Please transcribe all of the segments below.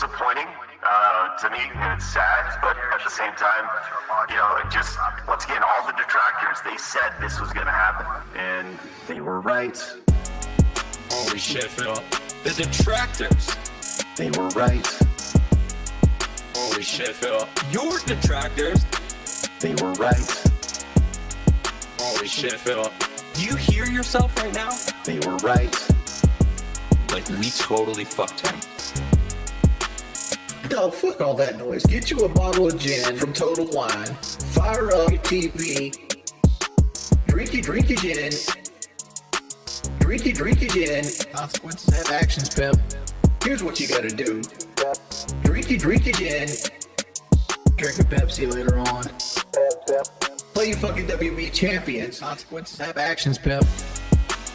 disappointing to me, and it's sad, but at the same time, it just, once again, all the detractors, they said this was going to happen, and they were right. Holy shit, Phil. The detractors. They were right. Holy shit, Phil. Your detractors. They were right. Holy shit, Phil. Do you hear yourself right now? They were right. Like, we totally fucked him. No, fuck all that noise. Get you a bottle of gin from Total Wine. Fire up your TV. Drinky gin. Drinky gin. Consequences have actions, pimp. Here's what you gotta do. Drinky gin. Drink a Pepsi later on. Play your fucking WB champions. Consequences have actions, pimp.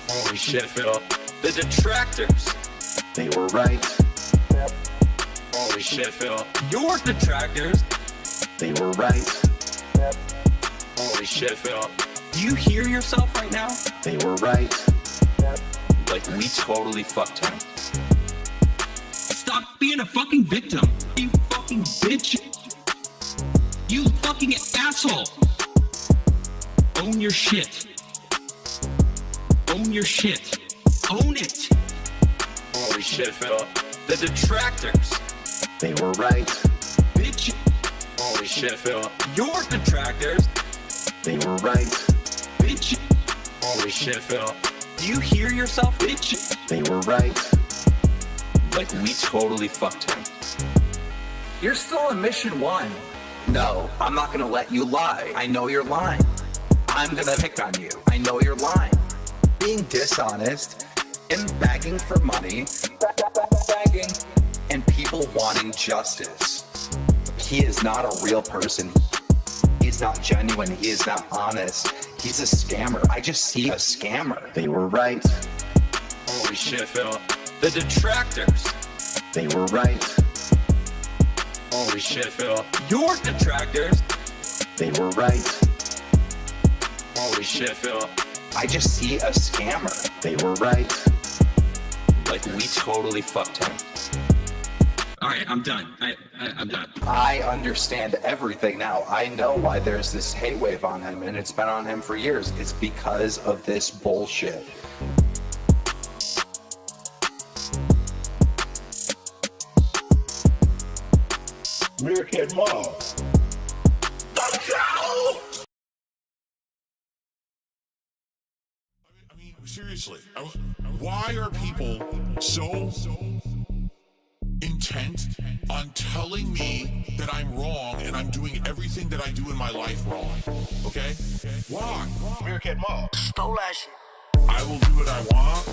Holy shit, Phil. The detractors. They were right. Holy shit, Phil. Your detractors. They were right. Holy shit, Phil. Do you hear yourself right now? They were right. Like, we totally fucked him. Stop being a fucking victim. You fucking bitch. You fucking asshole. Own your shit. Own your shit. Own it. Holy shit, Phil. The detractors. They were right. Bitch. Holy shit, Phil. Your detractors. They were right. Bitch. Holy shit, Phil. Do you hear yourself, bitch? They were right. Like, we totally fucked him. You're still on mission 1. No, I'm not gonna let you lie. I know you're lying. I'm gonna pick on you. I know you're lying. Being dishonest and begging for money. Begging. And people wanting justice. He is not a real person. He's not genuine. He is not honest. He's a scammer. I just see a scammer. They were right. Holy shit, Phil. The detractors. They were right. Holy shit, Phil. Your detractors. They were right. Holy shit, Phil. I just see a scammer. They were right. Like, we totally fucked him. Alright, I'm done. I'm done. I understand everything now. I know why there's this hate wave on him, and it's been on him for years. It's because of this bullshit. Meerkat Mall. I mean, seriously, why are people so intent on telling me that I'm wrong and I'm doing everything that I do in my life wrong? Okay? Why? Meerkat Mall. Stole that shit. I will do what I want,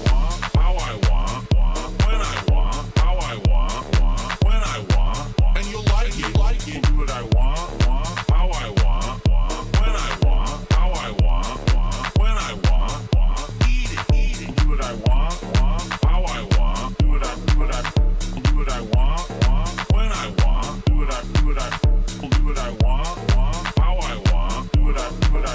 how I want, when I want, how I want, when I want, and you'll like it. You'll do what I want, how I want, when I want, how I want, when I want, eat it. Do what I want, how I want, do what I want, when I want, do what I want, how I want, do what I.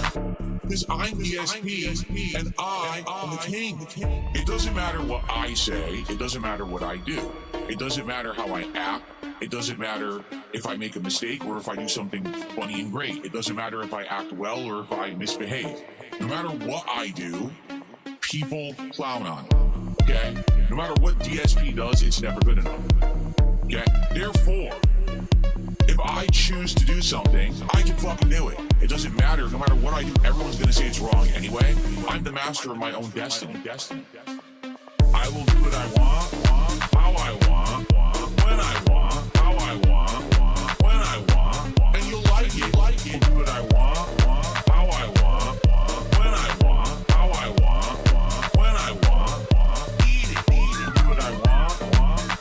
Because I'm DSP and I am the king. It doesn't matter what I say. It doesn't matter what I do. It doesn't matter how I act. It doesn't matter if I make a mistake or if I do something funny and great. It doesn't matter if I act well or if I misbehave. No matter what I do, people clown on it. Okay? No matter what DSP does, it's never good enough. Okay? Therefore, if I choose to do something, I can fucking do it. It doesn't matter. No matter what I do, everyone's gonna say it's wrong anyway. I'm the master of my own destiny. I will do what I want, how I want, when I want, how I want, when I want, and you'll like it. You'll do what I want, how I want, when I want, how I want, when I want, eat it. Do what I want,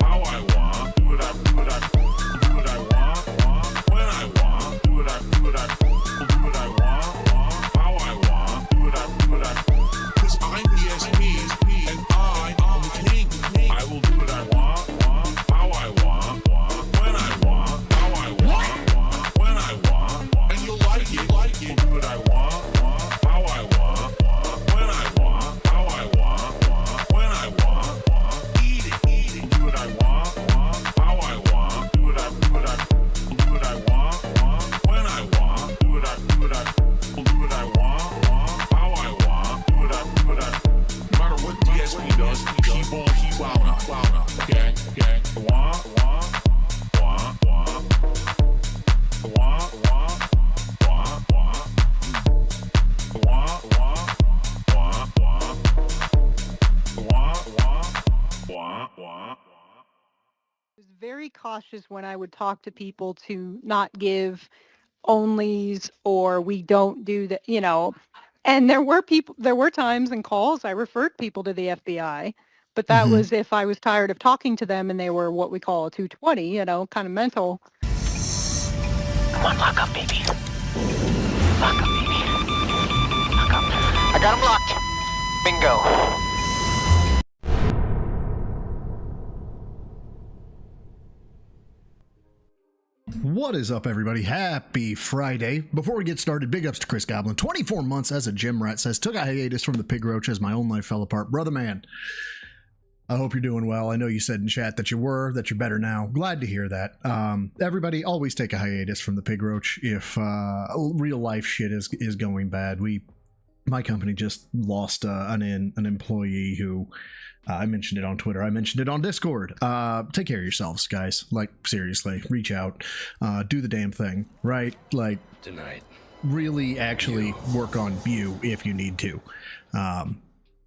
how I want, do what I want, when I want, do what I want, how I want, do what I. Because I'm the DSP and I am the king. I will do what I want, he does. Keep on, keep on. Okay, okay. Wah, wah, wah, wah. Wah, wah, wah, wah. Wah, wah, wah, wah. Wah, wah, wah, wah. I was very cautious when I would talk to people to not give onlys or we don't do that, and there were times and calls I referred people to the FBI, but that was if I was tired of talking to them and they were what we call a 220, kind of mental. Come on, lock up, baby. Lock up, baby. Lock up. I got him locked. Bingo. What is up, everybody? Happy Friday. Before we get started, big ups to Chris Goblin. 24 months as a gym rat says, took a hiatus from the pig roach as my own life fell apart. Brother man, I hope you're doing well. I know you said in chat that you're better now. Glad to hear that. Everybody always take a hiatus from the pig roach if real life shit is going bad. My company just lost an employee who I mentioned it on Twitter. I mentioned it on Discord. Take care of yourselves, guys. Like, seriously, reach out, do the damn thing, right? Like, Tonight. really actually work on you if you need to.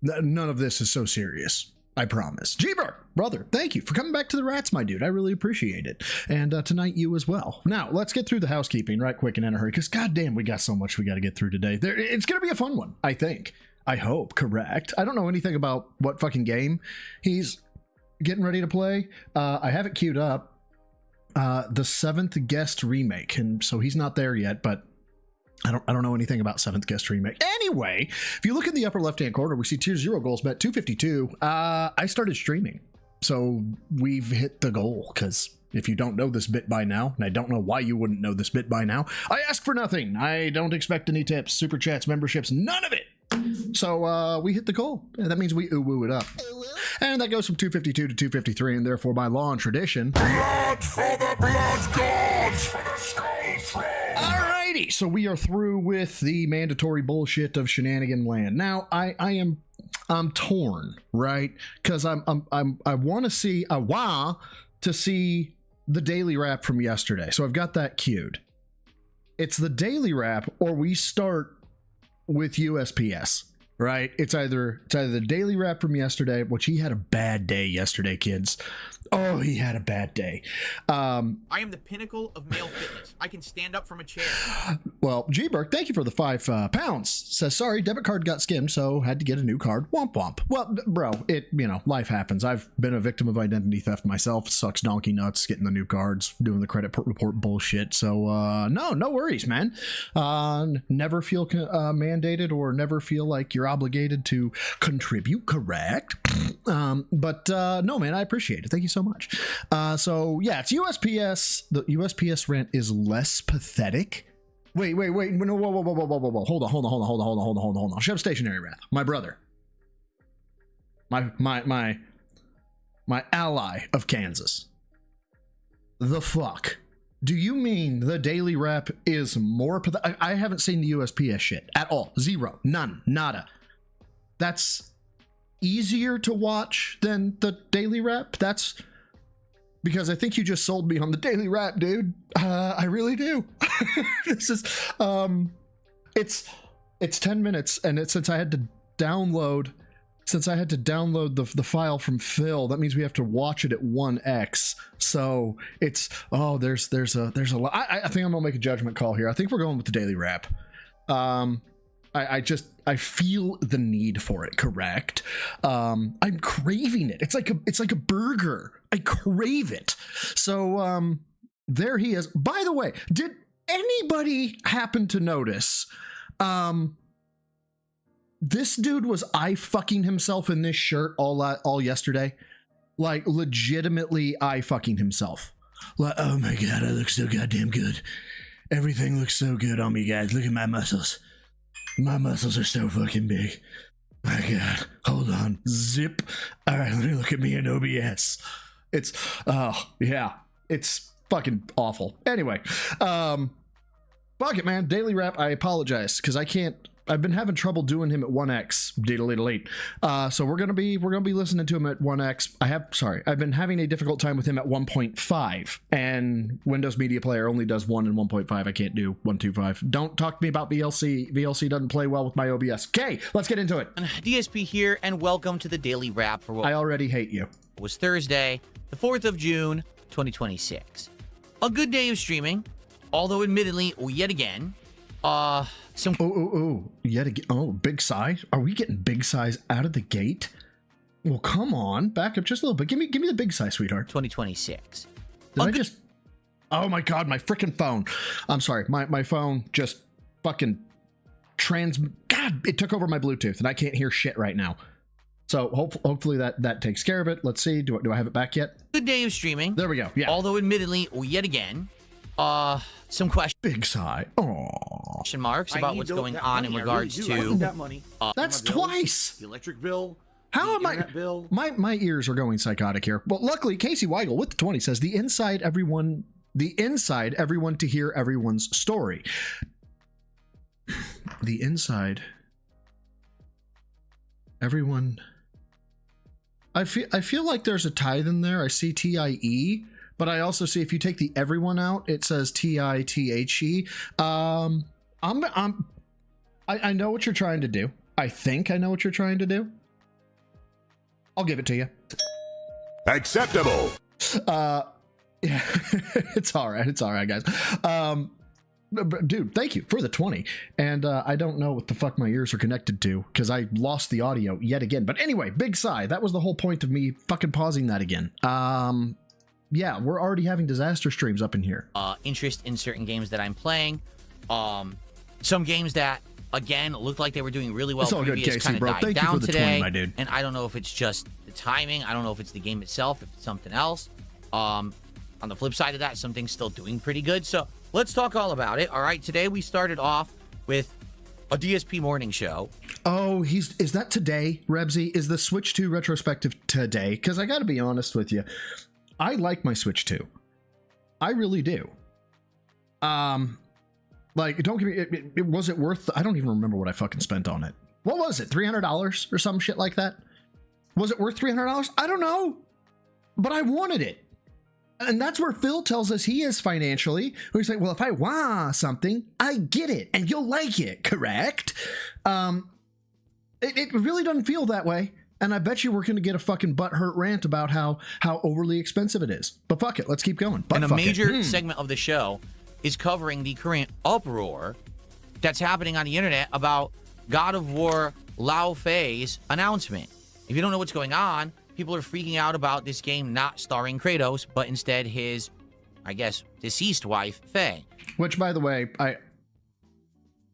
None of this is so serious. I promise. Jeeber, brother, thank you for coming back to the rats, my dude. I really appreciate it. And tonight, you as well. Now, let's get through the housekeeping right quick and in a hurry, because goddamn, we got so much we got to get through today. It's going to be a fun one, I think. I hope, correct. I don't know anything about what fucking game he's getting ready to play. I have it queued up. The 7th Guest remake, and so he's not there yet, but I don't know anything about 7th Guest remake. Anyway, if you look in the upper left-hand corner, we see tier 0 goals bet 252. I started streaming, so we've hit the goal, because if you don't know this bit by now, and I don't know why you wouldn't know this bit by now, I ask for nothing. I don't expect any tips, super chats, memberships, none of it. So we hit the goal, and that means we ooh-woo it up. And that goes from 252 to 253, and therefore by law and tradition. Blood for the blood gods! Alrighty, so we are through with the mandatory bullshit of Shenanigan Land. Now, I'm torn, right? Because I want to see the daily wrap from yesterday. So I've got that queued. It's the daily wrap, or we start with USPS, right? It's either the daily wrap from yesterday, which he had a bad day yesterday, kids. Oh, he had a bad day. I am the pinnacle of male fitness. I can stand up from a chair. Well, G-Burk, thank you for the 5 pounds. Says, sorry, debit card got skimmed, so had to get a new card. Womp womp. Well, bro, life happens. I've been a victim of identity theft myself. Sucks donkey nuts getting the new cards, doing the credit report bullshit. So, no worries, man. Never feel mandated or never feel like you're obligated to contribute, correct? But no, man, I appreciate it. Thank you so much. So yeah, it's USPS. The USPS rent is less pathetic. Wait. No, whoa. Hold on. Shut up, stationary wrath. My brother. My ally of Kansas. The fuck? Do you mean the daily wrap is more pathetic? I haven't seen the USPS shit at all. Zero. None. Nada. That's easier to watch than the daily wrap. That's because I think you just sold me on the daily wrap, dude. I really do. This is it's 10 minutes, and since I had to download the file from Phil, that means we have to watch it at 1x. So it's there's a lot. I think I'm gonna make a judgment call here. I think we're going with the daily wrap. I feel the need for it, correct? I'm craving it. It's like a burger. I crave it. So there he is. By the way, did anybody happen to notice this dude was eye fucking himself in this shirt all yesterday? Like, legitimately eye fucking himself. Like, oh my god, I look so goddamn good. Everything looks so good on me, guys. Look at my muscles. My muscles are so fucking big. My god. Hold on. Zip. All right, let me look at me in OBS. It's, yeah. It's fucking awful. Anyway, fuck it, man. Daily wrap, I apologize, because I can't I've been having trouble doing him at 1x. Delete. So we're gonna be listening to him at 1x. I've been having a difficult time with him at 1.5, and Windows Media Player only does 1 and 1.5. I can't do 1.25. Don't talk to me about VLC. VLC doesn't play well with my OBS. Okay, let's get into it. DSP here, and welcome to the Daily Wrap for what I already hate you. was Thursday, the 4th of June, 2026. A good day of streaming, although admittedly, yet again, yet again. Oh, big size. Are we getting big size out of the gate? Well, come on, back up just a little bit. Give me the big size, sweetheart. 2026. Oh my god, my freaking phone. I'm sorry, my phone just fucking God, it took over my Bluetooth and I can't hear shit right now. So hopefully that takes care of it. Let's see. Do I have it back yet? Good day of streaming. There we go. Yeah. Although admittedly, yet again, some questions. Big sigh. Oh. Question marks about what's going on in regards to that money. That's twice. The electric bill. How am I? Internet bill. My ears are going psychotic here. But luckily, Casey Weigel with the 20 says the inside everyone to hear everyone's story. The inside everyone. I feel like there's a tithe in there. I see TIE, but I also see if you take the everyone out, it says TITHE. I know what you're trying to do. I think I know what you're trying to do. I'll give it to you. Acceptable. Yeah, it's all right, guys. Dude, thank you for the 20. And I don't know what the fuck my ears are connected to because I lost the audio yet again. But anyway, big sigh. That was the whole point of me fucking pausing that again. Yeah, we're already having disaster streams up in here. Interest in certain games that I'm playing. Some games that, again, looked like they were doing really well. It's all good, Casey, kind of bro. died Thank you down for the today, 20, my dude. And I don't know if it's just the timing. I don't know if it's the game itself, if it's something else. On the flip side of that, some things still doing pretty good. So let's talk all about it. All right, today we started off with a DSP morning show. Oh, is that today, Rebsy? Is the Switch 2 retrospective today? Because I got to be honest with you, I like my Switch 2. I really do. Like, don't give me. Was it worth? I don't even remember what I fucking spent on it. What was it? $300 or some shit like that? Was it worth $300? I don't know, but I wanted it. And that's where Phil tells us he is financially. Where he's like, well, if I want something, I get it, and you'll like it, correct? It really doesn't feel that way. And I bet you we're going to get a fucking butthurt rant about how overly expensive it is. But fuck it, let's keep going. And a major segment of the show is covering the current uproar that's happening on the internet about God of War Lao Fei's announcement. If you don't know what's going on, people are freaking out about this game not starring Kratos, but instead his, I guess, deceased wife, Fei. Which, by the way,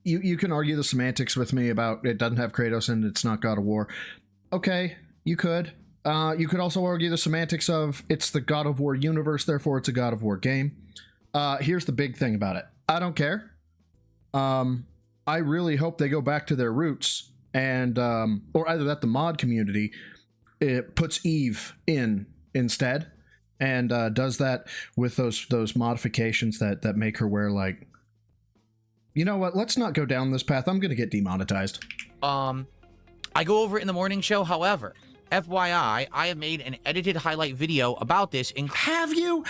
you can argue the semantics with me about it doesn't have Kratos and it's not God of War. Okay, you could. You could also argue the semantics of it's the God of War universe, therefore it's a God of War game. Here's the big thing about it. I don't care. I really hope they go back to their roots and, or either that the mod community it puts Eve in instead and does that with those modifications that make her wear, like, you know what, let's not go down this path. I'm gonna get demonetized. I go over it in the morning show. However, FYI, I have made an edited highlight video about this. Have you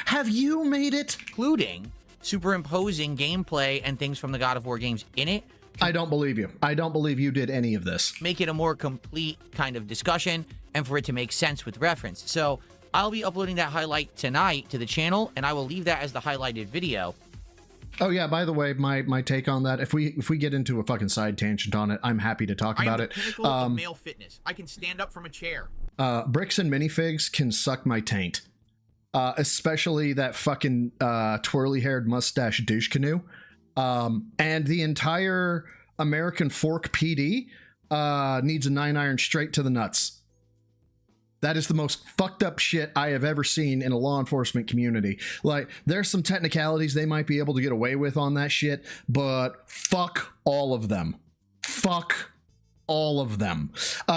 made it? Including superimposing gameplay and things from the God of War games in it. I don't believe you. I don't believe you did any of this. Make it a more complete kind of discussion and for it to make sense with reference. So I'll be uploading that highlight tonight to the channel, and I will leave that as the highlighted video. Oh yeah, by the way, my take on that, if we get into a fucking side tangent on it, I'm happy to talk about it. I am the pinnacle of male fitness. I can stand up from a chair. Bricks and minifigs can suck my taint. Especially that fucking twirly-haired mustache douche canoe. And the entire American Fork PD needs a 9-iron straight to the nuts. That is the most fucked up shit I have ever seen in a law enforcement community. Like, there's some technicalities they might be able to get away with on that shit, but fuck all of them. Fuck all of them.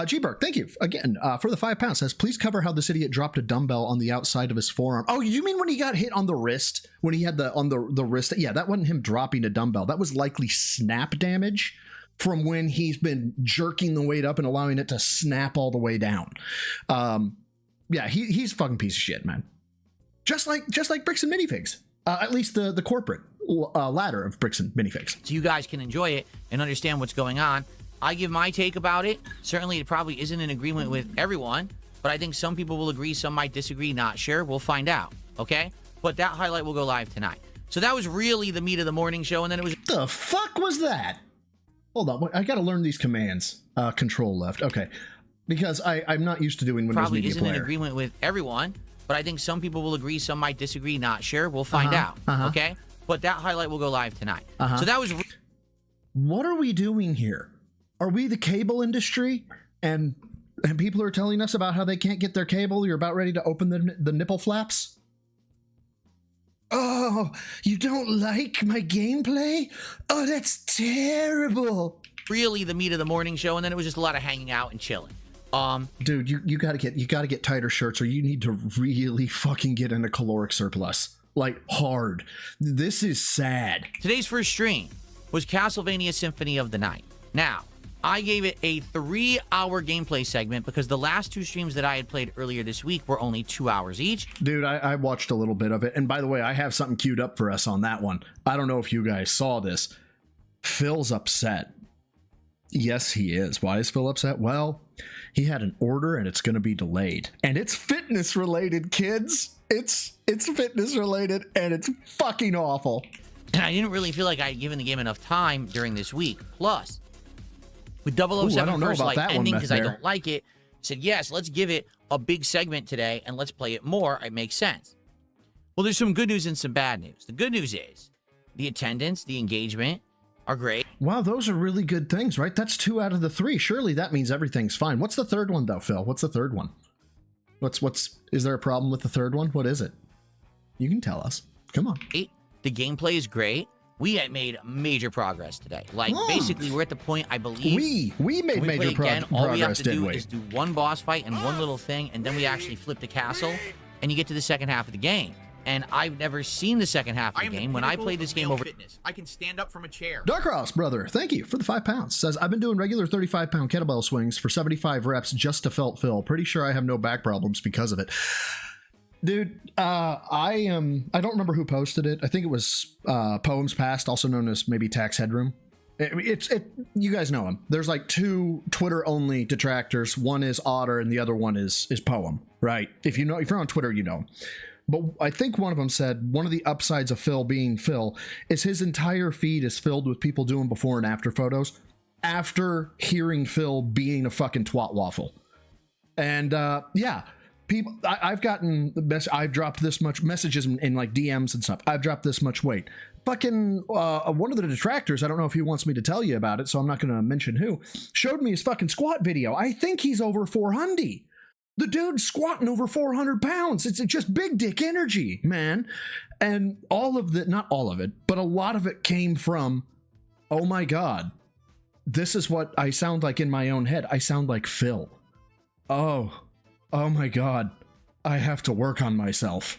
G-Berg, thank you again for the £5. Says, please cover how this idiot dropped a dumbbell on the outside of his forearm. Oh, you mean when he got hit on the wrist? When he had the wrist? Yeah, that wasn't him dropping a dumbbell. That was likely snap damage. from when he's been jerking the weight up and allowing it to snap all the way down. Yeah, he's a fucking piece of shit, man. Just like Bricks and Minifigs. At least the corporate ladder of Bricks and Minifigs. So you guys can enjoy it and understand what's going on. I give my take about it. Certainly, it probably isn't in agreement with everyone, but I think some people will agree, some might disagree, not sure. We'll find out, okay? But that highlight will go live tonight. So that was really the meat of the morning show, and then it was... The fuck was that? Hold on, I gotta learn these commands. Control left, okay. Because I'm not used to doing Windows probably Media isn't Player. in agreement with everyone, but I think some people will agree, some might disagree, not sure. We'll find out, okay? But that highlight will go live tonight. So that was... What are we doing here? Are we the cable industry? And people are telling us about how they can't get their cable. You're about ready to open the nipple flaps? Oh, you don't like my gameplay? Oh, that's terrible. Really the meat of the morning show, and then it was just a lot of hanging out and chilling. Dude, you gotta get tighter shirts, or you need to really fucking get into caloric surplus. Like, hard. This is sad. Today's first stream was Castlevania Symphony of the Night. Now, I gave it a 3-hour gameplay segment because the last 2 streams that I had played earlier this week were only 2 hours each. Dude, I watched a little bit of it. And by the way, I have something queued up for us on that one. I don't know if you guys saw this. Phil's upset. Yes, he is. Why is Phil upset? Well, he had an order and it's going to be delayed. And it's fitness related, kids. It's fitness related and it's fucking awful. And I didn't really feel like I had given the game enough time during this week. Plus, with 007 First Light ending because I don't like it, said, yes, let's give it a big segment today and let's play it more. It makes sense. Well, there's some good news and some bad news. The good news is the attendance, the engagement are great. Wow, those are really good things, right? That's 2 out of the 3. Surely that means everything's fine. What's the third one, though, Phil? What's the third one? Is there a problem with the third one? What is it? You can tell us. Come on. The gameplay is great. We had made major progress today. Like, basically, we're at the point, I believe... We made major progress, all we have to do is do one boss fight and one little thing, and then we actually flip the castle, and you get to the second half of the game. And I've never seen the second half of the game. When I played this game over... Fitness. I can stand up from a chair. Darkross, brother, thank you for the 5 pounds. Says, I've been doing regular 35-pound kettlebell swings for 75 reps just to felt Phil. Pretty sure I have no back problems because of it. Dude, I don't remember who posted it. I think it was Poems Past, also known as maybe Tax Headroom. You guys know him. There's like 2 Twitter-only detractors. One is Otter, and the other one is Poem, right? If you're on Twitter, you know him. But I think one of them said one of the upsides of Phil being Phil is his entire feed is filled with people doing before and after photos after hearing Phil being a fucking twat waffle. And yeah, people, I've gotten the best. I've dropped this much messages in like DMs and stuff. I've dropped this much weight. Fucking one of the detractors, I don't know if he wants me to tell you about it, so I'm not going to mention who, showed me his fucking squat video. I think he's over 400. The dude's squatting over 400 pounds. It's just big dick energy, man. And all of it, not all of it, but a lot of it came from, oh my God, this is what I sound like in my own head. I sound like Phil. Oh my God, I have to work on myself.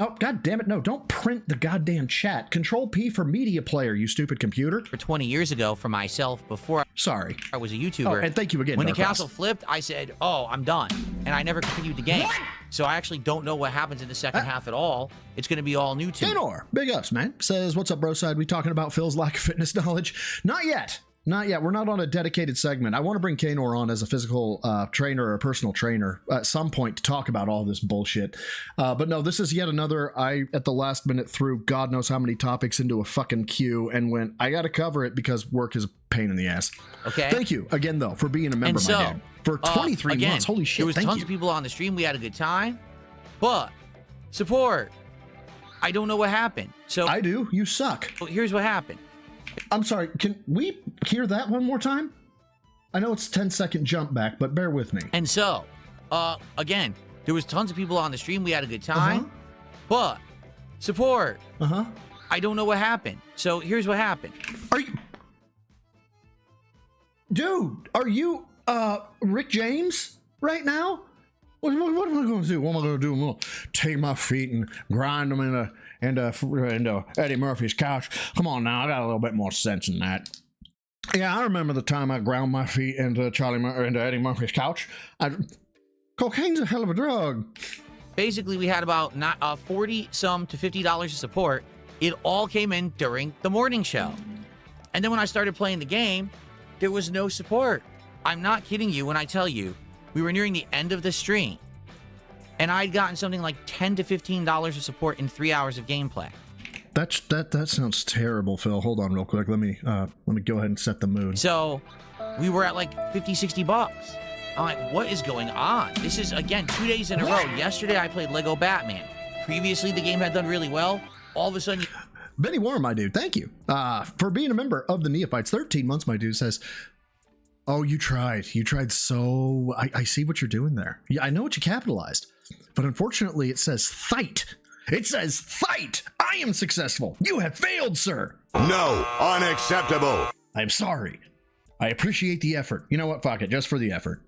Oh, God damn it. No, don't print the goddamn chat. Control P for media player, you stupid computer. For 20 years ago for myself before Sorry. I was a YouTuber. Oh, and thank you again, When the Dark castle Ross. flipped, I said, oh, I'm done. And I never continued the game. So I actually don't know what happens in the second half at all. It's going to be all new to me. Kanor, big ups, man. Says, what's up, bro side? We talking about Phil's lack of fitness knowledge? Not yet. Not yet. We're not on a dedicated segment. I want to bring Kanor on as a physical trainer or a personal trainer at some point to talk about all this bullshit. But no, this is yet another, I, at the last minute, threw God knows how many topics into a fucking queue and went, I got to cover it because work is a pain in the ass. Okay. Thank you again, though, for being a member, my dude. For 23 months. Holy shit. There was thank tons you. of people on the stream. We had a good time. But support. I don't know what happened. So I do. You suck. Here's what happened. I'm sorry, can we hear that one more time? I know it's a 10-second jump back, but bear with me. And so, again, there was tons of people on the stream. We had a good time. But support. I don't know what happened. So here's what happened. Dude, are you Rick James right now? What am I going to do? What am I going to do? I'm going to take my feet and grind them into Eddie Murphy's couch. Come on now, I got a little bit more sense than that. Yeah, I remember the time I ground my feet into Eddie Murphy's couch. Cocaine's a hell of a drug. Basically, we had about $40 some to $50 of support. It all came in during the morning show. And then when I started playing the game, there was no support. I'm not kidding you when I tell you we were nearing the end of the stream, and I'd gotten something like $10 to $15 of support in 3 hours of gameplay. That sounds terrible, Phil. Hold on real quick. Let me go ahead and set the mood. So we were at like $50-60. I'm like, what is going on? This is, again, 2 days in a row. Yesterday I played Lego Batman. Previously the game had done really well. All of a sudden... Benny Warren, my dude, thank you for being a member of the Neophytes. 13 months, my dude, says, oh, you tried so... I see what you're doing there. Yeah, I know what you capitalized. But unfortunately, it says fight. It says fight. I am successful. You have failed, sir. No, unacceptable. I'm sorry. I appreciate the effort. You know what? Fuck it. Just for the effort.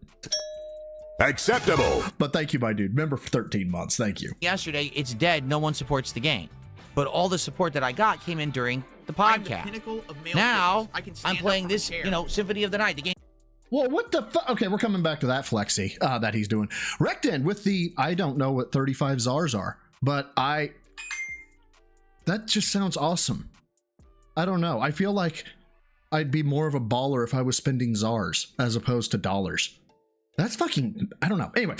Acceptable. But thank you, my dude. Member for 13 months. Thank you. Yesterday, it's dead. No one supports the game. But all the support that I got came in during the I'm the podcast. pinnacle of male Now, fitness. I can stand I'm playing up from a Oh, this, chair. Symphony of the Night. The game. Well, what the fuck? Okay, we're coming back to that flexi that he's doing. Rectin with the, I don't know what 35 czars are, but that just sounds awesome. I don't know. I feel like I'd be more of a baller if I was spending czars as opposed to dollars. That's fucking, I don't know. Anyway,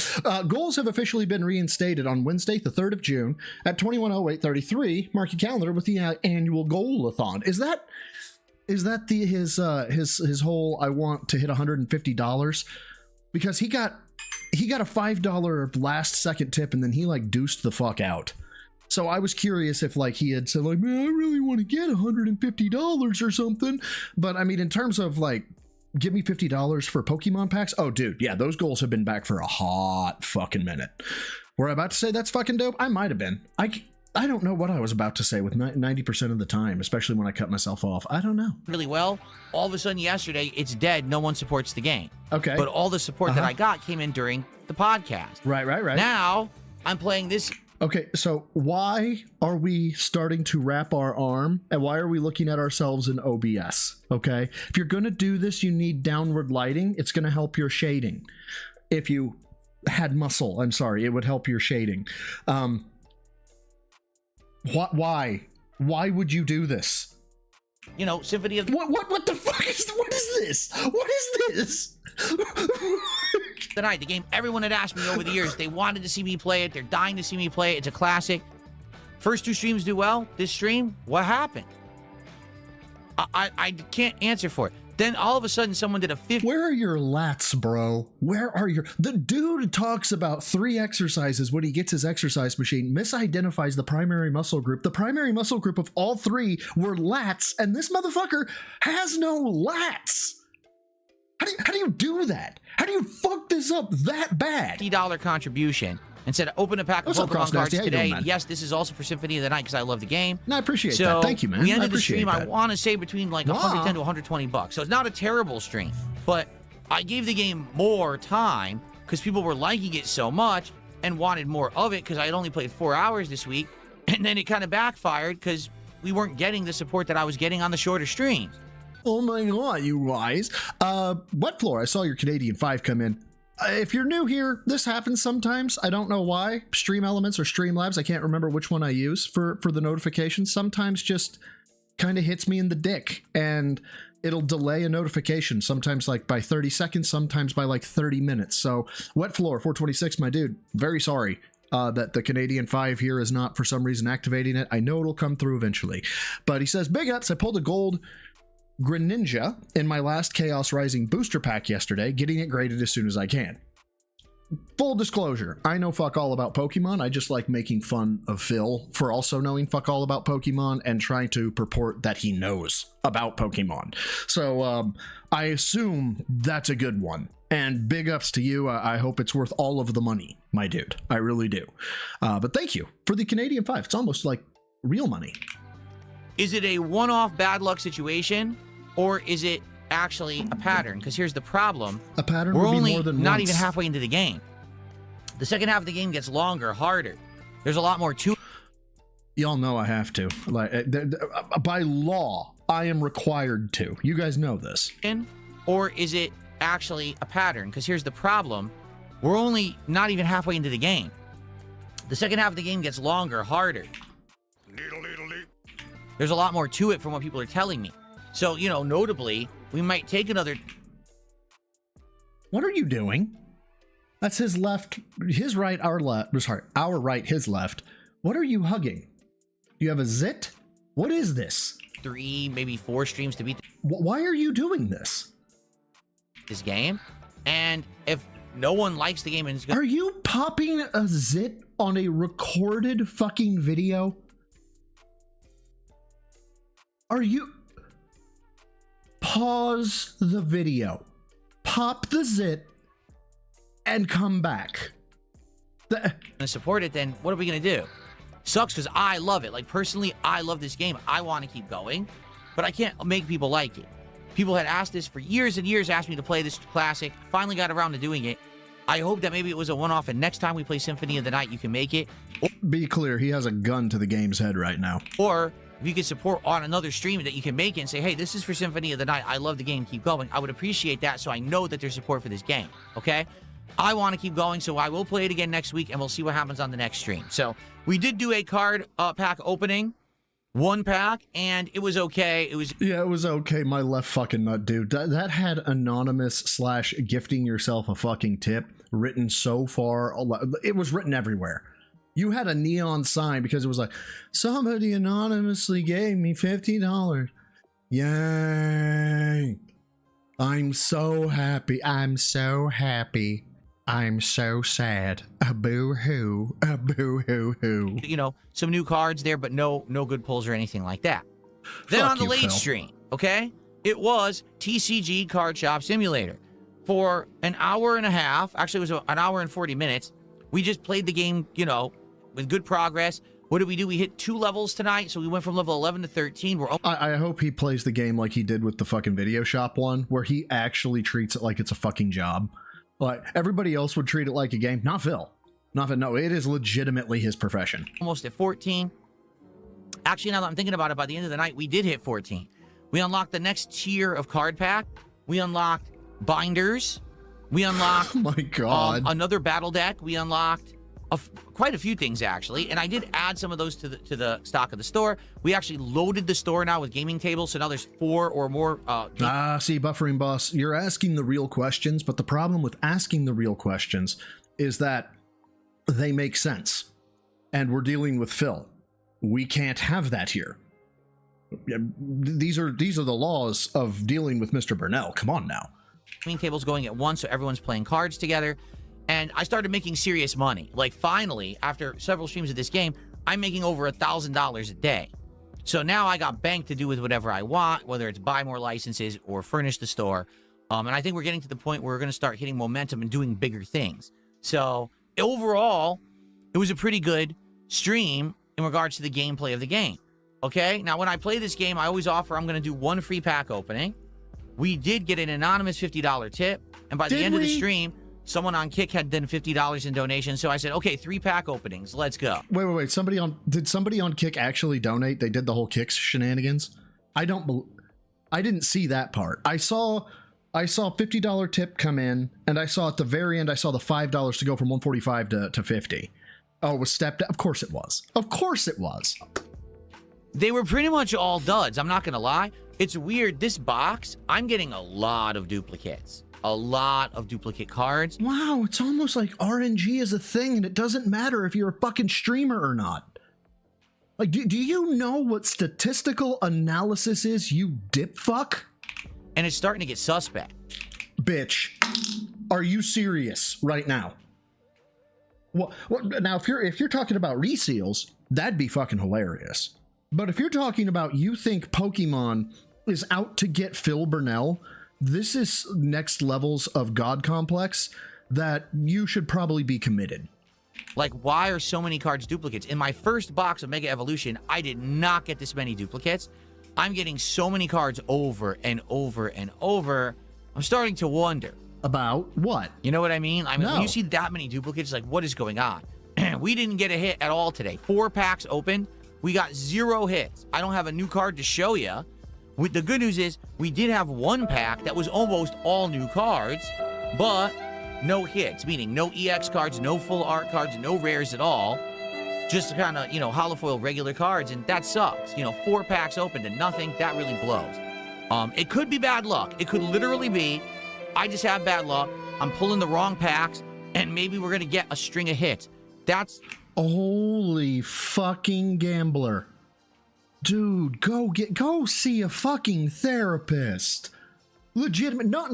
goals have officially been reinstated on Wednesday, the 3rd of June at 21:08:33. Mark your calendar with the annual goal-a-thon. Is that his whole I want to hit $150? Because he got a $5 last second tip and then he like deuced the fuck out. So I was curious if like he had said like, man, I really want to get $150 or something. But I mean, in terms of like, give me $50 for Pokemon packs. Oh, dude, yeah, those goals have been back for a hot fucking minute. Were I about to say that's fucking dope? I might have been. I don't know what I was about to say with 90% of the time, especially when I cut myself off. I don't know. Really well. All of a sudden yesterday, it's dead. No one supports the game. Okay. But all the support that I got came in during the podcast. Right. Now, I'm playing this. Okay, so why are we starting to wrap our arm and why are we looking at ourselves in OBS? Okay, if you're going to do this, you need downward lighting. It's going to help your shading. If you had muscle, I'm sorry, it would help your shading. Why would you do this? Symphony of What the fuck is this? What is this? the Night. The game everyone had asked me over the years. They wanted to see me play it. They're dying to see me play it. It's a classic. First two streams do well. This stream, what happened? I can't answer for it. Then all of a sudden someone did a 50. Where are your lats, bro? Where are your... The dude talks about 3 exercises when he gets his exercise machine, misidentifies the primary muscle group. The primary muscle group of all 3 were lats, and this motherfucker has no lats. How do you do that? How do you fuck this up that bad? $50 contribution and said, open a pack of What's up, Pokemon Cross cards Nasty? How you today. doing, man? Yes, this is also for Symphony of the Night because I love the game. No, I appreciate So that. Thank you, man. We I ended the appreciate stream, I that. want to say between like $110 to $120. So it's not a terrible stream, but I gave the game more time because people were liking it so much and wanted more of it because I had only played 4 hours this week. And then it kind of backfired because we weren't getting the support that I was getting on the shorter streams. Oh my god, you guys. Wet Floor, I saw your Canadian 5 come in. If you're new here, this happens sometimes. I don't know why. Stream Elements or Streamlabs, I can't remember which one I use for the notifications. Sometimes just kind of hits me in the dick and it'll delay a notification, sometimes like by 30 seconds, sometimes by like 30 minutes. So Wet Floor 426, my dude, very sorry that the Canadian 5 here is not for some reason activating it. I know it'll come through eventually. But he says, big ups, I pulled a gold Greninja in my last Chaos Rising booster pack yesterday, getting it graded as soon as I can. Full disclosure, I know fuck all about Pokemon. I just like making fun of Phil for also knowing fuck all about Pokemon and trying to purport that he knows about Pokemon. So I assume that's a good one. And big ups to you. I hope it's worth all of the money, my dude. I really do. But thank you for the Canadian 5. It's almost like real money. Is it a one-off bad luck situation, or is it actually a pattern? Because here's the problem. A pattern We're would be only more than not once. even halfway into the game. The second half of the game gets longer, harder. There's a lot more to it. Y'all know I have to. Like by law, I am required to. You guys know this. Or is it actually a pattern? Because here's the problem. We're only not even halfway into the game. The second half of the game gets longer, harder. There's a lot more to it from what people are telling me. So, you know, notably, we might take another... What are you doing? That's his left, his right, our left. Sorry, our right, his left. What are you hugging? You have a zit? What is this? 3, maybe 4 streams to beat Why are you doing this? this game. And if no one likes the game and is Are you popping a zit on a recorded fucking video? Are you... Pause the video. Pop the zit and come back. to support it, then what are we going to do? Sucks because I love it. Like, personally, I love this game. I want to keep going, but I can't make people like it. People had asked this for years and years, asked me to play this classic. Finally got around to doing it. I hope that maybe it was a one-off, and next time we play Symphony of the Night, you can make it. Be clear, he has a gun to the game's head right now. Or if you could support on another stream that you can make it and say, hey, this is for Symphony of the Night. I love the game. Keep going. I would appreciate that, so I know that there's support for this game, okay? I want to keep going, so I will play it again next week, and we'll see what happens on the next stream. So we did do a card pack opening, 1 pack, and it was okay. It was okay. My left fucking nut, dude. That had anonymous / gifting yourself a fucking tip written so far. It was written everywhere. You had a neon sign because it was like, somebody anonymously gave me $50. Yay. I'm so happy. I'm so happy. I'm so sad. A boo-hoo. A boo-hoo-hoo. You know, some new cards there, but no good pulls or anything like that. Then Fuck on the you, late Phil. stream, okay, it was TCG Card Shop Simulator. For an hour and a half, actually it was an hour and 40 minutes, we just played the game, you know, with good progress. What did we do? We hit 2 levels tonight, so we went from level 11 to 13. I hope he plays the game like he did with the fucking video shop one, where he actually treats it like it's a fucking job. Like, everybody else would treat it like a game. Not Phil. Not Phil. No, it is legitimately his profession. Almost at 14. Actually, now that I'm thinking about it, by the end of the night, we did hit 14. We unlocked the next tier of card pack. We unlocked binders. We unlocked Oh my god. another battle deck. We unlocked quite a few things, actually, and I did add some of those to the stock of the store. We actually loaded the store now with gaming tables, so now there's 4 or more. See, Buffering Boss, you're asking the real questions, but the problem with asking the real questions is that they make sense, and we're dealing with Phil. We can't have that here. These are the laws of dealing with Mr. Burnell. Come on now. Gaming tables going at once, so everyone's playing cards together. And I started making serious money. Like, finally, after several streams of this game, I'm making over $1,000 a day. So now I got bank to do with whatever I want, whether it's buy more licenses or furnish the store. And I think we're getting to the point where we're going to start hitting momentum and doing bigger things. So overall, it was a pretty good stream in regards to the gameplay of the game. Okay? Now, when I play this game, I always offer I'm going to do 1 free pack opening. We did get an anonymous $50 tip. And by the end of the stream, someone on Kick had done $50 in donation, so I said, okay, 3 pack openings, let's go. Wait. Did somebody on Kick actually donate? They did the whole Kick shenanigans? I didn't see that part. I saw $50 tip come in, and I saw at the very end, I saw the $5 to go from 145 to 50. Oh, it was stepped. Of course it was. Of course it was. They were pretty much all duds, I'm not gonna lie. It's weird, this box, I'm getting a lot of duplicates. A lot of duplicate cards. Wow, it's almost like RNG is a thing, and it doesn't matter if you're a fucking streamer or not. Like, do you know what statistical analysis is, you dip fuck? And it's starting to get suspect. Bitch, are you serious right now? What now, if you're talking about reseals, that'd be fucking hilarious. But if you're talking about you think Pokemon is out to get Phil Burnell, this is next levels of God complex that you should probably be committed. Like, why are so many cards duplicates? In my first box of Mega Evolution, I did not get this many duplicates. I'm getting so many cards over and over and over. I'm starting to wonder. About what? You know what I mean? I mean, No. when you see that many duplicates, like, what is going on? We didn't get a hit at all today. 4 packs opened. We got 0 hits. I don't have a new card to show you. With the good news is we did have one pack that was almost all new cards, but no hits, meaning no EX cards, no full art cards, no rares at all. Just kind of, holofoil regular cards, and that sucks. 4 packs open to nothing, that really blows. It could be bad luck. It could literally be, I just have bad luck, I'm pulling the wrong packs, and maybe we're going to get a string of hits. That's... Holy fucking gambler. Dude, go see a fucking therapist. Legitimate, not...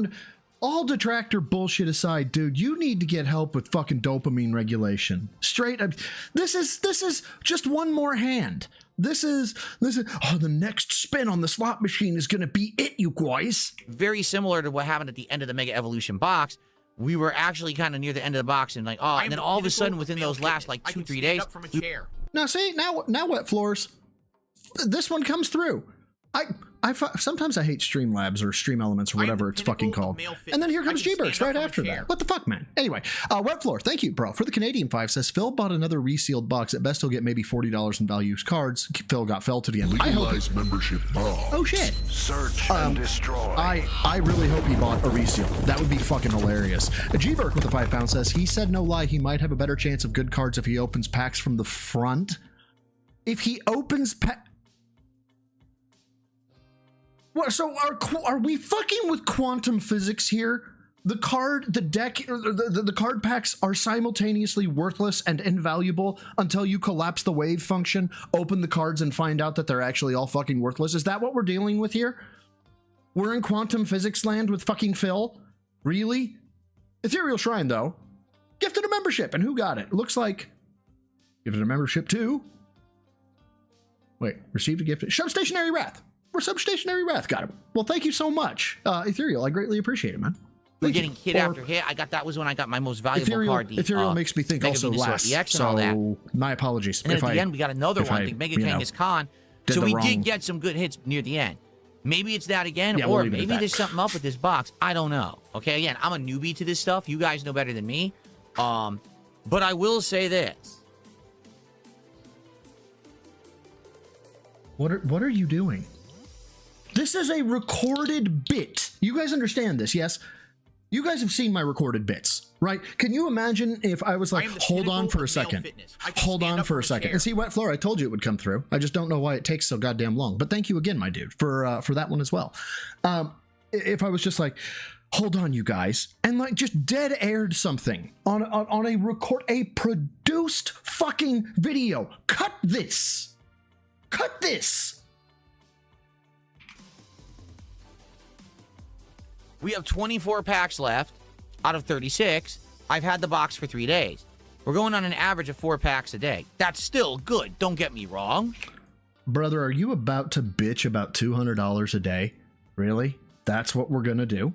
All detractor bullshit aside, dude, you need to get help with fucking dopamine regulation. Straight up. This is just one more hand. This is the next spin on the slot machine is gonna be it, you guys. Very similar to what happened at the end of the Mega Evolution box. We were actually kind of near the end of the box and and then all of a sudden within those last 2-3 days. Now see, now wet floors. This one comes through. Sometimes I hate Streamlabs or Stream Elements or whatever it's fucking called. And then here comes G-Burks right after that. What the fuck, man? Anyway, Wet Floor, thank you, bro. For the Canadian 5 says, Phil bought another resealed box. At best, he'll get maybe $40 in value cards. Phil got fell to the end. Legalize membership bombs. Oh, shit. Search and destroy. I really hope he bought a reseal. That would be fucking hilarious. A G-Burk with a £5 says, he said no lie, he might have a better chance of good cards if he opens packs from the front. If he opens What, so are we fucking with quantum physics here? The card packs are simultaneously worthless and invaluable until you collapse the wave function, open the cards, and find out that they're actually all fucking worthless. Is that what we're dealing with here? We're in quantum physics land with fucking Phil? Really? Ethereal Shrine, though. Gifted a membership, and who got it? Looks like... Gifted a membership too? Wait, received a gift... Substationary Wrath. Or Substationary Wrath got it. Well, thank you so much, Ethereal. I greatly appreciate it, man. We're getting hit after hit. That was when I got my most valuable card. Ethereal makes me think also last. So my apologies. And then at the end, we got another one. I think Mega Kangaskhan Khan. So we did get some good hits near the end. Maybe it's that again, or maybe there's something up with this box. I don't know. Okay, again, I'm a newbie to this stuff. You guys know better than me. But I will say this. What are you doing? This is a recorded bit. You guys understand this, yes? You guys have seen my recorded bits, right? Can you imagine if I was like, hold on for a second. Hold on for a second. And see, Wet Floor, I told you it would come through. I just don't know why it takes so goddamn long. But thank you again, my dude, for that one as well. If I was just like, hold on, you guys, and like just dead aired something on a produced fucking video. Cut this. Cut this. We have 24 packs left out of 36. I've had the box for 3 days. We're going on an average of 4 packs a day. That's still good. Don't get me wrong. Brother, are you about to bitch about $200 a day? Really? That's what we're going to do?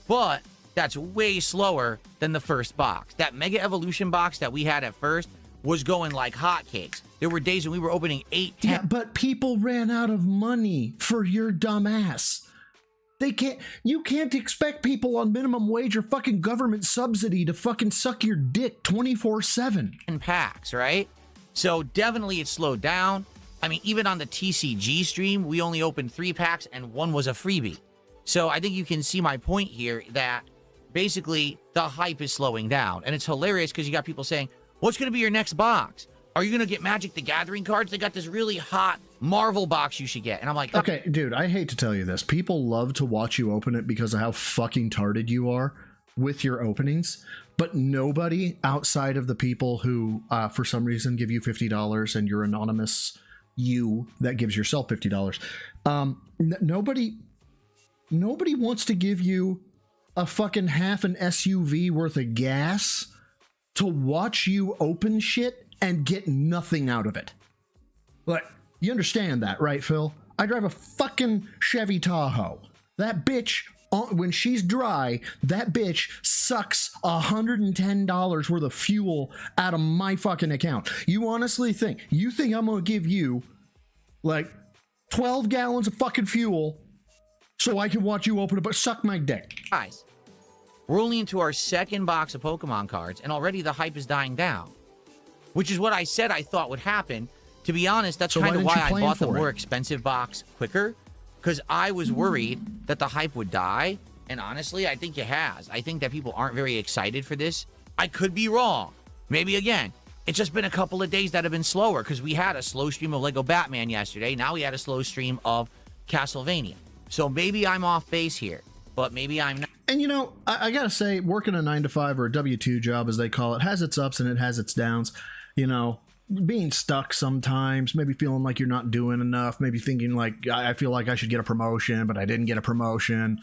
But that's way slower than the first box. That Mega Evolution box that we had at first was going like hotcakes. There were days when we were opening 8, 10. Yeah, but people ran out of money for your dumb ass. You can't expect people on minimum wage or fucking government subsidy to fucking suck your dick 24/7. In packs, right? So definitely it slowed down. I mean, even on the TCG stream, we only opened 3 packs and 1 was a freebie. So I think you can see my point here that basically the hype is slowing down. And it's hilarious because you got people saying, what's going to be your next box? Are you going to get Magic the Gathering cards? They got this really hot Marvel box you should get. And I'm like, okay, dude, I hate to tell you this. People love to watch you open it because of how fucking tarded you are with your openings. But nobody outside of the people who, for some reason, give you $50 and you're anonymous you that gives yourself $50. Nobody wants to give you a fucking half an SUV worth of gas to watch you open shit and get nothing out of it. Like, you understand that, right, Phil? I drive a fucking Chevy Tahoe. That bitch, when she's dry, that bitch sucks $110 worth of fuel out of my fucking account. You honestly think I'm gonna give you like 12 gallons of fucking fuel so I can watch you open it, but suck my dick? Guys, we're only into our second box of Pokemon cards, and already the hype is dying down. Which is what I said I thought would happen. To be honest, that's kind of why I bought the more expensive box quicker. because I was worried that the hype would die. And honestly, I think it has. I think that people aren't very excited for this. I could be wrong. Maybe again, it's just been a couple of days that have been slower because we had a slow stream of Lego Batman yesterday. Now we had a slow stream of Castlevania. So maybe I'm off base here, but maybe I'm not. And you know, I gotta say, working a 9-to-5 or a W-2 job, as they call it, has its ups and it has its downs. You know, being stuck sometimes, maybe feeling like you're not doing enough, maybe thinking like, I feel like I should get a promotion, but I didn't get a promotion.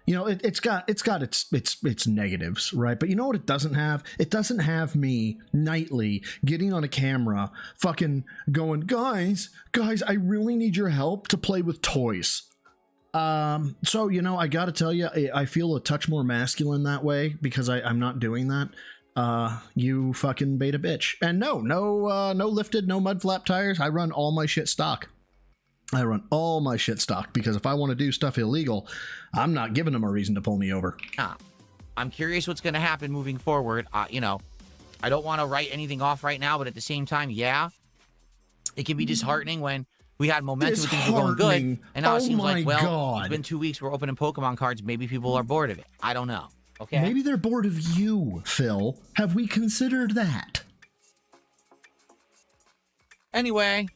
You know, it's got its negatives, right? But you know what it doesn't have? It doesn't have me nightly getting on a camera, fucking going, guys, I really need your help to play with toys. So, you know, I gotta tell you, I feel a touch more masculine that way because I'm not doing that. You fucking beta bitch. And no lifted, no mud flap tires. I run all my shit stock. Because if I want to do stuff illegal, I'm not giving them a reason to pull me over. I'm curious what's going to happen moving forward. You know, I don't want to write anything off right now, but at the same time, yeah, it can be disheartening when we had momentum with things were going good, and now it seems like, well, it's been 2 weeks, we're opening Pokemon cards, maybe people are bored of it. I don't know. Okay. Maybe they're bored of you, Phil. Have we considered that? Anyway,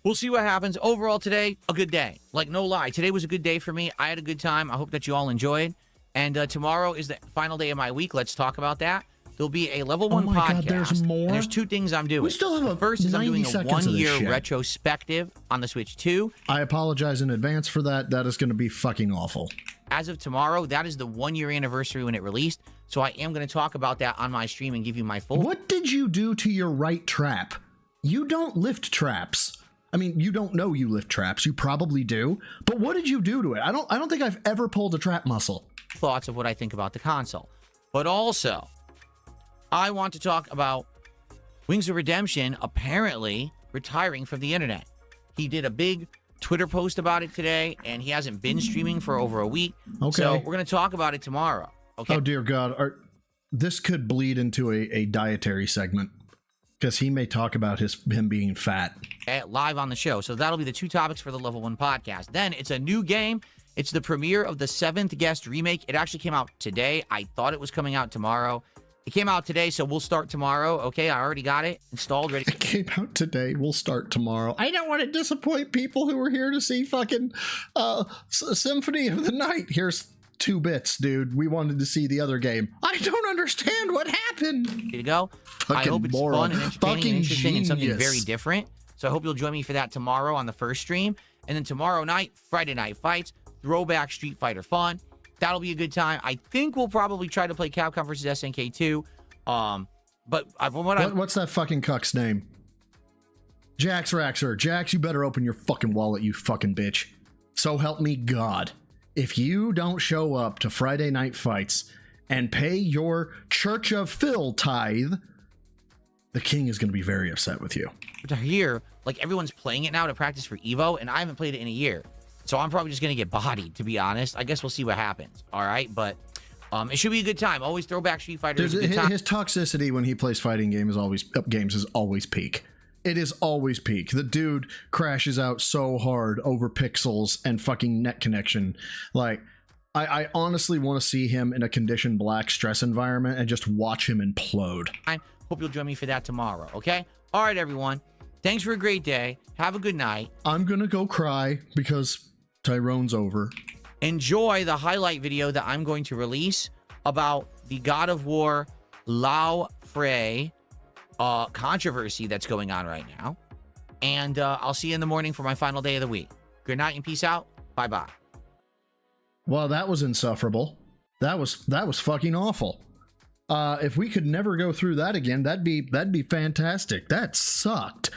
we'll see what happens. Overall today, a good day. Like, no lie. Today was a good day for me. I had a good time. I hope that you all enjoyed. And tomorrow is the final day of my week. Let's talk about that. There'll be a level 1 podcast. God, there's more? And there's 2 things I'm doing. We still have the first is I'm doing a 1-year shit. retrospective on the Switch 2. I apologize in advance for that. That is going to be fucking awful. As of tomorrow, that is the 1-year anniversary when it released. So I am going to talk about that on my stream and give you my full... What did you do to your right trap? You don't lift traps. I mean, you don't know you lift traps. You probably do. But what did you do to it? I don't think I've ever pulled a trap muscle. Thoughts of what I think about the console. But also, I want to talk about Wings of Redemption apparently retiring from the internet. He did a big Twitter post about it today, and he hasn't been streaming for over a week. Okay. So we're going to talk about it tomorrow. Okay. Oh, dear God. This could bleed into a dietary segment because he may talk about him being fat. Live on the show. So that'll be the 2 topics for the Level 1 podcast. Then it's a new game. It's the premiere of the 7th Guest remake. It actually came out today. I thought it was coming out tomorrow. It came out today, so we'll start tomorrow. Okay, I already got it installed, ready. It came out today. We'll start tomorrow. I don't want to disappoint people who are here to see fucking Symphony of the Night. Here's 2 bits, dude. We wanted to see the other game. I don't understand what happened. Ready to go? Fucking I hope it's moron. fun and entertaining Fucking and interesting and something genius. very different. So I hope you'll join me for that tomorrow on the first stream. And then tomorrow night, Friday Night Fights, throwback Street Fighter fun. That'll be a good time. I think we'll probably try to play Capcom vs. SNK 2. But what's that fucking cuck's name? Jax Raxer. Jax, you better open your fucking wallet, you fucking bitch. So help me God. If you don't show up to Friday Night Fights and pay your Church of Phil tithe, the king is going to be very upset with you. To hear, like, everyone's playing it now to practice for Evo, and I haven't played it in a year. So I'm probably just going to get bodied, to be honest. I guess we'll see what happens. All right, but it should be a good time. Always throwback Street Fighter is a good time. His toxicity when he plays fighting games is always peak. It is always peak. The dude crashes out so hard over pixels and fucking net connection. Like, I honestly want to see him in a conditioned black stress environment and just watch him implode. I hope you'll join me for that tomorrow, okay? All right, everyone. Thanks for a great day. Have a good night. I'm going to go cry because Tyrone's over. Enjoy the highlight video that I'm going to release about the God of War Lao Frey controversy that's going on right now. And I'll see you in the morning for my final day of the week. Good night and peace out. Bye-bye. Well, that was insufferable. That was fucking awful. If we could never go through that again, that'd be fantastic. That sucked.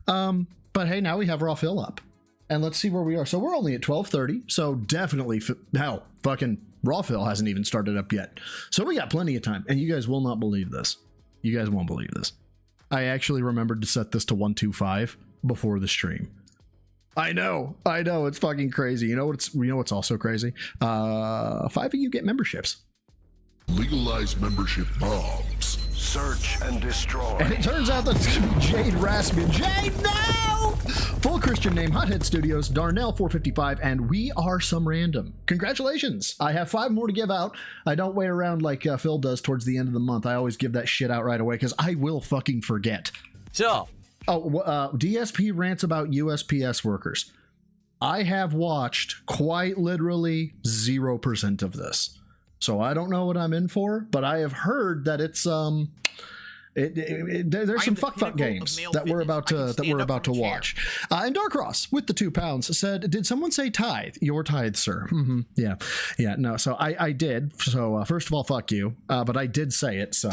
But hey, now we have Raw Fill up. And let's see where we are. So we're only at 12:30. So definitely, hell, fucking Raw Fill hasn't even started up yet. So we got plenty of time. And you guys will not believe this. You guys won't believe this. I actually remembered to set this to 125 before the stream. I know. It's fucking crazy. You know what's also crazy? 5 of you get memberships. Legalize membership bombs. Search and destroy. And it turns out that's going to be Jade Raspian. Jade, no! Full Christian name, Hothead Studios, Darnell455, and we are some random. Congratulations. I have 5 more to give out. I don't wait around like Phil does towards the end of the month. I always give that shit out right away because I will fucking forget. So. DSP rants about USPS workers. I have watched quite literally 0% of this. So I don't know what I'm in for, but I have heard that it's there's some fuck games that we're about to watch. And Darkross with the 2 pounds said, "Did someone say tithe? Your tithe, sir." Yeah. No. So I did. So first of all, fuck you. But I did say it. So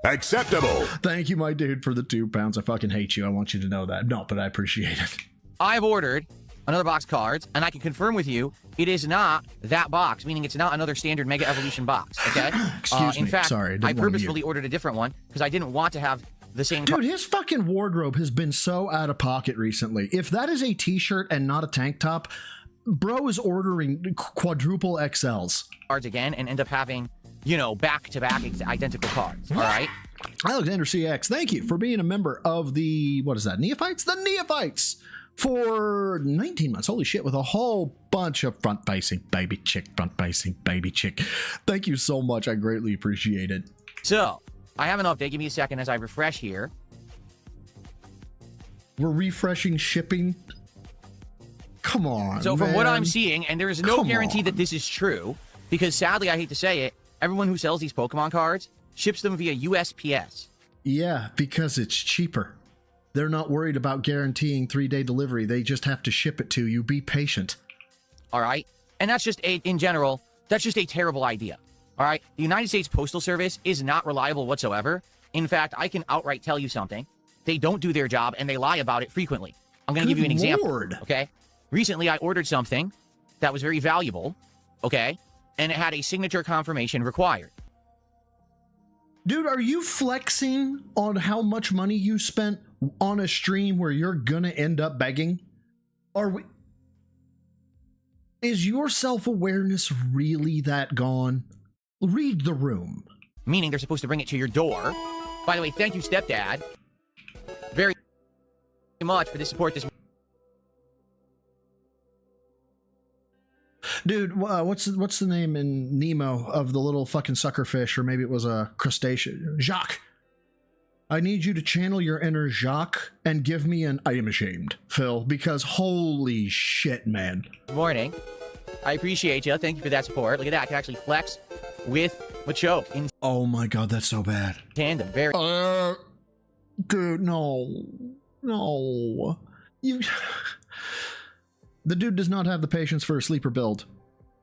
Acceptable. thank you, my dude, for the 2 pounds. I fucking hate you. I want you to know that. No, but I appreciate it. I've ordered another box of cards, and I can confirm with you, it is not that box, meaning it's not another standard Mega Evolution box, okay? Excuse me. In fact, Sorry, I purposefully ordered a different one because I didn't want to have the same... Dude, his fucking wardrobe has been so out of pocket recently. If that is a t-shirt and not a tank top, bro is ordering quadruple XLs. ...cards again and end up having, you know, back-to-back identical cards, all right? Alexander CX, thank you for being a member of the, what is that, Neophytes? The Neophytes! For 19 months. Holy shit, with a whole bunch of front-facing baby chick. Thank you so much. I greatly appreciate it. So, I have an update. Give me a second as I refresh here. We're refreshing shipping. Come on, So, from man. what I'm seeing, and there is no Come guarantee on. that this is true, because sadly, I hate to say it, everyone who sells these Pokemon cards ships them via USPS. Yeah, because it's cheaper. They're not worried about guaranteeing 3-day delivery. They just have to ship it to you. Be patient. All right? And that's just in general, that's just a terrible idea. All right? The United States Postal Service is not reliable whatsoever. In fact, I can outright tell you something. They don't do their job, and they lie about it frequently. I'm going to give you an example. Lord. Okay? Recently, I ordered something that was very valuable, okay? And it had a signature confirmation required. Dude, are you flexing on how much money you spent on a stream where you're gonna end up begging? Is your self-awareness really that gone? Read the room. Meaning they're supposed to bring it to your door. By the way, thank you, stepdad, very much for the support this. Dude, what's the name in Nemo of the little fucking sucker fish, or maybe it was a crustacean? Jacques. I need you to channel your inner Jacques and give me an I am ashamed, Phil, because holy shit, man. Good morning. I appreciate you. Thank you for that support. Look at that. I can actually flex with Machoke in Oh my god, that's so bad. tandem. Very. Dude, no. You... The dude does not have the patience for a sleeper build.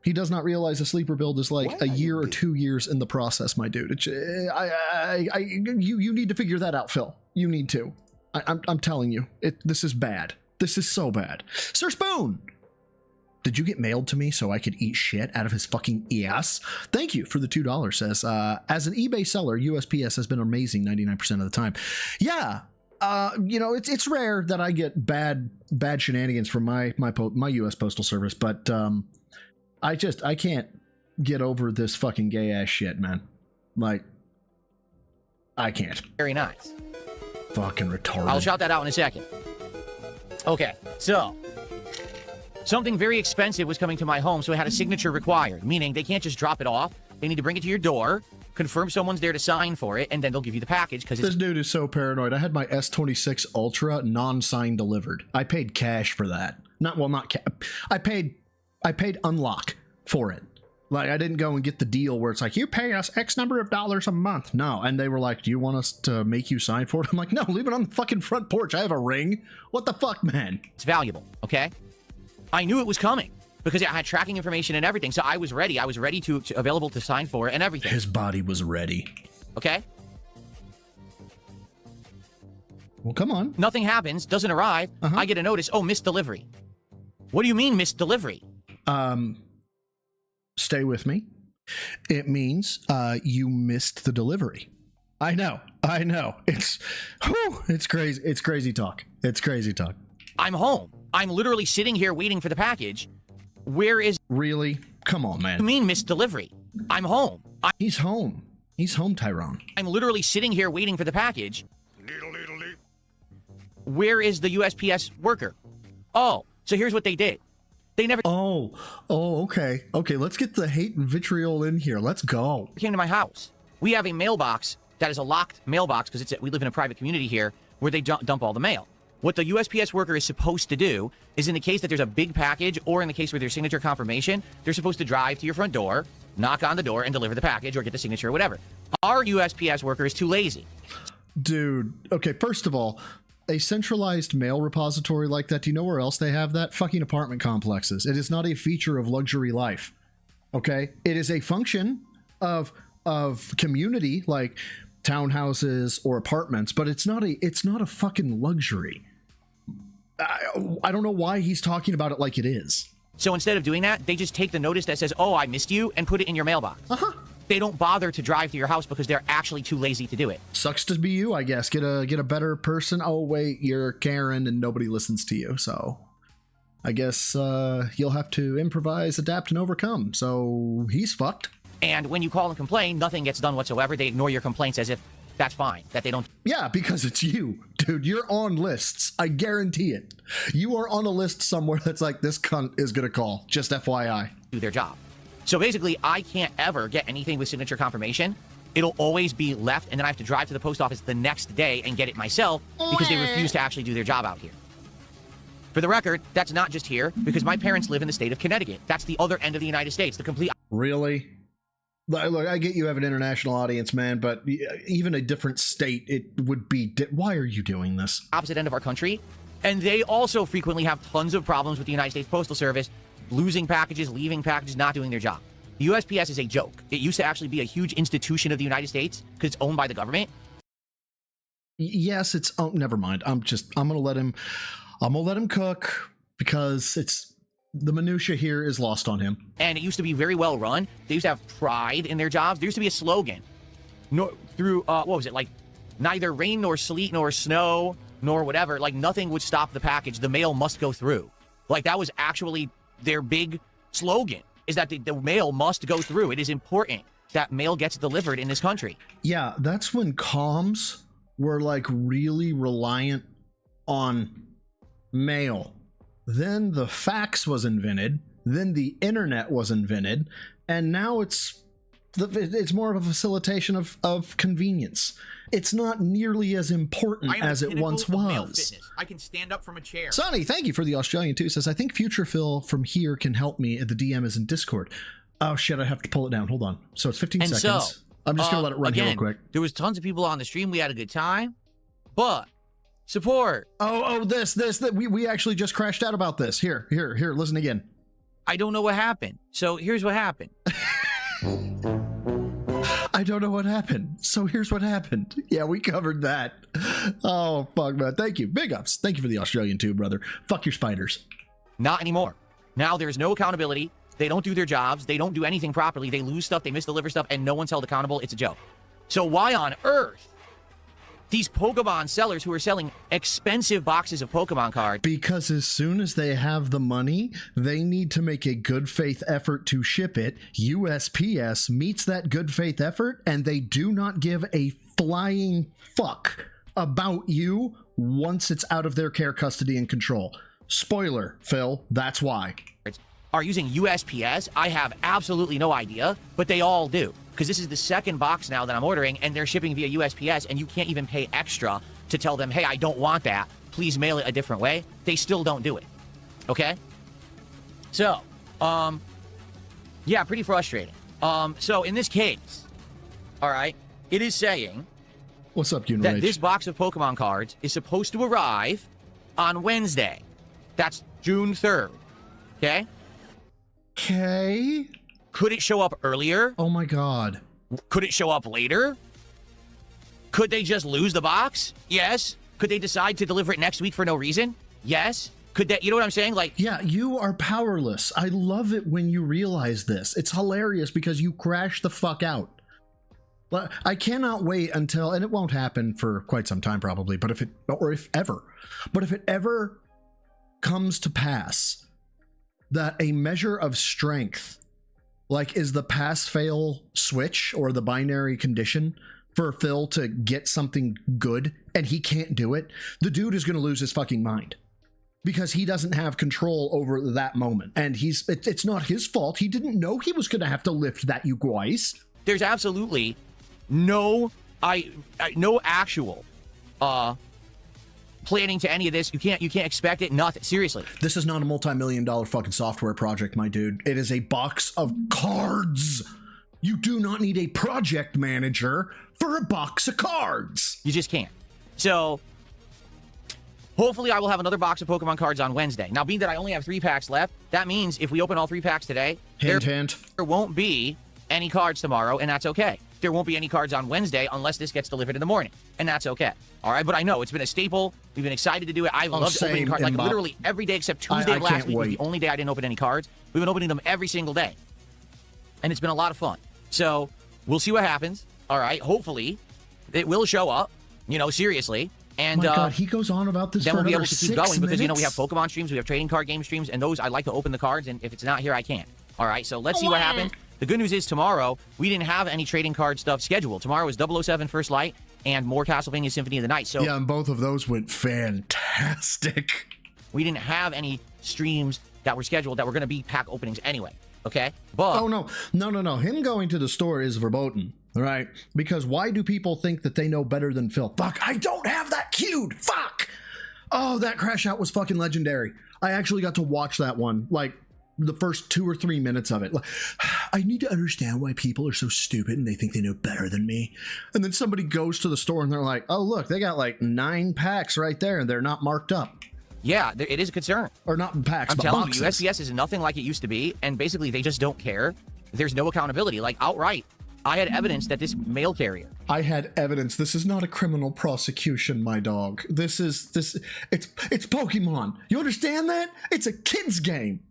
He does not realize a sleeper build is like a year or 2 years in the process, my dude. You need to figure that out, Phil. You need to. I'm telling you, this is bad. This is so bad. Sir Spoon, did you get mailed to me so I could eat shit out of his fucking ass? Thank you for the $2. Says, as an eBay seller, USPS has been amazing 99% of the time. Yeah. You know, it's rare that I get bad shenanigans from my U.S. Postal Service, but I can't get over this fucking gay ass shit, man. Like, I can't. Very nice. Fucking retarded. I'll shout that out in a second. Okay, so something very expensive was coming to my home, so it had a signature required, meaning they can't just drop it off. They need to bring it to your door, confirm someone's there to sign for it, and then they'll give you the package because this dude is so paranoid. I had my S26 Ultra non-signed delivered. I paid cash for that. Not cash. I paid unlock for it. Like, I didn't go and get the deal where it's like, you pay us X number of dollars a month. No. And they were like, do you want us to make you sign for it? I'm like, no, leave it on the fucking front porch. I have a ring. What the fuck, man? it's valuable, okay? I knew it was coming because it had tracking information and everything, so I was ready. I was ready to available to sign for it and everything. His body was ready. Okay? Well, come on. Nothing happens, doesn't arrive. I get a notice, oh, missed delivery. What do you mean missed delivery? Stay with me. It means you missed the delivery. I know. It's crazy. It's crazy talk. I'm home. I'm literally sitting here waiting for the package. Where is... Really? Come on, What man. do you mean missed delivery? I'm home. He's home. He's home, Tyrone. I'm literally sitting here waiting for the package. where is the USPS worker? Oh, so here's what they did. They never Okay. Let's get the hate and vitriol in here. Let's go. came to my house. We have a mailbox that is a locked mailbox because we live in a private community here where they dump all the mail. What the USPS worker is supposed to do is, in the case that there's a big package, or in the case where there's signature confirmation, they're supposed to drive to your front door, knock on the door, and deliver the package or get the signature or whatever. Our USPS worker is too lazy. Dude, okay, first of all, a centralized mail repository like that, do you know where else they have that? Fucking apartment complexes. It is not a feature of luxury life. Okay? It is a function of community, like townhouses or apartments, but it's not a fucking luxury. I don't know why he's talking about it like it is. So instead of doing that, they just take the notice that says, "Oh, I missed you," and put it in your mailbox. They don't bother to drive to your house because they're actually too lazy to do it. Sucks to be you, I guess. Get a better person. Oh wait, you're Karen and nobody listens to you, so I guess you'll have to improvise, adapt, and overcome. So he's fucked. And when you call and complain, nothing gets done whatsoever. They ignore your complaints as if that's fine, that they don't. Yeah, because it's you, dude. You're on lists. I guarantee it. You are on a list somewhere that's like, this cunt is gonna call. Just FYI. Do their job. So basically, I can't ever get anything with signature confirmation. It'll always be left, and then I have to drive to the post office the next day and get it myself because they refuse to actually do their job out here. For the record, that's not just here, because my parents live in the state of Connecticut. That's the other end of the United States, the complete... Really? Look, I get you have an international audience, man, but even a different state, it would be... Why are you doing this? Opposite end of our country. And they also frequently have tons of problems with the United States Postal Service, losing packages, leaving packages, not doing their job. The USPS is a joke. It used to actually be a huge institution of the United States because it's owned by the government. Yes, it's... Oh, never mind. I'm gonna let him cook because it's... The minutia here is lost on him. And it used to be very well run. They used to have pride in their jobs. There used to be a slogan. What was it? Like, neither rain nor sleet nor snow nor whatever. Like, nothing would stop the package. The mail must go through. Like, that was actually their big slogan, is that the mail must go through. It is important that mail gets delivered in this country. Yeah, that's when comms were, like, really reliant on mail. Then the fax was invented, then the internet was invented, and now it's more of a facilitation of convenience. It's not nearly as important as it once was. I can stand up from a chair. Sonny, thank you for the Australian too. Says, I think Future Phil from here can help me. The DM is in Discord. Oh shit, I have to pull it down. Hold on. So it's 15 seconds. So, I'm just gonna let it run again, here real quick. There was tons of people on the stream. We had a good time, but support. This we actually just crashed out about this. Here, listen again. I don't know what happened. So here's what happened. I don't know what happened. So here's what happened. Yeah, we covered that. Oh, fuck, man. Thank you. Big ups. Thank you for the Australian too, brother. Fuck your spiders. Not anymore. Now there's no accountability. They don't do their jobs. They don't do anything properly. They lose stuff. They misdeliver stuff, and no one's held accountable. It's a joke. So why on earth these Pokemon sellers who are selling expensive boxes of Pokemon cards? Because as soon as they have the money, they need to make a good faith effort to ship it. USPS meets that good faith effort, and they do not give a flying fuck about you once it's out of their care, custody, and control. Spoiler, Phil, that's why. Are using USPS? I have absolutely no idea, but they all do. Because this is the second box now that I'm ordering, and they're shipping via USPS, and you can't even pay extra to tell them, hey, I don't want that. Please mail it a different way. They still don't do it. Okay? So, yeah, pretty frustrating. So in this case, all right, it is saying what's up, Unirage? That this box of Pokemon cards is supposed to arrive on Wednesday. That's June 3rd. Okay? Okay. Could it show up earlier? Oh my god. Could it show up later? Could they just lose the box? Yes. Could they decide to deliver it next week for no reason? Yes. Could that, you know what I'm saying? Like, yeah, you are powerless. I love it when you realize this. It's hilarious because you crash the fuck out. I cannot wait until, and it won't happen for quite some time probably, but if it ever comes to pass that a measure of strength, like, is the pass-fail switch or the binary condition for Phil to get something good and he can't do it, the dude is going to lose his fucking mind. Because he doesn't have control over that moment. And it's not his fault. He didn't know he was going to have to lift that, you guys. There's absolutely no actual planning to any of this. You can't expect it. Nothing. Seriously. This is not a multi-million-dollar fucking software project, my dude. It is a box of cards. You do not need a project manager for a box of cards. You just can't. So hopefully I will have another box of Pokemon cards on Wednesday. Now, being that I only have 3 packs left, that means if we open all 3 packs today, there won't be any cards tomorrow, and that's okay. There won't be any cards on Wednesday unless this gets delivered in the morning, and that's okay. All right, but I know it's been a staple. We've been excited to do it. I've loved opening cards, like literally every day except Tuesday last week was the only day I didn't open any cards. We've been opening them every single day, and it's been a lot of fun. So we'll see what happens. All right, hopefully it will show up, seriously. And my God, he goes on about this. Then for we'll be able to keep going because minutes? we have Pokemon streams, we have trading card game streams, and those I like to open the cards, and if it's not here, I can't. All right, so let's see what happens. The good news is tomorrow we didn't have any trading card stuff scheduled. Tomorrow is 007 First Light and more Castlevania Symphony of the Night. So yeah, and both of those went fantastic. We didn't have any streams that were scheduled that were going to be pack openings anyway. Okay, but oh no. Him going to the store is verboten. Right? Because why do people think that they know better than Phil? Fuck, I don't have that queued. Fuck. Oh, that crash out was fucking legendary. I actually got to watch that one, like the first 2 or 3 minutes of it. Like, I need to understand why people are so stupid and they think they know better than me. And then somebody goes to the store and they're like, oh, look, they got like 9 packs right there and they're not marked up. Yeah, it is a concern. Or not packs, I'm but telling boxes. you, USPS is nothing like it used to be, and basically they just don't care. There's no accountability, like outright. I had evidence that this mail carrier. I had evidence. This is not a criminal prosecution, my dog. It's Pokemon. You understand that? It's a kid's game.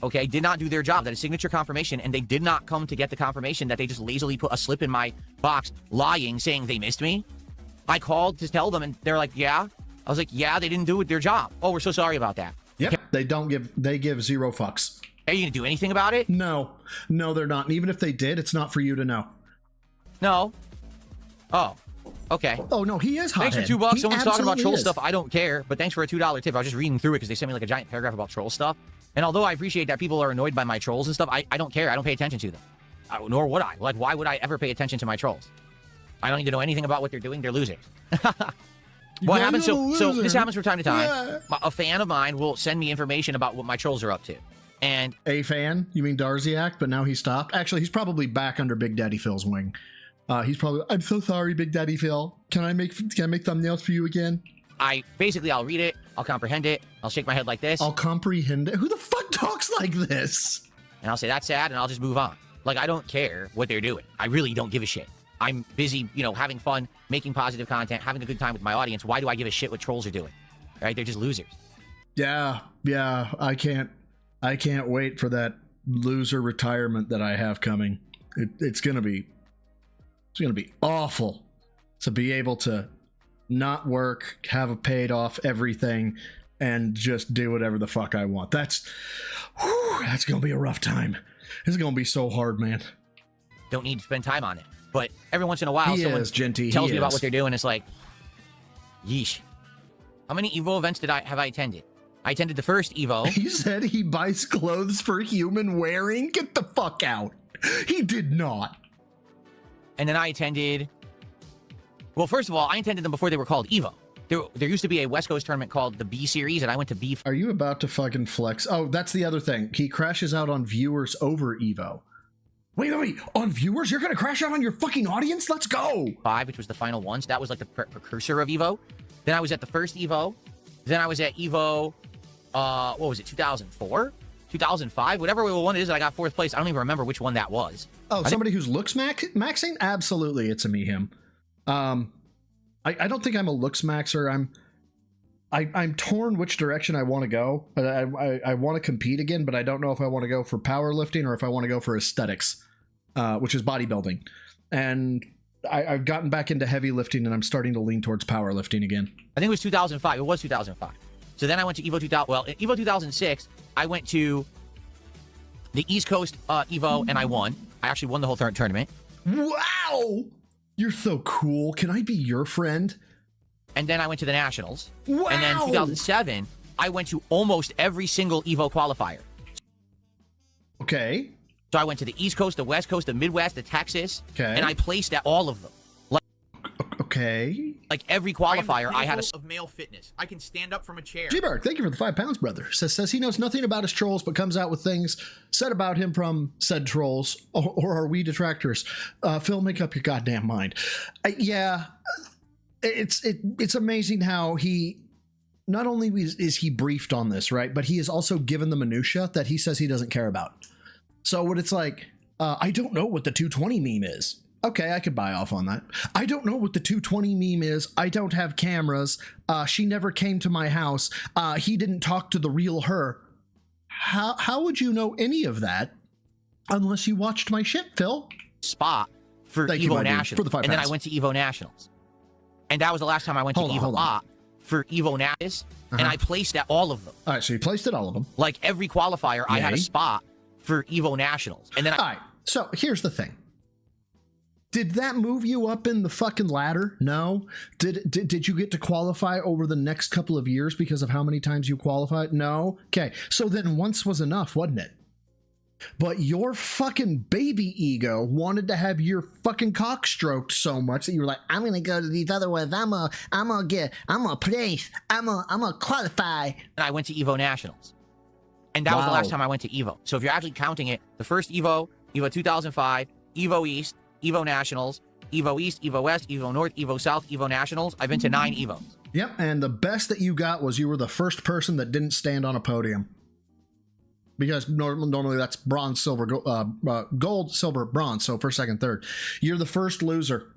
Okay, did not do their job. That is signature confirmation, and they did not come to get the confirmation that they just lazily put a slip in my box, lying, saying they missed me. I called to tell them, and they're like, yeah. I was like, yeah, they didn't do their job. Oh, we're so sorry about that. Yep, they give 0 fucks. Are you going to do anything about it? No, they're not. And even if they did, it's not for you to know. No. Oh, okay. Oh, no, he is hot. Thanks for $2. Someone's talking about troll stuff. I don't care, but thanks for a $2 tip. I was just reading through it because they sent me like a giant paragraph about troll stuff. And although I appreciate that people are annoyed by my trolls and stuff, I don't care. I don't pay attention to them. Nor would I. Like, why would I ever pay attention to my trolls? I don't need to know anything about what they're doing. They're losers. What happens? So this happens from time to time. Yeah. A fan of mine will send me information about what my trolls are up to. And a fan? You mean Darziak? But now he stopped. Actually, he's probably back under Big Daddy Phil's wing. He's probably. I'm so sorry, Big Daddy Phil. Can I make thumbnails for you again? I'll read it. I'll comprehend it. I'll shake my head like this. I'll comprehend it. Who the fuck talks like this? And I'll say that's sad, and I'll just move on. Like I don't care what they're doing. I really don't give a shit. I'm busy, having fun, making positive content, having a good time with my audience. Why do I give a shit what trolls are doing? Right? They're just losers. Yeah. I can't wait for that loser retirement that I have coming. It's gonna be awful to be able to not work, have a paid off everything, and just do whatever the fuck I want. That's gonna be a rough time. It's gonna be so hard, man. Don't need to spend time on it. But every once in a while, someone tells me about what they're doing. It's like, yeesh. How many Evo events have I attended? I attended the first Evo. He said he buys clothes for human wearing? Get the fuck out. He did not. And then I attended... Well, first of all, I attended them before they were called Evo. There used to be a West Coast tournament called the B Series, and I went to B... Are you about to fucking flex? Oh, that's the other thing. He crashes out on viewers over Evo. Wait, on viewers? You're going to crash out on your fucking audience? Let's go! 5, which was the final one. So that was like the precursor of Evo. Then I was at the first Evo. Then I was at Evo, what was it, 2004? 2005? Whatever one it is that I got 4th place. I don't even remember which one that was. Oh, somebody who's looks maxing? Absolutely, it's a me, him. I don't think I'm a looks maxer. I'm torn which direction I want to go. I want to compete again, but I don't know if I want to go for powerlifting or if I want to go for aesthetics. Which is bodybuilding. And I've gotten back into heavy lifting and I'm starting to lean towards powerlifting again. I think it was 2005. It was 2005. So then I went to Evo 2000. Well, Evo 2006, I went to the East Coast Evo and I won. I actually won the whole tournament. Wow! You're so cool. Can I be your friend? And then I went to the Nationals. Wow. And then 2007, I went to almost every single Evo qualifier. Okay. So I went to the East Coast, the West Coast, the Midwest, the Texas. Okay. And I placed at all of them. Okay. Like every I am the qualifier, I had a... pinnacle of male fitness. I can stand up from a chair. G-Berg, thank you for the 5 pounds, brother. Says he knows nothing about his trolls, but comes out with things said about him from said trolls. Or are we detractors? Phil, make up your goddamn mind. Yeah, it's amazing how he... Not only is he briefed on this, right, but he is also given the minutia that he says he doesn't care about. So what it's like, I don't know what the 220 meme is. Okay, I could buy off on that. I don't know what the 220 meme is. I don't have cameras. She never came to my house. He didn't talk to the real her. How would you know any of that unless you watched my shit, Phil? Spot for Thank you, Evo my dude, Nationals. for the 5 and then I pounds. went to Evo Nationals. And that was the last time I went to Evo Spot for Evo Nationals. And I placed at all of them. All right, so you placed at all of them. Like every qualifier, I had a Yay. spot for Evo Nationals. And then All right, so here's the thing. Did that move you up in the fucking ladder? No. Did you get to qualify over the next couple of years because of how many times you qualified? No. Okay, so then once was enough, wasn't it? But your fucking baby ego wanted to have your fucking cock stroked so much that you were like, I'm gonna go to these other ones. I'm gonna place. I'm gonna qualify. And I went to Evo Nationals. And that was the last time I went to Evo. So if you're actually counting it, the first Evo, Evo 2005, Evo East, Evo Nationals, Evo East, Evo West, Evo North, Evo South, Evo Nationals. I've been to 9 Evos. Yep, and the best that you got was you were the first person that didn't stand on a podium. Because normally that's bronze, silver, gold, silver, bronze. So first, second, third. You're the first loser.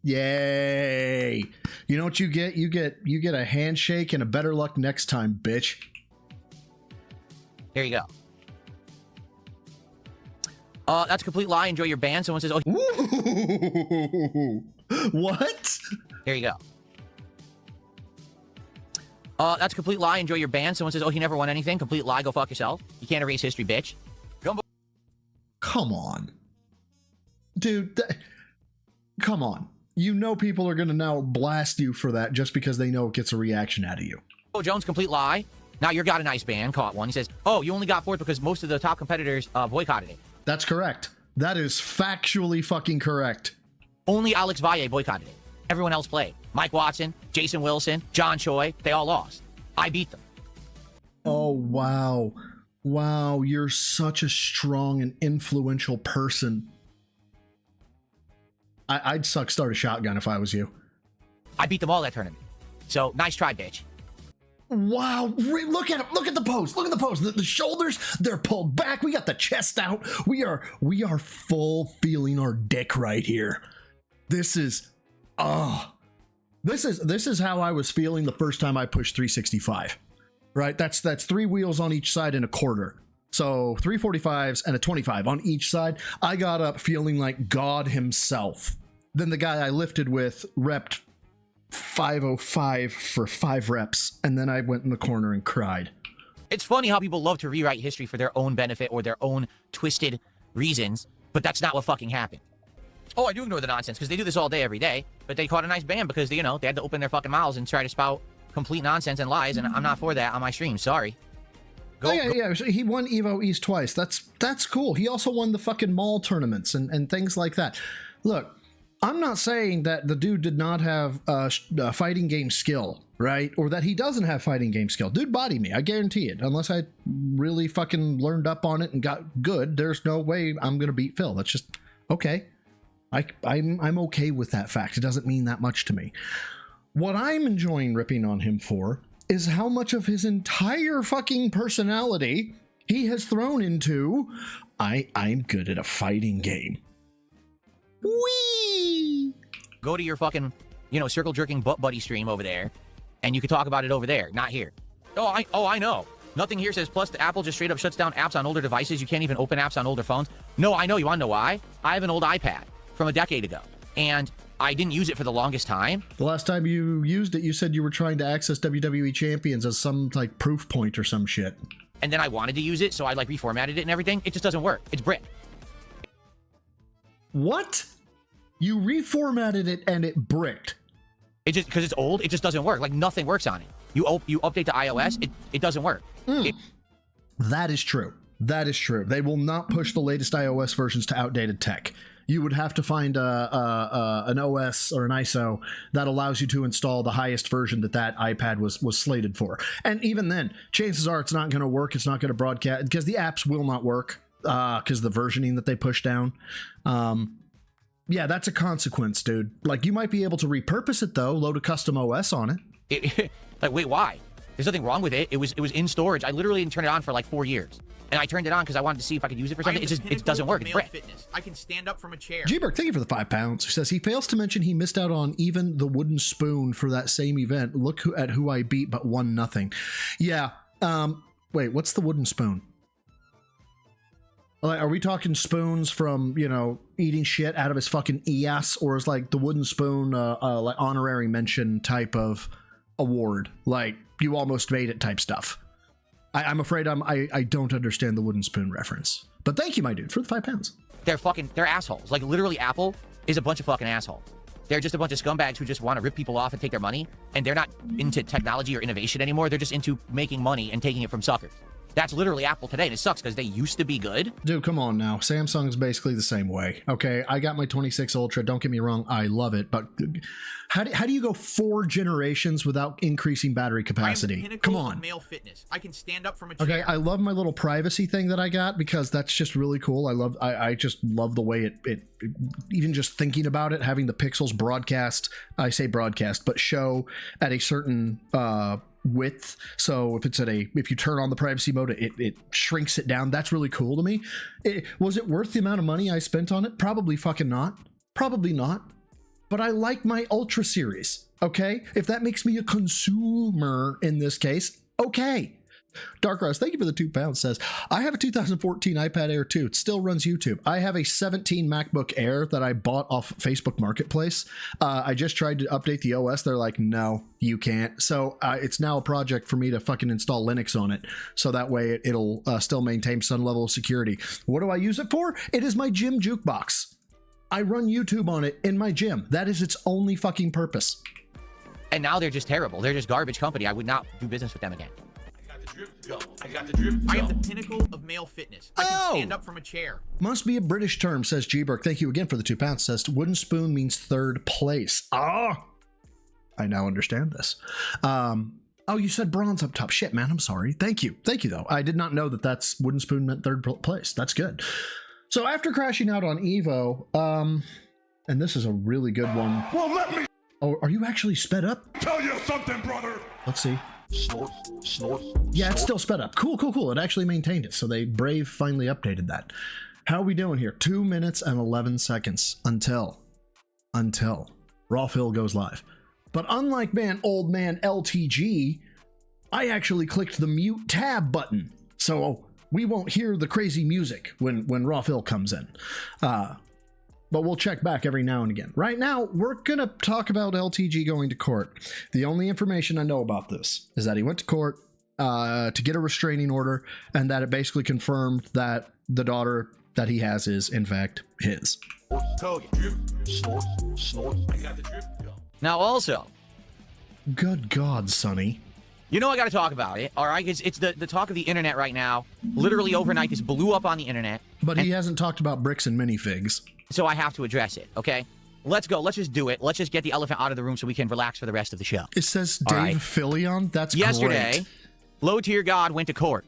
Yay! You know what you get? You get a handshake and a better luck next time, bitch. There you go. That's a complete lie. Enjoy your band. Someone says, oh. Ooh. What? There you go. That's a complete lie. Enjoy your band. Someone says, oh, he never won anything. Complete lie. Go fuck yourself. You can't erase history, bitch. Come on. Dude, come on. You know people are going to now blast you for that just because they know it gets a reaction out of you. Oh, Jones, complete lie. Now you got a nice band. Caught one. He says, oh, you only got 4th because most of the top competitors boycotted it. That's correct. That is factually fucking correct. Only Alex Valle boycotted it. Everyone else played. Mike Watson, Jason Wilson, John Choi, they all lost. I beat them. Oh, wow. Wow, you're such a strong and influential person. I'd start a shotgun if I was you. I beat them all that tournament. So, nice try, bitch. Wow, look at him. Look at the pose. Look at the pose. The shoulders, they're pulled back. We got the chest out. We are full feeling our dick right here. This is this is how I was feeling the first time I pushed 365. Right? That's 3 wheels on each side and a quarter. So 345s and a 25 on each side. I got up feeling like God himself. Then the guy I lifted with repped 505 for 5 reps, and then I went in the corner and cried. It's funny how people love to rewrite history for their own benefit or their own twisted reasons, but that's not what fucking happened. Oh, I do ignore the nonsense, because they do this all day, every day, but they caught a nice band because, you know, they had to open their fucking mouths and try to spout complete nonsense and lies, and I'm not for that on my stream. Sorry. Yeah. He won Evo East twice. That's cool. He also won the fucking mall tournaments and things like that. Look, I'm not saying that the dude did not have fighting game skill, right? Or that he doesn't have fighting game skill. Dude bodied me, I guarantee it. Unless I really fucking learned up on it and got good, there's no way I'm gonna beat Phil. That's just okay. I'm okay with that fact. It doesn't mean that much to me. What I'm enjoying ripping on him for is how much of his entire fucking personality he has thrown into I'm good at a fighting game. Whee! Go to your fucking, you know, circle jerking butt buddy stream over there, and you can talk about it over there, not here. Oh, I know. Nothing here says plus the Apple just straight up shuts down apps on older devices. You can't even open apps on older phones. No, I know. You want to know why? I have an old iPad from a decade ago, and I didn't use it for the longest time. The last time you used it, you said you were trying to access WWE Champions as some, like, proof point or some shit. And then I wanted to use it, so I, like, reformatted it and everything. It just doesn't work. It's brick. What? You reformatted it and it bricked. It just because it's old, it just doesn't work. Like nothing works on it. You update to iOS, it doesn't work. That is true. That is true. They will not push the latest iOS versions to outdated tech. You would have to find an OS or an ISO that allows you to install the highest version that iPad was slated for. And even then, chances are it's not going to work. It's not going to broadcast because the apps will not work because the versioning that they push down. Yeah, that's a consequence, dude. Like, you might be able to repurpose it, though, load a custom OS on it. Like, wait, why? There's nothing wrong with it. It was in storage. I literally didn't turn it on for like 4 years. And I turned it on because I wanted to see if I could use it for something. It doesn't work. It's brick. Fitness. I can stand up from a chair. G-Berg, thank you for the £5. Who says he fails to mention he missed out on even the wooden spoon for that same event. Look at who I beat, but won nothing. Yeah. Wait, what's the wooden spoon? Like, are we talking spoons from, you know, eating shit out of his fucking ass, or is like the wooden spoon like honorary mention type of award, like you almost made it type stuff? I'm afraid I don't understand the wooden spoon reference. But thank you, my dude, for the £5. They're assholes. Like literally, Apple is a bunch of fucking assholes. They're just a bunch of scumbags who just want to rip people off and take their money, and they're not into technology or innovation anymore. They're just into making money and taking it from suckers. That's literally Apple today, and it sucks because they used to be good. Dude, come on now. Samsung's basically the same way. Okay, I got my 26 Ultra. Don't get me wrong, I love it. But how do you go 4 generations without increasing battery capacity? Come on. Male fitness. I can stand up from a chair. Okay, I love my little privacy thing that I got because that's just really cool. I just love the way it even just thinking about it, having the pixels broadcast. I say broadcast, but show at a certain width. So if you turn on the privacy mode, it shrinks it down. That's really cool to me. Was it worth the amount of money I spent on it? Probably fucking not. Probably not. But I like my Ultra series. Okay, if that makes me a consumer in this case, okay. Dark Rose, thank you for the £2. Says, I have a 2014 iPad Air 2. It still runs YouTube. I have a 17 MacBook Air that I bought off Facebook Marketplace. I just tried to update the OS. They're like, no, you can't. So it's now a project for me to fucking install Linux on it. So that way it'll still maintain some level of security. What do I use it for? It is my gym jukebox. I run YouTube on it in my gym. That is its only fucking purpose. And now they're just terrible. They're just garbage company. I would not do business with them again. I got the drip. I am the pinnacle of male fitness. I can stand up from a chair. Must be a British term, says G-Berg. Thank you again for the £2. Says wooden spoon means third place. I now understand this. Oh, you said bronze up top. Shit, man, I'm sorry. Thank you though. I did not know that's wooden spoon meant third place. That's good. So after crashing out on Evo, and this is a really good one. Well, let me Oh, are you actually sped up? tell you something, brother. Let's see. Snort, snort. Yeah, it's still sped up. Cool. It actually maintained it. So Brave finally updated that. How are we doing here? 2 minutes and 11 seconds until Raw Phil goes live. But unlike old man LTG, I actually clicked the mute tab button. So we won't hear the crazy music when Raw Phil comes in. But we'll check back every now and again. Right now, we're going to talk about LTG going to court. The only information I know about this is that he went to court to get a restraining order, and that it basically confirmed that the daughter that he has is, in fact, his. Now, also, good God, Sonny. You know I got to talk about it, all right? It's the talk of the internet right now. Literally overnight, this blew up on the internet. But he hasn't talked about bricks and minifigs. So I have to address it, okay? Let's go. Let's just do it. Let's just get the elephant out of the room so we can relax for the rest of the show. It says Dave Fillion? That's yesterday, great. Low Tier God went to court.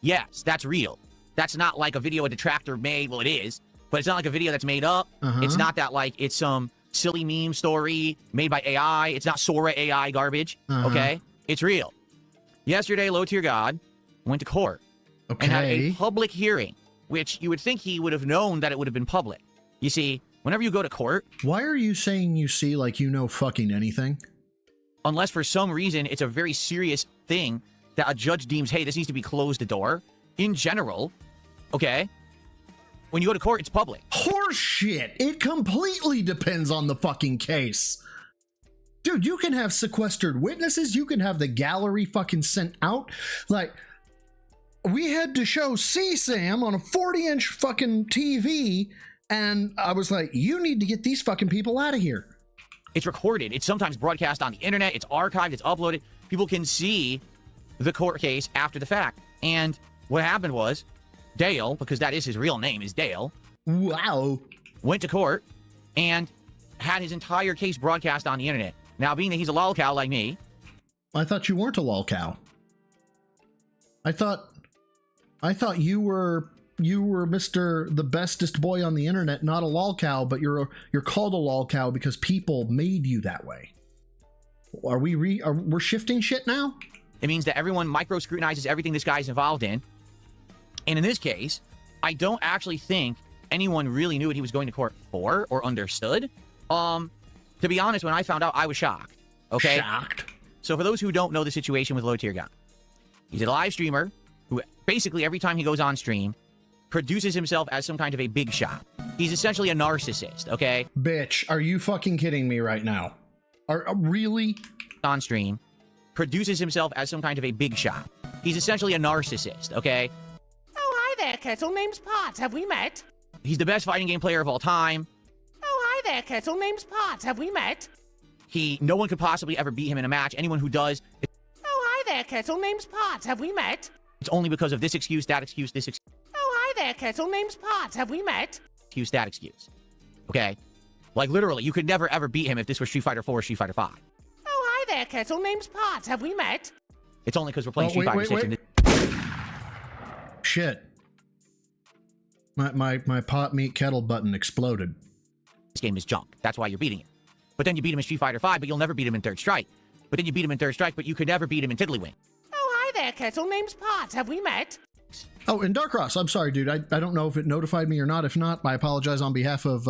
Yes, that's real. That's not like a video a detractor made. Well, it is. But it's not like a video that's made up. It's not that like it's some silly meme story made by AI. It's not Sora AI garbage, okay? It's real. Yesterday, Low Tier God went to court and had a public hearing, which you would think he would have known that it would have been public. You see, whenever you go to court... Why are you saying you see like you know fucking anything? Unless for some reason it's a very serious thing that a judge deems, hey, this needs to be closed the door. In general, okay? When you go to court, it's public. Horseshit! It completely depends on the fucking case. Dude, you can have sequestered witnesses. You can have the gallery fucking sent out. Like, we had to show CSAM on a 40-inch fucking TV And I was like, you need to get these fucking people out of here. It's recorded. It's sometimes broadcast on the internet. It's archived. It's uploaded. People can see the court case after the fact. And what happened was Dale, because that is his real name, is Dale. Wow. Went to court and had his entire case broadcast on the internet. Now, being that he's a lolcow like me. I thought you weren't a lolcow. I thought you were Mr. the bestest boy on the internet, not a lolcow, but you're called a lolcow because people made you that way. Are we're shifting shit now? It means that everyone micro scrutinizes everything this guy's involved in. And in this case, I don't actually think anyone really knew what he was going to court for or understood. To be honest, when I found out, I was shocked. Okay? Shocked. So for those who don't know the situation with Low Tier Gun, he's a live streamer who basically every time he goes on stream produces himself as some kind of a big shot. He's essentially a narcissist, okay? Bitch, are you fucking kidding me right now? Really? On stream, produces himself as some kind of a big shot. He's essentially a narcissist, okay? Oh, hi there, Kettle. Name's Pot. Have we met? He's the best fighting game player of all time. Oh, hi there, Kettle. Name's Pot. Have we met? No one could possibly ever beat him in a match. Anyone who does, Oh, hi there, Kettle. Name's Pot. Have we met? it's only because of this excuse, that excuse, this excuse, Oh, hi there, Kettle. Name's Pot. Have we met? that excuse. Okay? Like, literally, you could never, ever beat him if this was Street Fighter 4 or Street Fighter 5. Oh, hi there, Kettle. Name's Pot. Have we met? It's only because we're playing Street Fighter 6. And Shit. My pot meat kettle button exploded. this game is junk. That's why you're beating it. But then you beat him in Street Fighter 5, but you'll never beat him in Third Strike. But then you beat him in Third Strike, but you could never beat him in Tiddlywink. Oh, hi there, Kettle. Name's Pot. Have we met? Oh, and Darkross, I'm sorry, dude. I don't know if it notified me or not. If not, I apologize on behalf of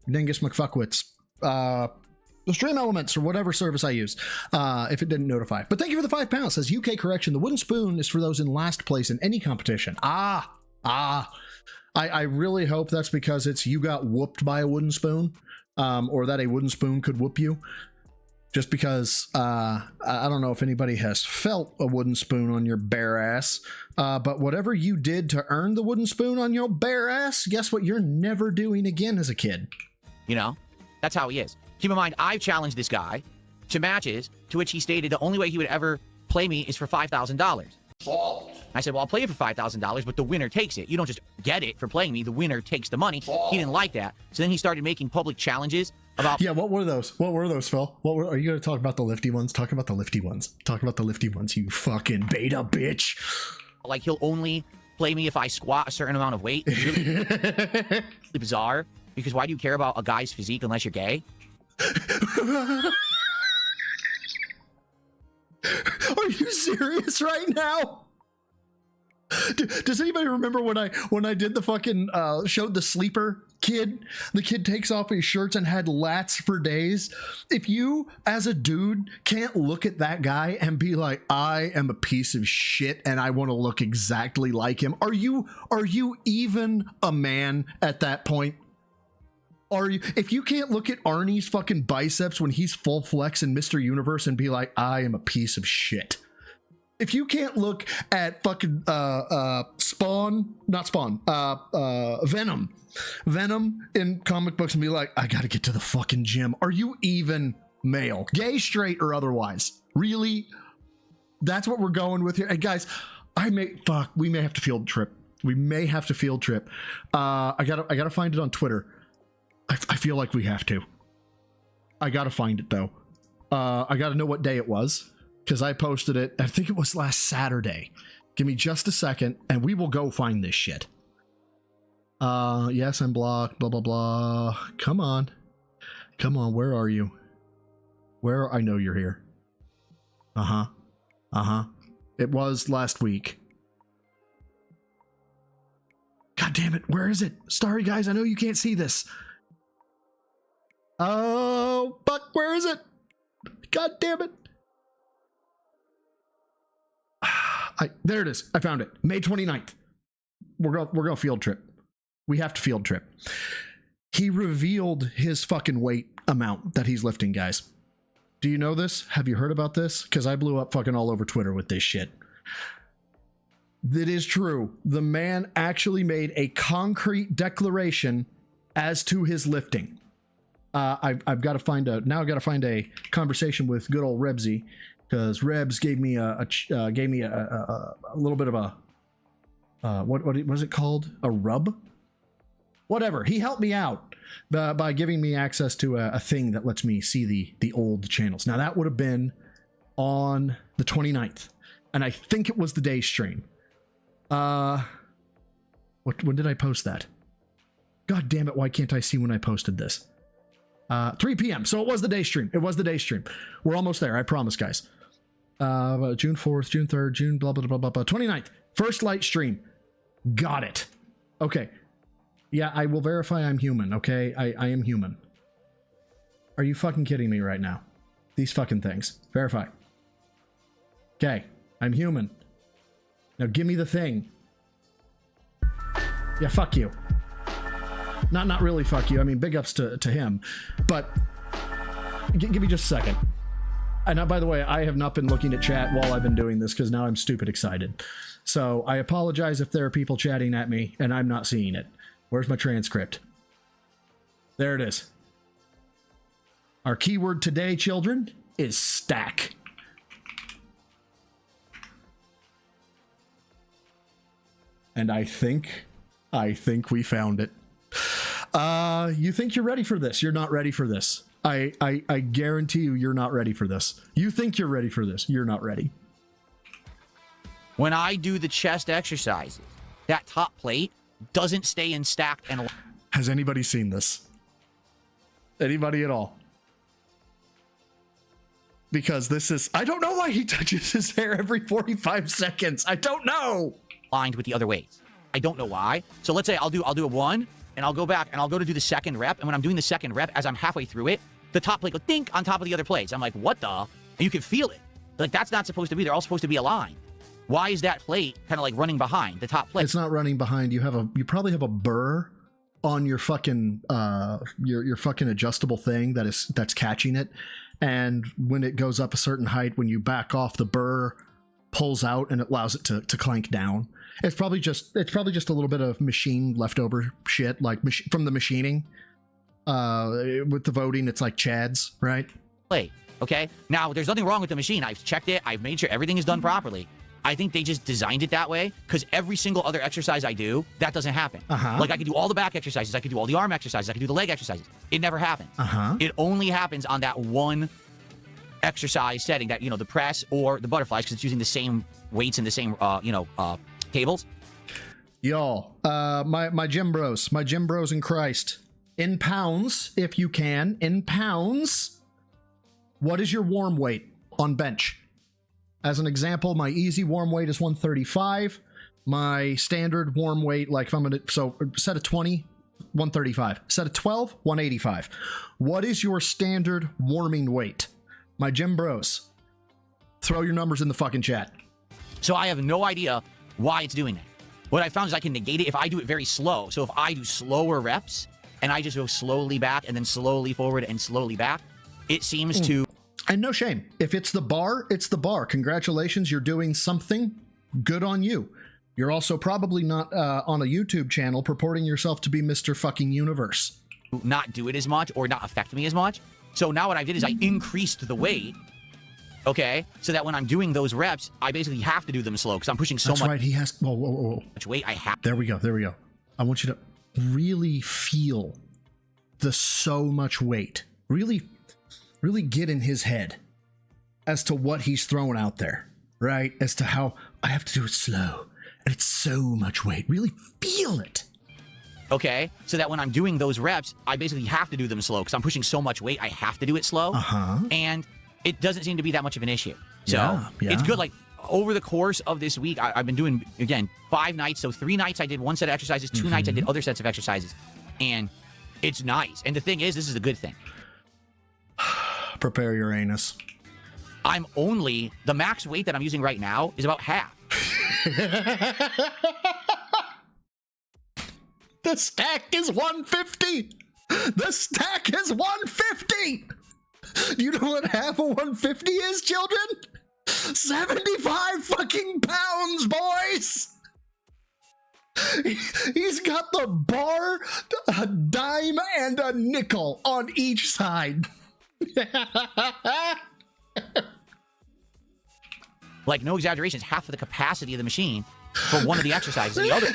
Dingus McFuckwits. The Stream Elements or whatever service I use, if it didn't notify. But thank you for the £5. Says UK correction. The wooden spoon is for those in last place in any competition. I really hope that's because it's you got whooped by a wooden spoon, or that a wooden spoon could whoop you. Just because I don't know if anybody has felt a wooden spoon on your bare ass, but whatever you did to earn the wooden spoon on your bare ass, guess what you're never doing again as a kid. You know? That's how he is. Keep in mind, I've challenged this guy to matches to which he stated the only way he would ever play me is for $5,000. I said, well, I'll play you for $5,000, but the winner takes it. You don't just get it for playing me. The winner takes the money. He didn't like that. So then he started making public challenges about... Yeah, what were those? What were those, Phil? Are you going to talk about the lifty ones? Talk about the lifty ones. Talk about the lifty ones, you fucking beta bitch. Like, he'll only play me if I squat a certain amount of weight. It's really bizarre. Because why do you care about a guy's physique unless you're gay? Are you serious right now? Does anybody remember when I did the fucking showed the sleeper kid? The kid takes off his shirts and had lats for days. If you as a dude can't look at that guy and be like, I am a piece of shit and I want to look exactly like him, are you even a man at that point? If you can't look at Arnie's fucking biceps when he's full flex in Mr. Universe and be like, I am a piece of shit. If you can't look at fucking Venom in comic books and be like, I gotta get to the fucking gym, are you even male? Gay, straight, or otherwise? Really? That's what we're going with here. And guys, we may have to field trip. We may have to field trip. I gotta find it on Twitter. I feel like we have to. I gotta find it though. I gotta know what day it was because I posted it. I think it was last Saturday. Give me just a second and we will go find this shit. Yes, I'm blocked. Blah blah blah. Come on, where are you? I know you're here. It was last week. God damn it, where is it? Sorry guys, I know you can't see this. Oh, fuck, where is it? God damn it. There it is. I found it. May 29th. We're going field trip. We have to field trip. He revealed his fucking weight amount that he's lifting, guys. Do you know this? Have you heard about this? Because I blew up fucking all over Twitter with this shit. That is true. The man actually made a concrete declaration as to his lifting. I've got to find a conversation with good old Rebsy, because Rebs gave me a little bit of a what was it called? A rub? Whatever. He helped me out by giving me access to a thing that lets me see the old channels. Now that would have been on the 29th, and I think it was the day stream. When did I post that? God damn it, why can't I see when I posted this? 3 p.m. So it was the day stream. It was the day stream. We're almost there, I promise, guys. June 4th, June 3rd, June blah, blah, blah, blah, blah. 29th. First light stream. Got it. Okay. Yeah, I will verify I'm human, okay? I am human. Are you fucking kidding me right now? These fucking things. Verify. Okay. I'm human. Now give me the thing. Yeah, fuck you. Not really fuck you. I mean, big ups to him. But give me just a second. And by the way, I have not been looking at chat while I've been doing this because now I'm stupid excited. So I apologize if there are people chatting at me and I'm not seeing it. Where's my transcript? There it is. Our keyword today, children, is stack. And I think we found it. You think you're ready for this? You're not ready for this. I guarantee you're not ready for this. You think you're ready for this. You're not ready. When I do the chest exercises, that top plate doesn't stay in stacked and... Has anybody seen this? Anybody at all? Because this is... I don't know why he touches his hair every 45 seconds. I don't know. Aligned with the other weights. I don't know why. So let's say I'll do a 1, and I'll go back, and I'll go to do the second rep, and when I'm doing the second rep, as I'm halfway through it, the top plate goes dink on top of the other plates. I'm like, what the? And you can feel it. Like, that's not supposed to be. They're all supposed to be aligned. Why is that plate kind of like running behind the top plate? It's not running behind. You probably have a burr on your fucking your fucking adjustable thing that's catching it, and when it goes up a certain height, when you back off, the burr pulls out and it allows it to clank down. It's probably just a little bit of machine leftover shit, like from the machining. With the voting, it's like Chad's, right? Plate. Okay. Now, there's nothing wrong with the machine. I've checked it. I've made sure everything is done properly. I think they just designed it that way because every single other exercise I do, that doesn't happen. Like, I could do all the back exercises. I could do all the arm exercises. I could do the leg exercises. It never happens. It only happens on that one exercise setting, that, the press or the butterflies, because it's using the same weights and the same, tables. Y'all, my gym bros in Christ, in pounds, if you can, in pounds, what is your warm weight on bench? As an example, my easy warm weight is 135. My standard warm weight, like if I'm gonna, so set of 20, 135. Set of 12, 185. What is your standard warming weight? My gym bros, throw your numbers in the fucking chat. So I have no idea why it's doing that. What I found is I can negate it if I do it very slow. So if I do slower reps and I just go slowly back and then slowly forward and slowly back, it seems to... And no shame. If it's the bar, it's the bar. Congratulations, you're doing something. Good on you. You're also probably not on a YouTube channel purporting yourself to be Mr. fucking Universe. Not do it as much or not affect me as much. So now what I did is I increased the weight, okay? So that when I'm doing those reps, I basically have to do them slow because I'm pushing so much. That's right, he has... Whoa. Much weight I have. There we go. I want you to really feel the so much weight. Really get in his head as to what he's throwing out there, right? As to how I have to do it slow and it's so much weight. Really feel it. Okay, so that when I'm doing those reps, I basically have to do them slow because I'm pushing so much weight, I have to do it slow. And it doesn't seem to be that much of an issue. So it's good. Like, over the course of this week, I've been doing, again, 5 nights. So 3 nights I did one set of exercises, 2 nights I did other sets of exercises. And it's nice. And the thing is, this is a good thing. Prepare your anus. The max weight that I'm using right now is about half. The stack is 150. The stack is 150. Do you know what half of 150 is, children? 75 fucking pounds, boys. He's got the bar, a dime, and a nickel on each side. Like, no exaggeration, it's half of the capacity of the machine for one of the exercises. And the other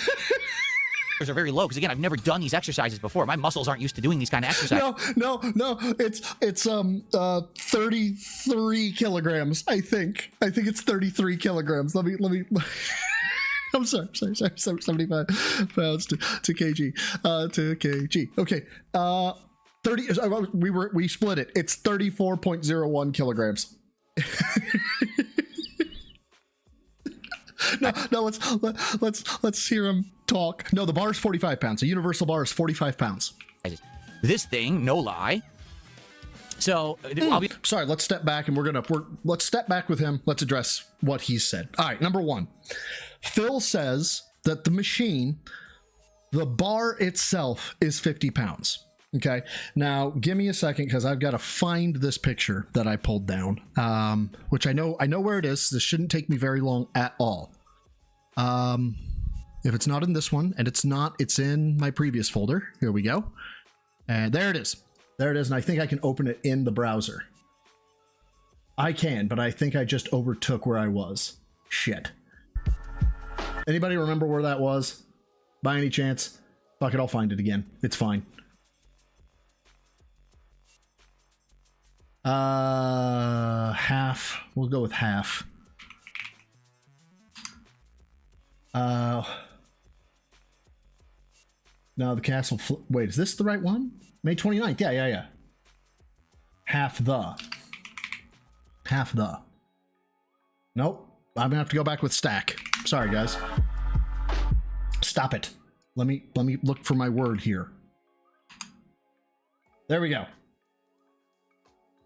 are very low, because again, I've never done these exercises before. My muscles aren't used to doing these kind of exercises. No. It's 33 kilograms, I think. I think it's 33 kilograms. Let me I'm sorry, 75 pounds to kg. To kg. Okay. 30 we split it. It's 34.01 kilograms. No, let's hear him talk. No, the bar is 45 pounds. A universal bar is 45 pounds. This thing, no lie. So I'll be sorry. Let's step back, and let's step back with him. Let's address what he's said. All right, number one, Phil says that the machine, the bar itself, is 50 pounds. Okay, now give me a second, because I've got to find this picture that I pulled down, which I know where it is. This shouldn't take me very long at all. If it's not in this one, and it's not, it's in my previous folder. Here we go. And there it is. There it is, and I think I can open it in the browser. I can, but I think I just overtook where I was. Shit. Anybody remember where that was? By any chance? Fuck it, I'll find it again. It's fine. Half. We'll go with half. No, the castle. Wait, is this the right one? May 29th. Yeah. Half the. Nope. I'm gonna have to go back with stack. Sorry, guys. Stop it. Let me look for my word here. There we go.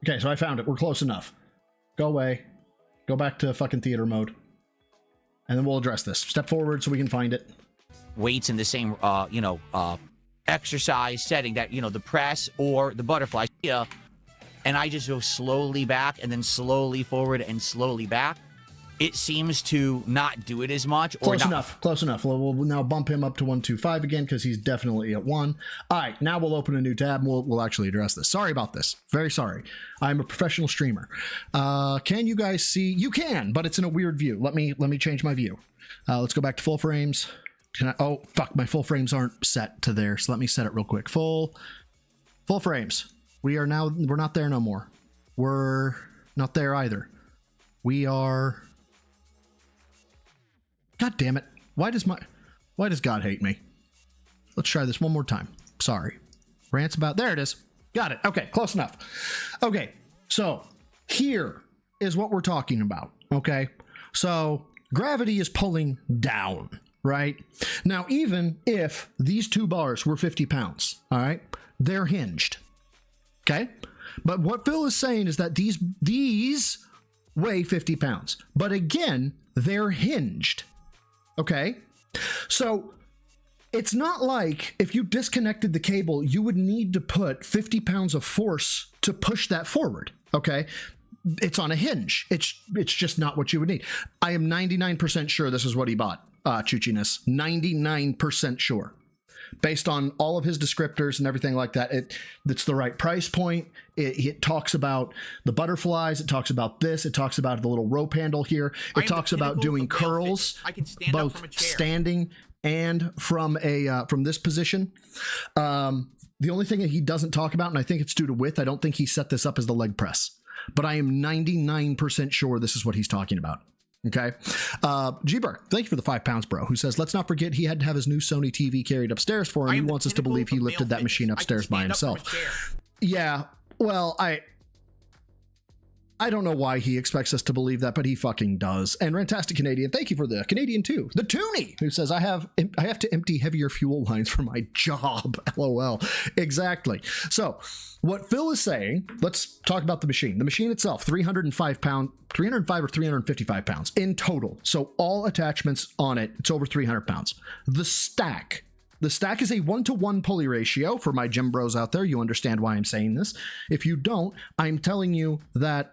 Okay, so I found it. We're close enough. Go away. Go back to fucking theater mode. And then we'll address this. Step forward so we can find it. weights in the same, exercise setting that, the press or the butterfly. Yeah. And I just go slowly back and then slowly forward and slowly back. It seems to not do it as much. Or Close enough. We'll now bump him up to 125 again, because he's definitely at 1. All right, now we'll open a new tab and we'll actually address this. Sorry about this. Very sorry. I'm a professional streamer. Can you guys see? You can, but it's in a weird view. Let me change my view. Let's go back to full frames. Oh, fuck, my full frames aren't set to there, so let me set it real quick. Full frames. We're not there no more. We're not there either. We are... God damn it. Why does God hate me? Let's try this one more time. Sorry. Rants about... There it is. Got it. Okay, close enough. Okay, so here is what we're talking about, okay? So gravity is pulling down, right? Now, even if these two bars were 50 pounds, all right, they're hinged, okay? But what Phil is saying is that these weigh 50 pounds. But again, they're hinged. Okay, so it's not like if you disconnected the cable, you would need to put 50 pounds of force to push that forward. Okay, it's on a hinge. It's just not what you would need. I am 99% sure this is what he bought, Chuchiness. 99% sure. Based on all of his descriptors and everything like that, it's the right price point. It talks about the butterflies. It talks about this. It talks about the little rope handle here. It talks about doing curls, I can stand both up from a chair. standing and from this position. The only thing that he doesn't talk about, and I think it's due to width, I don't think he set this up as the leg press, but I am 99% sure this is what he's talking about. Okay. G-Burk, thank you for the 5 pounds, bro, who says, let's not forget he had to have his new Sony TV carried upstairs for him. He wants us to believe he lifted that machine upstairs by himself. Yeah. Well, I don't know why he expects us to believe that, but he fucking does. And Rantastic Canadian, thank you for the Canadian too. The Toonie, who says, I have to empty heavier fuel lines for my job. LOL. Exactly. So what Phil is saying, let's talk about the machine. The machine itself, 305 or 355 pounds in total. So all attachments on it, it's over 300 pounds. The stack is a 1-to-1 pulley ratio. For my gym bros out there, you understand why I'm saying this. If you don't, I'm telling you that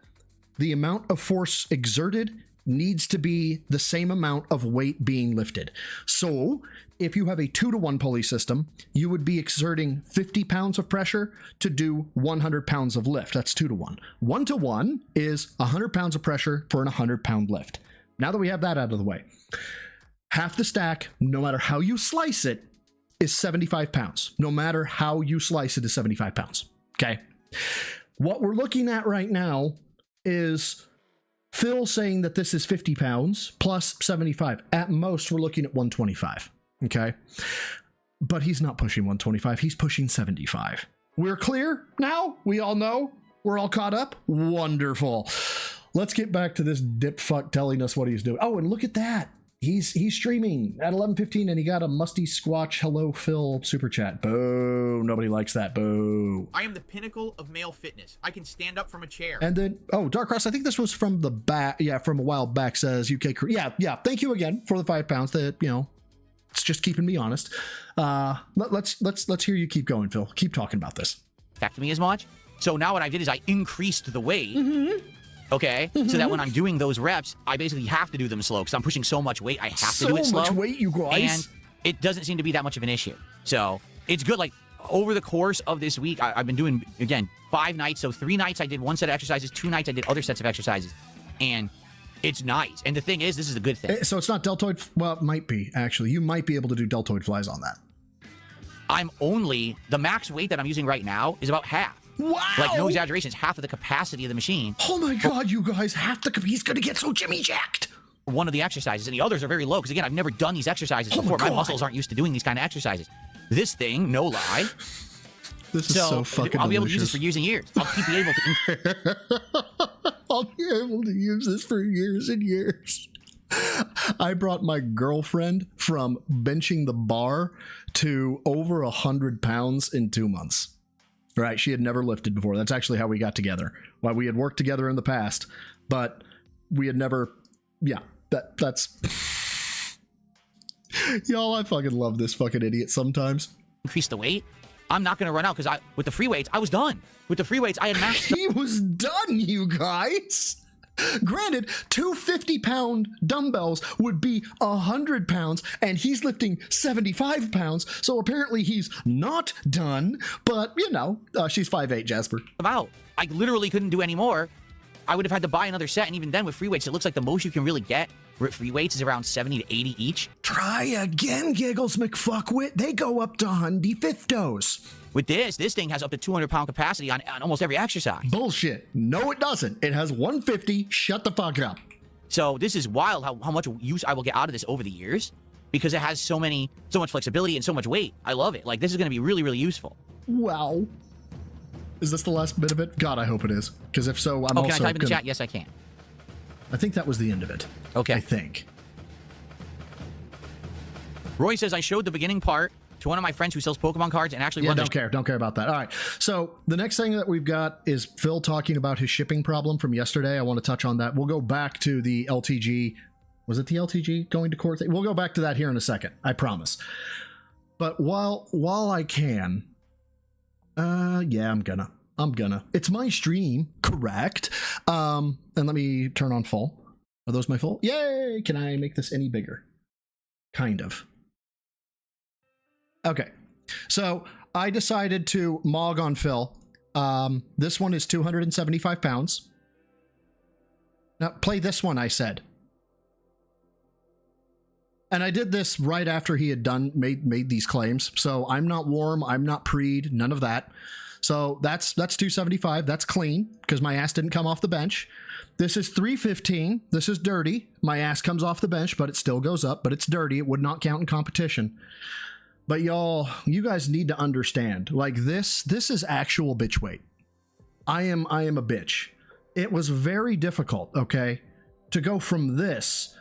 the amount of force exerted needs to be the same amount of weight being lifted. So if you have a 2-to-1 pulley system, you would be exerting 50 pounds of pressure to do 100 pounds of lift. That's 2-to-1. 1-to-1 is 100 pounds of pressure for an 100-pound lift. Now that we have that out of the way, half the stack, no matter how you slice it, is 75 pounds. No matter how you slice it is 75 pounds. Okay. What we're looking at right now is Phil saying that this is 50 pounds plus 75. At most, we're looking at 125. Okay. But he's not pushing 125. He's pushing 75. We're clear now? We all know? We're all caught up? Wonderful. Let's get back to this dip fuck telling us what he's doing. Oh, and look at that. He's streaming at 11:15 and he got a musty squatch hello Phil super chat. Boo. Nobody likes that. Boo. I am the pinnacle of male fitness. I can stand up from a chair. And then, oh, Dark Cross, I think this was from the back. Yeah, from a while back, says UK. Yeah. Thank you again for the 5 pounds. That, you know, it's just keeping me honest. Let's hear you keep going, Phil. Keep talking about this. Affect me as much. So now what I did is I increased the weight. Okay, so that when I'm doing those reps, I basically have to do them slow because I'm pushing so much weight. I have to do it slow. So much weight, you guys. And it doesn't seem to be that much of an issue. So it's good. Like over the course of this week, I've been doing, again, 5 nights. So 3 nights I did one set of exercises, 2 nights I did other sets of exercises. And it's nice. And the thing is, this is a good thing. So it's not deltoid. Well, it might be, actually. You might be able to do deltoid flies on that. The max weight that I'm using right now is about half. Wow! Like, no exaggeration, it's half of the capacity of the machine. Oh my God, you guys, he's gonna get so Jimmy jacked. One of the exercises, and the others are very low, because again, I've never done these exercises before. My muscles aren't used to doing these kind of exercises. This thing, no lie. This is so fucking I'll be able to delicious. use this for years and years. I'll keep be able to... I'll be able to use this for years and years. I brought my girlfriend from benching the bar to over 100 pounds in 2 months. Right, she had never lifted before. That's actually how we got together. Well, we had worked together in the past, but we had never. Yeah, that's. Y'all, I fucking love this fucking idiot sometimes. Increase the weight. I'm not gonna run out because with the free weights, I was done. With the free weights, I had maxed. He was done, you guys. Granted, 2 50-pound dumbbells would be 100 pounds, and he's lifting 75 pounds, so apparently he's not done, but, you know, she's 5'8", Jasper. About. I literally couldn't do any more. I would have had to buy another set, and even then with free weights, it looks like the most you can really get with free weights is around 70 to 80 each. Try again, Giggles McFuckwit. They go up to 150. With this thing has up to 200-pound capacity on almost every exercise. Bullshit. No, it doesn't. It has 150. Shut the fuck up. So this is wild how much use I will get out of this over the years because it has so much flexibility and so much weight. I love it. Like, this is going to be really, really useful. Wow. Is this the last bit of it? God, I hope it is. Because if so, I'm also can I type in the chat? Yes, I can. I think that was the end of it. Okay. I think. Roy says, I showed the beginning part to one of my friends who sells Pokemon cards and actually don't care about that. All right, so the next thing that we've got is Phil talking about his shipping problem from yesterday. I want to touch on that. We'll go back to the LTG. Was it the LTG going to court thing? We'll go back to that here in a second, I promise. But while I can, yeah, I'm gonna. It's my stream, correct? And let me turn on full. Are those my full? Yay! Can I make this any bigger? Kind of. Okay, so I decided to mog on Phil. This one is 275 pounds. Now, play this one, I said. And I did this right after he had made these claims. So I'm not warm, I'm not preed, none of that. So that's 275, that's clean, because my ass didn't come off the bench. This is 315, this is dirty. My ass comes off the bench, but it still goes up, but it's dirty. It would not count in competition. But y'all, you guys need to understand, like this is actual bitch weight. I am a bitch. It was very difficult, okay, to go from this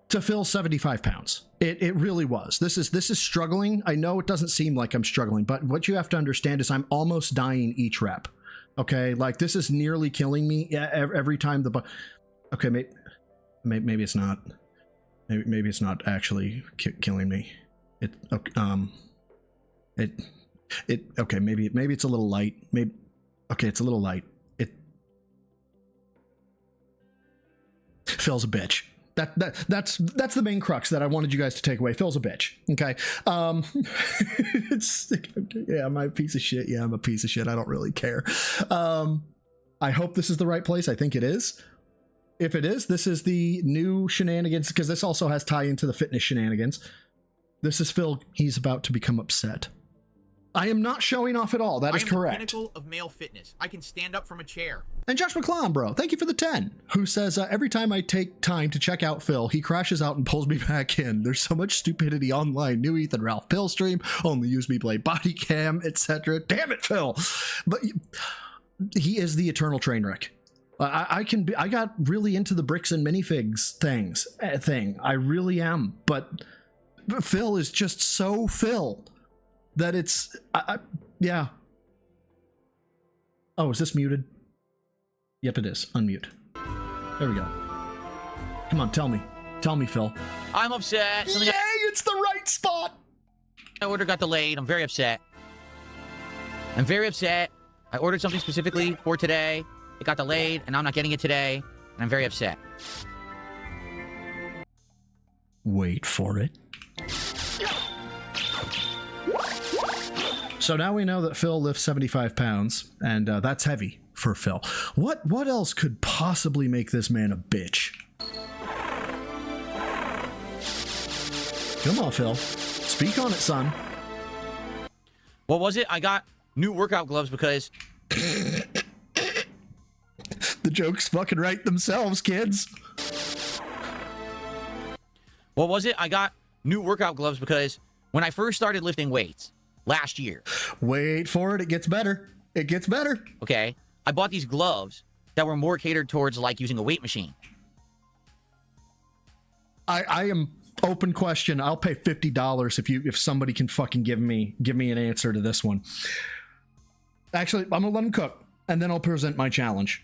to fill 75 pounds. It really was. This is struggling. I know it doesn't seem like I'm struggling, but what you have to understand is I'm almost dying each rep. Okay, like this is nearly killing me every time okay, maybe it's not. Maybe it's not actually killing me. Okay, maybe it's a little light. Okay, it's a little light. Phil's a bitch. That's the main crux that I wanted you guys to take away. Phil's a bitch. Okay. Yeah, I'm a piece of shit. Yeah, I'm a piece of shit. I don't really care. I hope this is the right place. I think it is. If it is, this is the new shenanigans, because this also has tie into the fitness shenanigans. This is Phil. He's about to become upset. I am not showing off at all. That is correct. I am the pinnacle of male fitness. I can stand up from a chair. And Josh McClellan, bro, thank you for the 10, who says, every time I take time to check out Phil, he crashes out and pulls me back in. There's so much stupidity online. New Ethan Ralph Pillstream, only use me play body cam, etc. Damn it, Phil. But he is the eternal train wreck. I got really into the bricks and minifigs thing. I really am. But Phil is just so Phil that it's, yeah. Oh, is this muted? Yep, it is. Unmute. There we go. Come on, tell me. Tell me, Phil. I'm upset. Yay, it's the right spot. My order got delayed. I'm very upset. I'm very upset. I ordered something specifically for today. It got delayed, and I'm not getting it today. And I'm very upset. Wait for it. So now we know that Phil lifts 75 pounds, and that's heavy for Phil. What else could possibly make this man a bitch? Come on, Phil. Speak on it, son. What was it? I got new workout gloves because... The jokes fucking write themselves, kids. What was it? I got new workout gloves because when I first started lifting weights last year... Wait for it. It gets better. It gets better. Okay. I bought these gloves that were more catered towards, like, using a weight machine. I am open question. I'll pay $50 if somebody can fucking give me an answer to this one. Actually, I'm gonna let him cook, and then I'll present my challenge.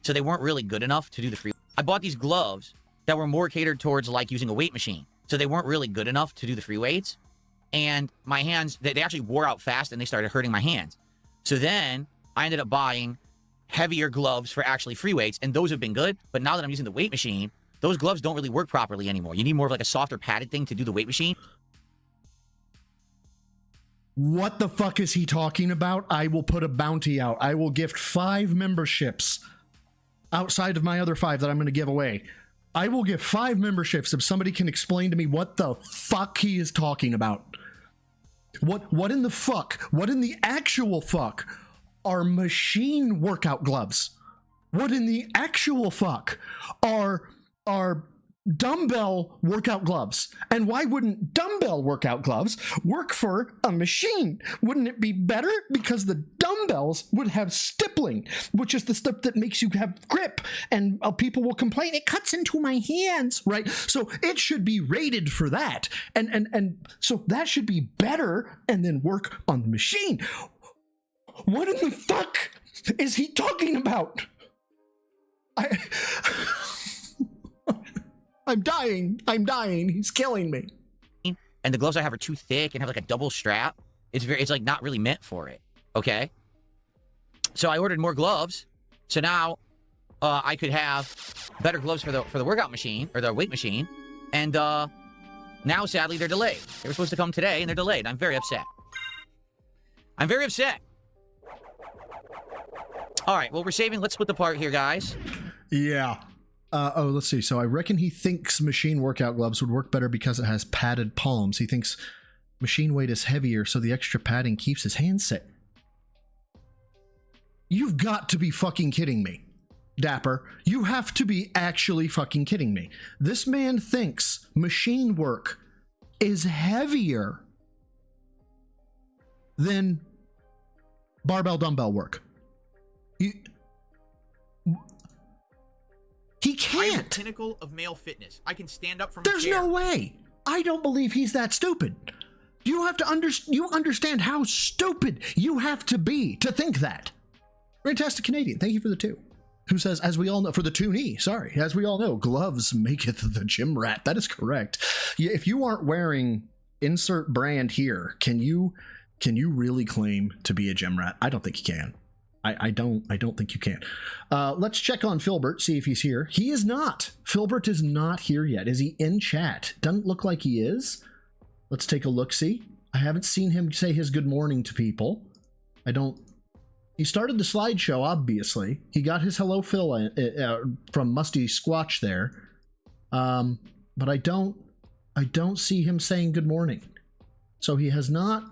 So they weren't really good enough to do the free... I bought these gloves that were more catered towards, like, using a weight machine. So they weren't really good enough to do the free weights. And my hands, they actually wore out fast, and they started hurting my hands. So then I ended up buying heavier gloves for actually free weights, and those have been good. But now that I'm using the weight machine, those gloves don't really work properly anymore. You need more of like a softer padded thing to do the weight machine. What the fuck is he talking about? I will put a bounty out. I will gift 5 memberships outside of my other 5 that I'm going to give away. I will give 5 memberships if somebody can explain to me what the fuck he is talking about. What in the fuck? What in the actual fuck are machine workout gloves? What in the actual fuck are dumbbell workout gloves? And why wouldn't dumbbell workout gloves work for a machine? Wouldn't it be better? Because the dumbbells would have stippling, which is the stuff that makes you have grip, and people will complain, it cuts into my hands, right? So it should be rated for that. And so that should be better and then work on the machine. What in the fuck is he talking about? I'm dying. He's killing me. And the gloves I have are too thick and have like a double strap. It's like not really meant for it. Okay. So I ordered more gloves. So now I could have better gloves for the workout machine or the weight machine. And now sadly they're delayed. They were supposed to come today and they're delayed. I'm very upset. I'm very upset. All right. Well, we're saving. Let's split the part here, guys. Yeah. Let's see. So I reckon he thinks machine workout gloves would work better because it has padded palms. He thinks machine weight is heavier, so the extra padding keeps his hands set. You've got to be fucking kidding me, Dapper. You have to be actually fucking kidding me. This man thinks machine work is heavier than barbell dumbbell work. He can't. I'm the pinnacle of male fitness. I can stand up from There's a chair. no way. I don't believe he's that stupid. You have to you understand how stupid you have to be to think that. Fantastic Canadian, thank you for the 2. Who says, as we all know, for the 2-knee, sorry, as we all know, gloves maketh the gym rat. That is correct. If you aren't wearing insert brand here, can you really claim to be a gym rat? I don't think you can. I don't think you can. Let's check on Filbert, see if he's here. He is not. Filbert is not here yet. Is he in chat? Doesn't look like he is. Let's take a look-see. I haven't seen him say his good morning to people. He started the slideshow, obviously. He got his hello Phil from Musty Squatch there. But I don't see him saying good morning. So he has not.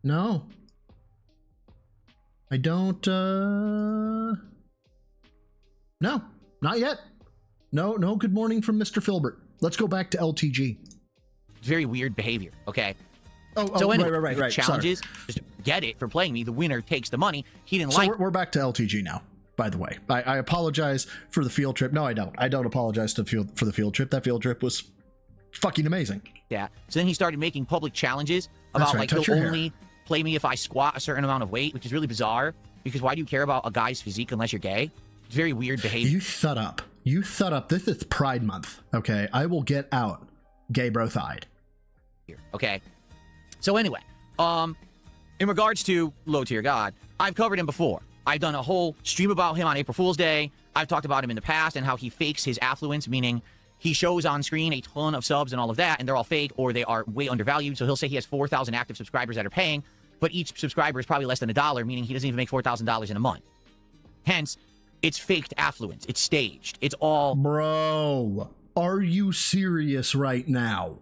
No. I don't, no, not yet. No good morning from Mr. Filbert. Let's go back to LTG. Very weird behavior, okay? So anyway, right. Challenges, just get it for playing me. The winner takes the money. He didn't So we're back to LTG now, by the way. I apologize for the field trip. No, I don't. I don't apologize for the field trip. That field trip was fucking amazing. Yeah. So then he started making public challenges about like he'll only play me if I squat a certain amount of weight, which is really bizarre because why do you care about a guy's physique unless you're gay? It's very weird behavior. You thud up. This is Pride Month, okay? I will get out gay bro thide. Okay. So anyway, in regards to Low Tier God, I've covered him before. I've done a whole stream about him on April Fool's Day. I've talked about him in the past and how he fakes his affluence, meaning he shows on screen a ton of subs and all of that, and they're all fake or they are way undervalued. So he'll say he has 4,000 active subscribers that are paying, but each subscriber is probably less than $1, meaning he doesn't even make $4,000 in a month. Hence, it's faked affluence. It's staged. It's all... Bro, are you serious right now?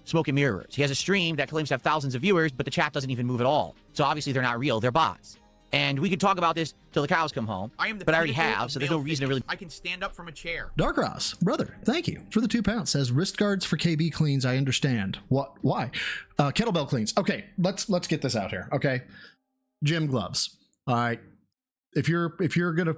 Smoke and mirrors. He has a stream that claims to have thousands of viewers, but the chat doesn't even move at all. So obviously they're not real. They're bots. And we could talk about this till the cows come home, but I already have, so there's no reason to really... I can stand up from a chair. Dark Ross, brother, thank you for the £2. Says wrist guards for KB cleans. I understand. What? Why? Kettlebell cleans. Okay, let's get this out here. Okay, gym gloves. All right. If you're gonna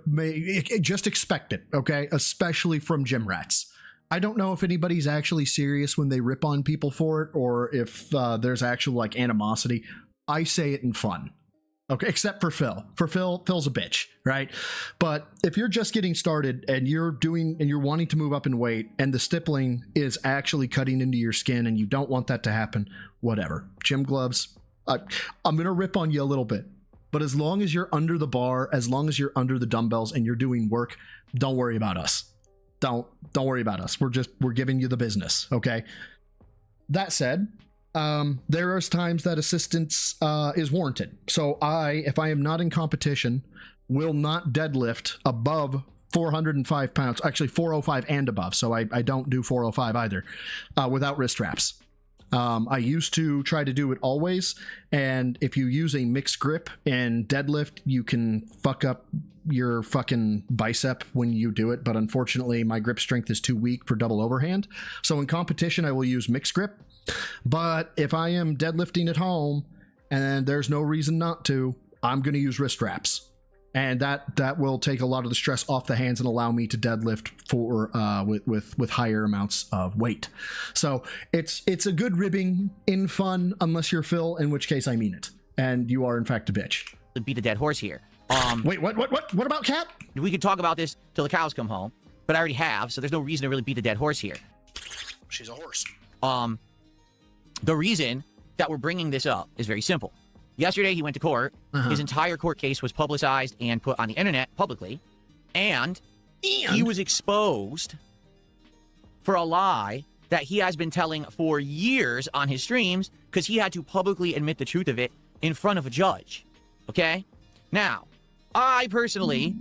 just expect it. Okay, especially from gym rats. I don't know if anybody's actually serious when they rip on people for it, or if there's actual like animosity. I say it in fun. Okay, except for Phil. Phil's a bitch, right? But if you're just getting started and you're wanting to move up in weight and the stippling is actually cutting into your skin and you don't want that to happen, whatever. Gym gloves, I'm going to rip on you a little bit. But as long as you're under the bar, as long as you're under the dumbbells and you're doing work, don't worry about us. Don't worry about us. We're giving you the business, okay? That said, there are times that assistance is warranted. So if I am not in competition, will not deadlift above 405 pounds, actually 405 and above. So I don't do 405 either, without wrist straps. I used to try to do it always. And if you use a mixed grip and deadlift, you can fuck up your fucking bicep when you do it. But unfortunately, my grip strength is too weak for double overhand. So in competition, I will use mixed grip. But if I am deadlifting at home and there's no reason not to, I'm going to use wrist wraps. And that will take a lot of the stress off the hands and allow me to deadlift for with higher amounts of weight. So it's a good ribbing in fun, unless you're Phil, in which case I mean it. And you are in fact a bitch. Beat a dead horse here. Wait, what about Kat? We could talk about this till the cows come home, but I already have, so there's no reason to really beat a dead horse here. She's a horse. The reason that we're bringing this up is very simple. Yesterday, he went to court. His entire court case was publicized and put on the internet publicly. And he was exposed for a lie that he has been telling for years on his streams because he had to publicly admit the truth of it in front of a judge. Okay? Now, I personally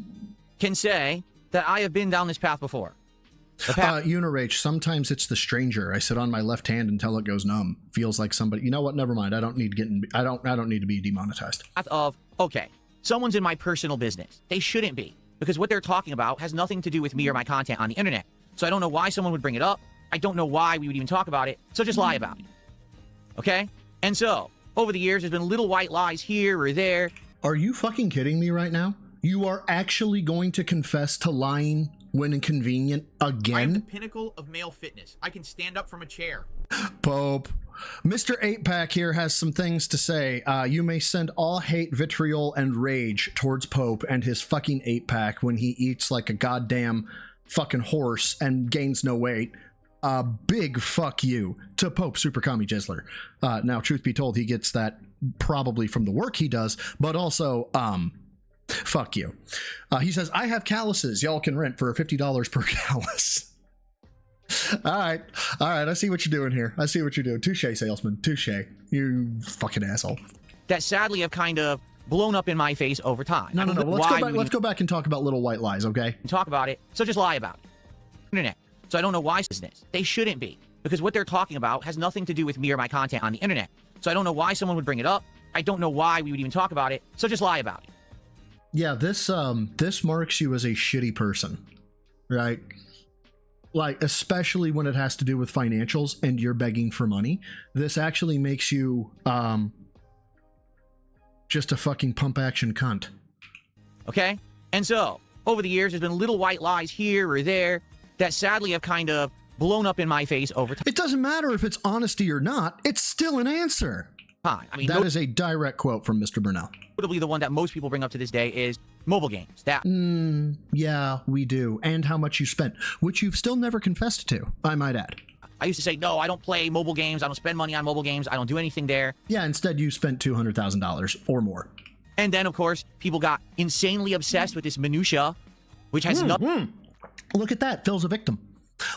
can say that I have been down this path before. Unirage, sometimes it's the stranger. I sit on my left hand until it goes numb. Feels like somebody. You know what? Never mind. I don't need to be demonetized. Okay, someone's in my personal business. They shouldn't be, because what they're talking about has nothing to do with me or my content on the internet. So I don't know why someone would bring it up. I don't know why we would even talk about it. So just lie about it. Okay? And so over the years, there's been little white lies here or there. Are you fucking kidding me right now? You are actually going to confess to lying when inconvenient again? I am the pinnacle of male fitness. I can stand up from a chair. Pope. Mr. 8-Pack here has some things to say. You may send all hate, vitriol, and rage towards Pope and his fucking 8-Pack when he eats like a goddamn fucking horse and gains no weight. Big fuck you to Pope Super Kami Jizzler. Now, truth be told, he gets that probably from the work he does, but also, fuck you. He says, I have calluses. Y'all can rent for $50 per callus. All right. I see what you're doing here. I see what you're doing. Touche, salesman. Touche. You fucking asshole. That sadly have kind of blown up in my face over time. No. Let's go back and talk about little white lies, okay? Talk about it, so just lie about it. Internet. So I don't know why business. They shouldn't be, because what they're talking about has nothing to do with me or my content on the internet. So I don't know why someone would bring it up. I don't know why we would even talk about it. So just lie about it. Yeah, this marks you as a shitty person, right? Like, especially when it has to do with financials and you're begging for money. This actually makes you just a fucking pump action cunt. Okay? And so, over the years, there's been little white lies here or there that sadly have kind of blown up in my face over time. It doesn't matter if it's honesty or not, it's still an answer. I mean, that is a direct quote from Mr. Burnell. Notably, the one that most people bring up to this day is mobile games. That. Yeah, we do. And how much you spent, which you've still never confessed to, I might add. I used to say, no, I don't play mobile games. I don't spend money on mobile games. I don't do anything there. Yeah, instead you spent $200,000 or more. And then, of course, people got insanely obsessed with this minutia, which has nothing. Look at that. Phil's a victim.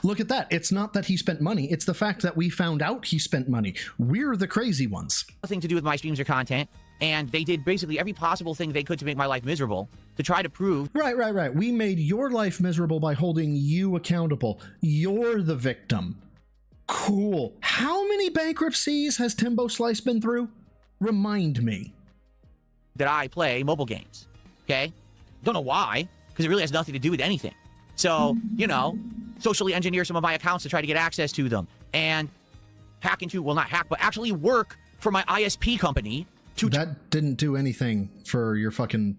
Look at that. It's not that he spent money. It's the fact that we found out he spent money. We're the crazy ones. Nothing to do with my streams or content. And they did basically every possible thing they could to make my life miserable, to try to prove. Right. We made your life miserable by holding you accountable. You're the victim. Cool. How many bankruptcies has Timbo Slice been through? Remind me. That I play mobile games. Okay? Don't know why, because it really has nothing to do with anything. So, you know, socially engineer some of my accounts to try to get access to them and hack into, well, not hack, but actually work for my ISP company to. That didn't do anything for your fucking.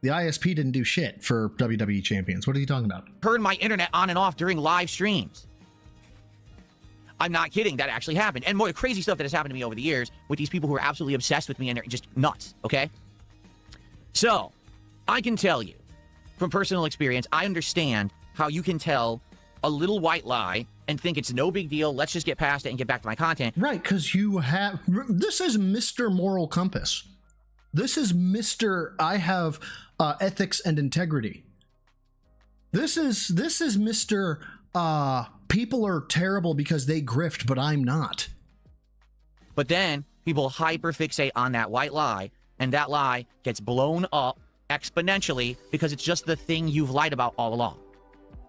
The ISP didn't do shit for WWE champions. What are you talking about? Turn my internet on and off during live streams. I'm not kidding. That actually happened. And more crazy stuff that has happened to me over the years with these people who are absolutely obsessed with me and they're just nuts. Okay? So, I can tell you from personal experience, I understand how you can tell a little white lie and think it's no big deal. Let's just get past it and get back to my content. Right, because you have. This is Mr. Moral Compass. This is Mr. I have ethics and integrity. This is Mr. People are terrible because they grift, but I'm not. But then people hyperfixate on that white lie, and that lie gets blown up exponentially because it's just the thing you've lied about all along.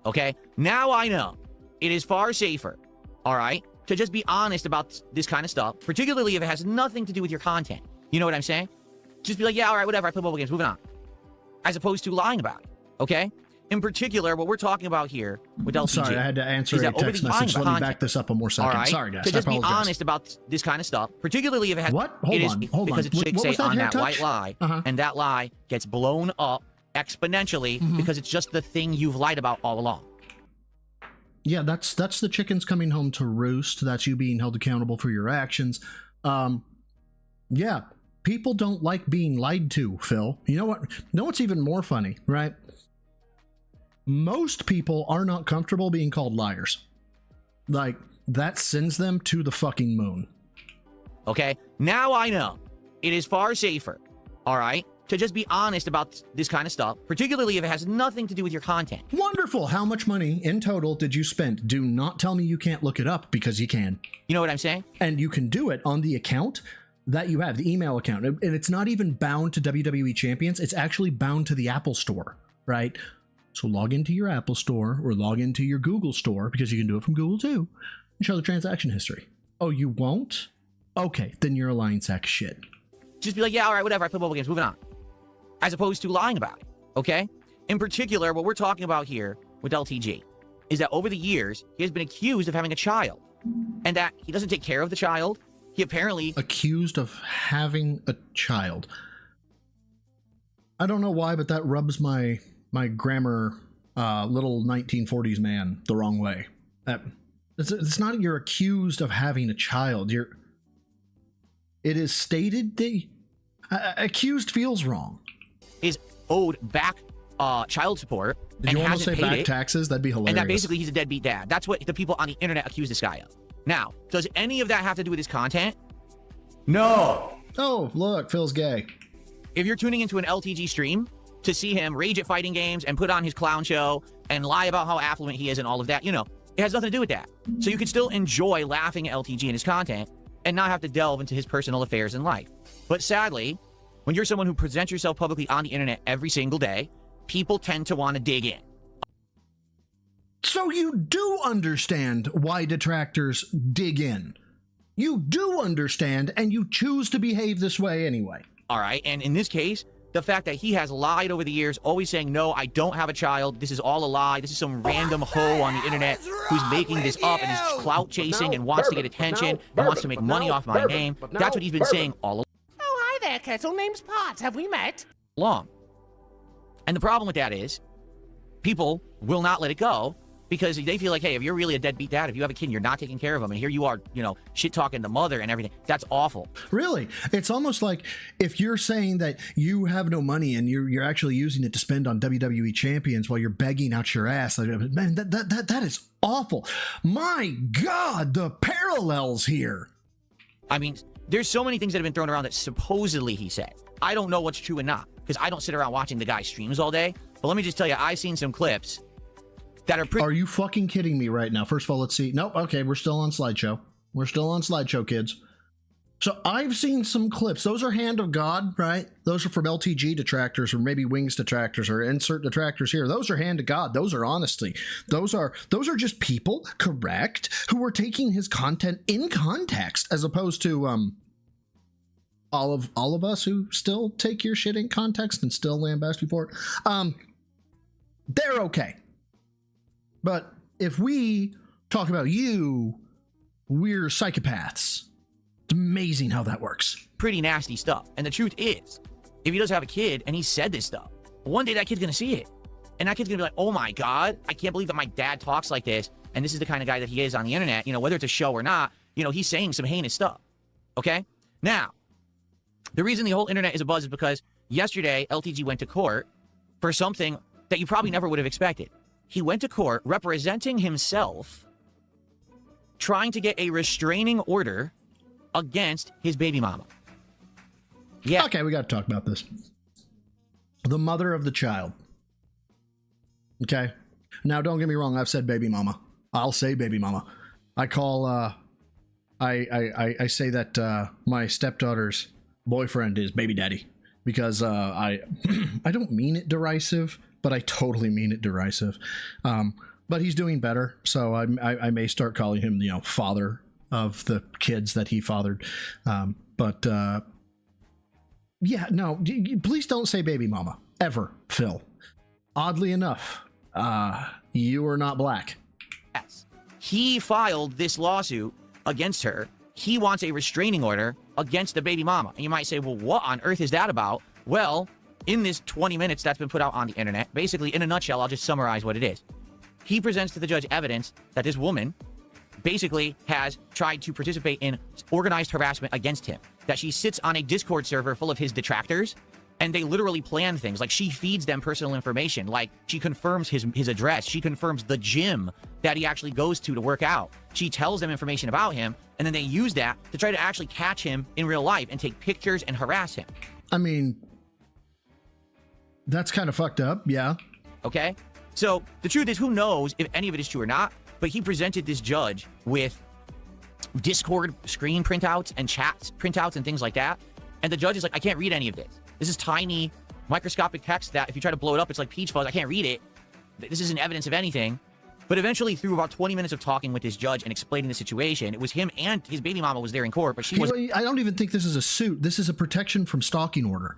Okay? Now I know it is far safer, all right, to just be honest about this kind of stuff, particularly if it has nothing to do with your content. You know what I'm saying? Just be like, yeah, all right, whatever, I play mobile games, moving on. As opposed to lying about it, okay? In particular, what we're talking about here with LTG. Sorry, I had to answer a text message. Let me back this up a more second. All right? Sorry, guys. To just be honest about this kind of stuff, particularly if it has. What? Hold on. Because it's fixate on that white lie, Uh-huh. and that lie gets blown up exponentially because it's just the thing you've lied about all along. Yeah, that's the chickens coming home to roost. That's you being held accountable for your actions. Yeah, people don't like being lied to, Phil. You know what? You know what's even more funny, right? Most people are not comfortable being called liars. Like, that sends them to the fucking moon. Okay? Now I know it is far safer, all right, to just be honest about this kind of stuff, particularly if it has nothing to do with your content. Wonderful. How much money in total did you spend? Do not tell me you can't look it up, because you can. You know what I'm saying? And you can do it on the account that you have, the email account. And it's not even bound to WWE Champions. It's actually bound to the Apple Store, right? So log into your Apple Store or log into your Google Store, because you can do it from Google too, and show the transaction history. Oh, you won't? Okay, then you're a lying sack of shit. Just be like, yeah, all right, whatever, I play mobile games, moving on. As opposed to lying about it, okay? In particular, what we're talking about here with LTG is that over the years, he has been accused of having a child, and that he doesn't take care of the child. He apparently... Accused of having a child. I don't know why, but that rubs my grammar little 1940s man the wrong way. It's not you're accused of having a child. It is stated that accused feels wrong. Is owed back child support. Did you almost say back taxes? That'd be hilarious. And that basically he's a deadbeat dad. That's what the people on the internet accuse this guy of. Now, does any of that have to do with his content? No. Oh, look, Phil's gay. If you're tuning into an LTG stream to see him rage at fighting games and put on his clown show and lie about how affluent he is and all of that, you know, it has nothing to do with that. So you can still enjoy laughing at LTG and his content and not have to delve into his personal affairs in life. But sadly, when you're someone who presents yourself publicly on the internet every single day, people tend to want to dig in. So you do understand why detractors dig in. You do understand, and you choose to behave this way anyway. All right, and in this case, the fact that he has lied over the years, always saying, no, I don't have a child, this is all a lie, this is some random hoe on the internet who's making this up and is clout chasing and wants to get attention and wants to make money off my name. That's what he's been saying all Oh, hi there, Kettle. Name's Potts. Have we met? along. And the problem with that is people will not let it go because they feel like, hey, if you're really a deadbeat dad, if you have a kid and you're not taking care of them, and here you are, you know, shit-talking the mother and everything, that's awful. Really? It's almost like if you're saying that you have no money and you're actually using it to spend on WWE champions while you're begging out your ass, like, man, that is awful. My God, the parallels here. I mean, there's so many things that have been thrown around that supposedly he said. I don't know what's true and not because I don't sit around watching the guy streams all day. But let me just tell you, I've seen some clips that are pretty... Are you fucking kidding me right now? First of all, let's see. Nope. Okay, we're still on slideshow. We're still on slideshow, kids. So I've seen some clips. Those are Hand of God, right? Those are from LTG detractors or maybe Wings detractors or insert detractors here. Those are Hand of God. Those are honesty. Those are just people, correct, who are taking his content in context as opposed to all of us who still take your shit in context and still lambast you for it. They're okay. But if we talk about you, we're psychopaths. It's amazing how that works. Pretty nasty stuff. And the truth is, if he does have a kid and he said this stuff, one day that kid's going to see it. And that kid's going to be like, oh my God, I can't believe that my dad talks like this. And this is the kind of guy that he is on the internet. You know, whether it's a show or not, you know, he's saying some heinous stuff. Okay? Now, the reason the whole internet is abuzz is because yesterday LTG went to court for something that you probably never would have expected. He went to court representing himself, trying to get a restraining order against his baby mama. Yeah. Okay, we got to talk about this. The mother of the child. Okay. Now, don't get me wrong. I've said baby mama. I'll say baby mama. I call, I say that my stepdaughter's boyfriend is baby daddy because I don't mean it derisive, but I totally mean it derisive. But he's doing better, so I may start calling him, you know, father of the kids that he fathered. Yeah, no, please don't say baby mama ever, Phil. Oddly enough, you are not black. Yes. He filed this lawsuit against her. He wants a restraining order against the baby mama. And you might say, well, what on earth is that about? Well, in this 20 minutes that's been put out on the internet, basically, in a nutshell, I'll just summarize what it is. He presents to the judge evidence that this woman basically has tried to participate in organized harassment against him, that she sits on a Discord server full of his detractors, and they literally plan things. Like, she feeds them personal information. Like, she confirms his address. She confirms the gym that he actually goes to work out. She tells them information about him, and then they use that to try to actually catch him in real life and take pictures and harass him. I mean, that's kind of fucked up, yeah. Okay? So, the truth is, who knows if any of it is true or not, but he presented this judge with Discord screen printouts and chat printouts and things like that. And the judge is like, I can't read any of this. This is tiny, microscopic text that if you try to blow it up, it's like peach fuzz. I can't read it. This isn't evidence of anything. But eventually, through about 20 minutes of talking with this judge and explaining the situation, it was him and his baby mama was there in court, but she was... I don't even think this is a suit. This is a protection from stalking order.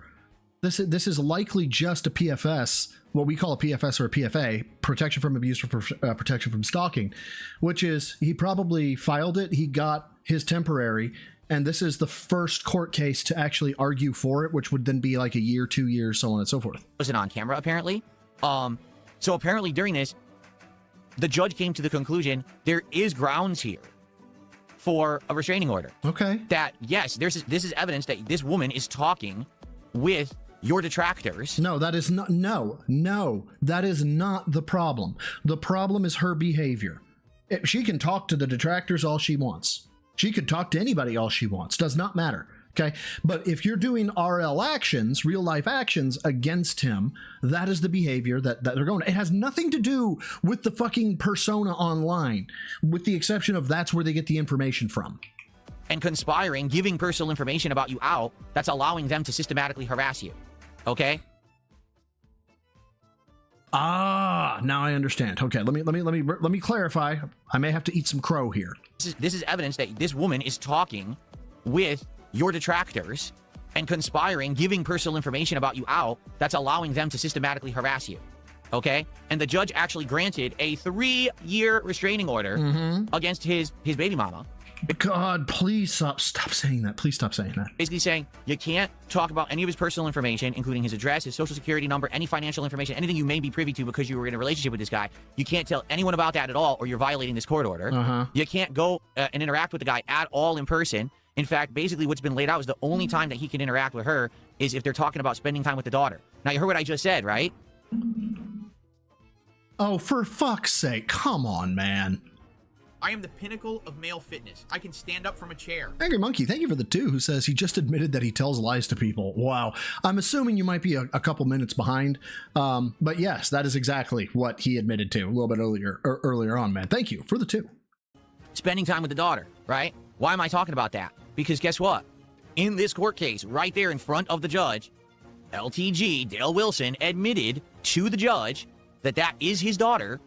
This is likely just a PFS, what we call a PFS or a PFA, protection from abuse or protection from stalking, which is he probably filed it, he got his temporary, and this is the first court case to actually argue for it, which would then be like a year, 2 years, so on and so forth. Wasn't on camera, apparently. So apparently during this, the judge came to the conclusion there is grounds here for a restraining order. Okay. That, yes, this is evidence that this woman is talking with your detractors. No, that is not, no, that is not the problem. The problem is her behavior. She can talk to the detractors all she wants. She could talk to anybody all she wants. Does not matter. Okay. But if you're doing RL actions, real life actions against him, that is the behavior that they're going. It has nothing to do with the fucking persona online, with the exception of that's where they get the information from. And conspiring, giving personal information about you out, that's allowing them to systematically harass you. Okay? Ah, now I understand. Okay, let me clarify. I may have to eat some crow here. This is evidence that this woman is talking with your detractors and conspiring, giving personal information about you out, that's allowing them to systematically harass you. Okay? And the judge actually granted a 3-year restraining order against his baby mama. God, please stop saying that. Please stop saying that. Basically saying you can't talk about any of his personal information, including his address, his social security number, any financial information, anything you may be privy to because you were in a relationship with this guy. You can't tell anyone about that at all, or you're violating this court order. You can't go and interact with the guy at all in person. In fact, basically what's been laid out is the only time that he can interact with her is if they're talking about spending time with the daughter. Now, you heard what I just said, right? Oh, for fuck's sake. Come on, man. I am the pinnacle of male fitness. I can stand up from a chair. Angry Monkey, thank you for the 2, who says he just admitted that he tells lies to people. Wow. I'm assuming you might be a couple minutes behind. But yes, that is exactly what he admitted to a little bit earlier on, man. Thank you for the 2. Spending time with the daughter, right? Why am I talking about that? Because guess what? In this court case, right there in front of the judge, LTG, Dale Wilson, admitted to the judge that that is his daughter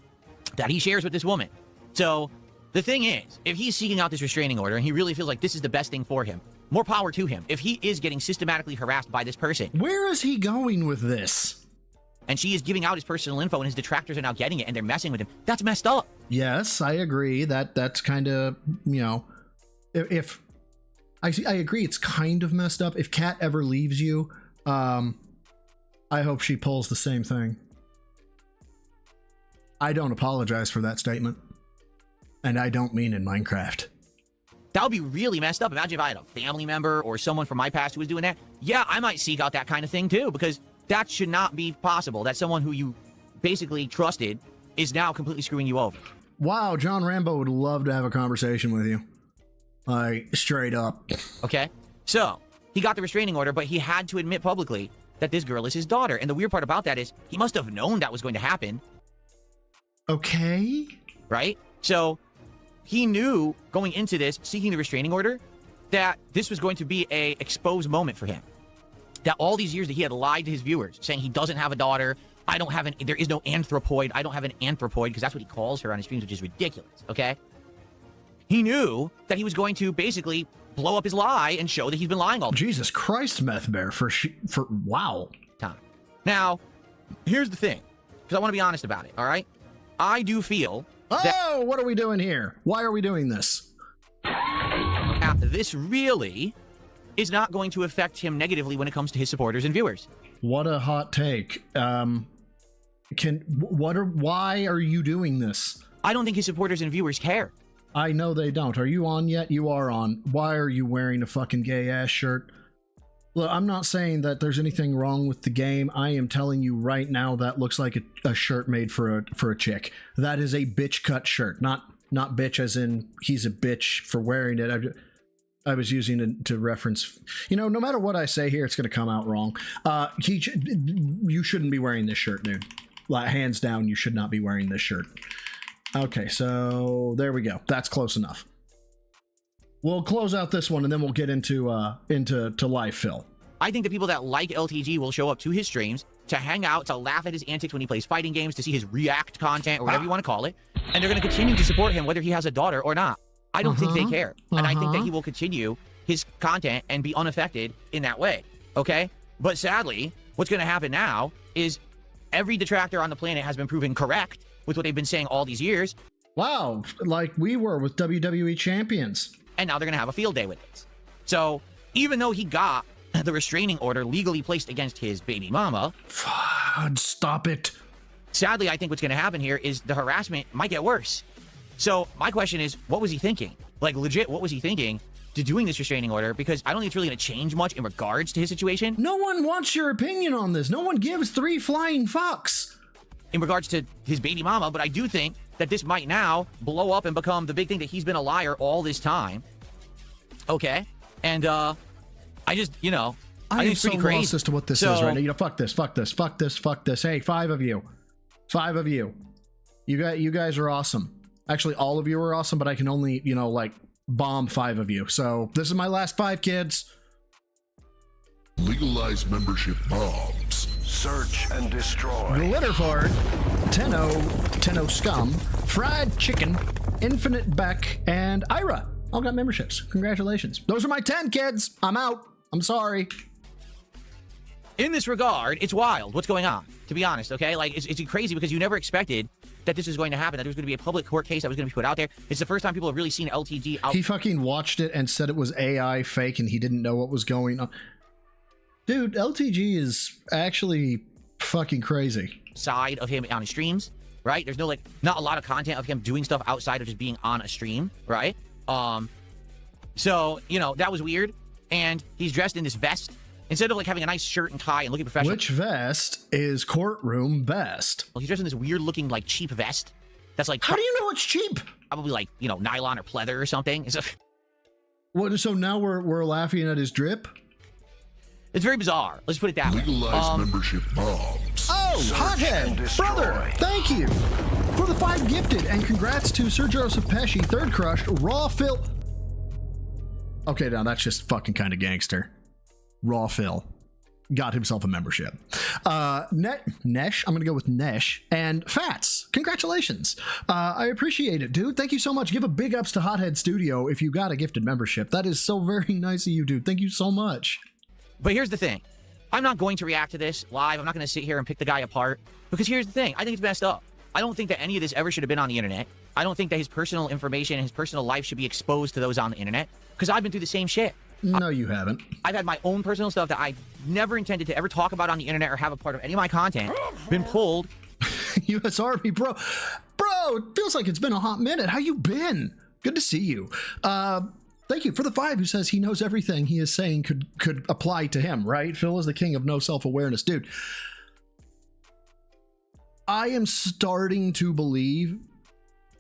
that he shares with this woman. So the thing is, if he's seeking out this restraining order and he really feels like this is the best thing for him, more power to him. If he is getting systematically harassed by this person. Where is he going with this? And she is giving out his personal info and his detractors are now getting it and they're messing with him. That's messed up. Yes, I agree. That's kind of, you know, if I agree, it's kind of messed up. If Kat ever leaves you, I hope she pulls the same thing. I don't apologize for that statement. And I don't mean in Minecraft. That would be really messed up. Imagine if I had a family member or someone from my past who was doing that. Yeah, I might seek out that kind of thing too, because that should not be possible. That someone who you basically trusted is now completely screwing you over. Wow, John Rambo would love to have a conversation with you. Like, straight up. Okay? So, he got the restraining order, but he had to admit publicly that this girl is his daughter. And the weird part about that is he must have known that was going to happen. Okay. Right? So, he knew going into this, seeking the restraining order, that this was going to be a exposed moment for him. That all these years that he had lied to his viewers, saying he doesn't have a daughter, there is no anthropoid, I don't have an anthropoid, because that's what he calls her on his streams, which is ridiculous, okay? He knew that he was going to basically blow up his lie and show that he's been lying all the Jesus Christ, Meth Bear, for wow. time. Now, here's the thing, because I want to be honest about it, all right? I do feel Oh, what are we doing here? Why are we doing this? This really is not going to affect him negatively when it comes to his supporters and viewers. What a hot take. Why are you doing this? I don't think his supporters and viewers care. I know they don't. Are you on yet? You are on. Why are you wearing a fucking gay ass shirt? Look, I'm not saying that there's anything wrong with the game. I am telling you right now that looks like a shirt made for a chick. That is a bitch cut shirt. Not bitch as in he's a bitch for wearing it. I was using it to reference, you know, no matter what I say here, it's going to come out wrong. You shouldn't be wearing this shirt, dude. Like, hands down, you should not be wearing this shirt. Okay, so there we go. That's close enough. We'll close out this one and then we'll get into live fill. I think the people that like LTG will show up to his streams to hang out, to laugh at his antics when he plays fighting games, to see his react content or whatever you want to call it. And they're going to continue to support him whether he has a daughter or not. I don't think they care. And I think that he will continue his content and be unaffected in that way. Okay? But sadly, what's going to happen now is every detractor on the planet has been proven correct with what they've been saying all these years. Wow, like we were with WWE champions. And now they're going to have a field day with it. So even though he got the restraining order legally placed against his baby mama. Stop it. Sadly, I think what's going to happen here is the harassment might get worse. So my question is, what was he thinking? Like, legit, what was he thinking to doing this restraining order? Because I don't think it's really going to change much in regards to his situation. No one wants your opinion on this. No one gives 3 flying fucks. In regards to his baby mama, but I do think that this might now blow up and become the big thing that he's been a liar all this time. Okay? And I just, you know, I I think am it's so pretty crazy. lost as to what this So- is right now. You know, fuck this, fuck this, fuck this, fuck this. Hey, 5 of you. 5 of you. You guys are awesome. Actually, all of you are awesome, but I can only, you know, like, bomb 5 of you. So this is my last 5, kids. Legalize membership bombs. Search and destroy. Glitterford, Tenno Scum, Fried Chicken, Infinite Beck, and Ira all got memberships. Congratulations. Those are my 10, kids. I'm out. I'm sorry. In this regard, it's wild what's going on, to be honest, okay? Like, it's crazy because you never expected that this was going to happen, that there was going to be a public court case that was going to be put out there. It's the first time people have really seen LTG out. He fucking watched it and said it was AI fake and he didn't know what was going on. Dude, LTG is actually fucking crazy. Side of him on his streams, right? There's no, like, not a lot of content of him doing stuff outside of just being on a stream, right? So, you know, that was weird. And he's dressed in this vest. Instead of, like, having a nice shirt and tie and looking professional. Which vest is courtroom best? Well, he's dressed in this weird-looking, like, cheap vest. That's, like... How do you know it's cheap? Probably, like, you know, nylon or pleather or something. What? So now we're laughing at his drip? It's very bizarre. Let's put it that way. Legalize membership bombs. Oh, Hothead, brother, thank you for the 5 gifted, and congrats to Sir Joseph Pesci, Third Crushed, Raw Phil. Okay, now that's just fucking kind of gangster. Raw Phil got himself a membership. Nesh, I'm gonna go with Nesh, and Fats, congratulations. I appreciate it, dude. Thank you so much. Give a big ups to Hothead Studio if you got a gifted membership. That is so very nice of you, dude. Thank you so much. But here's the thing. I'm not going to react to this live. I'm not going to sit here and pick the guy apart. Because here's the thing. I think it's messed up. I don't think that any of this ever should have been on the internet. I don't think that his personal information and his personal life should be exposed to those on the internet. Because I've been through the same shit. No, you haven't. I've had my own personal stuff that I never intended to ever talk about on the internet or have a part of any of my content been pulled. U.S. Army, bro. Bro, it feels like it's been a hot minute. How you been? Good to see you. Thank you for the 5 who says he knows everything he is saying could apply to him, right? Phil is the king of no self-awareness. Dude, I am starting to believe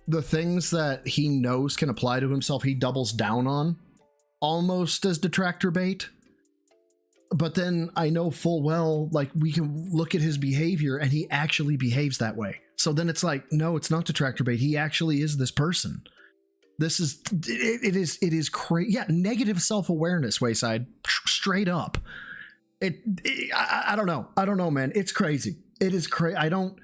the things that he knows can apply to himself, he doubles down on, almost as detractor bait. But then I know full well, like, we can look at his behavior and he actually behaves that way. So then it's like, no, it's not detractor bait. He actually is this person. This is, it is crazy. Yeah, negative self-awareness, Wayside, straight up. I don't know. I don't know, man. It's crazy. It is crazy. I don't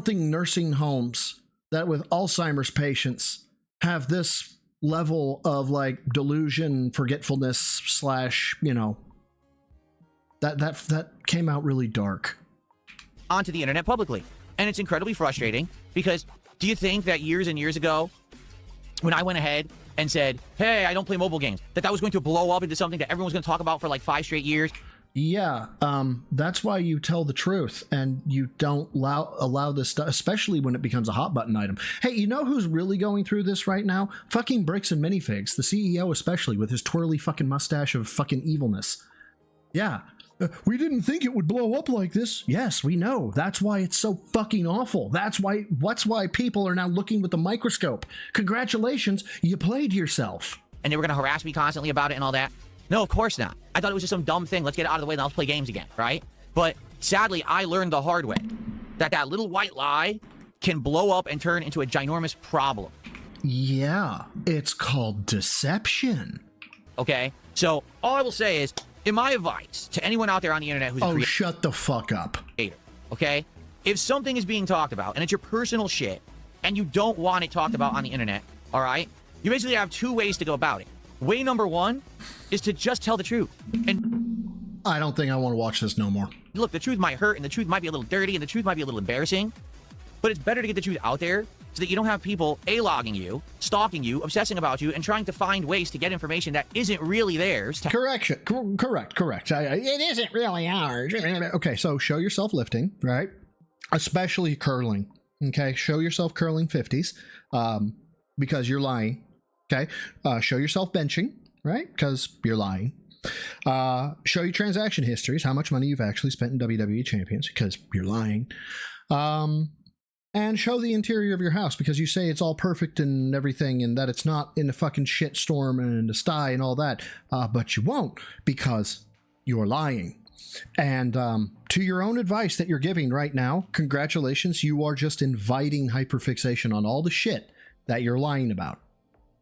think nursing homes that with Alzheimer's patients have this level of, like, delusion, forgetfulness / you know, that came out really dark. Onto the internet publicly. And it's incredibly frustrating because do you think that years and years ago, when I went ahead and said, hey, I don't play mobile games, that was going to blow up into something that everyone's going to talk about for like 5 straight years? Yeah, that's why you tell the truth and you don't allow this stuff, especially when it becomes a hot button item. Hey, you know who's really going through this right now? Fucking Bricks and Minifigs, the CEO especially, with his twirly fucking mustache of fucking evilness. Yeah. We didn't think it would blow up like this. Yes, we know. That's why it's so fucking awful. That's why people are now looking with the microscope. Congratulations, you played yourself. And they were going to harass me constantly about it and all that? No, of course not. I thought it was just some dumb thing. Let's get it out of the way and I'll play games again, right? But sadly, I learned the hard way that little white lie can blow up and turn into a ginormous problem. Yeah, it's called deception. Okay? So all I will say is, in my advice to anyone out there on the internet who's a shut the fuck up. Creator, okay? If something is being talked about and it's your personal shit and you don't want it talked about on the internet, all right? You basically have 2 ways to go about it. Way number 1 is to just tell the truth. And I don't think I want to watch this no more. Look, the truth might hurt and the truth might be a little dirty and the truth might be a little embarrassing, but it's better to get the truth out there so that you don't have people A-logging you, stalking you, obsessing about you, and trying to find ways to get information that isn't really theirs. Correct. It isn't really ours. Okay, so show yourself lifting, right? Especially curling. Okay, show yourself curling 50s because you're lying. Okay, show yourself benching, right? Because you're lying. Show your transaction histories, how much money you've actually spent in WWE Champions, because you're lying. and show the interior of your house, because you say it's all perfect and everything and that it's not in a fucking shit storm and a sty and all that, but you won't, because you're lying. And to your own advice that you're giving right now, congratulations, you are just inviting hyperfixation on all the shit that you're lying about.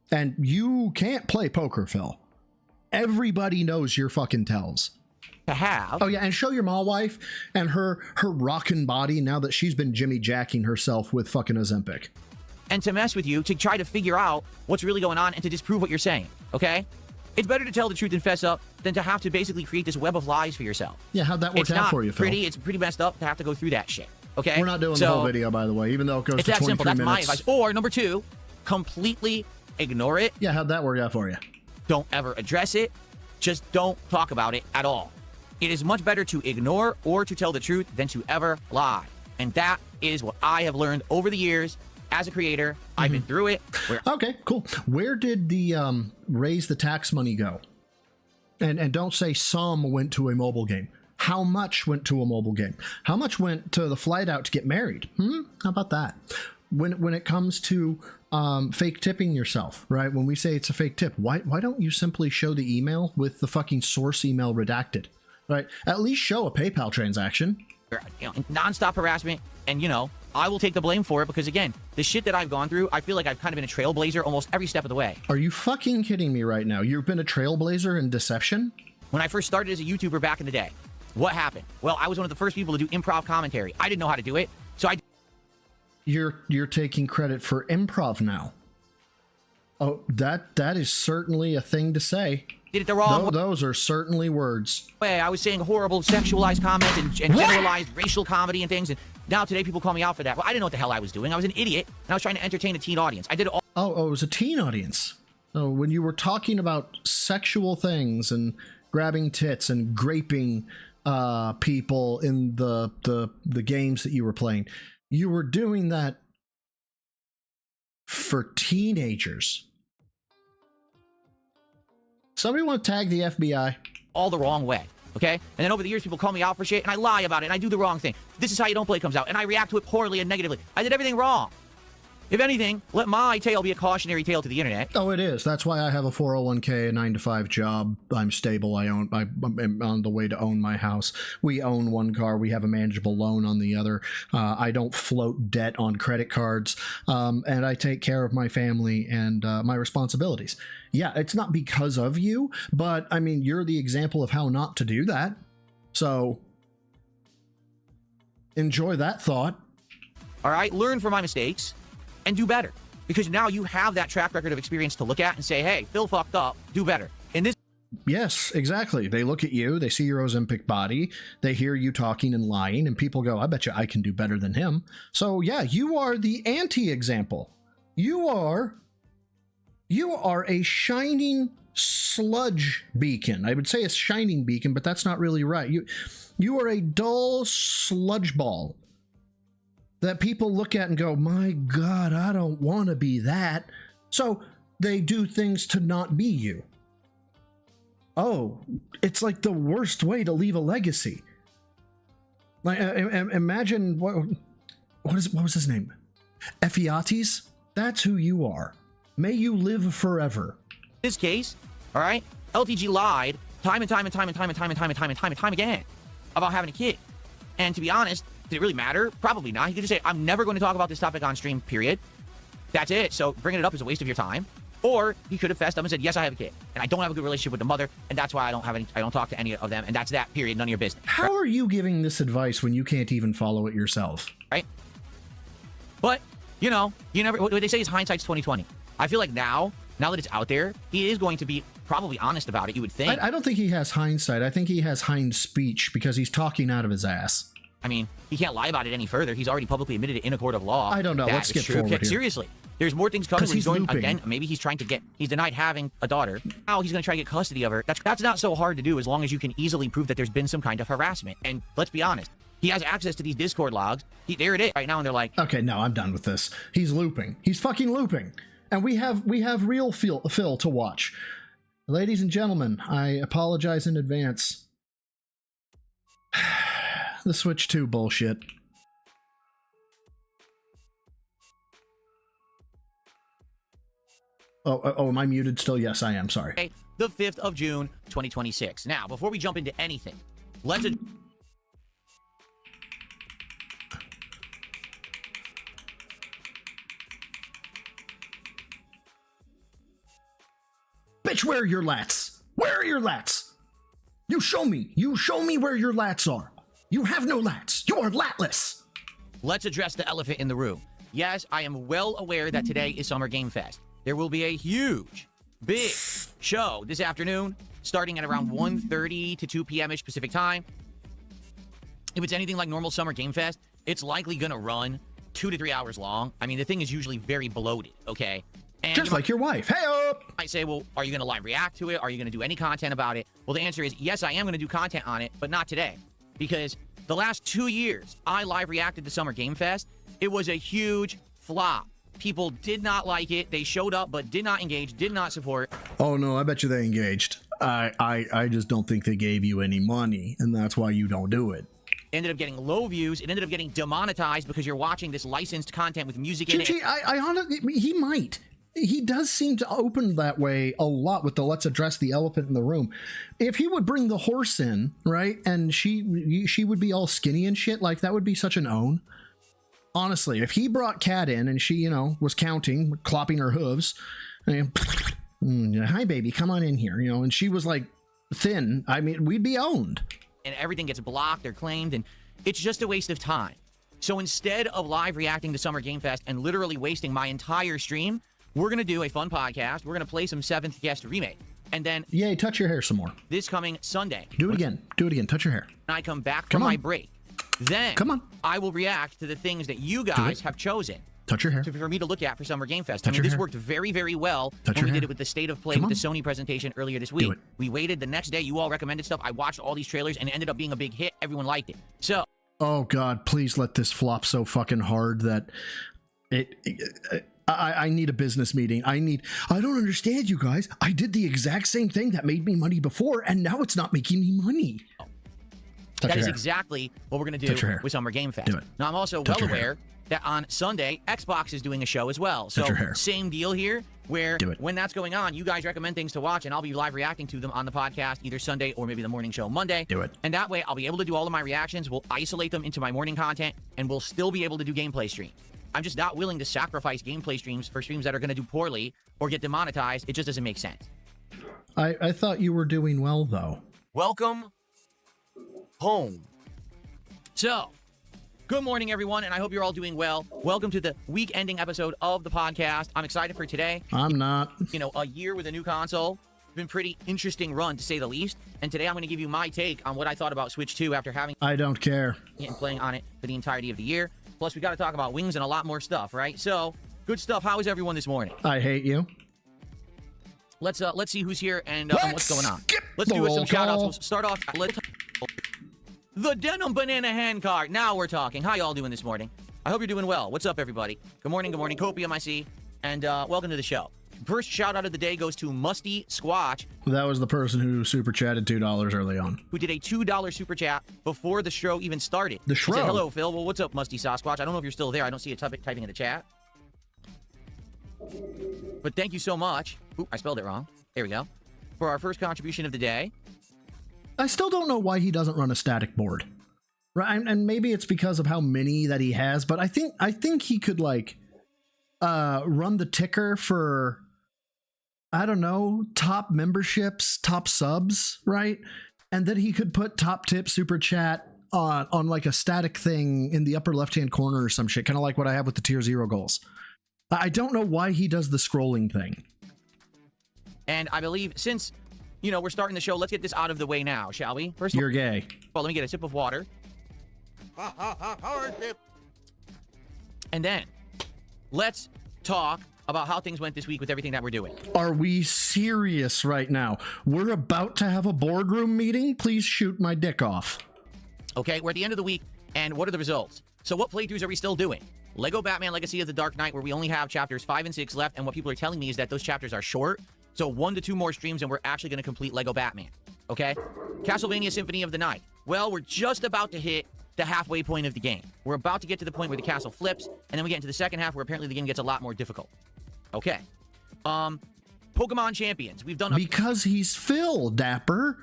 And you can't play poker, Phil. Everybody knows your fucking tells. To have. Oh yeah, and show your mall wife and her rockin' body now that she's been Jimmy Jacking herself with fucking Ozempic. And to mess with you, to try to figure out what's really going on and to disprove what you're saying, okay? It's better to tell the truth and fess up than to have to basically create this web of lies for yourself. Yeah, how'd that work out for you, Phil? It's pretty messed up to have to go through that shit, okay? We're not doing the whole video, by the way, even though it goes to 23 minutes. It's that simple. That's my advice. Or, number two, completely ignore it. Yeah, how'd that work out for you? Don't ever address it. Just don't talk about it at all. It is much better to ignore or to tell the truth than to ever lie. And that is what I have learned over the years as a creator. I've been through it. Okay, cool. Where did the raise the tax money go? And don't say some went to a mobile game. How much went to a mobile game? How much went to the flight out to get married? How about that? When it comes to fake tipping yourself, right? When we say it's a fake tip, why don't you simply show the email with the fucking source email redacted, right? At least show a PayPal transaction. Nonstop harassment, and I will take the blame for it because, again, the shit that I've gone through, I feel like I've kind of been a trailblazer almost every step of the way. Are you fucking kidding me right now? You've been a trailblazer in deception? When I first started as a YouTuber back in the day, what happened? Well, I was one of the first people to do improv commentary. I didn't know how to do it, so You're taking credit for improv now. Oh, that is certainly a thing to say. Did it the wrong way. Those are certainly words. I was saying horrible sexualized comments and generalized racial comedy and things, and now today people call me out for that. Well, I didn't know what the hell I was doing. I was an idiot, and I was trying to entertain a teen audience. I did it all. Oh, it was a teen audience. So when you were talking about sexual things and grabbing tits and graping people in the games that you were playing, you were doing that for teenagers. Somebody want to tag the FBI? All the wrong way, okay? And then over the years, people call me out for shit, and I lie about it, and I do the wrong thing. This is how you don't play comes out, and I react to it poorly and negatively. I did everything wrong. If anything, let my tale be a cautionary tale to the internet. Oh, it is. That's why I have a 401k, a 9-to-5 job. I'm stable. I'm on the way to own my house. We own one car. We have a manageable loan on the other. I don't float debt on credit cards. And I take care of my family and my responsibilities. Yeah, it's not because of you, but I mean, you're the example of how not to do that. So enjoy that thought. All right, learn from my mistakes. And do better, because now you have that track record of experience to look at and say, hey, Phil fucked up, do better. In this. Yes, exactly. They look at you, they see your Ozempic body, they hear you talking and lying, and people go, I bet you I can do better than him. So yeah, you are the anti-example. You are a shining sludge beacon. I would say a shining beacon, but that's not really right. You are a dull sludge ball that people look at and go, my God, I don't want to be that. So they do things to not be you. Oh, it's like the worst way to leave a legacy. Like, imagine what was his name? Ephiates? That's who you are. May you live forever. This case, all right, LTG lied time and time again about having a kid. And to be honest, did it really matter? Probably not. He could just say, I'm never going to talk about this topic on stream, period. That's it. So bringing it up is a waste of your time. Or he could have fessed up and said, yes, I have a kid, and I don't have a good relationship with the mother, and that's why I don't talk to any of them, and that's that, period. None of your business. How are you giving this advice when you can't even follow it yourself? Right? But, you never, what they say is hindsight's 20/20. I feel like now that it's out there, he is going to be probably honest about it, you would think. I don't think he has hindsight. I think he has hind speech because he's talking out of his ass. I mean, he can't lie about it any further. He's already publicly admitted it in a court of law. I don't know. Let's skip forward here. Seriously. There's more things coming. He's looping. Again, maybe he's denied having a daughter. Now he's going to try to get custody of her. That's not so hard to do as long as you can easily prove that there's been some kind of harassment. And let's be honest, he has access to these Discord logs. There it is right now, and they're like, okay, no, I'm done with this. He's looping. He's fucking looping. And we have real Phil to watch. Ladies and gentlemen, I apologize in advance. The Switch 2 bullshit. Oh, am I muted still? Yes, I am. Sorry. Okay, the 5th of June, 2026. Now, before we jump into anything, let's... Bitch, where are your lats? Where are your lats? You show me. You show me where your lats are. You have no lats. You are latless. Let's address the elephant in the room. Yes, I am well aware that today is Summer Game Fest. There will be a huge, big show this afternoon, starting at around 1:30 to 2 p.m.-ish Pacific time. If it's anything like normal Summer Game Fest, it's likely going to run 2 to 3 hours long. I mean, the thing is usually very bloated, okay? And just like your wife. Hey up! I say, well, are you going to live react to it? Are you going to do any content about it? Well, the answer is yes, I am going to do content on it, but not today. Because the last 2 years, I live reacted to Summer Game Fest. It was a huge flop. People did not like it. They showed up, but did not engage, did not support. Oh, no, I bet you they engaged. I just don't think they gave you any money, and that's why you don't do it. Ended up getting low views. It ended up getting demonetized because you're watching this licensed content with music in it. I honestly, he might. He does seem to open that way a lot with the let's address the elephant in the room. If he would bring the horse in, right, and she would be all skinny and shit, like that would be such an own. Honestly, if he brought Kat in and she, you know, was counting, clopping her hooves, hi baby, come on in here, you know, and she was like thin, I mean, we'd be owned. And everything gets blocked or claimed, and it's just a waste of time. So instead of live reacting to Summer Game Fest and literally wasting my entire stream, we're going to do a fun podcast. We're going to play some Seventh Guest Remake. And then... Yay, touch your hair some more. This coming Sunday. Do it again. Do it again. Touch your hair. When I come back from my break. Then I will react to the things that you guys have chosen. Touch your hair. For me to look at for Summer Game Fest. Touch your this hair. worked very, very well Touch when we your did hair. it with the State of Play with the Sony presentation earlier this week. Do it. We waited the next day. You all recommended stuff. I watched all these trailers and it ended up being a big hit. Everyone liked it. So... Oh, God, please let this flop so fucking hard that I need a business meeting. I don't understand, you guys. I did the exact same thing that made me money before, and now it's not making me money. That is exactly what we're going to do with Summer Game Fest. Now, I'm also well aware that on Sunday, Xbox is doing a show as well. So, same deal here, where when that's going on, you guys recommend things to watch, and I'll be live reacting to them on the podcast either Sunday or maybe the morning show Monday. Do it. And that way, I'll be able to do all of my reactions. We'll isolate them into my morning content, and we'll still be able to do gameplay streams. I'm just not willing to sacrifice gameplay streams for streams that are going to do poorly or get demonetized. It just doesn't make sense. I thought you were doing well, though. Welcome home. So, good morning, everyone, and I hope you're all doing well. Welcome to the week-ending episode of the podcast. I'm excited for today. I'm not. You know, a year with a new console. It's been a pretty interesting run, to say the least. And today I'm going to give you my take on what I thought about Switch 2 after having... I don't care. ...and playing on it for the entirety of the year. Plus, we got to talk about wings and a lot more stuff, right? So, good stuff. How is everyone this morning? I hate you. Let's see who's here and what's going on. Let's do some shout-outs. We'll start off... The Denim Banana Handcart. Now we're talking. How y'all doing this morning? I hope you're doing well. What's up, everybody? Good morning, Copium, I see. And welcome to the show. First shout-out of the day goes to Musty Squatch. That was the person who super chatted $2 early on. Who did a $2 super chat before the show even started. The show. Said, hello, Phil. Well, what's up, Musty Squatch? I don't know if you're still there. I don't see you typing in the chat. But thank you so much. Oop, I spelled it wrong. There we go. For our first contribution of the day. I still don't know why he doesn't run a static board. Right, and maybe it's because of how many that he has, but I think he could like run the ticker for, I don't know, top memberships, top subs, right? And then he could put top tip super chat on like a static thing in the upper left-hand corner or some shit, kind of like what I have with the tier 0 goals. I don't know why he does the scrolling thing. And I believe since, you know, we're starting the show, let's get this out of the way now, shall we? First of all, you're gay. Well, let me get a sip of water. And then let's talk about how things went this week with everything that we're doing. Are we serious right now? We're about to have a boardroom meeting? Please shoot my dick off. Okay, we're at the end of the week, and what are the results? So what playthroughs are we still doing? Lego Batman Legacy of the Dark Knight, where we only have chapters 5 and 6 left, and what people are telling me is that those chapters are short, so 1 to 2 more streams, and we're actually going to complete Lego Batman. Okay? Castlevania Symphony of the Night. Well, we're just about to hit the halfway point of the game. We're about to get to the point where the castle flips, and then we get into the second half where apparently the game gets a lot more difficult. Okay. Pokemon Champions. We've done because he's Phil, Dapper.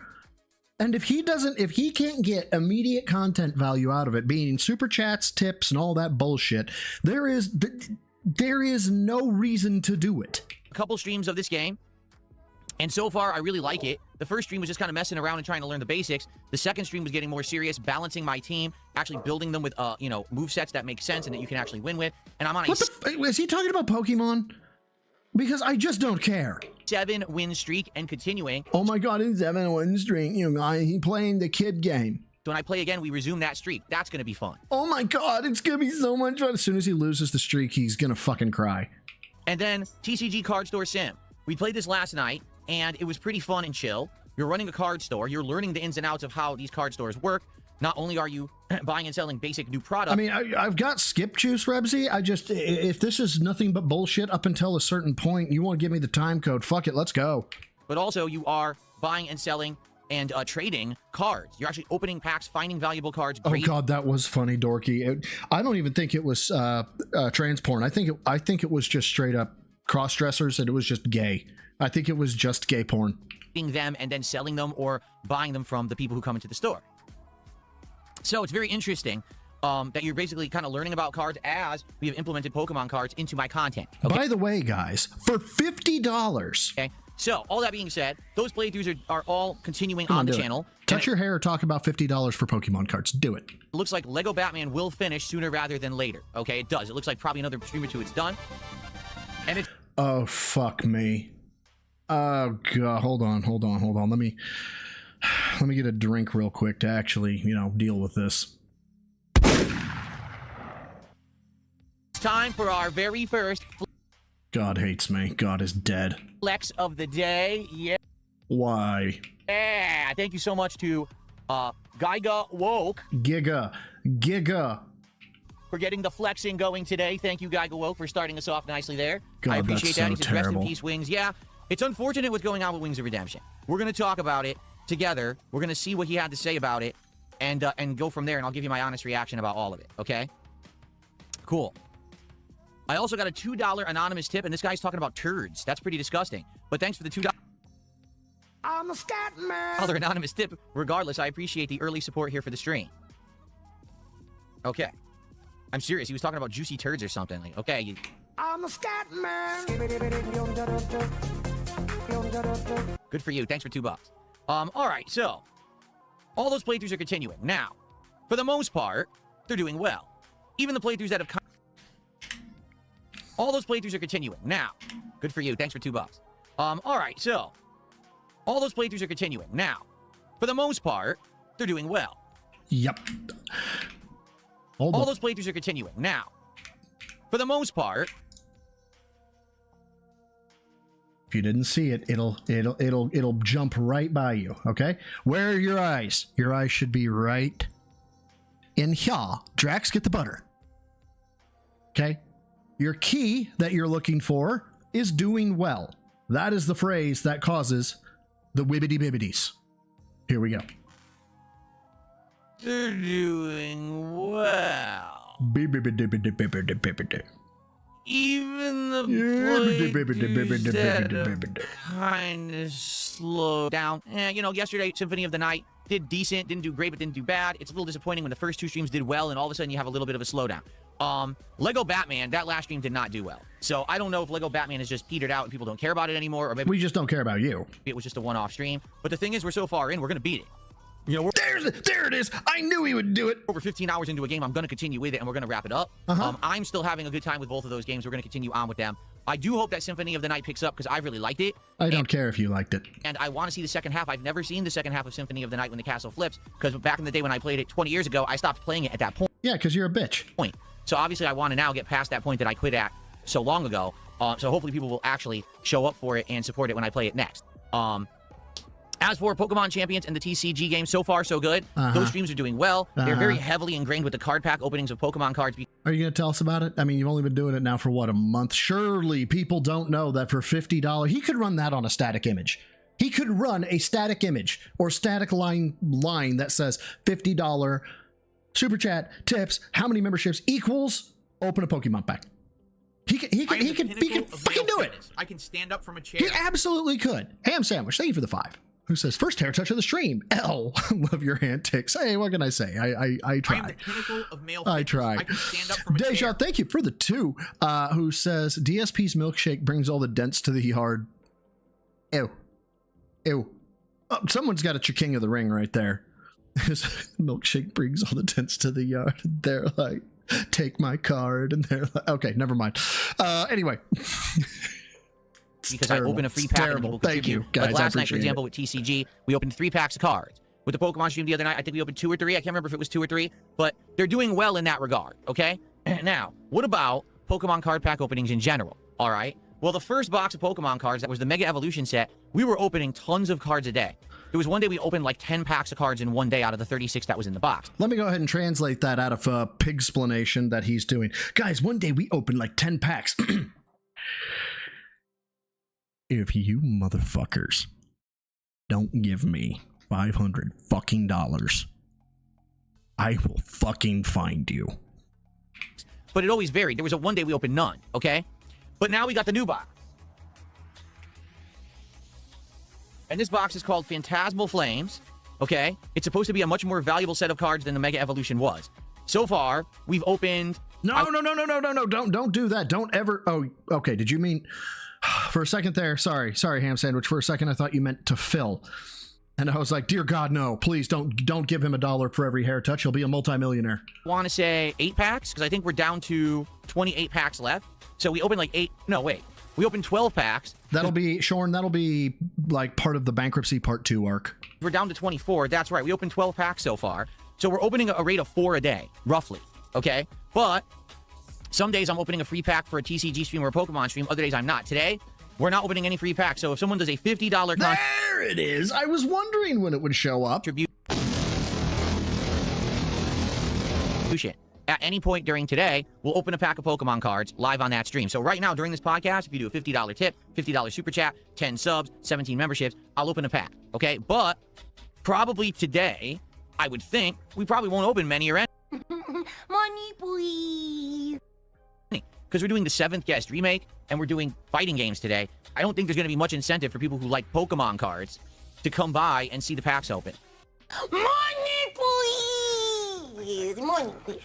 And if he can't get immediate content value out of it, being super chats, tips, and all that bullshit, there is no reason to do it. a couple streams of this game, and so far I really like it. The first stream was just kind of messing around and trying to learn the basics. The second stream was getting more serious, balancing my team, actually building them with move sets that make sense and that you can actually win with. And I'm on is he talking about Pokemon? Because I just don't care. 7-win streak and continuing. Oh my god, it's 7-win streak. He playing the kid game. So when I play again, we resume that streak. That's going to be fun. Oh my god, it's going to be so much fun. As soon as he loses the streak, he's going to fucking cry. And then TCG Card Store Sim. We played this last night, and it was pretty fun and chill. You're running a card store. You're learning the ins and outs of how these card stores work. Not only are you buying and selling basic new products. I mean, I've got skip juice, Rebsy. If this is nothing but bullshit up until a certain point, you want to give me the time code, fuck it, let's go. But also, you are buying and selling and trading cards. You're actually opening packs, finding valuable cards. Oh god, that was funny, Dorky. I don't even think it was trans porn. I think it was just straight up cross dressers, and it was just gay. I think it was just gay porn. Them and then selling them or buying them from the people who come into the store. So it's very interesting that you're basically kind of learning about cards as we have implemented Pokemon cards into my content. Okay? By the way, guys, for $50. Okay. So all that being said, those playthroughs are all continuing on the channel. Touch your hair or talk about $50 for Pokemon cards. Do it. It looks like Lego Batman will finish sooner rather than later. Okay, it does. It looks like probably another stream or two it's done. And it's... Oh, fuck me. Oh, God. Hold on. Let me get a drink real quick to actually, deal with this. It's time for our very first... God hates me. God is dead. Flex of the day. Yeah. Why? Yeah. Thank you so much to Giga Woke. Giga. For getting the flexing going today. Thank you, Giga Woke, for starting us off nicely there. God, I appreciate that's that. so He says, rest in terrible. peace, Wings. Yeah. It's unfortunate what's going on with Wings of Redemption. We're going to talk about it together. We're going to see what he had to say about it and go from there, and I'll give you my honest reaction about all of it, okay? Cool. I also got a $2 anonymous tip, and this guy's talking about turds. That's pretty disgusting. But thanks for the $2. I'm a scat man. Other anonymous tip. Regardless, I appreciate the early support here for the stream. Okay. I'm serious. He was talking about juicy turds or something. Like, okay. I'm a scat man. Good for you. Thanks for $2. All right. So, all those playthroughs are continuing. Now, for the most part, they're doing well. Even the playthroughs that have come... All those playthroughs are continuing. Now, good for you. Thanks for $2. All right, so all those playthroughs are continuing. Now, for the most part, they're doing well. Yep. All those playthroughs are continuing. Now, for the most part. If you didn't see it, it'll jump right by you, okay? Where are your eyes? Your eyes should be right in here. Drax, get the butter. Okay? Your key that you're looking for is doing well. That is the phrase that causes the wibbity bibbities. Here we go. They're doing well. Even the playthroughs that have kind of slowed down. Yesterday, Symphony of the Night did decent, didn't do great, but didn't do bad. It's a little disappointing when the first two streams did well, and all of a sudden you have a little bit of a slowdown. Lego Batman, that last stream did not do well. So I don't know if Lego Batman is just petered out and people don't care about it anymore, or maybe we just don't care about you. It was just a one-off stream. But the thing is, we're so far in, we're going to beat it. There it is. I knew he would do it. Over 15 hours into a game, I'm going to continue with it, and we're going to wrap it up. I'm still having a good time with both of those games. We're going to continue on with them. I do hope that Symphony of the Night picks up, because I really liked it. I don't care if you liked it. And I want to see the second half. I've never seen the second half of Symphony of the Night when the castle flips, because back in the day when I played it 20 years ago, I stopped playing it at that point. Yeah, because you're a bitch. So obviously I want to now get past that point that I quit at so long ago. So hopefully people will actually show up for it and support it when I play it next. As for Pokemon Champions and the TCG game, so far so good. Those streams are doing well. They're very heavily ingrained with the card pack openings of Pokemon cards. Are you going to tell us about it? I mean, you've only been doing it now for, what, a month? Surely people don't know that for $50, he could run that on a static image. He could run a static image or static line that says $50 super chat, tips, how many memberships equals open a Pokemon pack. He he could fucking do it. I can stand up from a chair. He absolutely could. Ham Sandwich, thank you for the 5. Who says, first hair touch of the stream. L, love your antics. Hey, what can I say? I try. I am the pinnacle of male I fitness. try. I can stand up from a Deja, chair. thank you for the 2. Who says, DSP's milkshake brings all the dents to the yard. Ew. Ew. Oh, someone's got a King of the Ring right there. His milkshake brings all the dents to the yard. They're like, take my card. And they're like, okay, never mind. Anyway. Because I open a free pack and people Thank you, guys. Like last night, for I appreciate example, with TCG, we opened 3 packs of cards. With the Pokemon stream the other night, I think we opened 2 or 3. I can't remember if it was 2 or 3, but they're doing well in that regard, okay? Now, what about Pokemon card pack openings in general, all right? Well, the first box of Pokemon cards, that was the Mega Evolution set, we were opening tons of cards a day. There was one day we opened like 10 packs of cards in one day out of the 36 that was in the box. Let me go ahead and translate that out of Pigsplanation that he's doing. Guys, one day we opened like 10 packs. If you motherfuckers don't give me $500 fucking dollars, I will fucking find you. But it always varied. There was one day we opened none, okay? But now we got the new box. And this box is called Phantasmal Flames, okay? It's supposed to be a much more valuable set of cards than the Mega Evolution was. So far, we've opened... No, don't do that. Don't ever... Oh, okay, did you mean... For a second there, sorry, Ham Sandwich. For a second, I thought you meant to fill. And I was like, dear God, no, please don't give him $1 for every hair touch. He'll be a multimillionaire. I want to say 8 packs, because I think we're down to 28 packs left. So we opened like 8... No, wait. We opened 12 packs. That'll be, Shorn, that'll be like part of the Bankruptcy Part 2 arc. We're down to 24. That's right. We opened 12 packs so far. So we're opening a rate of 4 a day, roughly. Okay? But some days I'm opening a free pack for a TCG stream or a Pokemon stream. Other days I'm not. Today, we're not opening any free packs. So if someone does a $50 There it is. I was wondering when it would show up. Contribution at any point during today, we'll open a pack of Pokemon cards live on that stream. So right now, during this podcast, if you do a $50 tip, $50 super chat, 10 subs, 17 memberships, I'll open a pack, okay? But probably today, I would think, we probably won't open many or any. Money, please. Because we're doing the 7th guest remake, and we're doing fighting games today. I don't think there's going to be much incentive for people who like Pokemon cards to come by and see the packs open. Money, please. Money, please.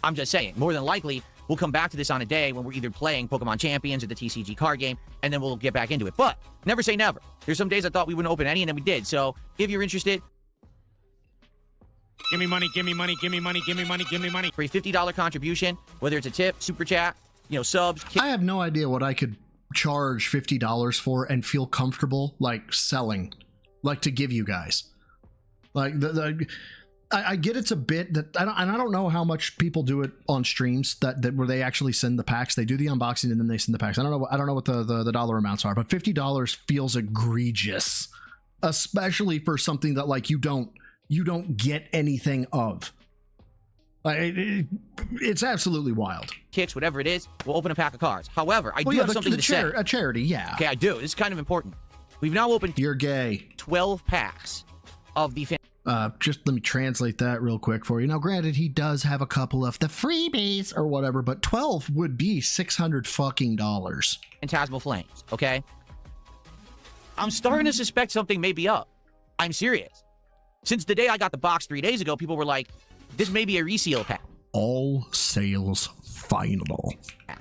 I'm just saying, more than likely, we'll come back to this on a day when we're either playing Pokemon Champions or the TCG card game, and then we'll get back into it. But never say never. There's some days I thought we wouldn't open any, and then we did. So if you're interested, Give me money, give me money, give me money, give me money, give me money. for a $50 contribution, whether it's a tip, super chat, subs. I have no idea what I could charge $50 for and feel comfortable like selling, like to give you guys. Like I get it's a bit that I don't know how much people do it on streams that where they actually send the packs. They do the unboxing and then they send the packs. I don't know what the dollar amounts are, but $50 feels egregious, especially for something that like you don't get anything of. It's absolutely wild. Kicks, whatever it is, we'll open a pack of cards. However, I do have something to say. A charity, yeah. Okay, I do. This is kind of important. We've now opened You're gay. 12 packs of the just let me translate that real quick for you. Now, granted, he does have a couple of the freebies or whatever, but 12 would be $600 fucking dollars. Phantasmal Flames, okay? I'm starting to suspect something may be up. I'm serious. Since the day I got the box 3 days ago, people were like, this may be a reseal pack. All sales final.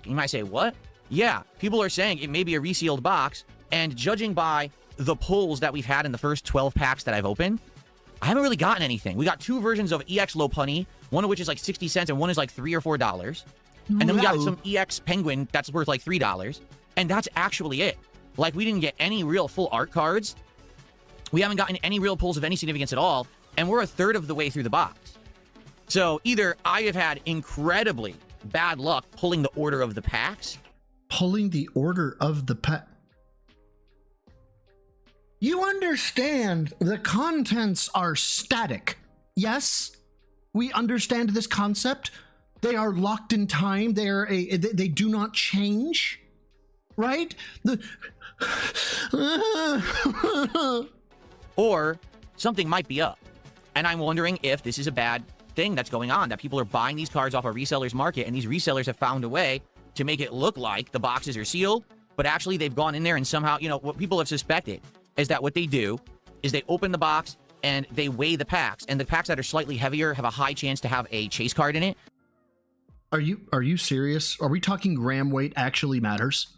You might say, what? Yeah, people are saying it may be a resealed box, and judging by the pulls that we've had in the first 12 packs that I've opened, I haven't really gotten anything. We got 2 versions of EX Lopunny, one of which is like 60 cents and one is like $3 or $4. And then we got some EX Penguin that's worth like $3. And that's actually it. Like, we didn't get any real full art cards. We haven't gotten any real pulls of any significance at all. And we're a third of the way through the box. So either I have had incredibly bad luck pulling the order of the packs. Pulling the order of the pack. You understand the contents are static. Yes, we understand this concept. They are locked in time. They do not change, right? Or something might be up. And I'm wondering if this is a bad thing that's going on, that people are buying these cards off a reseller's market, and these resellers have found a way to make it look like the boxes are sealed, but actually they've gone in there and somehow, you know, what people have suspected is that what they do is they open the box and they weigh the packs, and the packs that are slightly heavier have a high chance to have a chase card in it. Are you serious? Are we talking gram weight actually matters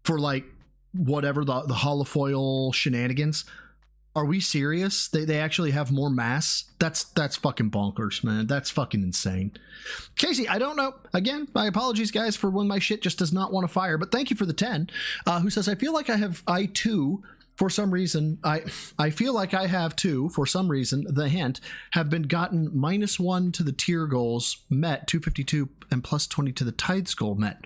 for like whatever the holofoil shenanigans? Are we serious? They actually have more mass? That's fucking bonkers, man. That's fucking insane. Casey, I don't know. Again, my apologies, guys, for when my shit just does not want to fire, but thank you for the 10. Who says, I feel like I too, for some reason, I feel like I have too, for some reason, the hint, have been gotten -1 to the tier goals met, 252, and +20 to the Tides goal met.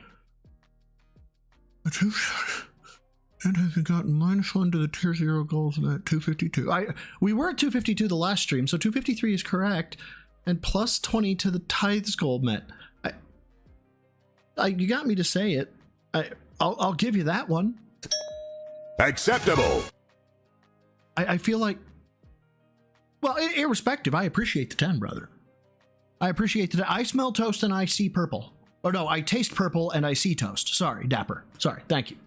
And has gotten -1 to the tier 0 goals at 252. We were at 252 the last stream, so 253 is correct, and +20 to the Tithes goal met. You got me to say it. I'll give you that one. Acceptable. I feel like, well, irrespective, I appreciate the 10, brother. I appreciate the 10. I smell toast and I see purple. Or no, I taste purple and I see toast. Sorry, Dapper. Sorry, thank you.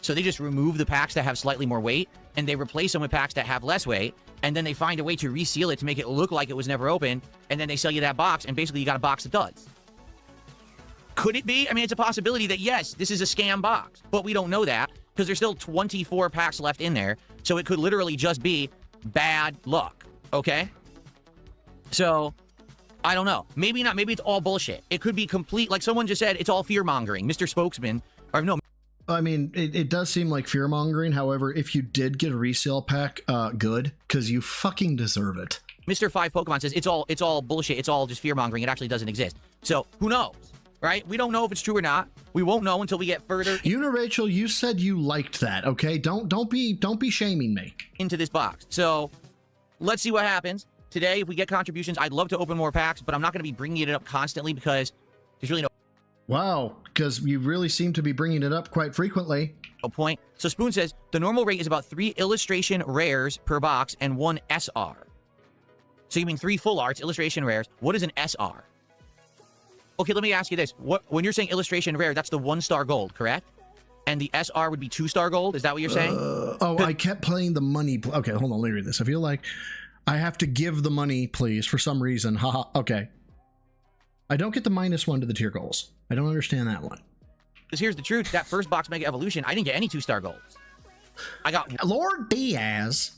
So they just remove the packs that have slightly more weight, and they replace them with packs that have less weight, and then they find a way to reseal it to make it look like it was never opened, and then they sell you that box, and basically you got a box of duds. Could it be? I mean, it's a possibility that, yes, this is a scam box, but we don't know that, because there's still 24 packs left in there, so it could literally just be bad luck, okay? So, I don't know. Maybe not. Maybe it's all bullshit. It could be complete, like someone just said, it's all fear-mongering. Mr. Spokesman, or no, I mean, it does seem like fear-mongering. However, if you did get a resale pack, good, because you fucking deserve it. Mr. 5 Pokemon says it's all bullshit. It's all just fear-mongering. It actually doesn't exist. So, who knows, right? We don't know if it's true or not. We won't know until we get further. Rachel, you said you liked that, okay? Don't be shaming me. Into this box. So, let's see what happens. Today, if we get contributions, I'd love to open more packs, but I'm not going to be bringing it up constantly because there's really no... Wow, because you really seem to be bringing it up quite frequently. No point. So Spoon says, the normal rate is about 3 illustration rares per box and 1 SR. So you mean 3 full arts, illustration rares. What is an SR? Okay, let me ask you this. When you're saying illustration rare, that's the 1-star gold, correct? And the SR would be 2-star gold? Is that what you're saying? I kept playing the money. Okay, hold on, let me read this. I feel like I have to give the money, please, for some reason. Haha, okay. I don't get the -1 to the tier goals. I don't understand that one. Because here's the truth. That first box Mega Evolution, I didn't get any 2-star golds. I got... Lord Diaz,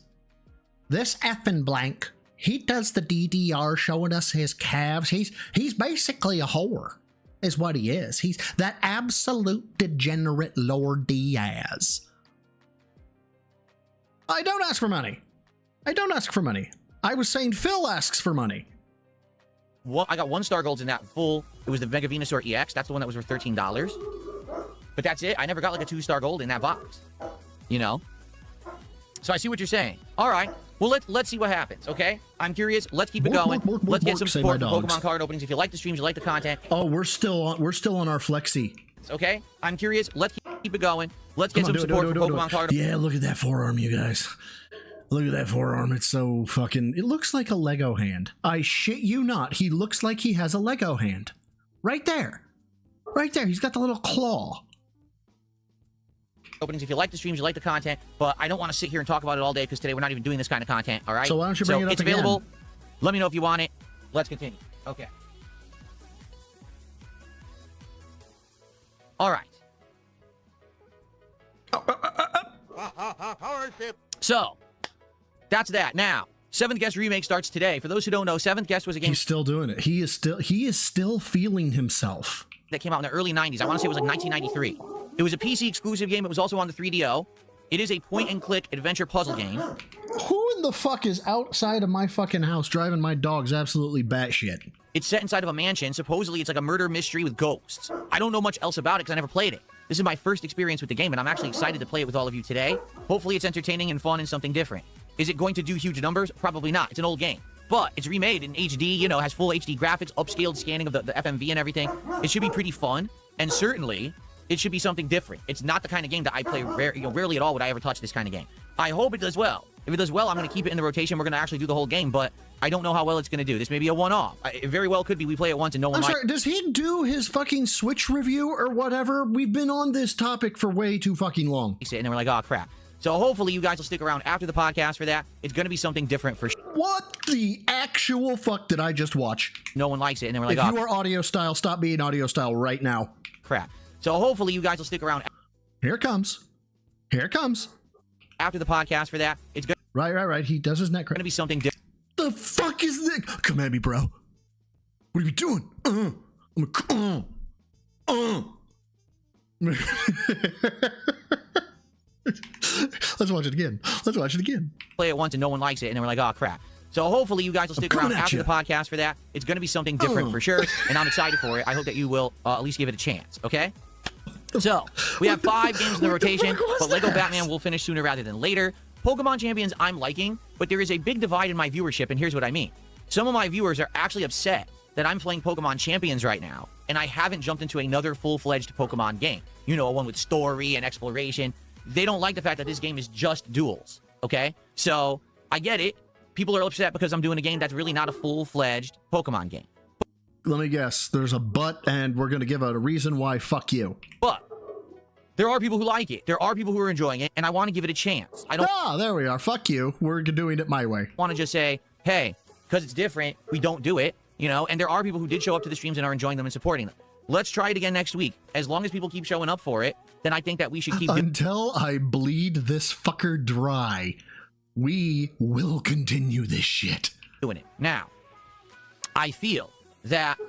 this effing blank, he does the DDR showing us his calves. He's basically a whore, is what he is. He's that absolute degenerate Lord Diaz. I don't ask for money. I don't ask for money. I was saying Phil asks for money. Well, I got 1-star golds in that full. It was the Mega Venusaur EX. That's the one that was worth $13. But that's it. I never got like a 2-star gold in that box. You know? So I see what you're saying. All right. Well, let's see what happens, okay? I'm curious. Let's keep it going. Let's get some support for Pokemon card openings. If you like the streams, you like the content. Oh, we're still on our flexi. Okay? I'm curious. Let's keep it going. Let's get some support for Pokemon card openings. Yeah, look at that forearm, you guys. Look at that forearm. It's so fucking... It looks like a Lego hand. I shit you not. He looks like he has a Lego hand. Right there. Right there. He's got the little claw. Openings. If you like the streams, you like the content. But I don't want to sit here and talk about it all day because today we're not even doing this kind of content. All right? So why don't you bring it up it's again? available. Let me know if you want it. Let's continue. Okay. All right. So... That's that. Now, 7th Guest Remake starts today. For those who don't know, 7th Guest was a game... He's still doing it. He is still feeling himself. ...that came out in the early 90s. I want to say it was like 1993. It was a PC exclusive game. It was also on the 3DO. It is a point-and-click adventure puzzle game. Who in the fuck is outside of my fucking house driving my dogs absolutely batshit? It's set inside of a mansion. Supposedly, it's like a murder mystery with ghosts. I don't know much else about it because I never played it. This is my first experience with the game, and I'm actually excited to play it with all of you today. Hopefully, it's entertaining and fun and something different. Is it going to do huge numbers? Probably not. It's an old game. But it's remade in HD, you know, has full HD graphics, upscaled scanning of the FMV and everything. It should be pretty fun, and certainly, it should be something different. It's not the kind of game that I play rarely at all would I ever touch this kind of game. I hope it does well. If it does well, I'm going to keep it in the rotation. We're going to actually do the whole game, but I don't know how well it's going to do. This may be a one-off. It very well could be we play it once and no one I'm likes sorry, does he do his fucking Switch review or whatever? We've been on this topic for way too fucking long. it, and then we're like, oh, crap. So hopefully you guys will stick around after the podcast for that. It's going to be something different for sure. What the actual fuck did I just watch? No one likes it, and then we're like, If oh, you are audio style, stop being audio style right now. crap. So hopefully you guys will stick around Here it comes. Here it comes. after the podcast for that. It's going Right. He does his neck crack. to be something different. The fuck is this? Come at me, bro. What are you doing? Let's watch it again. Play it once and no one likes it, and then we're like, oh, crap. So hopefully you guys will stick around coming at after you. the podcast for that. It's going to be something different for sure, and I'm excited for it. I hope that you will at least give it a chance, okay? So, we have 5 games in the rotation, but Lego Batman will finish sooner rather than later. Pokemon Champions I'm liking, but there is a big divide in my viewership, and here's what I mean. Some of my viewers are actually upset that I'm playing Pokemon Champions right now, and I haven't jumped into another full-fledged Pokemon game. You know, one with story and exploration. They don't like the fact that this game is just duels, okay? So, I get it. People are upset because I'm doing a game that's really not a full-fledged Pokemon game. Let me guess. There's a but, and we're going to give a reason why fuck you. But there are people who like it. There are people who are enjoying it, and I want to give it a chance. I don't There we are. Fuck you. We're doing it my way. want to just say, hey, because it's different, we don't do it, you know? And there are people who did show up to the streams and are enjoying them and supporting them. Let's try it again next week. As long as people keep showing up for it, then I think that we should keep Until I bleed this fucker dry, we will continue this shit. doing it. Now, I feel that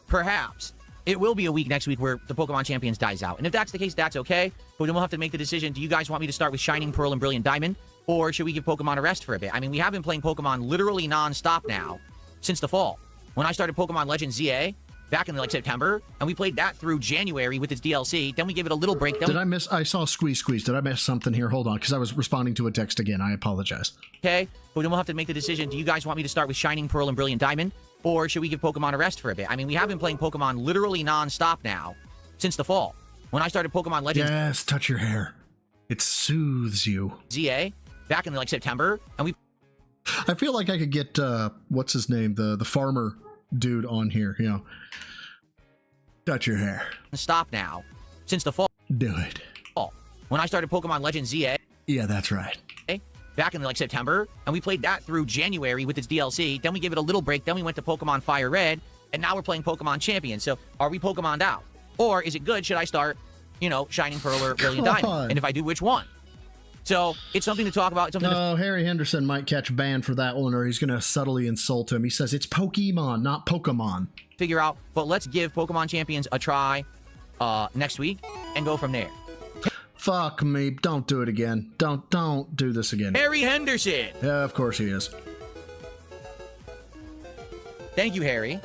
perhaps it will be a week next week where the Pokemon Champions dies out. And if that's the case, that's okay. But then we'll have to make the decision. Do you guys want me to start with Shining Pearl and Brilliant Diamond? Or should we give Pokemon a rest for a bit? I mean, we have been playing Pokemon literally non-stop now since the fall. When I started Pokemon Legends ZA back in like September, and we played that through January with its DLC. Then we gave it a little break. Then I saw Squeeze. Did I miss something here? Hold on, because I was responding to a text again. I apologize. okay, but then we'll have to make the decision. Do you guys want me to start with Shining Pearl and Brilliant Diamond? Or should we give Pokemon a rest for a bit? I mean, we have been playing Pokemon literally non-stop now since the fall. When I started Pokemon Legends Yes, touch your hair. It soothes you. ZA back in like September, and we I feel like I could get, what's his name? The farmer dude on here, you know. Touch your hair. stop now since the fall. Do it. When I started Pokemon Legends ZA Yeah, that's right. back in like September, and we played that through January with its DLC. Then we gave it a little break. Then we went to Pokemon Fire Red, and now we're playing Pokemon Champions. So are we Pokemon'd out? Or is it good? Should I start, you know, Shining Pearl or Brilliant Diamond? And if I do, which one? So it's something to talk about. It's something to Harry Henderson might catch ban for that one, or he's going to subtly insult him. He says it's Pokemon, not Pokemon. figure out. But let's give Pokemon Champions a try next week and go from there. Fuck me. Don't do it again. Don't do this again. Harry Henderson. Yeah, of course he is. Thank you, Harry.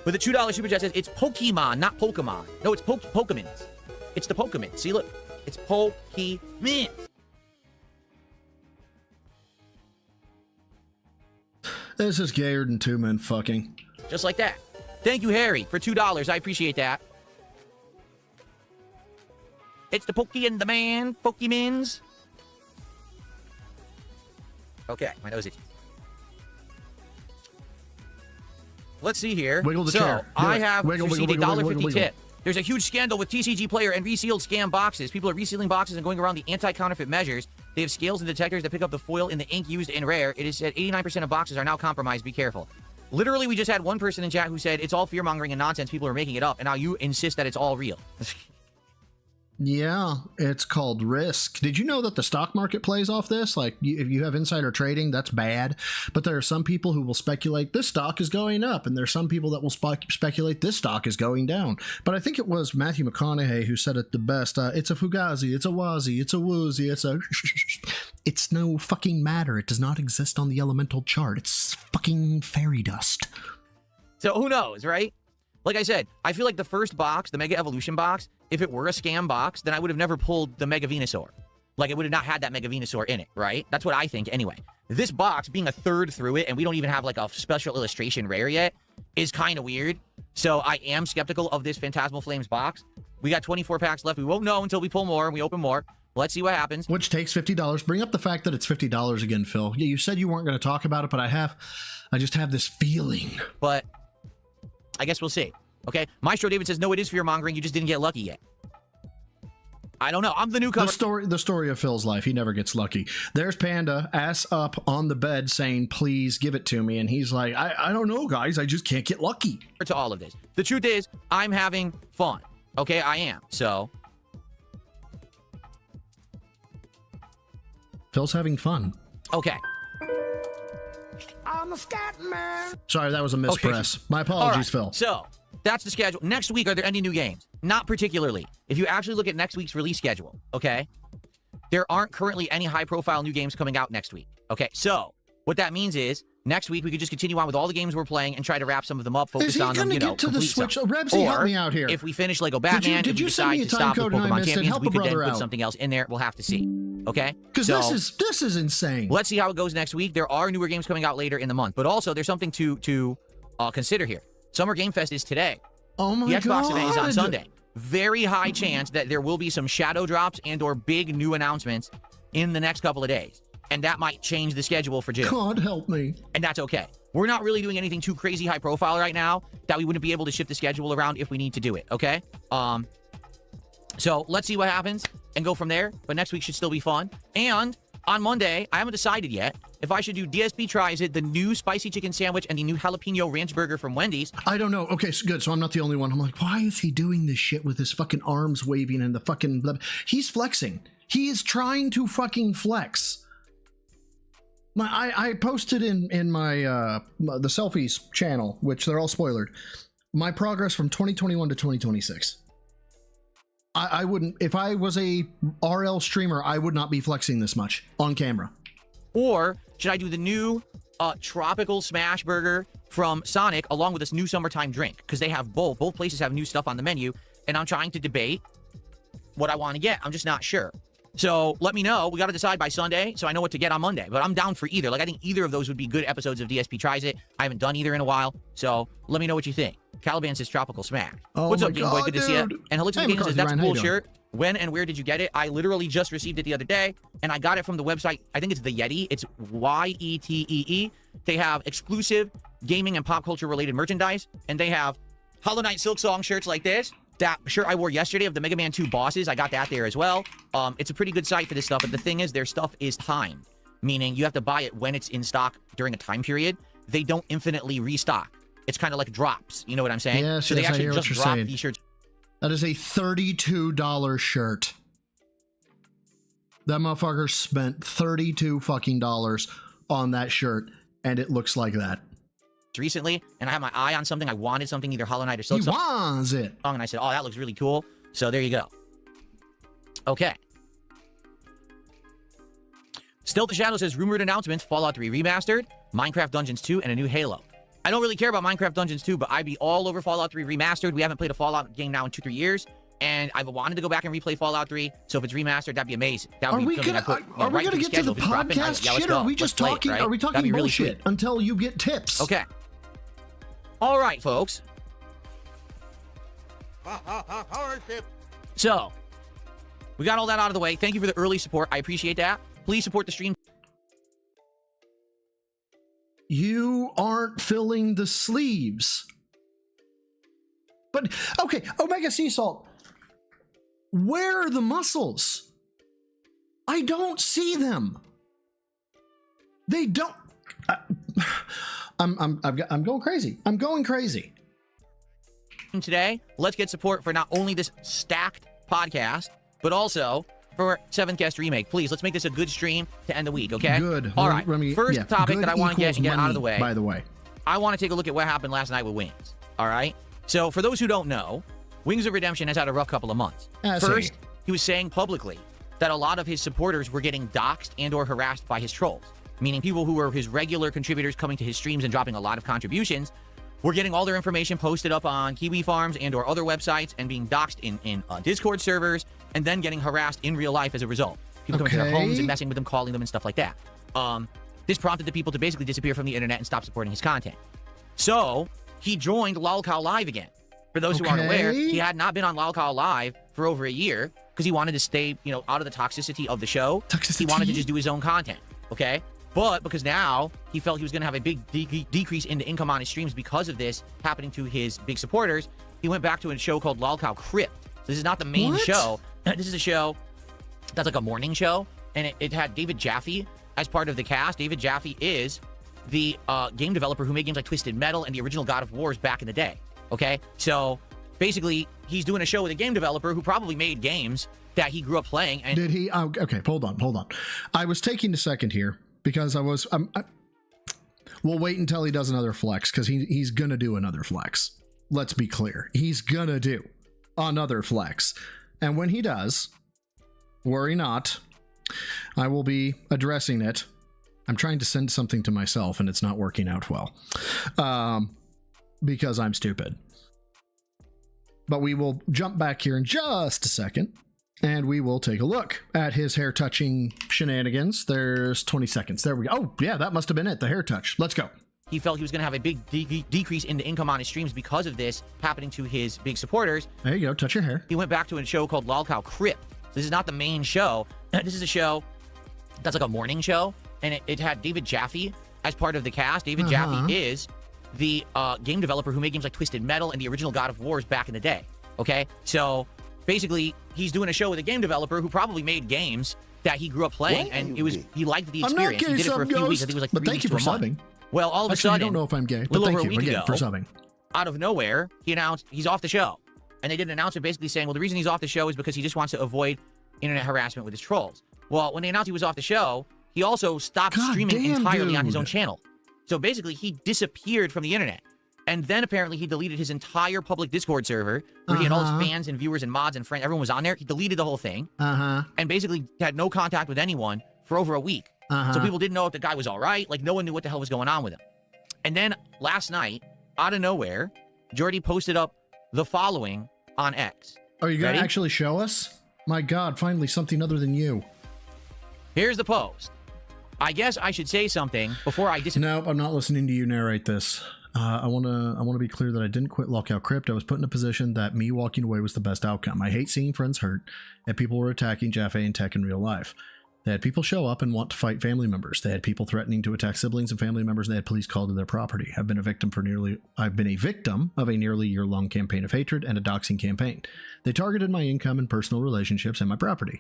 With a $2 super chat says it's Pokemon, not Pokemon. No, it's Pokemons. It's the Pokemon. See, look. It's Pokemon. This is gayer than two men fucking. Just like that. Thank you, Harry, for $2. I appreciate that. It's the Pokey and the Man, Pokemons. Okay, my nose itches. Let's see here. Wiggle the so, chair. I have Wiggle, received wiggle, a wiggle, $1.50 wiggle, tip. There's a huge scandal with TCG Player and resealed scam boxes. People are resealing boxes and going around the anti-counterfeit measures. They have scales and detectors that pick up the foil in the ink used in rare. It is said 89% of boxes are now compromised. Be careful. Literally, we just had one person in chat who said it's all fear-mongering and nonsense. People are making it up, and now you insist that it's all real. Yeah, it's called risk. Did you know that the stock market plays off this? Like, if you have insider trading, that's bad. But there are some people who will speculate this stock is going up, and there are some people that will speculate this stock is going down. But I think it was Matthew McConaughey who said it the best. It's a fugazi, it's a wazi, it's a woozy, it's a... It's no fucking matter. It does not exist on the elemental chart. It's fucking fairy dust. So who knows, right? Like I said, I feel like the first box, the Mega Evolution box, if it were a scam box, then I would have never pulled the Mega Venusaur. Like, it would have not had that Mega Venusaur in it, right? That's what I think anyway. This box, being a third through it, and we don't even have, like, a special illustration rare yet, is kind of weird. So I am skeptical of this Phantasmal Flames box. We got 24 packs left. We won't know until we pull more and we open more. Let's see what happens. Which takes $50. Bring up the fact that it's $50 again, Phil. Yeah, you said you weren't going to talk about it, but I just have this feeling. But I guess we'll see. Okay? Maestro David says, no, it is fear-mongering. You just didn't get lucky yet. I don't know. I'm the newcomer. The story of Phil's life. He never gets lucky. There's Panda, ass up on the bed, saying, please give it to me. And he's like, I don't know, guys. I just can't get lucky. To all of this. The truth is, I'm having fun. Okay? I am. So... Phil's having fun. Okay. I'm a scat man. Sorry, that was a mispress. My apologies, Phil. So, that's the schedule. Next week, are there any new games? Not particularly. If you actually look at next week's release schedule, okay, there aren't currently any high-profile new games coming out next week. Okay, so what that means is next week we could just continue on with all the games we're playing and try to wrap some of them up, focus on them, get to the Switch? Rebsy, help me out here. If we finish Lego Batman, did you if we send me decide a to time stop with code and I Pokemon missed it? Champions, Help we a could then brother put out. something else in there. We'll have to see. Okay? Because this is insane. Let's see how it goes next week. There are newer games coming out later in the month, but also there's something to consider here. Summer Game Fest is today. Oh my God. The Xbox event is on God. Sunday. Very high chance that there will be some shadow drops and or big new announcements in the next couple of days. And that might change the schedule for June. God help me. And that's okay. We're not really doing anything too crazy high profile right now that we wouldn't be able to shift the schedule around if we need to do it, okay? So let's see what happens and go from there. But next week should still be fun. And on Monday, I haven't decided yet if I should do DSP Tries It, the new spicy chicken sandwich, and the new jalapeno ranch burger from Wendy's. I don't know. Okay, so good. So I'm not the only one. I'm like, why is he doing this shit with his fucking arms waving and the fucking... He's flexing. He is trying to fucking flex. I posted in my the selfies channel, which they're all spoilered, my progress from 2021 to 2026. I wouldn't, if I was a RL streamer, I would not be flexing this much on camera. Or should I do the new tropical smash burger from Sonic along with this new summertime drink? Because they have both. Both places have new stuff on the menu, and I'm trying to debate what I want to get. I'm just not sure. So let me know. We got to decide by Sunday, so I know what to get on Monday. But I'm down for either. Like, I think either of those would be good episodes of DSP Tries It. I haven't done either in a while, so let me know what you think. Caliban says Tropical Smash. Oh What's my up, Game Boy? God, Good to see you. dude. And Helixon Hey, Games McCarthy says, that's a Ryan, how cool you doing? shirt. When and where did you get it? I literally just received it the other day, and I got it from the website. I think it's the Yeti. It's YETEE. They have exclusive gaming and pop culture related merchandise, and they have Hollow Knight Silk Song shirts like this. That shirt I wore yesterday of the Mega Man 2 bosses, I got that there as well. It's a pretty good site for this stuff, but the thing is, their stuff is timed, meaning you have to buy it when it's in stock during a time period. They don't infinitely restock. It's kind of like drops. You know what I'm saying? Yes, so they yes, I actually hear what just you're drop saying. these shirts. That is a $32 shirt. That motherfucker spent $32 fucking dollars on that shirt, and it looks like that. Recently, and I had my eye on something. I wanted something, either Hollow Knight or Silk He wants it. And I said, oh, that looks really cool. So there you go. Okay. Still the Shadow says, rumored announcements, Fallout 3 Remastered, Minecraft Dungeons 2, and a new Halo. I don't really care about Minecraft Dungeons 2, but I'd be all over Fallout 3 Remastered. We haven't played a Fallout game now in 2-3 years, and I've wanted to go back and replay Fallout 3, so if it's remastered, that'd be amazing. That would be something I put are we right gonna to get to the schedule. If it's dropping, podcast yeah, let's shit? go. Or are we Let's just play it, talking? right? Are we That'd talking be really bullshit sweet. until you get tips? Okay. All right, folks. So, we got all that out of the way. Thank you for the early support. I appreciate that. Please support the stream. You aren't filling the sleeves. But, okay, Omega Sea Salt. Where are the muscles? I don't see them. They don't. I'm going crazy. I'm going crazy. Today, let's get support for not only this stacked podcast, but also for 7th Guest Remake. Please, let's make this a good stream to end the week, okay? Good. All right. First yeah, topic that I want to get money, out of the way. By the way, I want to take a look at what happened last night with Wings. All right? So, for those who don't know, Wings of Redemption has had a rough couple of months. First, he was saying publicly that a lot of his supporters were getting doxxed and or harassed by his trolls, meaning people who were his regular contributors coming to his streams and dropping a lot of contributions were getting all their information posted up on Kiwi Farms and or other websites and being doxxed in Discord servers and then getting harassed in real life as a result. People coming to their homes and messing with them, calling them and stuff like that. This prompted the people to basically disappear from the internet and stop supporting his content. So he joined Lolcow Live again. For those who aren't aware, he had not been on Lolcow Live for over a year. because he wanted to stay, you know, out of the toxicity of the show. Toxicity? He wanted to just do his own content, okay? But because now he felt he was going to have a big decrease in the income on his streams because of this happening to his big supporters, he went back to a show called Lolcow Crypt. So this is not the main show. This is a show that's like a morning show, and it had David Jaffe as part of the cast. David Jaffe is the game developer who made games like Twisted Metal and the original God of Wars back in the day, okay? So basically, he's doing a show with a game developer who probably made games that he grew up playing. And did he? Okay, hold on. I was taking a second here because we'll wait until he does another flex, because he's gonna do another flex. Let's be clear. He's gonna do another flex. And when he does, worry not, I will be addressing it. I'm trying to send something to myself and it's not working out well. Because I'm stupid. But we will jump back here in just a second, and we will take a look at his hair touching shenanigans. There's 20 seconds. There we go. Oh, yeah, that must have been it. The hair touch. Let's go. He felt he was going to have a big decrease in the income on his streams because of this happening to his big supporters. There you go. Touch your hair. He went back to a show called Lolcow Crypt. So this is not the main show. This is a show that's like a morning show, and it had David Jaffe as part of the cast. David Jaffe is the game developer who made games like Twisted Metal and the original God of Wars back in the day, okay? So basically, he's doing a show with a game developer who probably made games that he grew up playing, and he liked the experience. He did it for a few weeks. I think it was like 3 weeks to a month. Subbing. Well, all of a sudden, I don't know if I'm gay, a but little thank over a you week again ago, for subbing. Out of nowhere, he announced he's off the show. And they did an announcement basically saying, well, the reason he's off the show is because he just wants to avoid internet harassment with his trolls. Well, when they announced he was off the show, he also stopped streaming entirely on his own channel. So basically, he disappeared from the internet. And then apparently he deleted his entire public Discord server where he had all his fans and viewers and mods and friends. Everyone was on there. He deleted the whole thing. And basically had no contact with anyone for over a week. So people didn't know if the guy was all right. Like, no one knew what the hell was going on with him. And then last night, out of nowhere, Jordy posted up the following on X. Are you going to actually show us? My God, finally something other than you. Here's the post. I guess I should say something before I disappear. No, I'm not listening to you narrate this. I want to be clear that I didn't quit Lolcow Crypt. I was put in a position that me walking away was the best outcome. I hate seeing friends hurt, and people were attacking Jaffe and Tech in real life. They had people show up and want to fight family members. They had people threatening to attack siblings and family members, and they had police called to their property. I've been a victim of a nearly year-long campaign of hatred and a doxing campaign. They targeted my income and personal relationships and my property.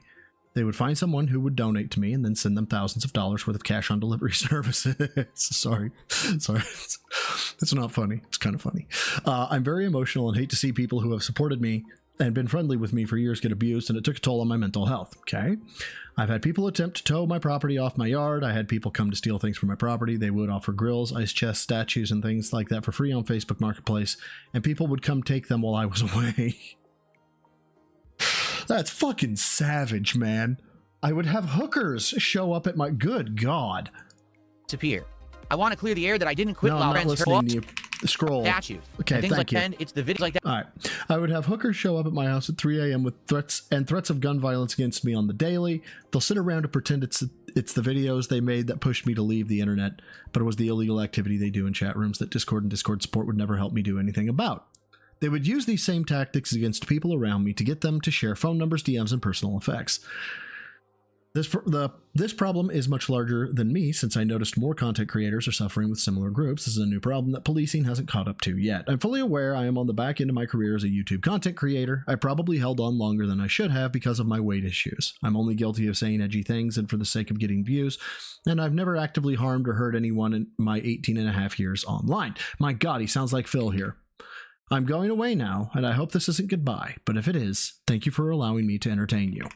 They would find someone who would donate to me and then send them thousands of dollars worth of cash on delivery services. Sorry. It's not funny. It's kind of funny. I'm very emotional and hate to see people who have supported me and been friendly with me for years get abused, and it took a toll on my mental health, okay? I've had people attempt to tow my property off my yard. I had people come to steal things from my property. They would offer grills, ice chests, statues, and things like that for free on Facebook Marketplace, and people would come take them while I was away. That's fucking savage, man. I would have hookers show up at my... Good God. Disappear. I want to clear the air that I didn't quit. No, I'm not listening to you. Scroll. Statues. Okay, things thank like you. Pen, it's the videos like that. All right. I would have hookers show up at my house at 3 a.m. with threats of gun violence against me on the daily. They'll sit around and pretend it's the videos they made that pushed me to leave the internet, but it was the illegal activity they do in chat rooms that Discord and Discord support would never help me do anything about. They would use these same tactics against people around me to get them to share phone numbers, DMs, and personal effects. This problem is much larger than me, since I noticed more content creators are suffering with similar groups. This is a new problem that policing hasn't caught up to yet. I'm fully aware I am on the back end of my career as a YouTube content creator. I probably held on longer than I should have because of my weight issues. I'm only guilty of saying edgy things and for the sake of getting views, and I've never actively harmed or hurt anyone in my 18 and a half years online. My God, he sounds like Phil here. I'm going away now, and I hope this isn't goodbye, but if it is, thank you for allowing me to entertain you.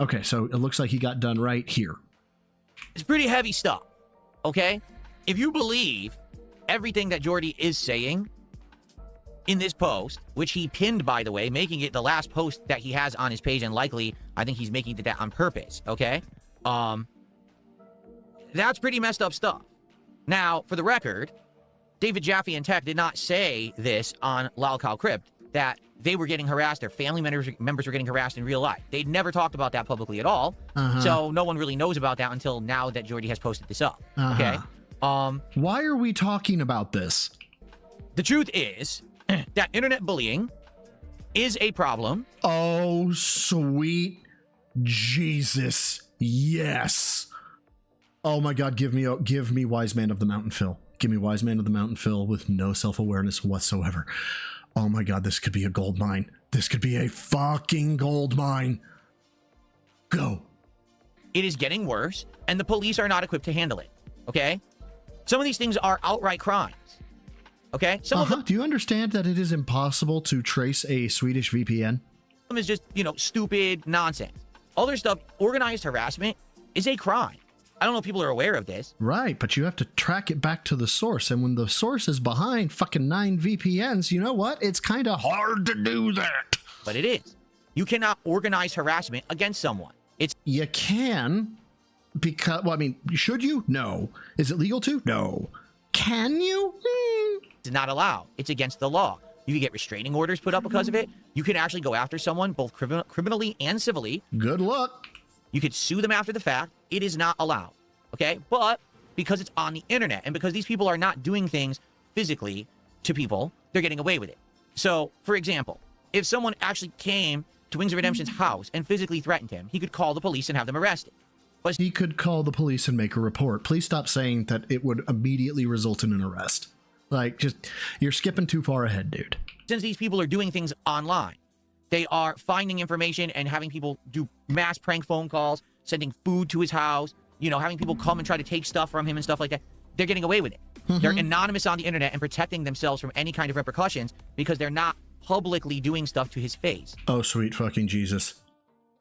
Okay, so it looks like he got done right here. It's pretty heavy stuff, okay? If you believe everything that Jordy is saying in this post, which he pinned, by the way, making it the last post that he has on his page, and likely, I think he's making that on purpose, okay? That's pretty messed up stuff. Now, for the record, David Jaffe and Tech did not say this on Lolcow Crypt, that they were getting harassed, their family members were getting harassed in real life. They'd never talked about that publicly at all, so no one really knows about that until now that Jordy has posted this up, okay? Why are we talking about this? The truth is that internet bullying is a problem. Oh, sweet Jesus. Yes. Oh my God, give me Wise Man of the Mountain Phil. Give me Wise Man of the Mountain Phil with no self-awareness whatsoever. Oh my God, this could be a gold mine. This could be a fucking gold mine. Go. It is getting worse, and the police are not equipped to handle it. Okay? Some of these things are outright crimes. Okay? Some of them Do you understand that it is impossible to trace a Swedish VPN? is just, stupid nonsense. Other stuff, organized harassment, is a crime. I don't know if people are aware of this. Right, but you have to track it back to the source, and when the source is behind fucking 9 VPNs, you know what? It's kind of hard to do that. But it is. You cannot organize harassment against someone. You can, because, well, I mean, should you? No. Is it legal to? No. Can you? It's not allowed. It's against the law. You can get restraining orders put up because of it. You can actually go after someone both criminally and civilly. Good luck. You could sue them after the fact. It is not allowed. Okay? But because it's on the internet and because these people are not doing things physically to people, they're getting away with it. So, for example, if someone actually came to Wings of Redemption's house and physically threatened him, he could call the police and have them arrested. But he could call the police and make a report. Please stop saying that it would immediately result in an arrest. Like, just, you're skipping too far ahead, dude. Since these people are doing things online, they are finding information and having people do mass prank phone calls, sending food to his house, having people come and try to take stuff from him and stuff like that. They're getting away with it. They're anonymous on the internet and protecting themselves from any kind of repercussions because they're not publicly doing stuff to his face. Oh, sweet fucking Jesus.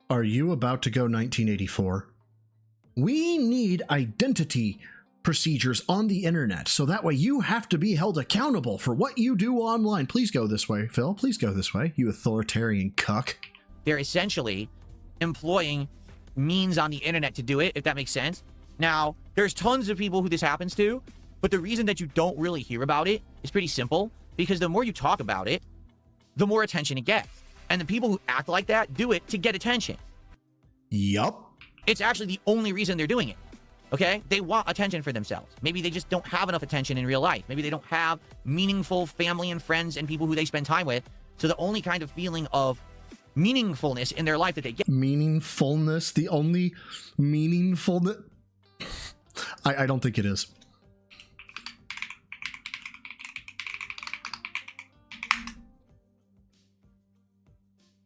Are you about to go 1984? We need identity procedures on the internet, so that way you have to be held accountable for what you do online. Please go this way, Phil. Please go this way, you authoritarian cuck. They're essentially employing means on the internet to do it, if that makes sense. Now, there's tons of people who this happens to, but the reason that you don't really hear about it is pretty simple, because the more you talk about it, the more attention it gets. And the people who act like that do it to get attention. Yup. It's actually the only reason they're doing it. Okay? They want attention for themselves. Maybe they just don't have enough attention in real life. Maybe they don't have meaningful family and friends and people who they spend time with. So the only kind of feeling of meaningfulness in their life that they get. Meaningfulness? The only meaningfulness? I don't think it is.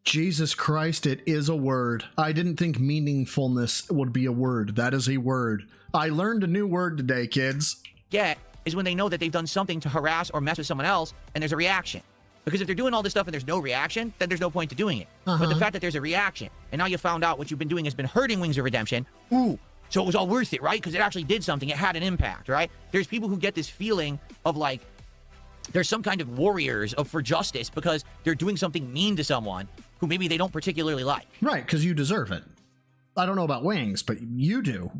Jesus Christ, it is a word. I didn't think meaningfulness would be a word. That is a word. I learned a new word today, kids. Get is when they know that they've done something to harass or mess with someone else and there's a reaction. Because if they're doing all this stuff and there's no reaction, then there's no point to doing it. But the fact that there's a reaction, and now you found out what you've been doing has been hurting Wings of Redemption, ooh, so it was all worth it, right? Because it actually did something. It had an impact, right? There's people who get this feeling of like, there's some kind of warriors for justice because they're doing something mean to someone who maybe they don't particularly like. Right, because you deserve it. I don't know about Wings, but you do.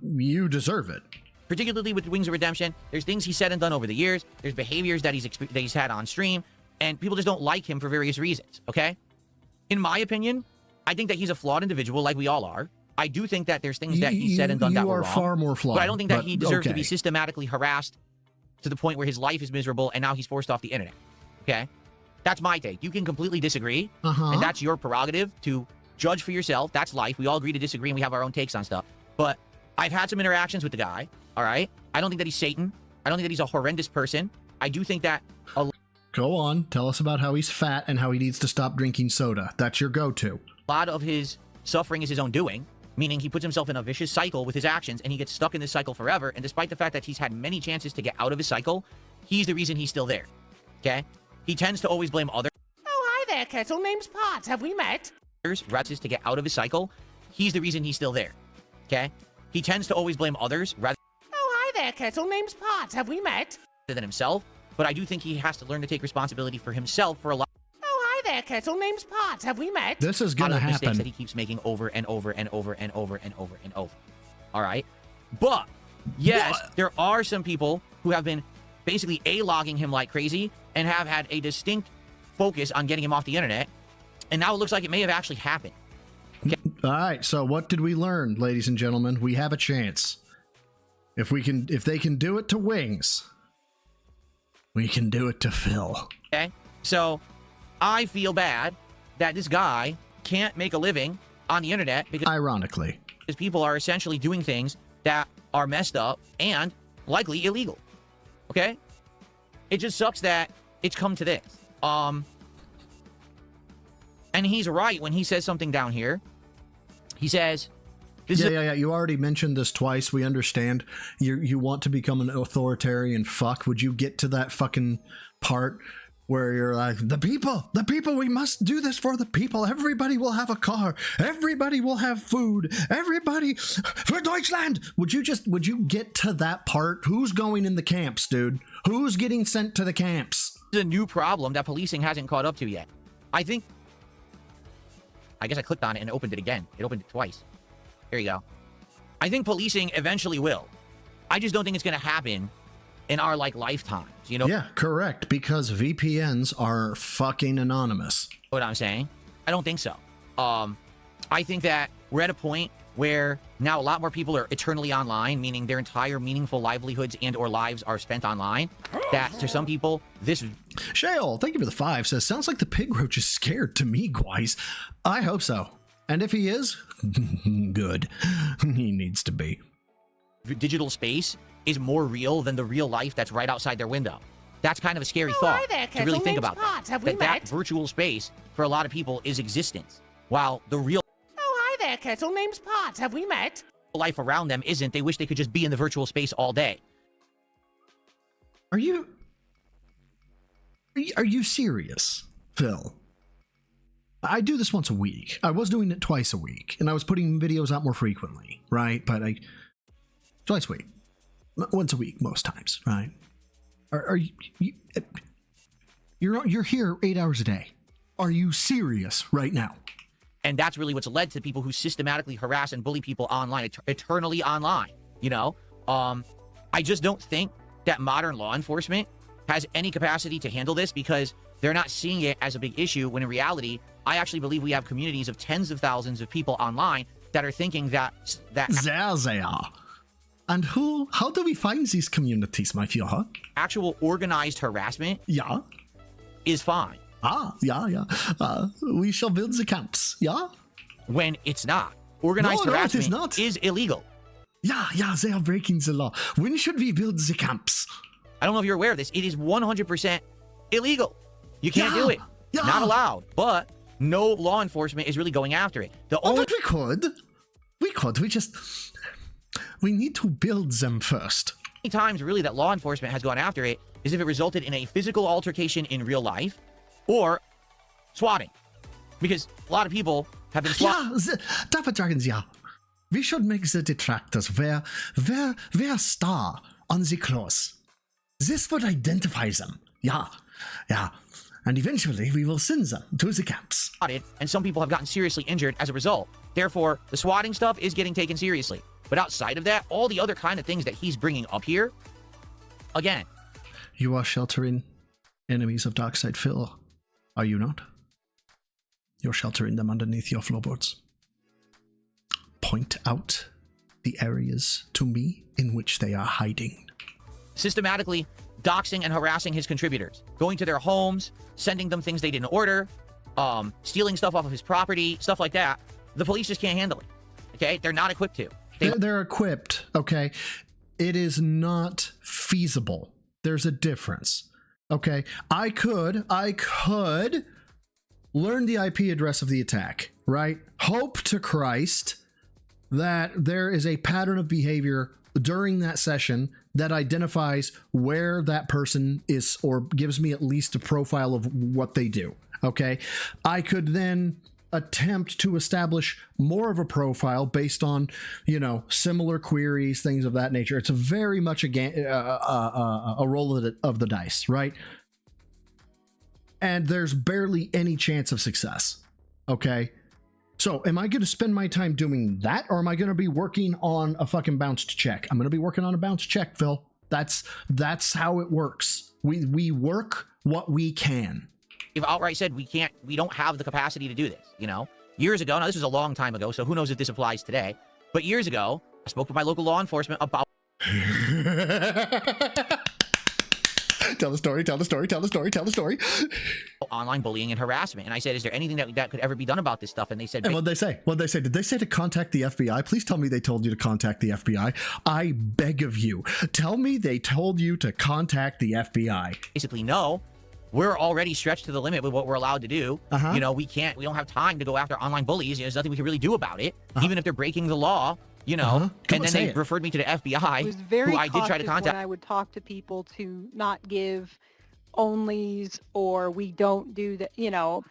You deserve it. Particularly with Wings of Redemption, there's things he's said and done over the years. There's behaviors that he's had on stream, and people just don't like him for various reasons, okay? In my opinion, I think that he's a flawed individual like we all are. I do think that there's things that he said and done that were wrong. You are far more flawed. But I don't think that he deserves to be systematically harassed to the point where his life is miserable and now he's forced off the internet, okay? That's my take. You can completely disagree, and that's your prerogative to judge for yourself. That's life. We all agree to disagree, and we have our own takes on stuff. But I've had some interactions with the guy, all right? I don't think that he's Satan. I don't think that he's a horrendous person. I do think that... Go on. Tell us about how he's fat and how he needs to stop drinking soda. That's your go-to. A lot of his suffering is his own doing, meaning he puts himself in a vicious cycle with his actions, and he gets stuck in this cycle forever. And despite the fact that he's had many chances to get out of his cycle, he's the reason he's still there, okay? He tends to always blame others. Oh, hi there, Kettle. Name's Pot. Have we met? Rather to get out of his cycle, he's the reason he's still there, okay? He tends to always blame others rather Oh, hi there, Kettle. Name's Pot. Have we met? than himself, but I do think he has to learn to take responsibility for himself for a lot. Oh, hi there, Kettle. Name's Pot. Have we met? This is gonna happen. Mistakes that he keeps making over and over and over and over and over and over. All right, but yes, there are some people who have been basically A-logging him like crazy and have had a distinct focus on getting him off the internet, and now it looks like it may have actually happened. Okay. All right, so what did we learn, ladies and gentlemen? We have a chance. If they can do it to Wings, we can do it to Phil. Okay, so I feel bad that this guy can't make a living on the internet because ironically, people are essentially doing things that are messed up and likely illegal. Okay? It just sucks that it's come to this. And he's right when he says something down here. He says, yeah. You already mentioned this twice. We understand. You want to become an authoritarian fuck. Would you get to that fucking part where you're like, the people, we must do this for the people. Everybody will have a car. Everybody will have food. Everybody for Deutschland. Would you get to that part? Who's going in the camps, dude? Who's getting sent to the camps? It's a new problem that policing hasn't caught up to yet. I guess I clicked on it and opened it again. It opened it twice. There you go. I think policing eventually will. I just don't think it's going to happen in our lifetimes, you know? Yeah, correct. Because VPNs are fucking anonymous. What I'm saying? I don't think so. I think that we're at a point where now a lot more people are eternally online, meaning their entire meaningful livelihoods and or lives are spent online. That to some people, this... Shale, thank you for the 5, says, sounds like the pig roach is scared to me, guys. I hope so. And if he is, good. He needs to be. Digital space is more real than the real life that's right outside their window. That's kind of a scary thought to really think about. That virtual space for a lot of people is existence, while the real... Oh, hi there, Kettle. Name's Pot. Have we met? ...life around them isn't. They wish they could just be in the virtual space all day. Are you serious, Phil? I do this once a week. I was doing it twice a week, and I was putting videos out more frequently, right? But twice a week. Once a week, most times, right? You're here 8 hours a day. Are you serious right now? And that's really what's led to people who systematically harass and bully people online, eternally online, you know? I just don't think that modern law enforcement has any capacity to handle this because they're not seeing it as a big issue, when in reality, I actually believe we have communities of tens of thousands of people online that are thinking that... They are. And how do we find these communities, my Führer? Actual organized harassment is fine. Yeah. We shall build the camps, yeah? When it's not. Organized harassment is illegal. Yeah, they are breaking the law. When should we build the camps? I don't know if you're aware of this. It is 100% illegal. You can't do it. Yeah. Not allowed. But no law enforcement is really going after it. But we could. We need to build them first. Many times, really, that law enforcement has gone after it is if it resulted in a physical altercation in real life or swatting. Because a lot of people have been swatted. Yeah, Dapper Dragons, yeah. We should make the detractors wear star on the clothes. This would identify them. Yeah. And eventually we will send them to the camps. And some people have gotten seriously injured as a result. Therefore, the swatting stuff is getting taken seriously. But outside of that, all the other kind of things that he's bringing up here, again. You are sheltering enemies of Darkseid Phil, are you not? You're sheltering them underneath your floorboards. Point out the areas to me in which they are hiding. Systematically doxing and harassing his contributors, going to their homes, sending them things they didn't order, stealing stuff off of his property, stuff like that. The police just can't handle it. Okay? They're not equipped to. They're equipped, okay? It is not feasible. There's a difference, okay? I could learn the IP address of the attack, right? Hope to Christ that there is a pattern of behavior during that session that identifies where that person is, or gives me at least a profile of what they do, okay? I could then attempt to establish more of a profile based on, similar queries, things of that nature. It's a very much a roll of the dice, right? And there's barely any chance of success, okay? So am I going to spend my time doing that, or am I going to be working on a fucking bounced check? I'm going to be working on a bounced check, Phil. That's how it works. We work what we can. You've outright said we don't have the capacity to do this, Years ago, now this was a long time ago, so who knows if this applies today, but years ago, I spoke with my local law enforcement about... Tell the story, tell the story, tell the story, tell the story. Online bullying and harassment. And I said, is there anything that could ever be done about this stuff? And they said, and what'd they say? What'd they say? Did they say to contact the FBI? Please tell me they told you to contact the FBI. I beg of you. Tell me they told you to contact the FBI. basically, no. We're already stretched to the limit with what we're allowed to do. You know, we don't have time to go after online bullies. There's nothing we can really do about it, even if they're breaking the law, you know. And then they referred me to the FBI, was very who I did try to contact. when I would talk to people to not give onlys or we don't do that, you know.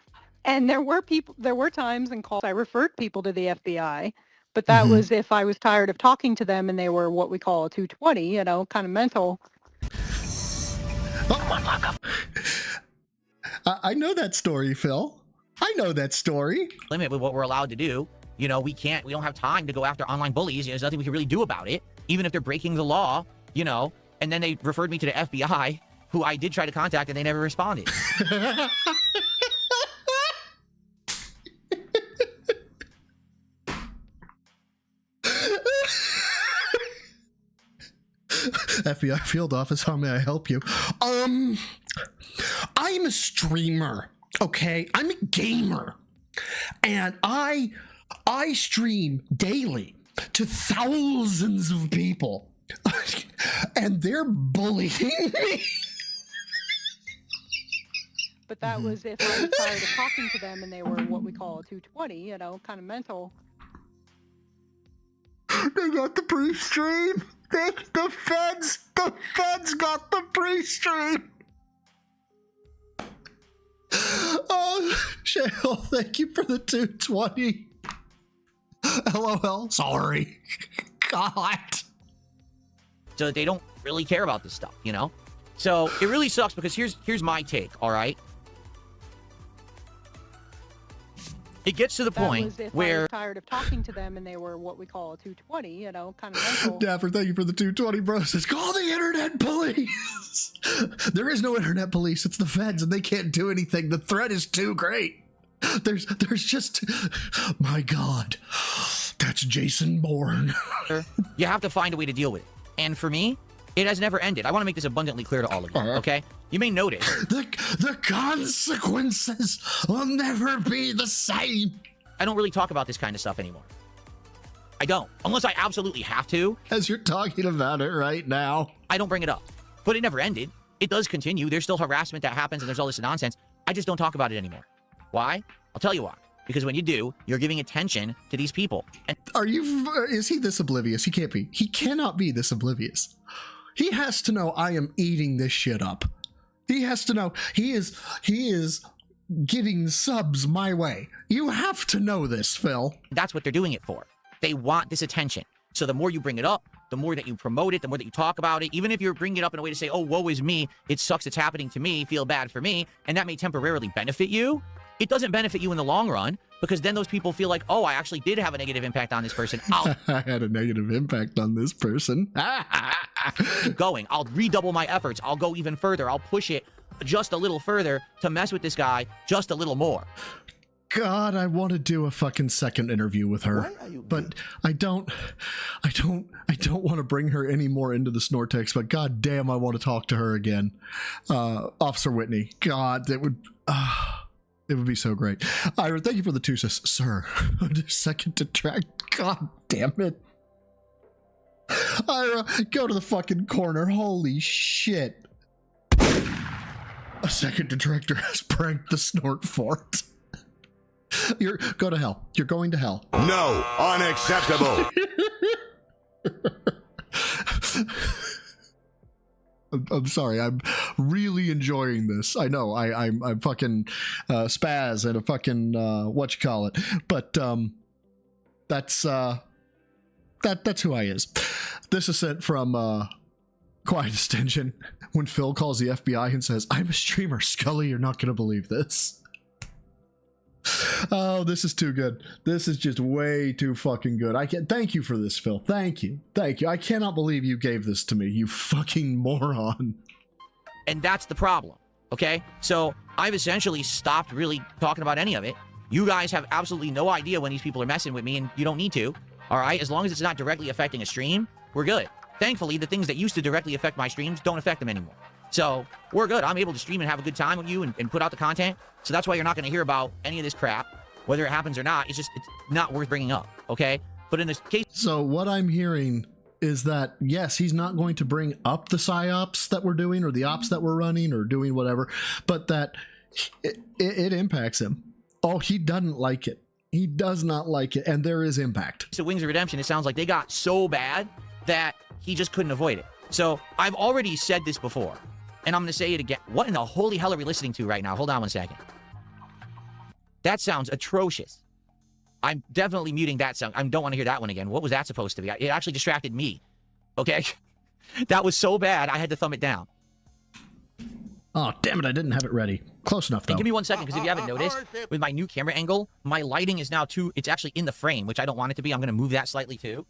And there were times and calls I referred people to the FBI, but that was if I was tired of talking to them and they were what we call a 220, you know, kind of mental. Come on, lock up. I know that story, Phil. I know that story. Limit with what we're allowed to do. You know, we don't have time to go after online bullies. There's nothing we can really do about it, even if they're breaking the law, you know. And then they referred me to the FBI, who I did try to contact, and they never responded. FBI field office, how may I help you? I'm a streamer, okay? I'm a gamer. And I stream daily to thousands of people. And they're bullying me. But that was if I was tired of talking to them and they were what we call a 220, you know, kind of mental. They got the pre-stream. The feds got the pre-stream. Oh, Shale, thank you for the 220. LOL, sorry. God. So they don't really care about this stuff, you know? So it really sucks because here's my take, all right? It gets to the point where I was tired of talking to them and they were what we call a 220, you know, kind of mental. Dapper, thank you for the 220, bro. Says, call the internet police. There is no internet police. It's the feds and they can't do anything. The threat is too great. There's just, my God, that's Jason Bourne. You have to find a way to deal with it. And for me, it has never ended. I want to make this abundantly clear to all of you, okay? You may notice. The consequences will never be the same. I don't really talk about this kind of stuff anymore. I don't. Unless I absolutely have to. As you're talking about it right now. I don't bring it up. But it never ended. It does continue. There's still harassment that happens and there's all this nonsense. I just don't talk about it anymore. Why? I'll tell you why. Because when you do, you're giving attention to these people. And is he this oblivious? He can't be. He cannot be this oblivious. He has to know I am eating this shit up. He has to know he is getting subs my way. You have to know this, Phil. That's what they're doing it for. They want this attention. So the more you bring it up, the more that you promote it, the more that you talk about it, even if you're bringing it up in a way to say, oh, woe is me, it sucks, it's happening to me, feel bad for me, and that may temporarily benefit you, it doesn't benefit you in the long run, because then those people feel like, oh, I actually did have a negative impact on this person. I had a negative impact on this person. Keep going. I'll redouble my efforts. I'll go even further. I'll push it just a little further to mess with this guy just a little more. God, I want to do a fucking second interview with her, but I don't want to bring her any more into the Snortex, but god damn, I want to talk to her again. Officer Whitney, God, that would, it would be so great. Ira, thank you for the two, sir. Second to track, god damn it. Ira, go to the fucking corner, holy shit. A second director has pranked the Snort Fort. Go to hell. You're going to hell. No, unacceptable. I'm sorry. I'm really enjoying this. I know. I'm fucking spaz and a fucking whatchamacallit. But that's who I is. This is sent from Quiet Extension when Phil calls the FBI and says, "I'm a streamer, Scully. You're not gonna believe this." Oh, this is too good. This is just way too fucking good. Thank you for this, Phil. Thank you. I cannot believe you gave this to me, you fucking moron. And that's the problem, okay? So I've essentially stopped really talking about any of it. You guys have absolutely no idea when these people are messing with me, and you don't need to, all right? As long as it's not directly affecting a stream, we're good. Thankfully, the things that used to directly affect my streams don't affect them anymore. So we're good. I'm able to stream and have a good time with you and put out the content. So that's why you're not going to hear about any of this crap, whether it happens or not. It's not worth bringing up, okay? But in this case... So what I'm hearing is that, yes, he's not going to bring up the psyops that we're doing or the ops that we're running or doing whatever, but that it impacts him. Oh, he doesn't like it. He does not like it, and there is impact. So Wings of Redemption, it sounds like they got so bad that he just couldn't avoid it. So I've already said this before, and I'm going to say it again. What in the holy hell are we listening to right now? Hold on one second. That sounds atrocious. I'm definitely muting that sound. I don't want to hear that one again. What was that supposed to be? It actually distracted me. Okay? That was so bad, I had to thumb it down. Oh, damn it, I didn't have it ready. Close enough, though. And give me 1 second, because if you haven't noticed, with my new camera angle, my lighting is now it's actually in the frame, which I don't want it to be. I'm going to move that slightly, too.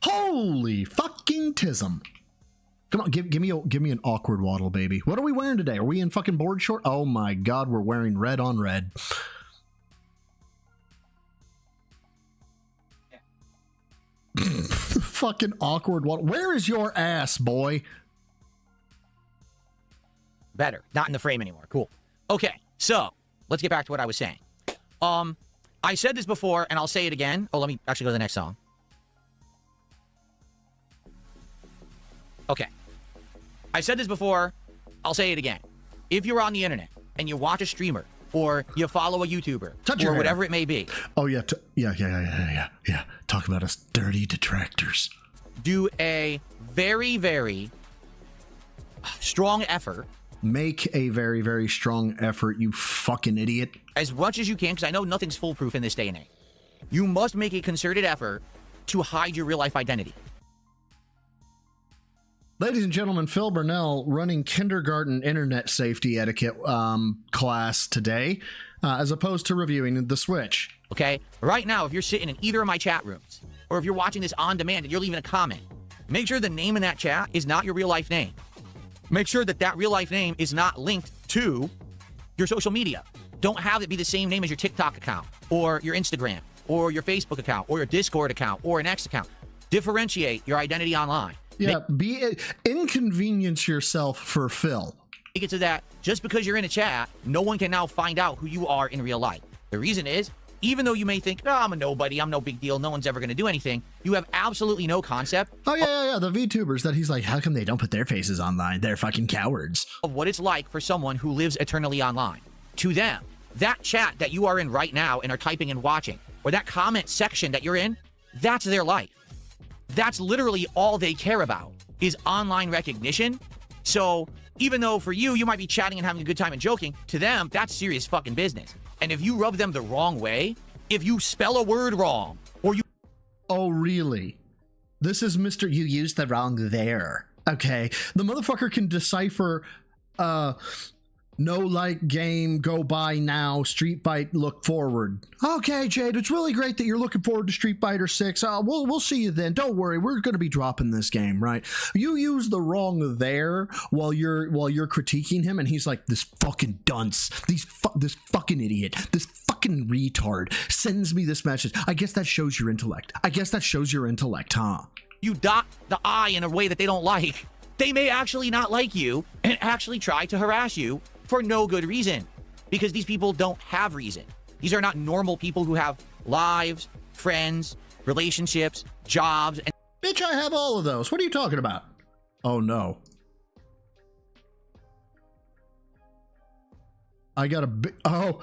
Holy fucking tism. Come on, give me an awkward waddle, baby. What are we wearing today? Are we in fucking board short? Oh my god, we're wearing red on red. Fucking awkward waddle. Where is your ass, boy? Better. Not in the frame anymore. Cool. Okay, so let's get back to what I was saying. I said this before, and I'll say it again. Oh, let me actually go to the next song. Okay. I said this before. I'll say it again. If you're on the internet and you watch a streamer or you follow a YouTuber or whatever it may be. Oh, yeah. Yeah. Talk about us dirty detractors. Do a very, very strong effort. Make a very, very strong effort, you fucking idiot. As much as you can, because I know nothing's foolproof in this day and age. You must make a concerted effort to hide your real-life identity. Ladies and gentlemen, Phil Burnell running kindergarten internet safety etiquette class today, as opposed to reviewing the Switch. Okay? Right now, if you're sitting in either of my chat rooms, or if you're watching this on demand and you're leaving a comment, make sure the name in that chat is not your real-life name. Make sure that that real-life name is not linked to your social media. Don't have it be the same name as your TikTok account, or your Instagram, or your Facebook account, or your Discord account, or an X account. Differentiate your identity online. Yeah, inconvenience yourself for Phil. Make it so that just because you're in a chat, no one can now find out who you are in real life. The reason is, even though you may think, oh, I'm a nobody, I'm no big deal, no one's ever going to do anything, you have absolutely no concept. Oh, yeah, the VTubers that he's like, how come they don't put their faces online? They're fucking cowards. Of what it's like for someone who lives eternally online. To them, that chat that you are in right now and are typing and watching, or that comment section that you're in, that's their life. That's literally all they care about, is online recognition. So even though for you, you might be chatting and having a good time and joking, to them, that's serious fucking business. And if you rub them the wrong way, if you spell a word wrong, or you... Oh, really? This is Mr. You used the wrong there. Okay. The motherfucker can decipher, no like game, go by now, Street Fight, look forward. Okay, Jade, it's really great that you're looking forward to Street Fighter 6. We'll see you then. Don't worry, we're going to be dropping this game, right? You use the wrong there while you're critiquing him, and he's like, this fucking dunce, this fucking idiot, this fucking retard sends me this message. I guess that shows your intellect. Huh? You dot the I in a way that they don't like. They may actually not like you and actually try to harass you for no good reason, because these people don't have reason. These are not normal people who have lives, friends, relationships, jobs, and... Bitch, I have all of those. What are you talking about? Oh, no. I got a big... Oh,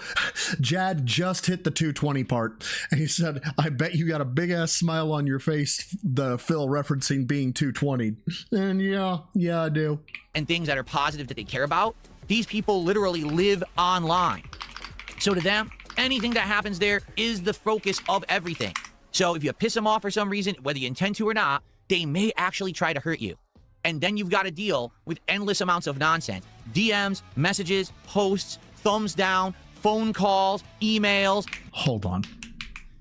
Jad just hit the 220 part. And he said, I bet you got a big-ass smile on your face, the Phil referencing being 220. And yeah, I do. And things that are positive that they care about. These people literally live online. So to them, anything that happens there is the focus of everything. So if you piss them off for some reason, whether you intend to or not, they may actually try to hurt you. And then you've got to deal with endless amounts of nonsense. DMs, messages, posts, thumbs down, phone calls, emails. Hold on.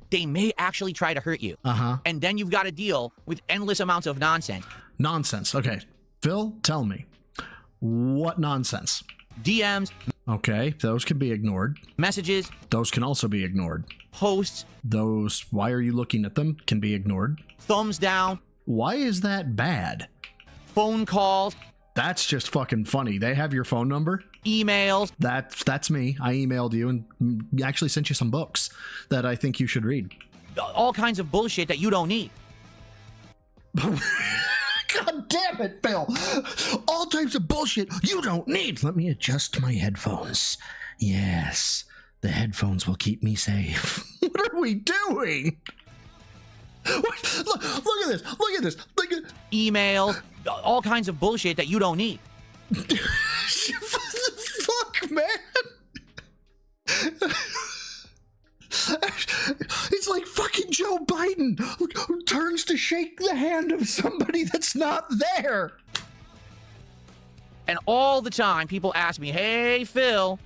They may actually try to hurt you. And then you've got to deal with endless amounts of nonsense. Nonsense. Okay. Phil, tell me. What nonsense? DMs. Okay, those can be ignored. Messages. Those can also be ignored. Posts. Those, why are you looking at them, can be ignored. Thumbs down. Why is that bad? Phone calls. That's just fucking funny. They have your phone number? Emails. That's me. I emailed you and actually sent you some books that I think you should read. All kinds of bullshit that you don't need. God damn it, Bill. All types of bullshit you don't need. Let me adjust my headphones. Yes, the headphones will keep me safe. What are we doing? What? Look at this. Look at this. Look at Emails. All kinds of bullshit that you don't need. What the fuck, man? It's like fucking Joe Biden who turns to shake the hand of somebody that's not there. And all the time, people ask me, hey, Phil,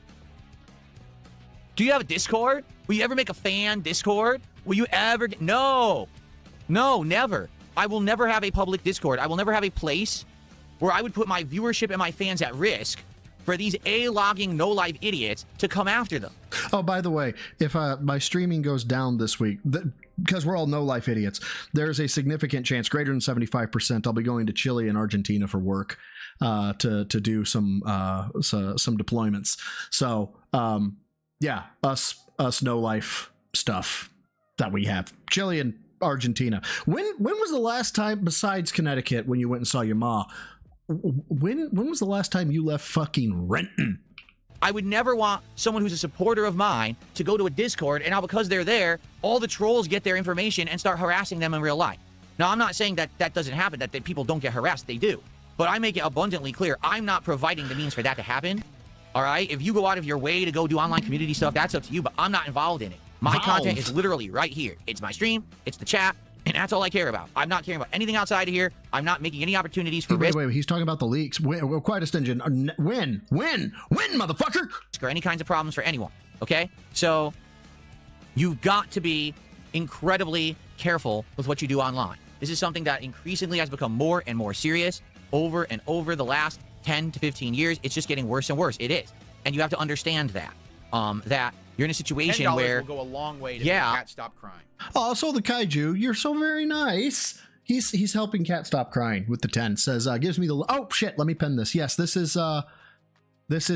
do you have a Discord? Will you ever make a fan Discord? Will you ever get... No, never. I will never have a public Discord. I will never have a place where I would put my viewership and my fans at risk for these A-logging, no-life idiots to come after them. Oh, by the way, if my streaming goes down this week, because we're all no-life idiots, there's a significant chance, greater than 75%, I'll be going to Chile and Argentina for work to do some deployments. So, yeah, us no-life stuff that we have. Chile and Argentina. When was the last time, besides Connecticut, when you went and saw your ma, when was the last time you left fucking Renton? I would never want someone who's a supporter of mine to go to a Discord, and now because they're there, all the trolls get their information and start harassing them in real life. Now, I'm not saying that doesn't happen, that people don't get harassed. They do. But I make it abundantly clear, I'm not providing the means for that to happen. All right? If you go out of your way to go do online community stuff, that's up to you, but I'm not involved in it. My content is literally right here. It's my stream, it's the chat, and that's all I care about. I'm not caring about anything outside of here. I'm not making any opportunities for risk. Wait, he's talking about the leaks. We're quite a stingy. When, motherfucker? Or any kinds of problems for anyone, okay? So you've got to be incredibly careful with what you do online. This is something that increasingly has become more and more serious over and over the last 10 to 15 years. It's just getting worse and worse. It is. And you have to understand that. That you're in a situation $10 where... will go a long way to make Cat stop crying. Also, the Kaiju, you're so very nice. He's helping Cat stop crying with the 10. Says, gives me the... Oh, shit, let me pen this. Yes, this is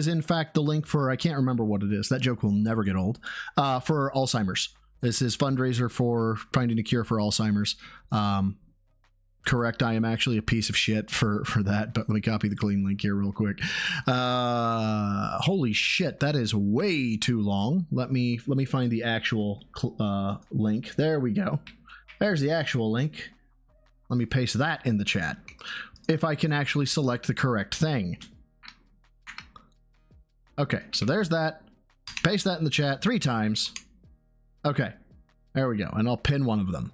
in fact the link for... I can't remember what it is. That joke will never get old. For Alzheimer's. This is fundraiser for finding a cure for Alzheimer's. Correct, I am actually a piece of shit for that, but let me copy the clean link here real quick. Holy shit, that is way too long. Let me find the actual link. There we go. There's the actual link. Let me paste that in the chat. If I can actually select the correct thing. Okay, so there's that. Paste that in the chat 3 times. Okay, there we go, and I'll pin one of them.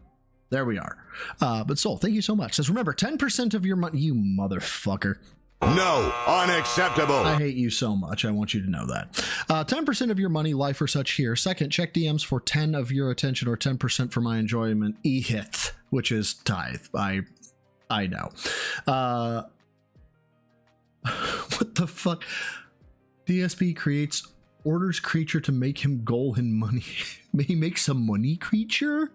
There we are. But Soul, thank you so much. Says, remember, 10% of your money... You motherfucker. No, unacceptable. I hate you so much. I want you to know that. 10% of your money, life or such here. Second, check DMs for 10 of your attention or 10% for my enjoyment. E-hith, which is tithe. I know. What the fuck? DSP creates... orders creature to make him goal in money. May he make some money creature?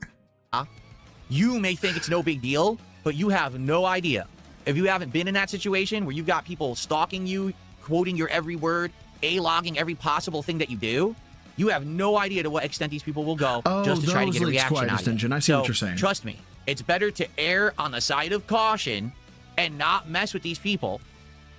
You may think it's no big deal, but you have no idea. If you haven't been in that situation where you've got people stalking you, quoting your every word, A-logging every possible thing that you do, you have no idea to what extent these people will go just to try to get a reaction out of you. I see what you're saying. Trust me, it's better to err on the side of caution and not mess with these people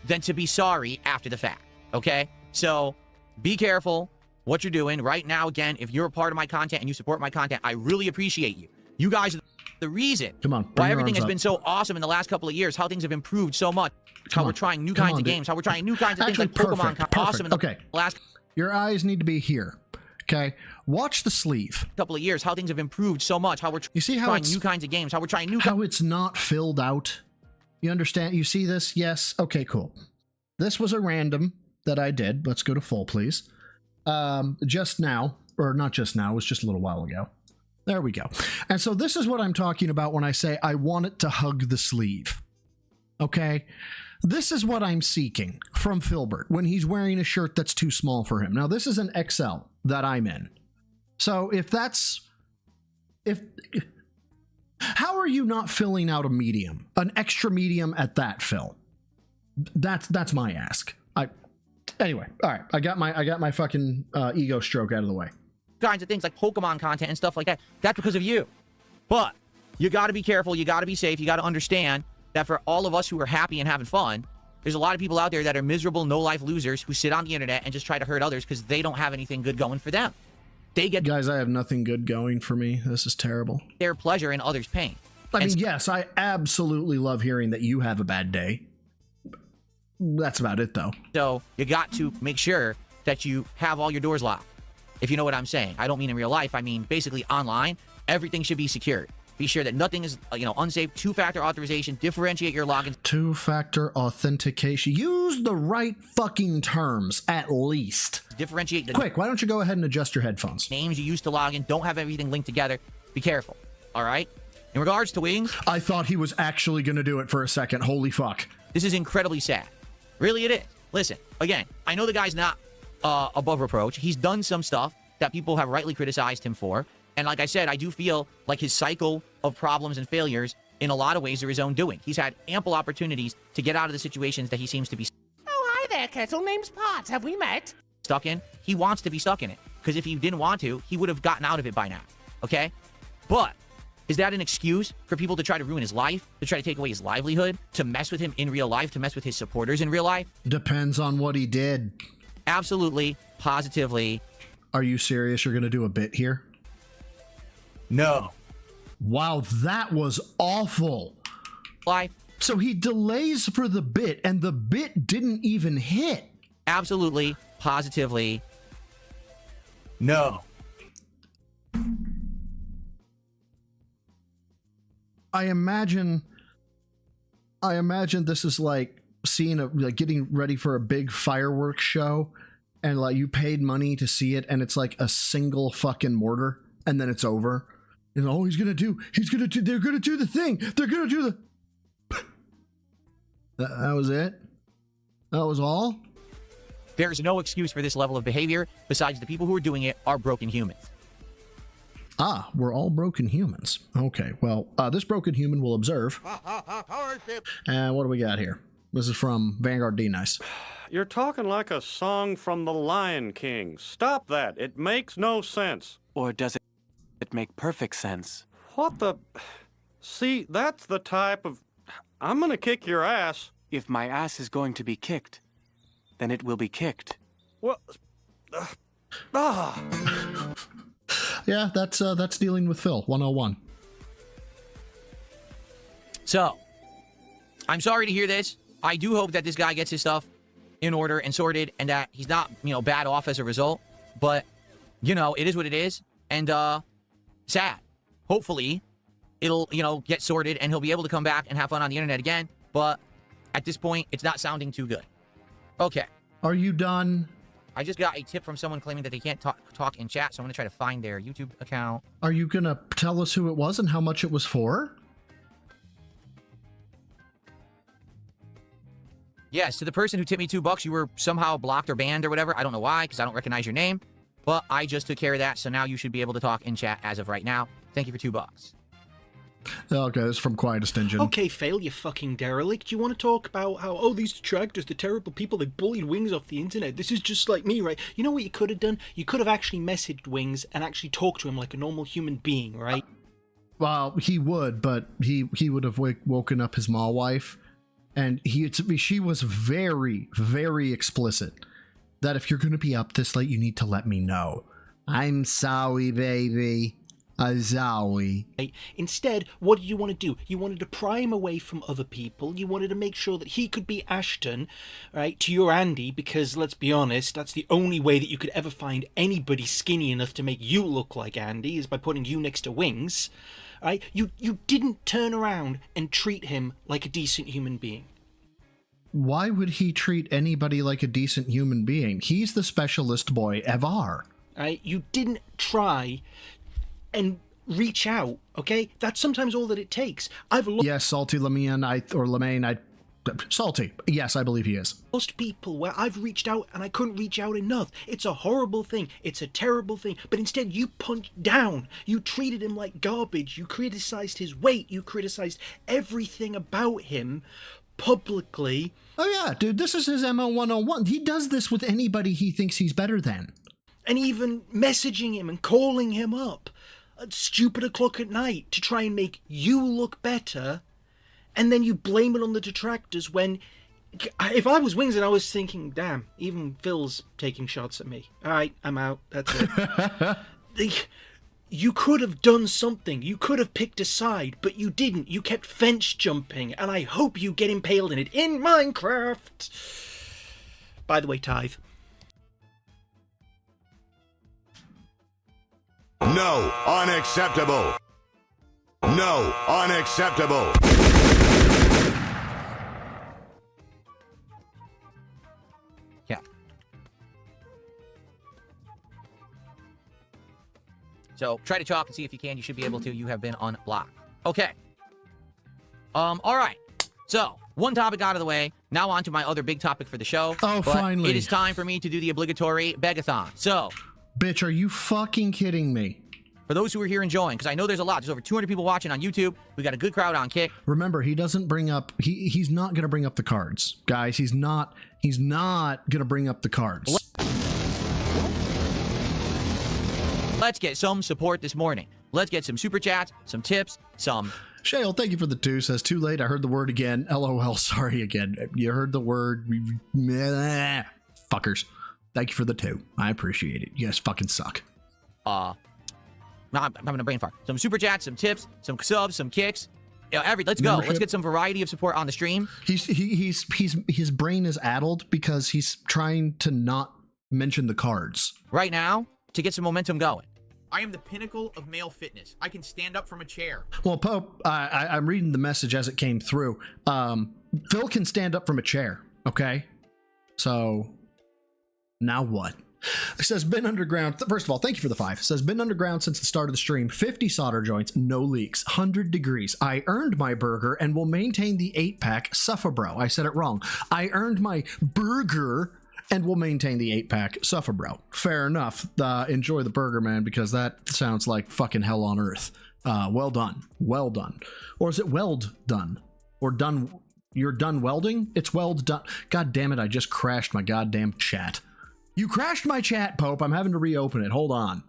than to be sorry after the fact, okay? So be careful what you're doing. Right now, again, if you're a part of my content and you support my content, I really appreciate you. You guys are the reason why everything has been so awesome in the last couple of years, how things have improved so much, how we're trying new kinds of games, how we're trying new kinds of things like Pokemon. Awesome in the last... Your eyes need to be here, okay? Watch the sleeve. Couple of years, how things have improved so much, how we're trying new kinds of games, how we're trying new... How it's not filled out. You understand? You see this? Yes? Okay, cool. This was a random that I did. Let's go to full, please. Just now, or not just now, it was just a little while ago. There we go. And so this is what I'm talking about when I say I want it to hug the sleeve. Okay? This is what I'm seeking from Filbert when he's wearing a shirt that's too small for him. Now, this is an XL that I'm in. So how are you not filling out a medium? An extra medium at that, Phil? That's my ask. Anyway, all right. I got my fucking ego stroke out of the way. Kinds of things like Pokemon content and stuff like that. That's because of you. But you got to be careful. You got to be safe. You got to understand that for all of us who are happy and having fun, there's a lot of people out there that are miserable, no-life losers who sit on the internet and just try to hurt others because they don't have anything good going for them. They get Guys, I have nothing good going for me. This is terrible. their pleasure in others' pain. I mean, yes, I absolutely love hearing that you have a bad day. That's about it, though. So you got to make sure that you have all your doors locked, if you know what I'm saying. I don't mean in real life. I mean basically online. Everything should be secured. Be sure that nothing is, unsafe. Two-factor authorization. Differentiate your logins. Two-factor authentication. Use the right fucking terms, at least. Differentiate the Quick, why don't you go ahead and adjust your headphones? names you use to log in. Don't have everything linked together. Be careful. All right? In regards to wings, I thought he was actually going to do it for a second. Holy fuck. this is incredibly sad. Really, it is. Listen, again, I know the guy's not above reproach. He's done some stuff that people have rightly criticized him for. And like I said, I do feel like his cycle of problems and failures in a lot of ways are his own doing. He's had ample opportunities to get out of the situations that he seems to be Oh, hi there, Kettle. Name's Potts. Have we met? stuck in. He wants to be stuck in it. Because if he didn't want to, he would have gotten out of it by now. Okay? But is that an excuse for people to try to ruin his life, to try to take away his livelihood, to mess with him in real life, to mess with his supporters in real life? Depends on what he did. Absolutely, positively. Are you serious? You're going to do a bit here? No. Wow, that was awful. Life. So he delays for the bit, and the bit didn't even hit. Absolutely, positively. No. I imagine this is like getting ready for a big fireworks show, and like you paid money to see it, and it's like a single fucking mortar, and then it's over. And oh, they're gonna do the thing. They're gonna do the. That was it. That was all. There's no excuse for this level of behavior. Besides, the people who are doing it are broken humans. Ah, we're all broken humans. Okay, well, this broken human will observe. And what do we got here? This is from Vanguard D-Nice. You're talking like a song from The Lion King. Stop that. It makes no sense. Or does it make perfect sense? What the... See, that's the type of... I'm gonna kick your ass. If my ass is going to be kicked, then it will be kicked. Well... Yeah, that's dealing with Phil 101. So, I'm sorry to hear this. I do hope that this guy gets his stuff in order and sorted, and that he's not, bad off as a result. But, it is what it is, and sad. Hopefully, it'll, get sorted, and he'll be able to come back and have fun on the internet again. But at this point, it's not sounding too good. Okay. Are you done? I just got a tip from someone claiming that they can't talk in chat, so I'm going to try to find their YouTube account. Are you going to tell us who it was and how much it was for? Yes, to the person who tipped me $2, you were somehow blocked or banned or whatever. I don't know why, because I don't recognize your name. But I just took care of that, so now you should be able to talk in chat as of right now. Thank you for $2. Okay, this is from Quietest Engine. Okay, Fail, you fucking derelict. You want to talk about how, these detractors, the terrible people, they bullied Wings off the internet. This is just like me, right? You know what you could have done? You could have actually messaged Wings and actually talked to him like a normal human being, right? Well, he would, but he would have woken up his mall wife, and she was very, very explicit that if you're going to be up this late, you need to let me know. I'm sorry, baby. Sorry. Instead, what did you want to do? You wanted to pry him away from other people. You wanted to make sure that he could be Ashton, right, to your Andy, because let's be honest, that's the only way that you could ever find anybody skinny enough to make you look like Andy, is by putting you next to Wings. Right? You didn't turn around and treat him like a decent human being. Why would he treat anybody like a decent human being? He's the specialist boy ever. Right? You didn't try and reach out, okay? That's sometimes all that it takes. I've looked... Yes, Salty Lemaine, Salty. Yes, I believe he is. Most people where I've reached out and I couldn't reach out enough. It's a horrible thing. It's a terrible thing. But instead, you punched down. You treated him like garbage. You criticized his weight. You criticized everything about him. publicly. Oh yeah, dude, this is his MO 101. He does this with anybody he thinks he's better than. And even messaging him and calling him up at stupid o'clock at night to try and make you look better, and then you blame it on the detractors when, if I was Wings and I was thinking, damn, even Phil's taking shots at me. All right, I'm out. That's it. You could have done something. You could have picked a side, but you didn't. You kept fence jumping, and I hope you get impaled in it in Minecraft. By the way, Tithe. No, unacceptable. No, unacceptable. Yeah. So try to talk and see if you can. You should be able to. You have been unblocked. Okay. All right. So one topic out of the way. Now on to my other big topic for the show. Oh, but finally. It is time for me to do the obligatory begathon. So. Bitch, are you fucking kidding me? For those who are here enjoying, because I know there's a lot. There's over 200 people watching on YouTube. We got a good crowd on Kick. Remember, he doesn't bring up. He's not going to bring up the cards, guys. He's not going to bring up the cards. Let's get some support this morning. Let's get some super chats, some tips, some. Shale, thank you for the 2. Says too late. I heard the word again. LOL. Sorry again. You heard the word. Fuckers. Thank you for the 2. I appreciate it. You guys fucking suck. I'm having a brain fart. Some super chats, some tips, some subs, some kicks. Let's go. Let's get some variety of support on the stream. His brain is addled because he's trying to not mention the cards right now to get some momentum going. I am the pinnacle of male fitness. I can stand up from a chair. Well, Pope, I'm reading the message as it came through. Phil can stand up from a chair. Okay, so now what? It says been underground. First of all, thank you for the 5. It says been underground since the start of the stream. 50 solder joints, no leaks, 100 degrees. I earned my burger and will maintain the 8-pack. Suffer, bro. I said it wrong. I earned my burger and will maintain the 8-pack. Suffer, bro. Fair enough. Enjoy the burger, man, because that sounds like fucking hell on earth. Well done. Well done. Or is it weld done? Or done? You're done welding? It's weld done. God damn it, I just crashed my goddamn chat. You crashed my chat, Pope. I'm having to reopen it. Hold on.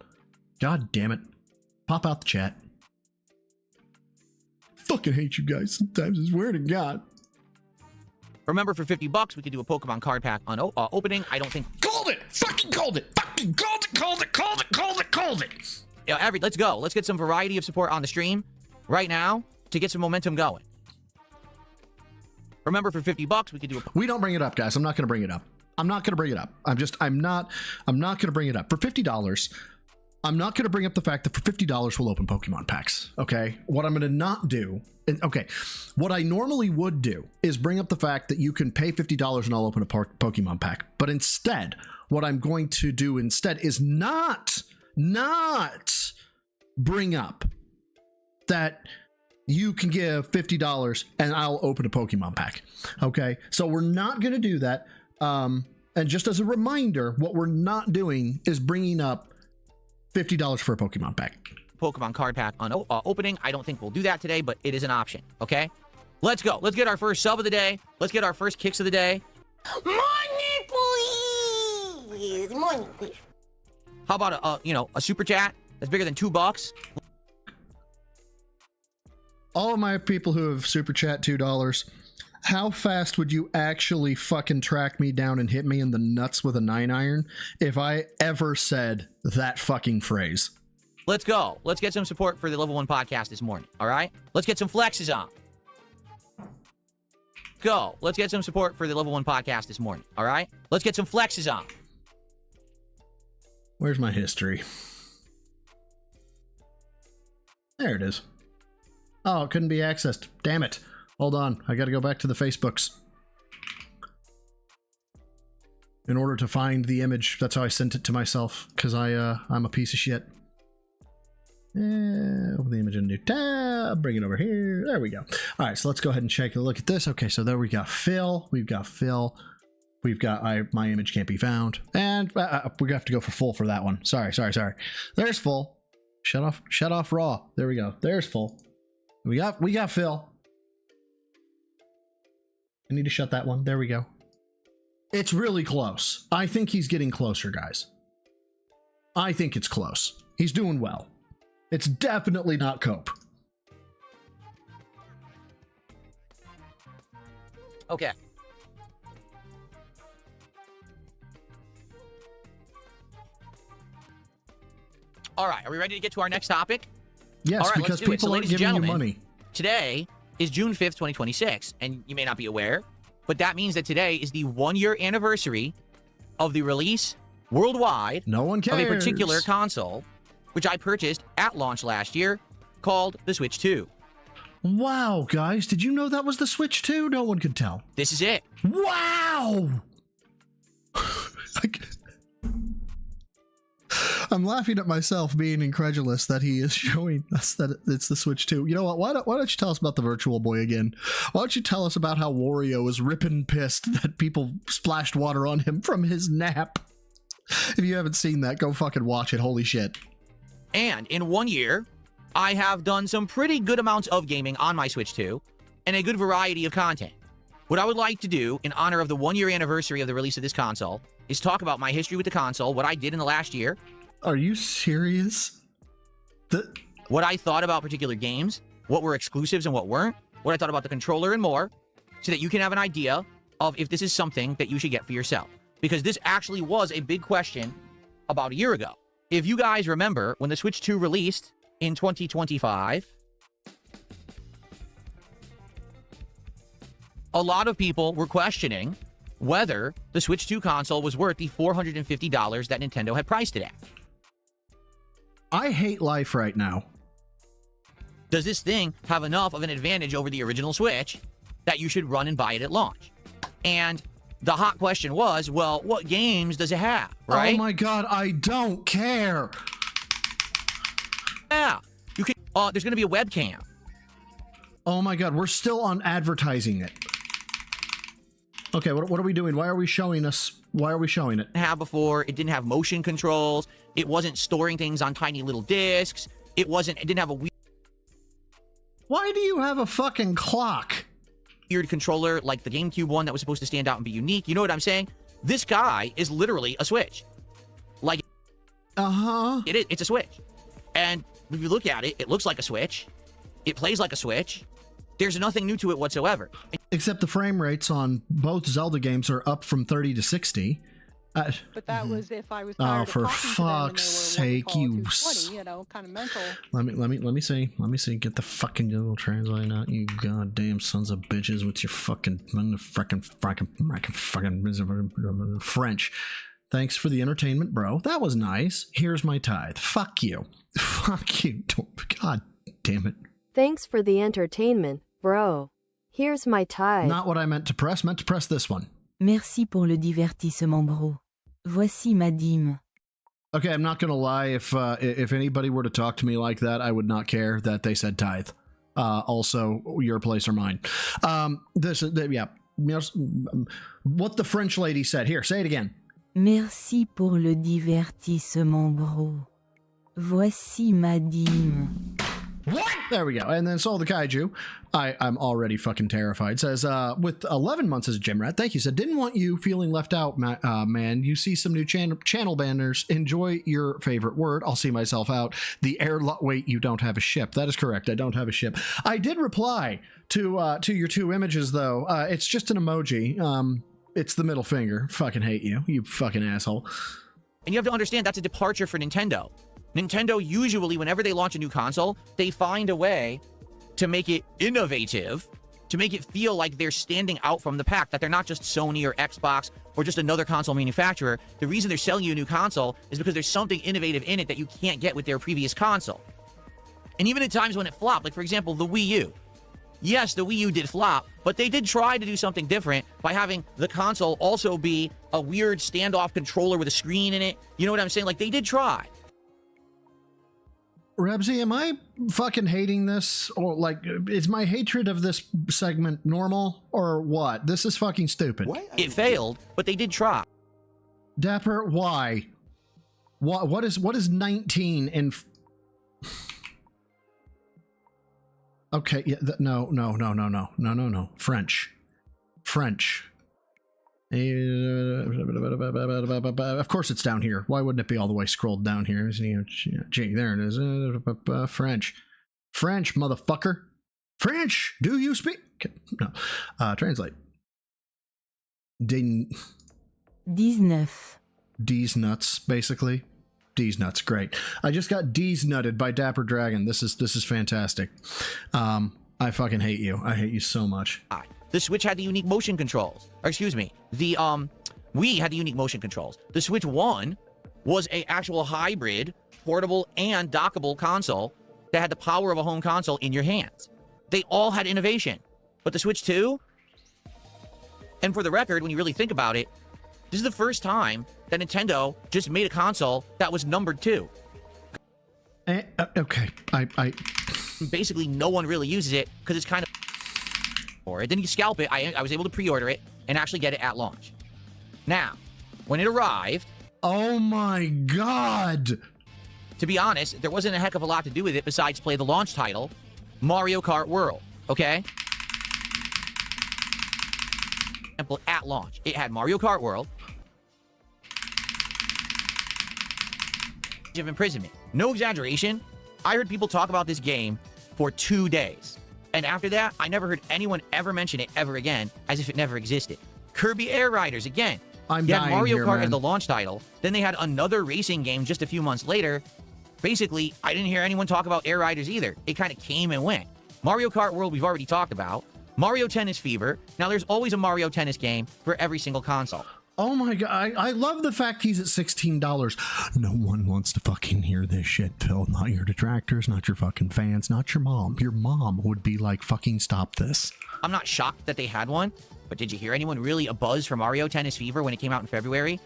God damn it. Pop out the chat. Fucking hate you guys sometimes. I swear to God. Remember, for $50, we could do a Pokemon card pack on opening. I don't think. Called it! Fucking called it! Fucking called it! Called it! Called it! Called it! Called it! Yeah, let's go. Let's get some variety of support on the stream right now to get some momentum going. Remember, for $50, we could do a. We don't bring it up, guys. I'm not going to bring it up. I'm not going to bring it up. I'm not going to bring it up. For $50, I'm not going to bring up the fact that for $50 we'll open Pokemon packs. Okay. What I'm going to not do. Okay. What I normally would do is bring up the fact that you can pay $50 and I'll open a Pokemon pack. But instead, what I'm going to do instead is not bring up that you can give $50 and I'll open a Pokemon pack. Okay. So we're not going to do that. And just as a reminder, what we're not doing is bringing up $50 for a Pokemon pack. Pokemon card pack on opening. I don't think we'll do that today, but it is an option. Okay, let's go. Let's get our first sub of the day. Let's get our first kicks of the day. Money, please. Money, please. How about a super chat that's bigger than $2? All of my people who have super chat $2. How fast would you actually fucking track me down and hit me in the nuts with a 9-iron if I ever said that fucking phrase? Let's go. Let's get some support for the Level 1 podcast this morning, all right? Let's get some flexes on. Go. Let's get some support for the Level 1 podcast this morning, all right? Let's get some flexes on. Where's my history? There it is. Oh, it couldn't be accessed. Damn it. Hold on, I gotta go back to the Facebooks in order to find the image. That's how I sent it to myself, because I'm a piece of shit. Open the image in a new tab, bring it over here. There we go. All right, so let's go ahead and take a look at this. Okay, so there we got Phil. We've got my image can't be found, and we have to go for full for that one. Sorry. There's full. Shut off raw. There we go. There's full. We got Phil. I need to shut that one. There we go. It's really close. I think he's getting closer, guys. I think it's close. He's doing well. It's definitely not Cope. Okay. All right, are we ready to get to our next topic? Yes, all right, because people aren't giving you money. Today is June 5th, 2026, and you may not be aware, but that means that today is the 1-year anniversary of the release worldwide of a particular console, which I purchased at launch last year, called the Switch 2. Wow, guys, did you know that was the Switch 2? No one could tell. This is it. Wow! I'm laughing at myself being incredulous that he is showing us that it's the Switch 2. You know what? Why don't you tell us about the Virtual Boy again? Why don't you tell us about how Wario was ripping pissed that people splashed water on him from his nap? If you haven't seen that, go fucking watch it. Holy shit. And in 1 year, I have done some pretty good amounts of gaming on my Switch 2 and a good variety of content. What I would like to do in honor of the 1-year anniversary of the release of this console is talk about my history with the console, what I did in the last year. Are you serious? What I thought about particular games, what were exclusives and what weren't, what I thought about the controller and more, so that you can have an idea of if this is something that you should get for yourself. Because this actually was a big question about a year ago. If you guys remember, when the Switch 2 released in 2025, a lot of people were questioning whether the Switch 2 console was worth the $450 that Nintendo had priced it at. I hate life right now. Does this thing have enough of an advantage over the original Switch that you should run and buy it at launch? And the hot question was, well, what games does it have, right? Oh my god, I don't care. Yeah, you can. There's going to be a webcam. Oh my god, we're still on advertising it. Okay, what are we doing? Why are we showing us? Why are we showing it? Have before, it didn't have motion controls. It wasn't storing things on tiny little discs. It didn't have a Why do you have a fucking clock? Weird controller like the GameCube one that was supposed to stand out and be unique. You know what I'm saying? This guy is literally a Switch. Like, it's a Switch. And if you look at it, it looks like a Switch. It plays like a Switch. There's nothing new to it whatsoever. Except the frame rates on both Zelda games are up from 30 to 60. But that was if I was tired for of fuck's sake, you kind of mental. Let me see. Get the fucking Google Translate out, you goddamn sons of bitches with your fucking French. Thanks for the entertainment, bro. That was nice. Here's my tithe. Fuck you. Fuck you. God damn it. Thanks for the entertainment, bro. Here's my tithe. Not what I meant to press. Meant to press this one. Merci pour le divertissement, bro. Voici ma dîme. Okay, I'm not gonna lie. If anybody were to talk to me like that, I would not care that they said tithe. Also, your place or mine. Yeah. What the French lady said. Here, say it again. Merci pour le divertissement, bro. Voici ma dîme. What? There we go. And then Soul the Kaiju. I'm already fucking terrified. Says, with 11 months as a gym rat, thank you. Said, didn't want you feeling left out, man. You see some new channel banners. Enjoy your favorite word. I'll see myself out. The wait, you don't have a ship. That is correct. I don't have a ship. I did reply to your two images, though. It's just an emoji. It's the middle finger. Fucking hate you. You fucking asshole. And you have to understand that's a departure for Nintendo. Nintendo usually, whenever they launch a new console, they find a way to make it innovative, to make it feel like they're standing out from the pack, that they're not just Sony or Xbox or just another console manufacturer. The reason they're selling you a new console is because there's something innovative in it that you can't get with their previous console. And even at times when it flopped, like for example, the Wii U. Yes, the Wii U did flop, but they did try to do something different by having the console also be a weird standoff controller with a screen in it. You know what I'm saying? Like, they did try. Rebsy, am I fucking hating this? Or, like, is my hatred of this segment normal? Or what? This is fucking stupid. It failed, but they did try. Dapper, why? What is 19 in... Okay, yeah, no. French. French. Of course it's down here. Why wouldn't it be all the way scrolled down here? Gee, there it is. French. French, motherfucker. French. Do you speak? No. Translate. 19. D's nuts, basically. D's nuts, great. I just got D's nutted by Dapper Dragon. This is fantastic. I fucking hate you. I hate you so much. The Switch had the unique motion controls. Or excuse me, the Wii had the unique motion controls. The Switch 1 was a actual hybrid, portable, and dockable console that had the power of a home console in your hands. They all had innovation. But the Switch 2, and for the record, when you really think about it, this is the first time that Nintendo just made a console that was numbered 2. Okay, I basically no one really uses it because it's kind of for it. Then you scalp it. I was able to pre-order it and actually get it at launch. Now, when it arrived, oh my god! To be honest, there wasn't a heck of a lot to do with it besides play the launch title, Mario Kart World. Okay. At launch, it had Mario Kart World. Of imprisonment. No exaggeration. I heard people talk about this game for 2 days. And after that, I never heard anyone ever mention it ever again, as if it never existed. Kirby Air Riders, again. You had Mario Kart as the launch title. Then they had another racing game just a few months later. Basically, I didn't hear anyone talk about Air Riders either. It kind of came and went. Mario Kart World, we've already talked about. Mario Tennis Fever. Now, there's always a Mario Tennis game for every single console. Oh my god, I love the fact he's at $16. No one wants to fucking hear this shit, Phil. Not your detractors, not your fucking fans, not your mom. Your mom would be like, fucking stop this. I'm not shocked that they had one, but did you hear anyone really abuzz for Mario Tennis Fever when it came out in February?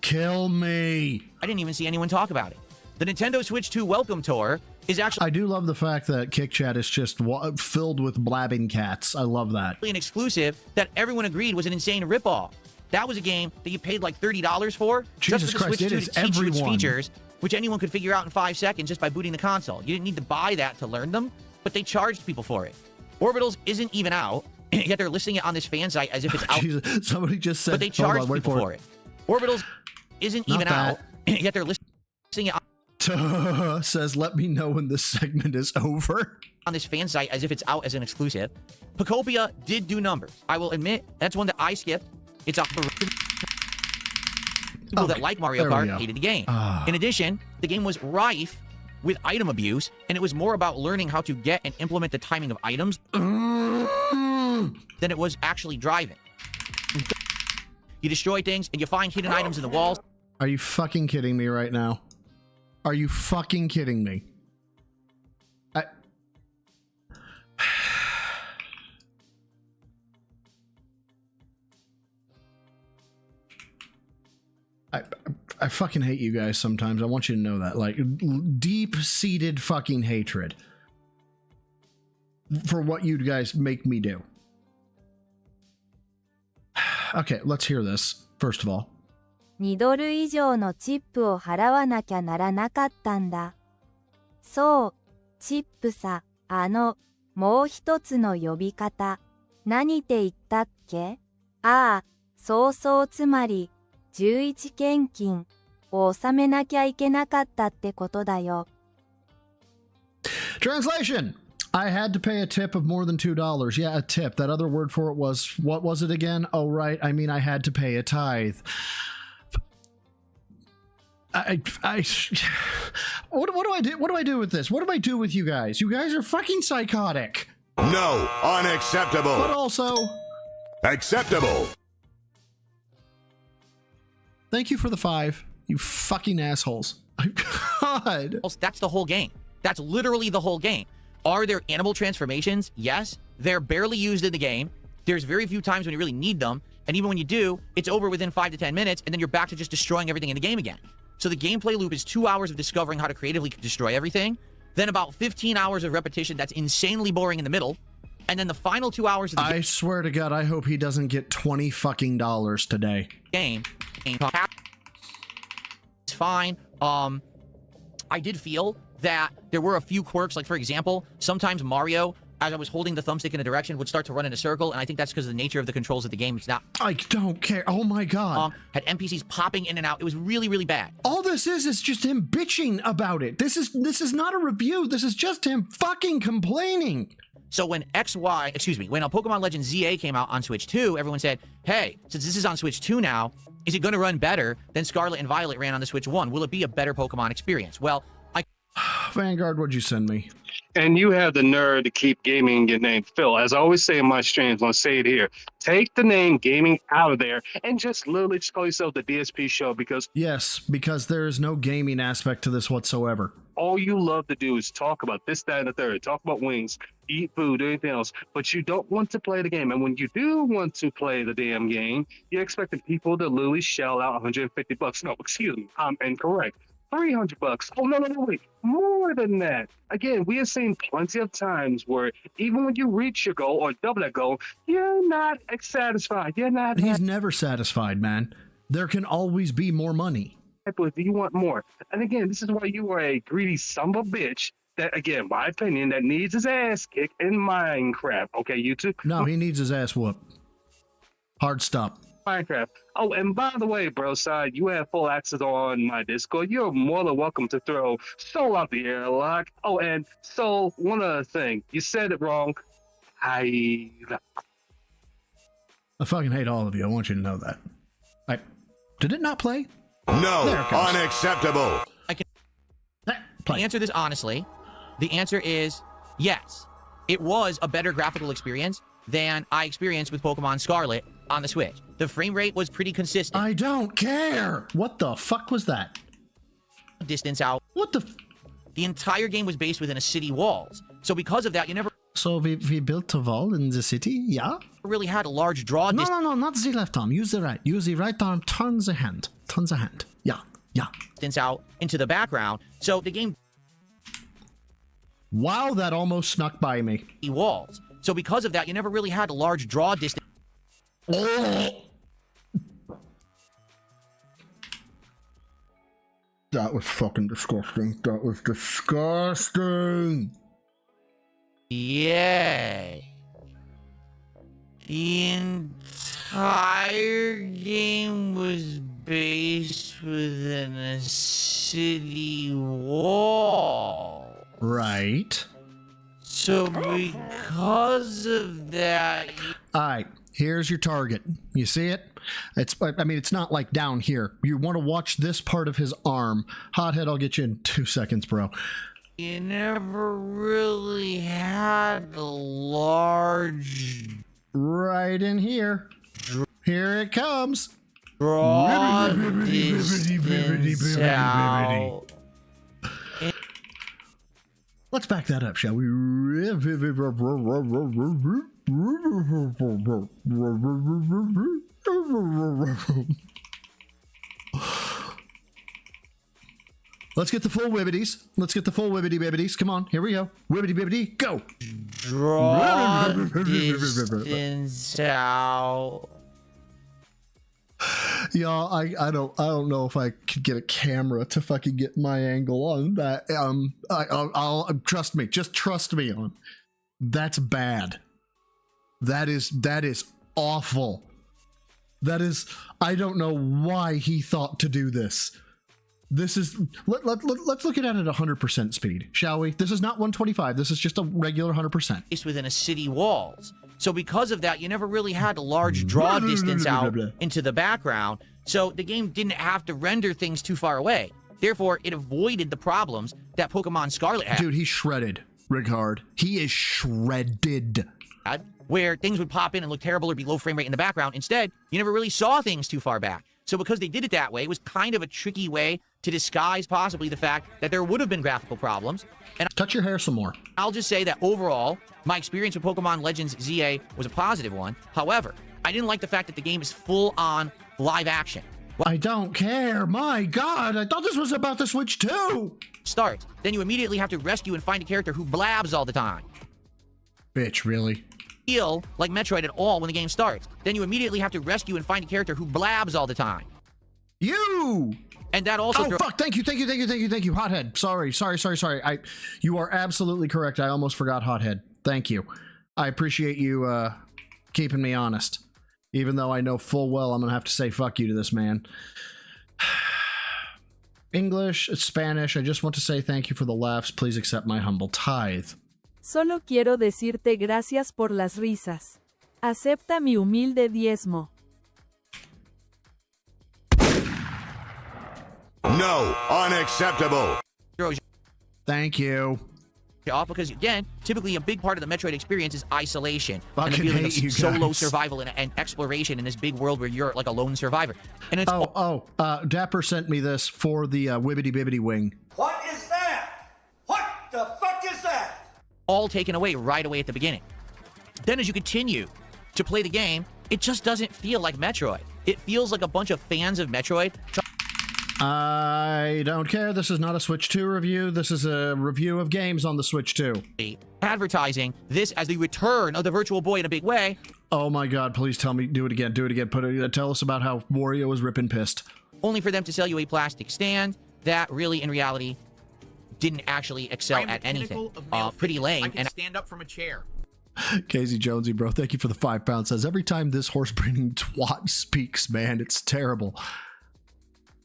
Kill me. I didn't even see anyone talk about it. The Nintendo Switch 2 Welcome Tour is actually... I do love the fact that Kick Chat is just filled with blabbing cats. I love that. ...an exclusive that everyone agreed was an insane ripoff. That was a game that you paid like $30 for. Jesus just for the Christ, Switch 2 it is to teach you its everyone. features, which anyone could figure out in 5 seconds just by booting the console. You didn't need to buy that to learn them, but they charged people for it. Orbitals isn't even out, yet they're listing it on this fan site as if it's out. Jesus, somebody just said... But they charged people for it. Orbitals isn't Not even that. out, yet they're listing it on... says, let me know when this segment is over. On this fan site as if it's out as an exclusive. Pocopia did do numbers. I will admit, that's one that I skipped. It's a... People that like Mario Kart hated the game. In addition, the game was rife with item abuse, and it was more about learning how to get and implement the timing of items than it was actually driving. You destroy things, and you find hidden items in the walls. Are you fucking kidding me right now? Are you fucking kidding me? I fucking hate you guys sometimes. I want you to know that. Like, deep-seated fucking hatred for what you guys make me do. Okay, let's hear this, first of all. 2ドル以上のチップを払わなきゃならなかったんだ。そう、チップさ、もう一つの呼び方。何って言ったっけ？ああ、そうそうつまり、11献金を納めなきゃいけなかったってことだよ。Translation! I had to pay a tip of more than $2. Yeah, a tip. That other word for it was, what was it again? Oh, right. I mean, I had to pay a tithe. What do I do? What do I do with this? What do I do with you guys? You guys are fucking psychotic. No, unacceptable. But also... acceptable. Thank you for the 5, you fucking assholes. God. That's the whole game. That's literally the whole game. Are there animal transformations? Yes. They're barely used in the game. There's very few times when you really need them. And even when you do, it's over within 5 to 10 minutes, and then you're back to just destroying everything in the game again. So the gameplay loop is 2 hours of discovering how to creatively destroy everything, then about 15 hours of repetition that's insanely boring in the middle, and then the final 2 hours of the I swear to God, I hope he doesn't get $20 fucking today. Game. It's fine. I did feel that there were a few quirks, like for example, sometimes Mario as I was holding the thumbstick in a direction, would start to run in a circle, and I think that's because of the nature of the controls of the game. It's not. I don't care. Oh my god. Had NPCs popping in and out. It was really, really bad. All this is just him bitching about it. This is not a review. This is just him fucking complaining. So when when Pokemon Legends ZA came out on Switch 2, everyone said, hey, since this is on Switch 2 now, is it going to run better than Scarlet and Violet ran on the Switch 1? Will it be a better Pokemon experience? Well, Vanguard, what'd you send me? And you have the nerve to keep gaming your name. Phil, as I always say in my streams, I'll say it here. Take the name gaming out of there and just literally just call yourself the DSP show because... Yes, because there is no gaming aspect to this whatsoever. All you love to do is talk about this, that, and the third. Talk about wings, eat food, anything else. But you don't want to play the game. And when you do want to play the damn game, you're expecting people to literally shell out $150. No, excuse me. I'm incorrect. $300. Oh, no, wait. More than that. Again, we have seen plenty of times where even when you reach your goal or double that goal, you're not satisfied. You're not. He's never satisfied, man. There can always be more money. Do you want more? And again, this is why you are a greedy son of a bitch that, again, my opinion, that needs his ass kicked in Minecraft. Okay, YouTube? No, he needs his ass whooped. Hard stop. Minecraft. Oh, and by the way, bro, side, you have full access on my Discord. You're more than welcome to throw Soul out the airlock. Oh, and Soul, one other thing. You said it wrong. I fucking hate all of you. I want you to know that. Did it not play? No, unacceptable. I can answer this honestly. The answer is yes. It was a better graphical experience than I experienced with Pokemon Scarlet on the Switch. The frame rate was pretty consistent. I don't care. What the fuck was that? Distance out. What the? The entire game was based within a city walls. So because of that, you never... So we built a wall in the city, yeah? Really had a large draw No, not the left arm. Use the right. Use the right arm. Turn the hand. Turn the hand. Yeah. Distance out into the background. So the game... Wow, that almost snuck by me. Walls. So because of that, you never really had a large draw distance. That was fucking disgusting. That was disgusting. Yay. The entire game was based within a city wall. Right. So because of that... Alright, here's your target. You see it? It's not like down here. You want to watch this part of his arm. Hothead, I'll get you in 2 seconds, bro. You never really had a large... Right in here. Here it comes. Draw distance out. Let's back that up, shall we? Let's get the full wibbities. Let's get the full wibbity bibbities. Come on, here we go. Wibbity bibbity, go. Draw distance out. Yeah, I don't know if I could get a camera to fucking get my angle on that. I'll trust me. Just trust me on. That's bad. That is awful. That is. I don't know why he thought to do this. This is. Let's look at it at 100% speed, shall we? This is not 125. This is just a regular 100%. It's within a city walls. So because of that, you never really had a large draw distance out into the background. So the game didn't have to render things too far away. Therefore, it avoided the problems that Pokemon Scarlet had. Dude, he's shredded, Rigard. He is shredded. Where things would pop in and look terrible or be low frame rate in the background. Instead, you never really saw things too far back. So because they did it that way, it was kind of a tricky way to disguise possibly the fact that there would have been graphical problems. And touch your hair some more. I'll just say that overall, my experience with Pokemon Legends ZA was a positive one. However, I didn't like the fact that the game is full on live action. I don't care. My God, I thought this was about the Switch 2. Starts. Then you immediately have to rescue and find a character who blabs all the time. Bitch, really? Feel like Metroid at all when the game starts. Then you immediately have to rescue and find a character who blabs all the time. You! And that also... Oh, fuck. Thank you. Hothead. Sorry. You are absolutely correct. I almost forgot Hothead. Thank you. I appreciate you keeping me honest. Even though I know full well I'm going to have to say fuck you to this man. English, Spanish, I just want to say thank you for the laughs. Please accept my humble tithe. Solo quiero decirte gracias por las risas. Acepta mi humilde diezmo. No, unacceptable. Thank you. Off because, again, typically a big part of the Metroid experience is isolation and the Fucking feeling of hate you solo guys. survival and exploration in this big world where you're like a lone survivor. And it's Dapper sent me this for the Wibbity Bibbity Wing. What is that? What the fuck is that? all taken away right away at the beginning. Then as you continue to play the game, it just doesn't feel like Metroid. It feels like a bunch of fans of Metroid. I don't care. This is not a Switch 2 review. This is a review of games on the Switch 2. Advertising this as the return of the Virtual Boy in a big way. Oh my god, please tell me, do it again, do it again. Tell us about how Wario was ripping pissed. Only for them to sell you a plastic stand that really, in reality, didn't actually excel at anything. Pretty lame. I can stand up from a chair. Casey Jonesy, bro, thank you for the £5. Says, every time this horse-breeding twat speaks, man, it's terrible.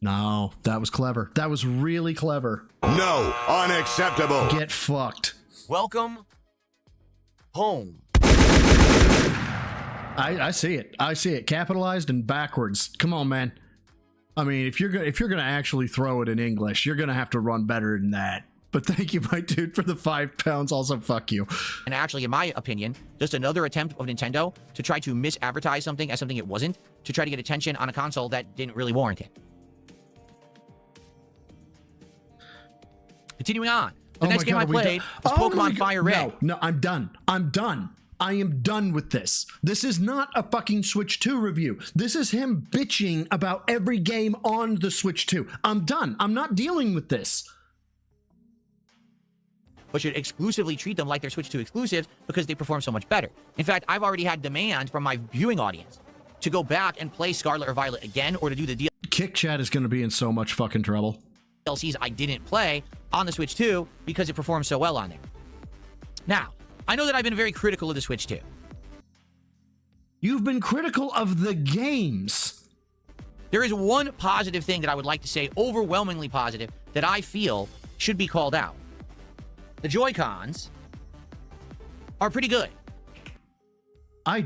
No, that was clever. That was really clever. No, unacceptable. Get fucked. Welcome home. I see it. I see it. Capitalized and backwards. Come on, man. I mean, if you're gonna actually throw it in English, you're gonna have to run better than that. But thank you, my dude, for the £5. Also, fuck you. And actually, in my opinion, just another attempt of Nintendo to try to misadvertise something as something it wasn't, to try to get attention on a console that didn't really warrant it. Continuing on. The next game I played was Pokemon Fire Red. No, I'm done. I'm done. I am done with this. This is not a fucking Switch 2 review. This is him bitching about every game on the Switch 2. I'm done. I'm not dealing with this. But should exclusively treat them like they're Switch 2 exclusives because they perform so much better. In fact, I've already had demand from my viewing audience to go back and play Scarlet or Violet again, or to do the Kick Chat is going to be in so much fucking trouble. DLCs I didn't play on the Switch 2 because it performs so well on there. Now, I know that I've been very critical of the Switch 2. You've been critical of the games. There is one positive thing that I would like to say, overwhelmingly positive, that I feel should be called out. The Joy-Cons are pretty good. I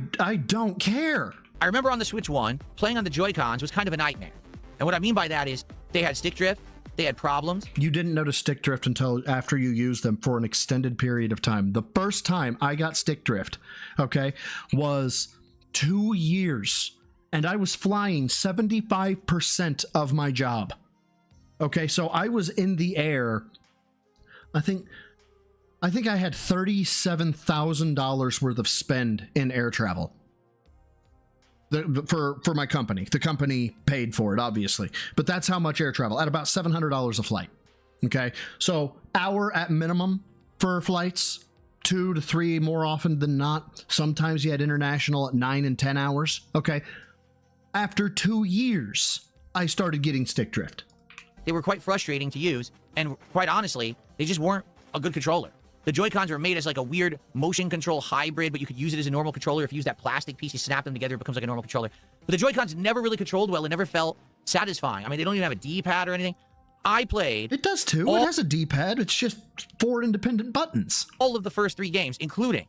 don't care. I remember on the Switch 1, playing on the Joy-Cons was kind of a nightmare. And what I mean by that is they had stick drift, they had problems. You didn't notice stick drift until after you used them for an extended period of time. The first time I got stick drift, okay, was 2 years. And I was flying 75% of my job. Okay, so I was in the air. I think I had $37,000 worth of spend in air travel. For my company. The company paid for it, obviously. But that's how much air travel, at about $700 a flight. Okay? So, hour at minimum for flights, 2 to 3 more often than not. Sometimes you had international at 9 and 10 hours. Okay? After 2 years, I started getting stick drift. They were quite frustrating to use, and quite honestly, they just weren't a good controller. The Joy-Cons were made as like a weird motion control hybrid, but you could use it as a normal controller. If you use that plastic piece, you snap them together, it becomes like a normal controller. But the Joy-Cons never really controlled well. It never felt satisfying. I mean, they don't even have a D-pad or anything. I played... It does too. It has a D-pad. It's just 4 independent buttons. All of the first 3 games, including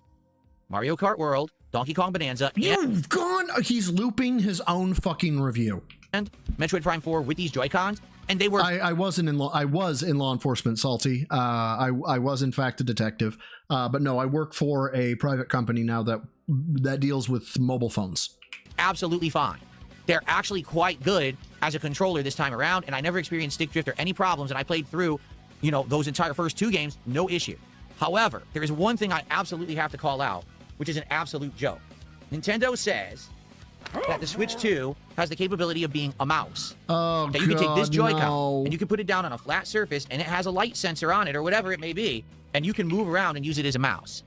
Mario Kart World, Donkey Kong Bonanza... You've gone... He's looping his own fucking review. And Metroid Prime 4 with these Joy-Cons. And they were... I was in law enforcement, Salty. I was in fact a detective, but no, I work for a private company now that deals with mobile phones. Absolutely fine. They're actually quite good as a controller this time around, and I never experienced stick drift or any problems. And I played through, those entire first 2 games, no issue. However, there is one thing I absolutely have to call out, which is an absolute joke. Nintendo says that the Switch 2 has the capability of being a mouse. Oh, that you can take this Joy-Con no. and you can put it down on a flat surface and it has a light sensor on it or whatever it may be, and you can move around and use it as a mouse.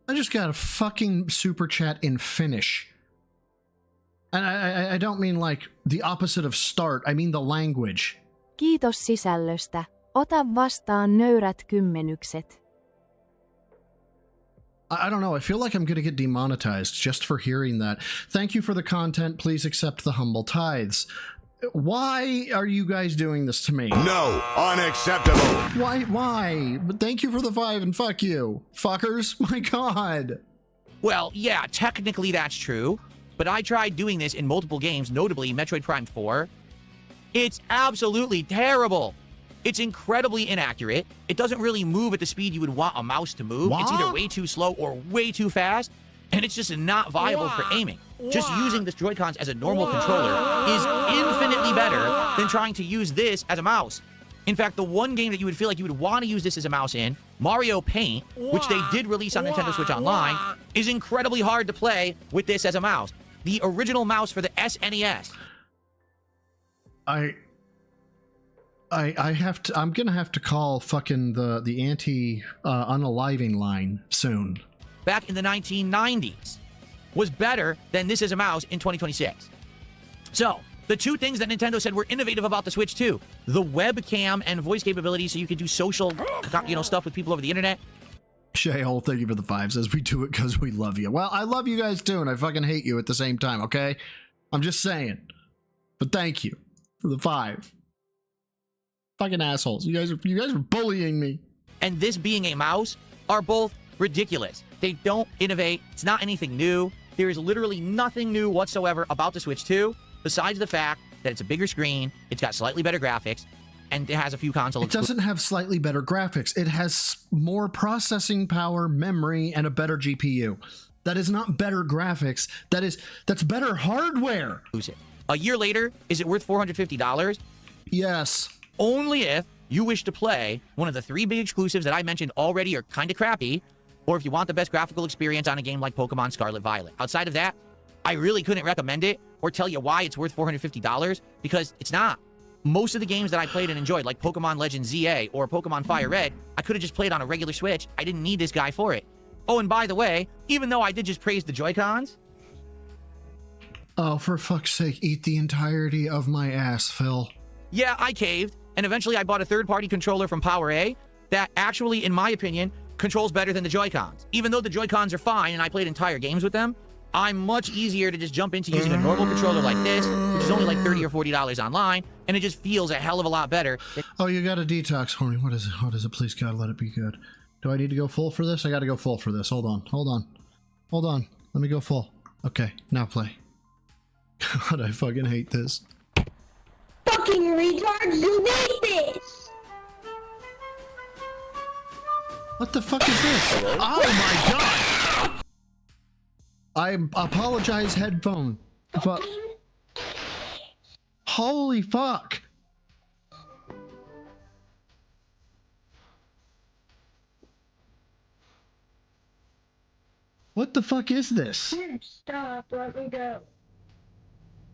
I just got a fucking super chat in Finnish. And I don't mean like the opposite of start, I mean the language. Kiitos sisällöstä. Ota vastaan nöyrät kymmenykset. I don't know. I feel like I'm going to get demonetized just for hearing that. Thank you for the content. Please accept the humble tithes. Why are you guys doing this to me? No, unacceptable. Why? But thank you for the 5 and fuck you. Fuckers. My God. Well, yeah, technically that's true, but I tried doing this in multiple games, notably Metroid Prime 4. It's absolutely terrible. It's incredibly inaccurate. It doesn't really move at the speed you would want a mouse to move. It's either way too slow or way too fast, and it's just not viable for aiming. Just using the Joy-Cons as a normal controller is infinitely better than trying to use this as a mouse. In fact, the one game that you would feel like you would want to use this as a mouse in, Mario Paint, which they did release on Nintendo Switch Online, is incredibly hard to play with this as a mouse. The original mouse for the SNES. I'm gonna have to call fucking the anti unaliving line soon. Back in the 1990s was better than this as a mouse in 2026. So, the two things that Nintendo said were innovative about the Switch 2, the webcam and voice capability so you could do social, stuff with people over the internet. Shay-Hole, thank you for the 5, says we do it because we love you. Well, I love you guys too, and I fucking hate you at the same time, okay? I'm just saying. But thank you for the 5. Fucking assholes. You guys are bullying me. And this being a mouse are both ridiculous. They don't innovate. It's not anything new. There is literally nothing new whatsoever about the Switch 2, besides the fact that it's a bigger screen, it's got slightly better graphics, and it has a few console. It doesn't have slightly better graphics. It has more processing power, memory, and a better GPU. That is not better graphics. That's better hardware. A year later, is it worth $450? Yes. Only if you wish to play one of the 3 big exclusives that I mentioned already are kind of crappy, or if you want the best graphical experience on a game like Pokemon Scarlet Violet. Outside of that, I really couldn't recommend it or tell you why it's worth $450, because it's not. Most of the games that I played and enjoyed, like Pokemon Legends ZA or Pokemon Fire Red, I could have just played on a regular Switch. I didn't need this guy for it. Oh, and by the way, even though I did just praise the Joy-Cons... Oh, for fuck's sake, eat the entirety of my ass, Phil. Yeah, I caved, and eventually I bought a third-party controller from Power A that actually, in my opinion, controls better than the Joy-Cons. Even though the Joy-Cons are fine and I played entire games with them, I'm much easier to just jump into using a normal controller like this, which is only like $30 or $40 online, and it just feels a hell of a lot better. Oh, you got a detox for me. What is it? What is it? Please, God, let it be good. Do I need to go full for this? I got to go full for this. Hold on. Let me go full. Okay, now play. God, I fucking hate this. Fucking retards, you need this! What the fuck is this? Oh my God! I apologize, headphone. Holy fuck! What the fuck is this? Dude, stop, let me go.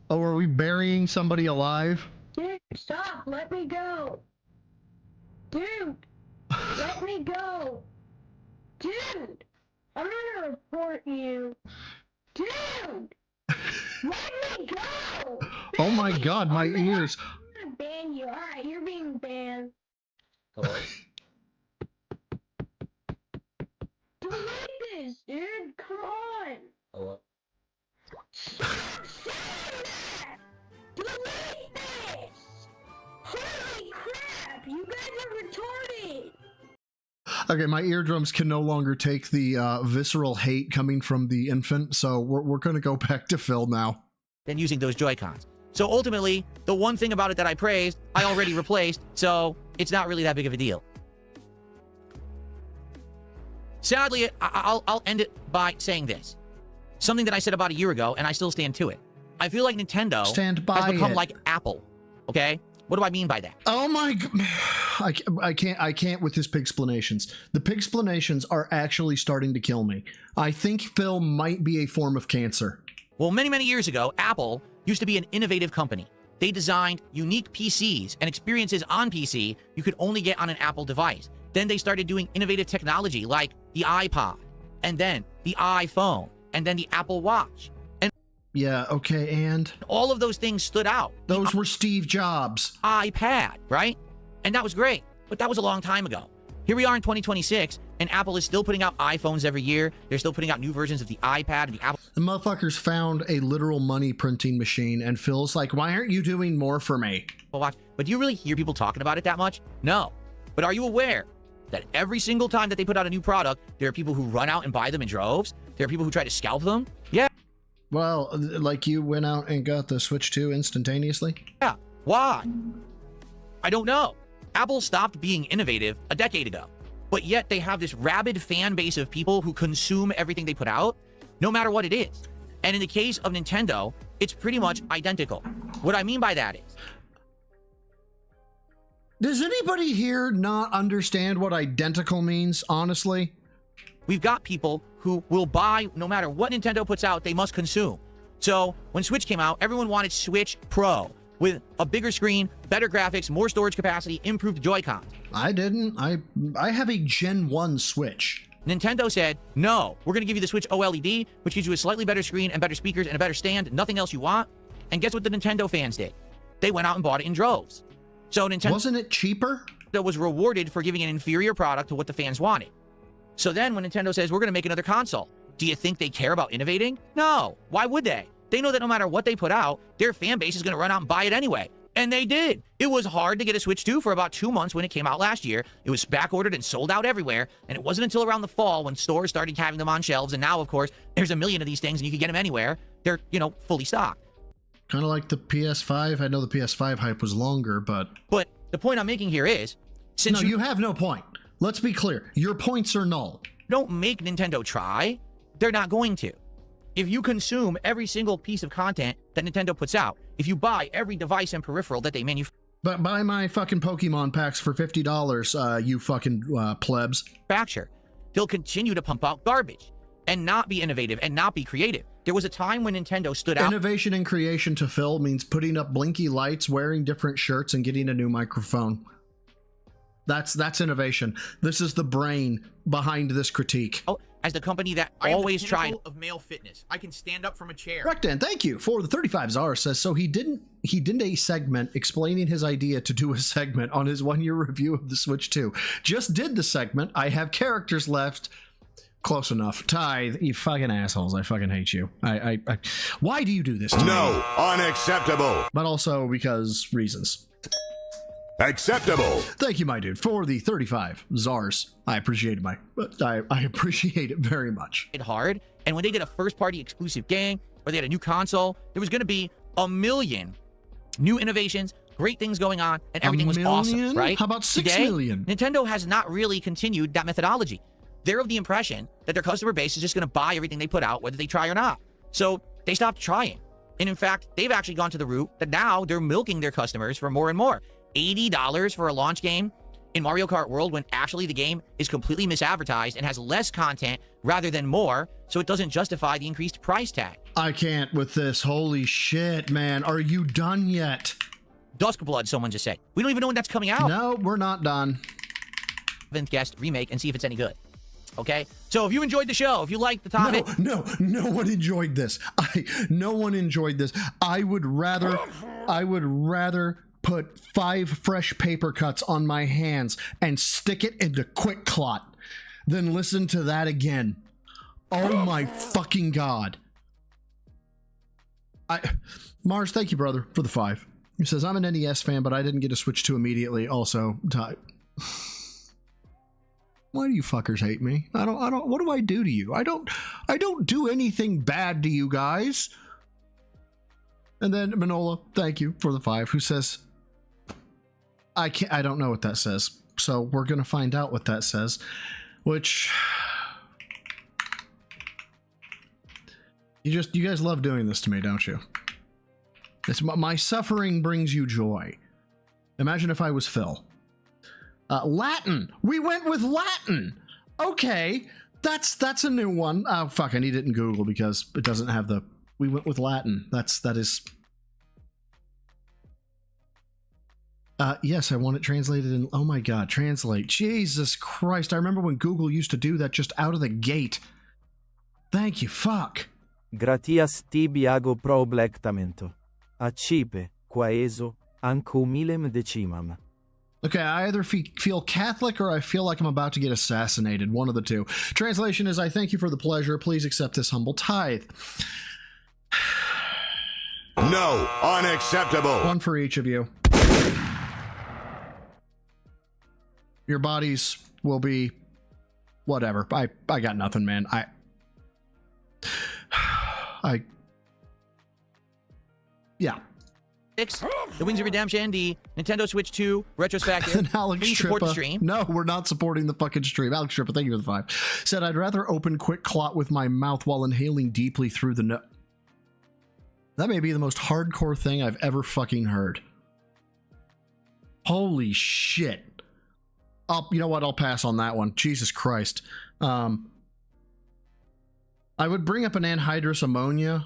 Oh, are we burying somebody alive? Dude, stop, let me go. Dude, let me go. Dude, I'm gonna report you. Dude, let me go. Oh my God, my ears. I'm gonna ban you. Alright, you're being banned. Hello? Delete this, dude. Come on. Hello? Delete this! Holy crap! You guys are retarded! Okay, my eardrums can no longer take the visceral hate coming from the infant, so we're going to go back to Phil now. Than using those Joy-Cons. So ultimately, the one thing about it that I praised, I already replaced, so it's not really that big of a deal. Sadly, I'll end it by saying this. Something that I said about a year ago, and I still stand to it. I feel like Nintendo has become like Apple, okay? What do I mean by that? Oh my God. I can't with his pig-splanations. The pig-splanations are actually starting to kill me. I think Phil might be a form of cancer. Well, many, many years ago, Apple used to be an innovative company. They designed unique PCs and experiences on PC you could only get on an Apple device. Then they started doing innovative technology like the iPod, and then the iPhone, and then the Apple Watch. And yeah, okay, and? All of those things stood out. Those were Steve Jobs. iPad, right? And that was great, but that was a long time ago. Here we are in 2026, and Apple is still putting out iPhones every year. They're still putting out new versions of the iPad and the Apple. The motherfuckers found a literal money printing machine, and Phil's like, why aren't you doing more for me? Watch. But do you really hear people talking about it that much? No. But are you aware that every single time that they put out a new product, there are people who run out and buy them in droves? There are people who try to scalp them? Yeah. Well, like you went out and got the Switch 2 instantaneously? Yeah. Why? I don't know. Apple stopped being innovative a decade ago, but yet they have this rabid fan base of people who consume everything they put out, no matter what it is. And in the case of Nintendo, it's pretty much identical. What I mean by that is, does anybody here not understand what identical means, honestly? we've got people who will buy no matter what Nintendo puts out, they must consume. So when Switch came out, everyone wanted Switch Pro with a bigger screen, better graphics, more storage capacity, improved Joy-Cons. I didn't. I have a Gen 1 Switch. Nintendo said, no, we're going to give you the Switch OLED, which gives you a slightly better screen and better speakers and a better stand, nothing else you want. And guess what the Nintendo fans did? They went out and bought it in droves. So Nintendo... Wasn't it cheaper? That was rewarded for giving an inferior product to what the fans wanted. So then when Nintendo says, we're going to make another console, do you think they care about innovating? No. Why would they? They know that no matter what they put out, their fan base is going to run out and buy it anyway. And they did. It was hard to get a Switch 2 for about 2 months when it came out last year. It was back-ordered and sold out everywhere. And it wasn't until around the fall when stores started having them on shelves. And now, of course, there's a million of these things and you can get them anywhere. They're, fully stocked. Kind of like the PS5. I know the PS5 hype was longer, but... But the point I'm making here is... since you have no point. Let's be clear. Your points are null. Don't make Nintendo try. They're not going to. If you consume every single piece of content that Nintendo puts out, if you buy every device and peripheral that they manufacture... But buy my fucking Pokemon packs for $50, you fucking plebs. They'll continue to pump out garbage and not be innovative and not be creative. There was a time when Nintendo stood out... Innovation and creation to Phil means putting up blinky lights, wearing different shirts, and getting a new microphone. That's innovation. This is the brain behind this critique. As the company that I am always the tried... pinnacle of male fitness. I can stand up from a chair. Rektan, thank you for the 35 Zara says, so he did a segment explaining his idea to do a segment on his 1-year review of the Switch 2. Just did the segment. I have characters left. Close enough. Ty, you fucking assholes. I fucking hate you. Why do you do this to me? No, unacceptable. But also because reasons. Acceptable. Thank you, my dude, for the 35 Zars. I appreciate it, I appreciate it very much. Hard, and when they did a first-party exclusive game, or they had a new console, there was going to be a million new innovations, great things going on, and everything was awesome, right? How about 6 Today, million? Nintendo has not really continued that methodology. They're of the impression that their customer base is just going to buy everything they put out, whether they try or not. So they stopped trying. And in fact, they've actually gone to the route that now they're milking their customers for more and more. $80 for a launch game in Mario Kart World when actually the game is completely misadvertised and has less content rather than more, so it doesn't justify the increased price tag. I can't with this. Holy shit, man. Are you done yet? Duskblood, someone just said. We don't even know when that's coming out. No, we're not done. 7th guest remake and see if it's any good. Okay? So if you enjoyed the show, if you liked the topic... No one enjoyed this. No one enjoyed this. I would rather put 5 fresh paper cuts on my hands and stick it into Quick Clot than listen to that again. Oh my fucking God. Mars, thank you, brother, for the 5. He says, I'm an NES fan, but I didn't get a Switch 2 immediately. Also, why do you fuckers hate me? I don't, what do I do to you? I don't do anything bad to you guys. And then Manola, thank you for the 5, who says, I don't know what that says. So we're going to find out what that says, which you guys love doing this to me, don't you? It's my suffering brings you joy. Imagine if I was Phil. Latin. We went with Latin. Okay. That's a new one. Oh, fuck. I need it in Google because it doesn't have the, we went with Latin. That is. Yes, I want it translated in, oh my God, translate. Jesus Christ. I remember when Google used to do that just out of the gate. Thank you. Fuck. Gratias tibi ago problectamento. Accipe, quaeso, anco milem decimam. Okay, I either feel Catholic or I feel like I'm about to get assassinated. One of the two. Translation is, I thank you for the pleasure. Please accept this humble tithe. No, unacceptable. One for each of you. Your bodies will be whatever. I got nothing, man. Yeah. The Wings of Redemption, the Nintendo Switch 2 retrospective. And Alex Please support the Trippa. stream. No, we're not supporting the fucking stream. Alex Trippa, thank you for the 5. Said, I'd rather open quick clot with my mouth while inhaling deeply through the nose. That may be the most hardcore thing I've ever fucking heard. Holy shit. You know what? I'll pass on that one. Jesus Christ. I would bring up an anhydrous ammonia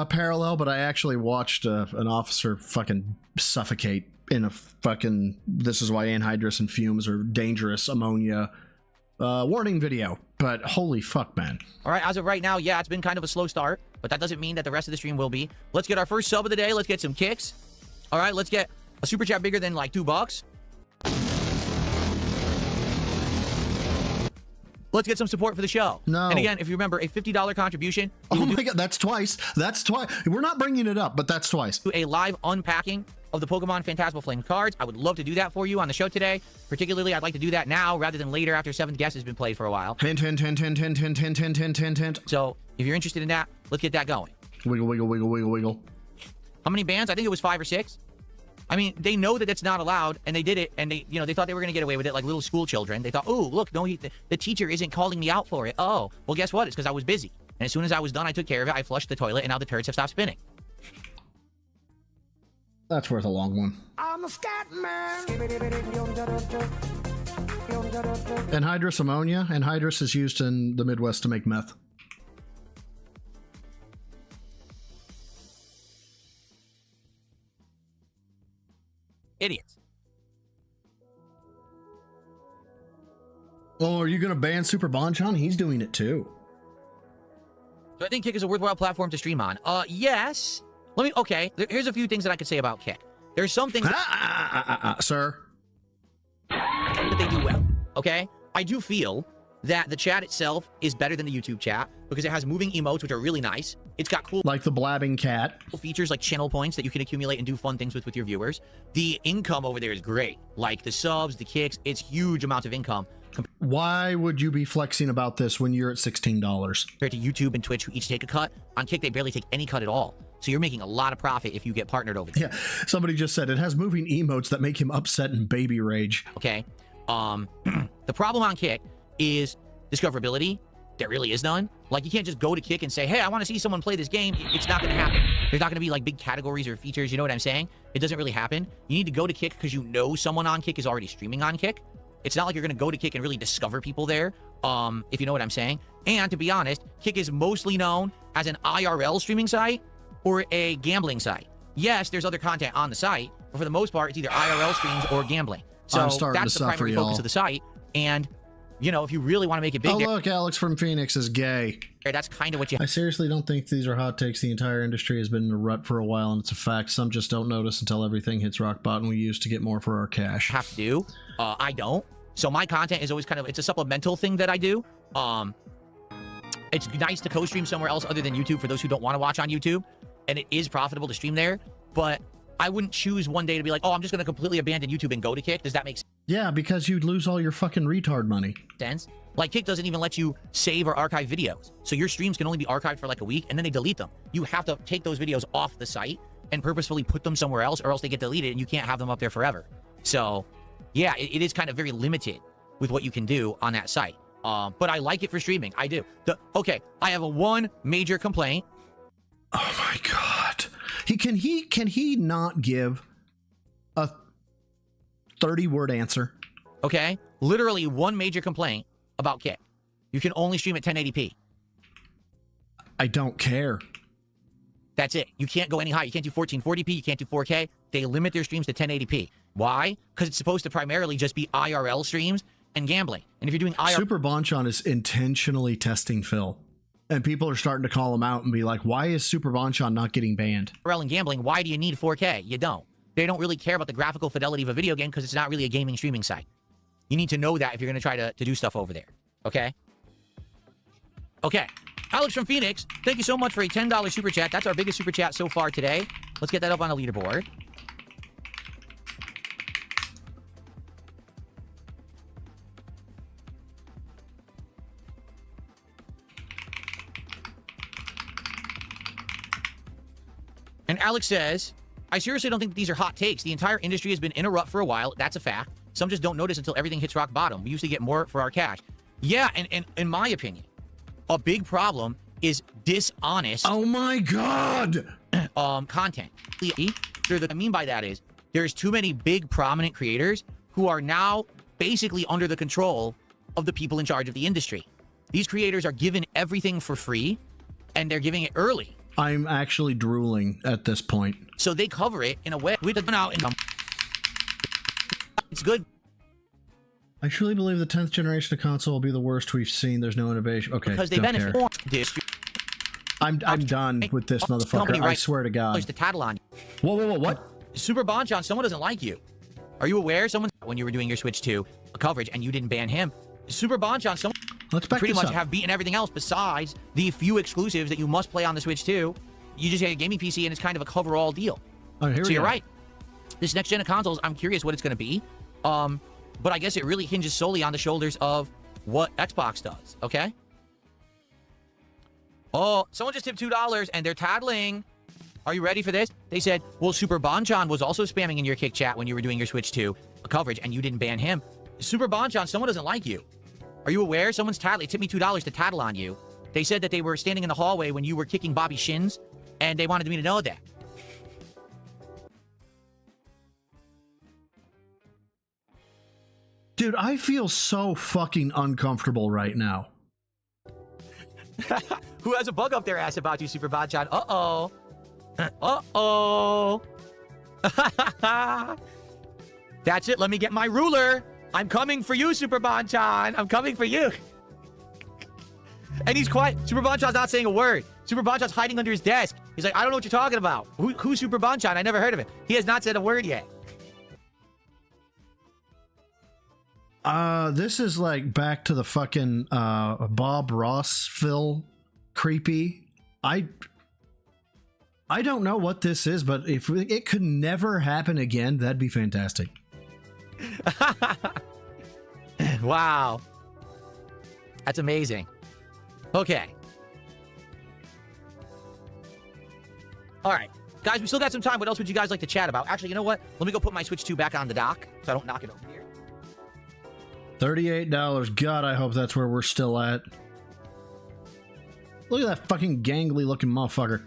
parallel, but I actually watched an officer fucking suffocate in a fucking this is why anhydrous and fumes are dangerous ammonia warning video. But holy fuck, man. All right, as of right now, yeah, it's been kind of a slow start, but that doesn't mean that the rest of the stream will be. Let's get our first sub of the day. Let's get some kicks. All right, let's get a super chat bigger than like $2. Let's get some support for the show. No. And again, if you remember, a $50 contribution. Oh my god, that's twice. That's twice. We're not bringing it up, but that's twice. Do a live unpacking of the Pokemon Phantasmal Flame cards. I would love to do that for you on the show today. Particularly, I'd like to do that now rather than later after 7th Guest has been played for a while. Hint, hint, hint, hint, hint, hint, hint, hint, hint, hint, hint. So, if you're interested in that, let's get that going. Wiggle, wiggle, wiggle, wiggle, wiggle. How many bans? I think it was 5 or 6. I mean, they know that it's not allowed, and they did it, and they thought they were going to get away with it like little school children. They thought, oh, look, no, the teacher isn't calling me out for it. Oh, well, guess what? It's because I was busy. And as soon as I was done, I took care of it. I flushed the toilet, and now the turds have stopped spinning. That's worth a long one. I'm a scat man. Anhydrous ammonia. Anhydrous is used in the Midwest to make meth. Idiots. Oh, are you going to ban Super Bonchon? He's doing it too. So I think Kick is a worthwhile platform to stream on. Yes. Okay, here's a few things that I could say about Kick. There's some things sir. that they do well, okay? I do feel that the chat itself is better than the YouTube chat because it has moving emotes, which are really nice. It's got cool... Like the blabbing cat. ...features like channel points that you can accumulate and do fun things with your viewers. The income over there is great. Like the subs, the kicks, it's huge amounts of income. Why would you be flexing about this when you're at $16? Compared to YouTube and Twitch, who each take a cut. On Kick, they barely take any cut at all. So you're making a lot of profit if you get partnered over there. Yeah, somebody just said it has moving emotes that make him upset and baby rage. Okay. The problem on Kick is discoverability. There really is none. Like, you can't just go to Kick and say, hey, I want to see someone play this game. It's not going to happen. There's not going to be, like, big categories or features. You know what I'm saying? It doesn't really happen. You need to go to Kick because you know someone on Kick is already streaming on Kick. It's not like you're going to go to Kick and really discover people there, if you know what I'm saying. And to be honest, Kick is mostly known as an IRL streaming site or a gambling site. Yes, there's other content on the site, but for the most part, it's either IRL streams or gambling. So that's the primary focus of the site. And, you know, if you really want to make it big... Oh, look, Alex from Phoenix is gay. That's kind of what you... I seriously don't think these are hot takes. The entire industry has been in a rut for a while, and it's a fact. Some just don't notice until everything hits rock bottom we use to get more for our cash. Have to do. I don't. So my content is always kind of... It's a supplemental thing that I do. It's nice to co-stream somewhere else other than YouTube for those who don't want to watch on YouTube. And it is profitable to stream there. But I wouldn't choose one day to be like, oh, I'm just going to completely abandon YouTube and go to Kick. Does that make sense? Yeah, because you'd lose all your fucking retard money. Like, Kick doesn't even let you save or archive videos. So your streams can only be archived for like a week, and then they delete them. You have to take those videos off the site and purposefully put them somewhere else, or else they get deleted, and you can't have them up there forever. So, yeah, it is kind of very limited with what you can do on that site. But I like it for streaming. I do. Okay, I have one major complaint. Oh my god. Can he not give a 30-word answer? Okay, literally one major complaint about Kick. You can only stream at 1080p. I don't care. That's it. You can't go any higher. You can't do 1440p. You can't do 4K. They limit their streams to 1080p. Why? Because it's supposed to primarily just be IRL streams and gambling. And if you're doing IRL... Super Bonchon is intentionally testing Phil. And people are starting to call him out and be like, why is Super Bonchon not getting banned? IRL and gambling, why do you need 4K? You don't. They don't really care about the graphical fidelity of a video game because it's not really a gaming streaming site. You need to know that if you're going to try to do stuff over there. Okay? Okay. Alex from Phoenix, thank you so much for a $10 super chat. That's our biggest super chat so far today. Let's get that up on the leaderboard. And Alex says, I seriously don't think that these are hot takes. The entire industry has been in a rut for a while. That's a fact. Some just don't notice until everything hits rock bottom. We usually get more for our cash. Yeah, and in my opinion, a big problem is dishonest. Oh my God! Content. What I mean by that is there's too many big prominent creators who are now basically under the control of the people in charge of the industry. These creators are given everything for free, and they're giving it early. I'm actually drooling at this point. So they cover it in a way. It's good. I truly believe the 10th generation of console will be the worst we've seen. There's no innovation. Okay, because they don't benefit care. from this. I'm done with this motherfucker. I swear to God. To tattle on. Whoa, what? Super Bonchon, someone doesn't like you. Are you aware? Someone, when you were doing your Switch 2 coverage and you didn't ban him. Super Bonchon, someone pretty much have beaten everything else besides the few exclusives that you must play on the Switch 2. You just get a gaming PC and it's kind of a cover-all deal. Oh, here we so you're go. right. This next gen of consoles, I'm curious what it's going to be. But I guess it really hinges solely on the shoulders of what Xbox does, okay? Oh, someone just tipped $2 and they're tattling. Are you ready for this? They said, well, Super Bonchon was also spamming in your Kick chat when you were doing your Switch 2 coverage and you didn't ban him. Super Bonchon, someone doesn't like you. Are you aware? Someone's tattling. It tipped me $2 to tattle on you. They said that they were standing in the hallway when you were kicking Bobby's shins and they wanted me to know that. Dude, I feel so fucking uncomfortable right now. Who has a bug up their ass about you, Super Bonchon? Uh-oh. Uh-oh. That's it. Let me get my ruler. I'm coming for you, Super Bonchon. I'm coming for you. And he's quiet. Super Bonchon's not saying a word. Super Bonchon's hiding under his desk. He's like, I don't know what you're talking about. Who's Super Bonchon? I never heard of him. He has not said a word yet. This is like back to the fucking Bob Rossville creepy. I don't know what this is, but if it could never happen again, that'd be fantastic. Wow. That's amazing. Okay. All right. Guys, we still got some time. What else would you guys like to chat about? Actually, you know what? Let me go put my Switch 2 back on the dock so I don't knock it over here. $38. God, I hope that's where we're still at. Look at that fucking gangly looking motherfucker.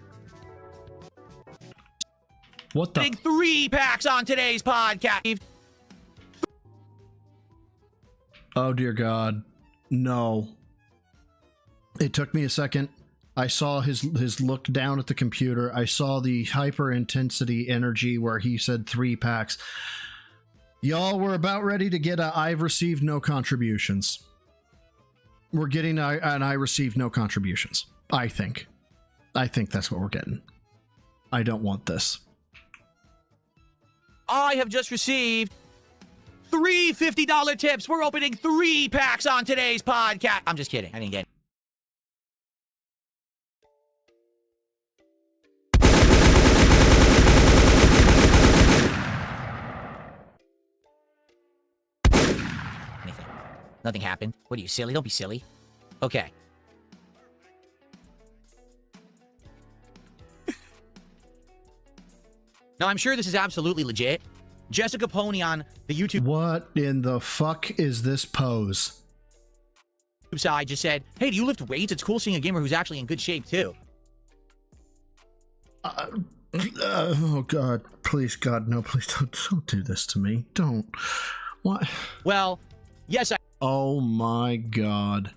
What the? Big 3 packs on today's podcast. Oh, dear God. No. It took me a second. I saw his look down at the computer. I saw the hyper intensity energy where he said 3 packs. Y'all, we're about ready to get a I've received no contributions. We're getting an I received no contributions. I think that's what we're getting. I don't want this. I have just received 3 $50 tips. We're opening 3 packs on today's podcast. I'm just kidding. I didn't get it. Anything. Nothing happened. What are you, silly? Don't be silly. Okay. Now, I'm sure this is absolutely legit. Jessica Pony on the YouTube... What in the fuck is this pose? ...side just said, hey, do you lift weights? It's cool seeing a gamer who's actually in good shape, too. Oh, God. Please, God, no, please don't do this to me. Don't. What? Well, yes, Oh, my God.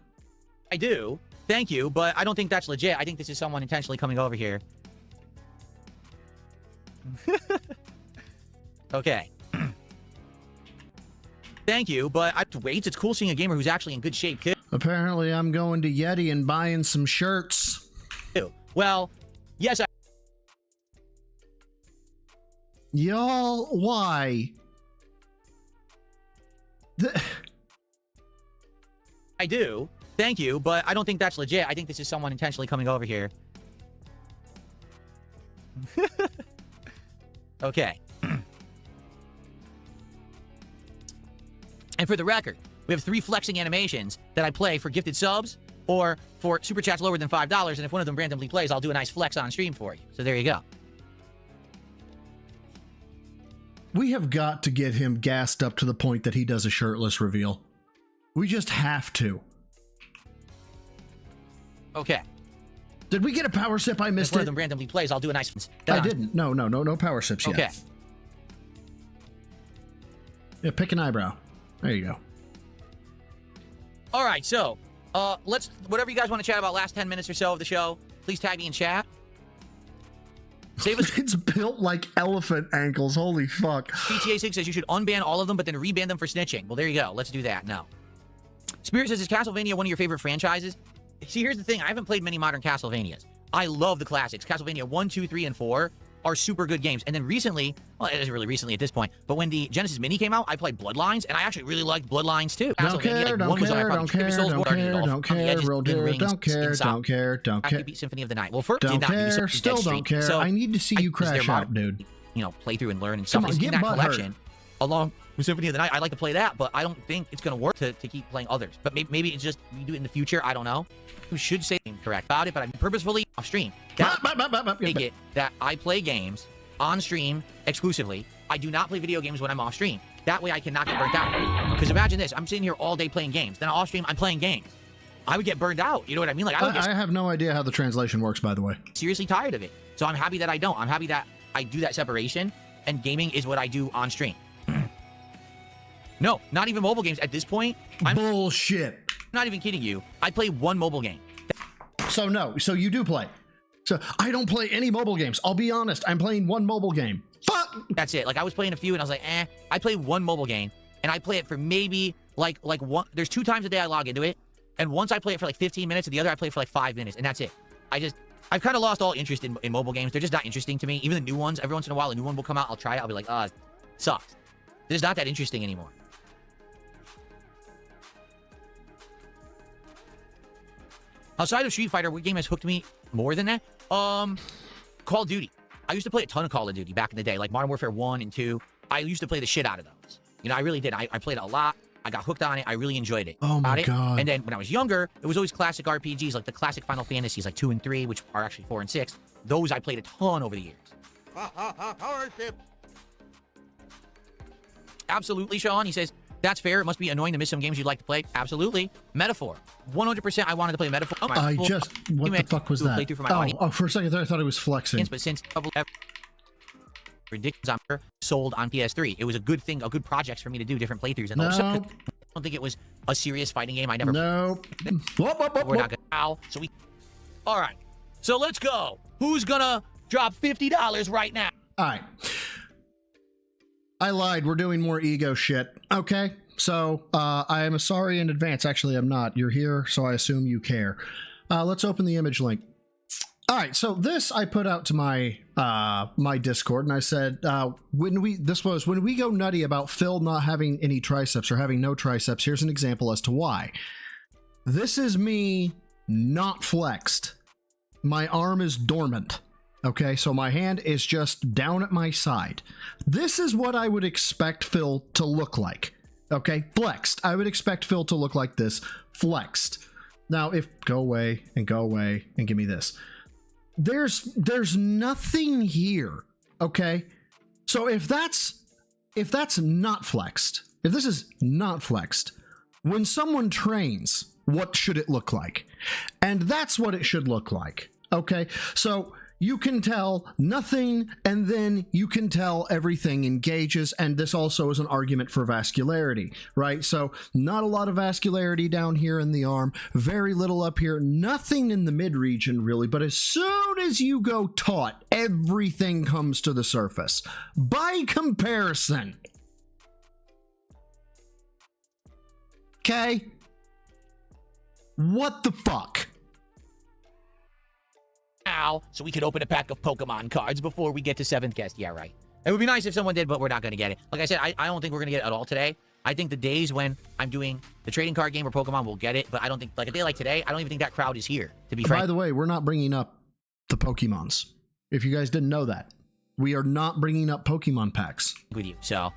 I do. Thank you, but I don't think that's legit. I think this is someone intentionally coming over here. Okay. Thank you, but I weights. It's cool seeing a gamer who's actually in good shape, too. Apparently, I'm going to Yeti and buying some shirts. Well, yes, Y'all, why? I do. Thank you, but I don't think that's legit. I think this is someone intentionally coming over here. Okay. And for the record, we have 3 flexing animations that I play for gifted subs or for super chats lower than $5, and if one of them randomly plays, I'll do a nice flex on stream for you. So there you go. We have got to get him gassed up to the point that he does a shirtless reveal. We just have to. Okay. Did we get a power sip? I missed if one it. of them randomly plays, I'll do a nice... I didn't. No power sips yet. Okay. Yeah, pick an eyebrow. There you go. All right, so let's... Whatever you guys want to chat about last 10 minutes or so of the show, please tag me in chat. Save us. It's built like elephant ankles. Holy fuck. PTA6 says you should unban all of them, but then reban them for snitching. Well, there you go. Let's do that. No. Spirit says, is Castlevania one of your favorite franchises? See, here's the thing. I haven't played many modern Castlevanias. I love the classics. Castlevania 1, 2, 3, and 4 are super good games. And then recently, well, it isn't really recently at this point, but when the Genesis Mini came out, I played Bloodlines, and I actually really liked Bloodlines too. Don't care, don't care, don't care, don't care, real dear, don't care, don't care, don't care. Beat Symphony of the Night. Well, first, don't care, still don't care. So I need to see you crash out, dude. You know, play through and learn and stuff. Come on, get in that butt collection, hurt. along with Symphony of the Night, I'd like to play that, but I don't think it's going to work to keep playing others. But maybe it's just we do it in the future. I don't know. Who should say correct about it, but I'm purposefully off stream. Make it that I play games on stream exclusively. I do not play video games when I'm off stream. That way I cannot get burnt out. Because imagine this, I'm sitting here all day playing games. Then off stream, I'm playing games. I would get burned out. You know what I mean? Like I have no idea how the translation works, by the way. Seriously tired of it. So I'm happy that I don't. I'm happy that I do that separation, and gaming is what I do on stream. No, not even mobile games. At this point, bullshit. I'm not even kidding you. I play one mobile game. So no, so you do play. So I don't play any mobile games. I'll be honest. I'm playing one mobile game. Fuck. That's it. Like I was playing a few and I was like, I play one mobile game and I play it for maybe like one. There's 2 times a day I log into it, and once I play it for like 15 minutes, and the other I play for like 5 minutes, and that's it. I've kind of lost all interest in mobile games. They're just not interesting to me. Even the new ones. Every once in a while, a new one will come out. I'll try it. I'll be like, it sucks. They're just not that interesting anymore. Outside of Street Fighter, what game has hooked me more than that? Call of Duty. I used to play a ton of Call of Duty back in the day, like Modern Warfare 1 and 2. I used to play the shit out of those. You know, I really did. I played it a lot. I got hooked on it. I really enjoyed it. Oh my God. And then when I was younger, it was always classic RPGs, like the classic Final Fantasies, like 2 and 3, which are actually 4 and 6. Those I played a ton over the years. Absolutely, Sean. He says, that's fair. It must be annoying to miss some games you'd like to play. Absolutely. Metaphor. 100% I wanted to play Metaphor. What the fuck was that? For my for a second there, I thought it was flexing. But since ridiculous, I'm sold on PS3. It was a good thing, a good project for me to do different playthroughs. And I don't think it was a serious fighting game. I never. Nope. We're not gonna. So we. All right. So let's go. Who's gonna drop $50 right now? All right. I lied. We're doing more ego shit. Okay. So I am sorry in advance. Actually, I'm not. You're here, so I assume you care. Let's open the image link. All right. So this I put out to my my Discord, and I said when we go nutty about Phil not having any triceps or having no triceps. Here's an example as to why. This is me not flexed. My arm is dormant. Okay, so my hand is just down at my side. This is what I would expect Phil to look like. Okay, flexed. I would expect Phil to look like this, flexed. Now, go away and give me this. There's nothing here. Okay, so if that's not flexed, if this is not flexed, when someone trains, what should it look like? And that's what it should look like. Okay, so you can tell nothing, and then you can tell everything engages, and this also is an argument for vascularity, right? So not a lot of vascularity down here in the arm, very little up here, nothing in the mid region really, but as soon as you go taut, everything comes to the surface. By comparison. Okay? What the fuck? Now, so we could open a pack of Pokemon cards before we get to 7th guest. Yeah, right. It would be nice if someone did, but we're not going to get it. Like I said, I don't think we're going to get it at all today. I think the days when I'm doing the trading card game or Pokemon, we'll get it. But I don't think, like a day like today, I don't even think that crowd is here, to be frank. By the way, we're not bringing up the Pokemons. If you guys didn't know that. We are not bringing up Pokemon packs. With you, so.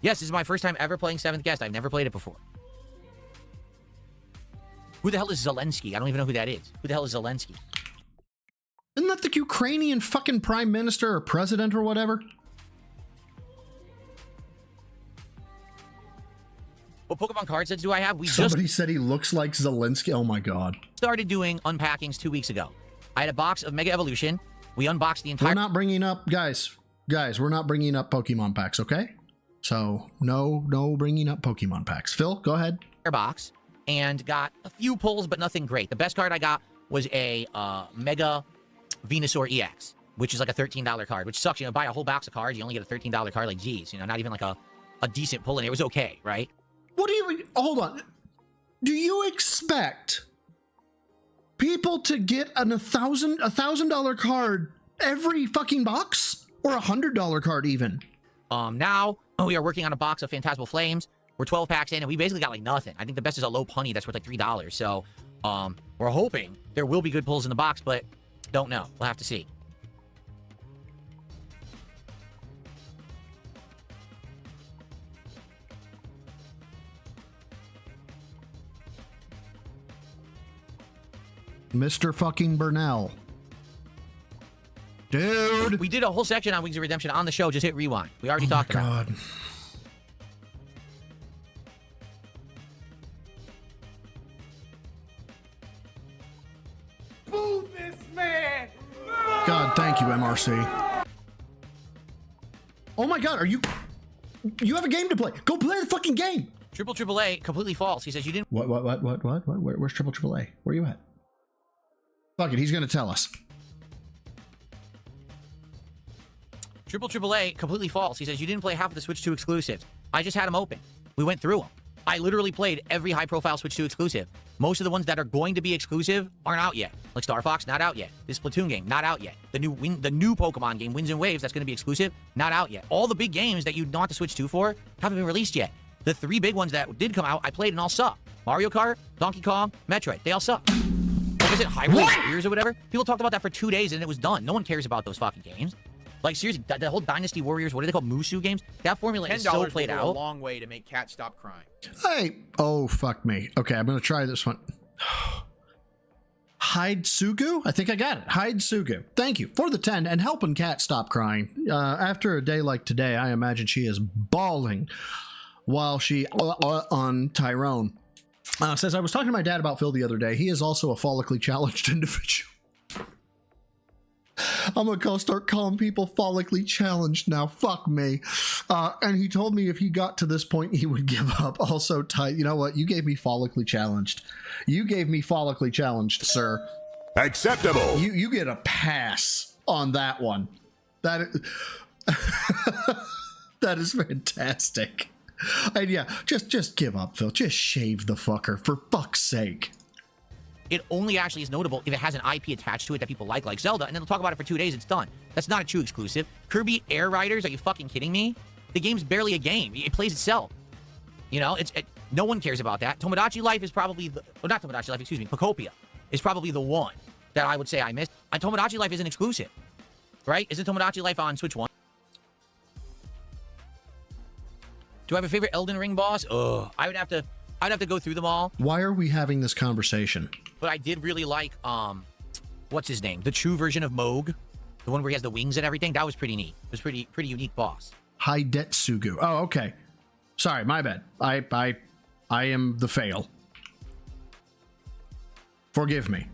Yes, this is my first time ever playing 7th Guest. I've never played it before. Who the hell is Zelensky? I don't even know who that is. Who the hell is Zelensky? Isn't that the Ukrainian fucking prime minister or president or whatever? What Pokemon card sets do I have? Somebody said he looks like Zelensky. Oh my god. Started doing unpackings 2 weeks ago. I had a box of Mega Evolution. We unboxed the entire... We're not bringing up... Guys, we're not bringing up Pokemon packs, okay? So, no bringing up Pokemon packs. Phil, go ahead. Box. And got a few pulls, but nothing great. The best card I got was a Mega Venusaur EX, which is like a $13 card, which sucks. You know, buy a whole box of cards, you only get a $13 card. Like, geez, you know, not even like a decent pull in it. It was okay, right? What do you... Hold on. Do you expect people to get a $1,000 card every fucking box? Or a $100 card even? Now, we are working on a box of Phantasmal Flames. We're 12 packs in, and we basically got like nothing. I think the best is a low punny that's worth like $3. So, we're hoping there will be good pulls in the box, but don't know. We'll have to see. Mr. fucking Burnell. Dude! We did a whole section on Wings of Redemption on the show. Just hit rewind. We already talked about it. Boo this man! God, thank you, MRC. Oh my god, are you... You have a game to play. Go play the fucking game! Triple A, completely false. He says you didn't... What? Where's Triple A? Where are you at? Fuck it, he's gonna tell us. Triple A, completely false. He says you didn't play half of the Switch 2 exclusives. I just had them open. We went through them. I literally played every high-profile Switch 2 exclusive. Most of the ones that are going to be exclusive aren't out yet. Like Star Fox, not out yet. This Splatoon game, not out yet. The new Pokemon game, Winds and Waves, that's going to be exclusive, not out yet. All the big games that you want the Switch 2 for haven't been released yet. The 3 big ones that did come out, I played and all suck. Mario Kart, Donkey Kong, Metroid, they all suck. What was it, Hyrule Warriors or whatever? People talked about that for 2 days and it was done. No one cares about those fucking games. Like, seriously, the whole Dynasty Warriors, what are they called, Musou games? That formula is so played out. $10 will go a long way to make Cat stop crying. Hey, oh, fuck me. Okay, I'm going to try this one. Hide-Sugu? I think I got it. Hide-Sugu. Thank you for the 10 and helping Cat stop crying. After a day like today, I imagine she is bawling while she on Tyrone. Says, I was talking to my dad about Phil the other day. He is also a follically challenged individual. I'm gonna start calling people follically challenged now. Fuck me. And he told me if he got to this point, he would give up. Also, you know what? You gave me follically challenged. You gave me follically challenged, sir. Acceptable. You get a pass on that one. That is, that is fantastic. And yeah, just give up, Phil. Just shave the fucker, for fuck's sake. It only actually is notable if it has an IP attached to it that people like Zelda, and then they'll talk about it for 2 days, it's done. That's not a true exclusive. Kirby Air Riders, are you fucking kidding me? The game's barely a game. It plays itself. You know, no one cares about that. Tomodachi Life is probably the... Oh, not Tomodachi Life, excuse me. Pocopia is probably the one that I would say I missed. And Tomodachi Life isn't exclusive, right? Isn't Tomodachi Life on Switch 1? Do I have a favorite Elden Ring boss? Ugh. I'd have to go through them all. Why are we having this conversation? But I did really like, what's his name? The true version of Moog. The one where he has the wings and everything. That was pretty neat. It was pretty unique boss. Hidetsugu. Oh, okay. Sorry, my bad. I am the fail. Forgive me.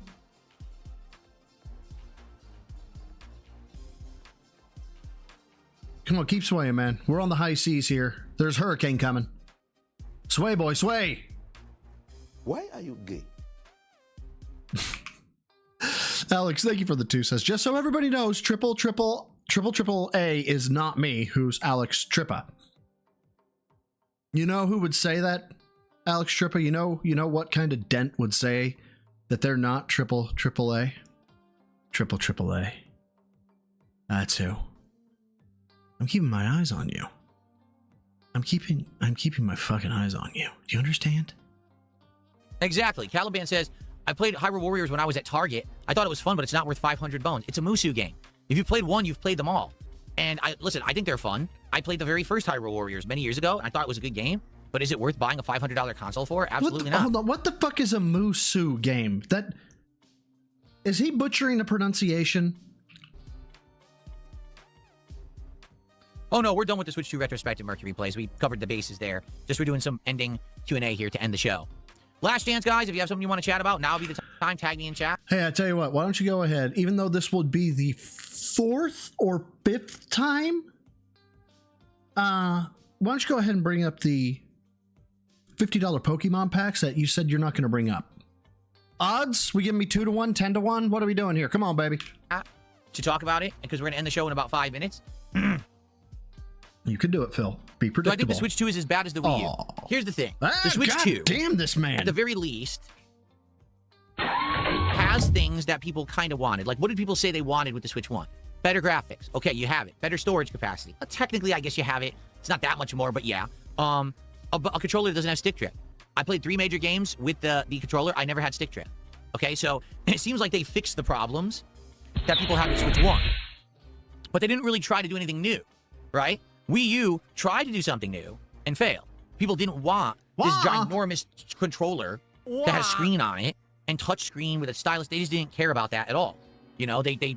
Come on, keep swaying, man. We're on the high seas here. There's hurricane coming. Sway, boy, sway. Why are you gay? Alex, thank you for the 2. Says, just so everybody knows, triple A is not me, who's Alex Trippa. You know who would say that, Alex Trippa? You know what kind of dent would say that they're not triple A? Triple A. That's who. I'm keeping my eyes on you. I'm keeping my fucking eyes on you. Do you understand? Exactly. Caliban says, I played Hyrule Warriors when I was at Target. I thought it was fun, but it's not worth 500 bones. It's a Musu game. If you've played one, you've played them all. And listen, I think they're fun. I played the very first Hyrule Warriors many years ago, and I thought it was a good game. But is it worth buying a $500 console for? Absolutely not. Hold on. What the fuck is a Musu game? Is he butchering the pronunciation? Oh no, we're done with the Switch 2 retrospective Mercury plays. We covered the bases there. Just we're doing some ending Q&A here to end the show. Last chance, guys. If you have something you want to chat about, now would be the time. Tag me in chat. Hey, I tell you what. Why don't you go ahead? Even though this would be the 4th or 5th time, why don't you go ahead and bring up the $50 Pokemon packs that you said you're not going to bring up? Odds? We give me 2 to 1, 10 to 1. What are we doing here? Come on, baby. To talk about it, because we're going to end the show in about 5 minutes. You can do it, Phil. Be predictable. So I think the Switch 2 is as bad as the Wii U. Here's the thing. The Switch God 2, damn this man. at the very least, has things that people kind of wanted. Like, what did people say they wanted with the Switch 1? Better graphics. Okay, you have it. Better storage capacity. Technically, I guess you have it. It's not that much more, but yeah. A controller that doesn't have stick drift. I played 3 major games with the controller. I never had stick drift. Okay, so it seems like they fixed the problems that people had with Switch 1. But they didn't really try to do anything new, right? Wii U tried to do something new and failed. People didn't want this ginormous controller that has screen on it and touch screen with a stylus. They just didn't care about that at all. You know, they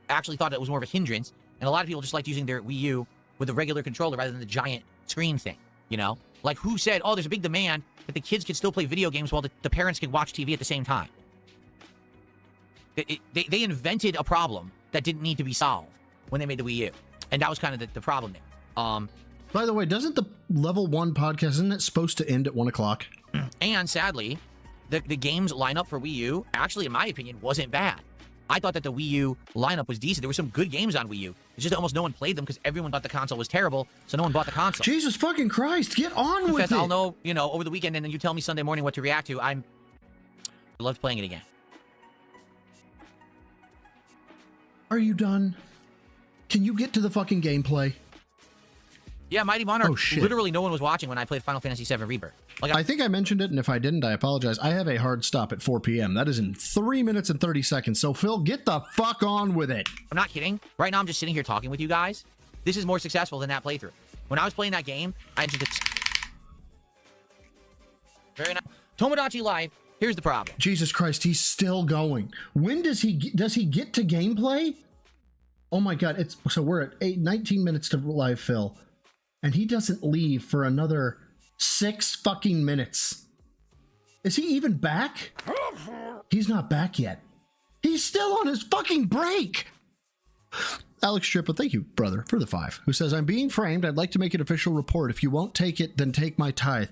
actually thought it was more of a hindrance. And a lot of people just liked using their Wii U with a regular controller rather than the giant screen thing, you know? Like, who said, oh, there's a big demand that the kids can still play video games while the parents can watch TV at the same time? They invented a problem that didn't need to be solved when they made the Wii U. And that was kind of the problem there. By the way, doesn't the Level 1 podcast, isn't it supposed to end at 1 o'clock? And sadly, the games lineup for Wii U, actually, in my opinion, wasn't bad. I thought that the Wii U lineup was decent. There were some good games on Wii U. It's just that almost no one played them because everyone thought the console was terrible, so no one bought the console. Jesus fucking Christ, get on with it! I'll know, over the weekend, and then you tell me Sunday morning what to react to. I loved playing it again. Are you done? Can you get to the fucking gameplay? Yeah, Mighty Monarch, literally no one was watching when I played Final Fantasy VII Rebirth. I think I mentioned it, and if I didn't, I apologize. I have a hard stop at 4 p.m. That is in 3 minutes and 30 seconds. So, Phil, get the fuck on with it. I'm not kidding. Right now, I'm just sitting here talking with you guys. This is more successful than that playthrough. When I was playing that game, I entered it. Very nice. Tomodachi Life, here's the problem. Jesus Christ, he's still going. When does he get to gameplay? Oh my God, so we're at 19 minutes to live, Phil. And he doesn't leave for another 6 fucking minutes. Is he even back? He's not back yet. He's still on his fucking break. Alex Strippa, thank you, brother, for the 5, who says, I'm being framed. I'd like to make an official report. If you won't take it, then take my tithe.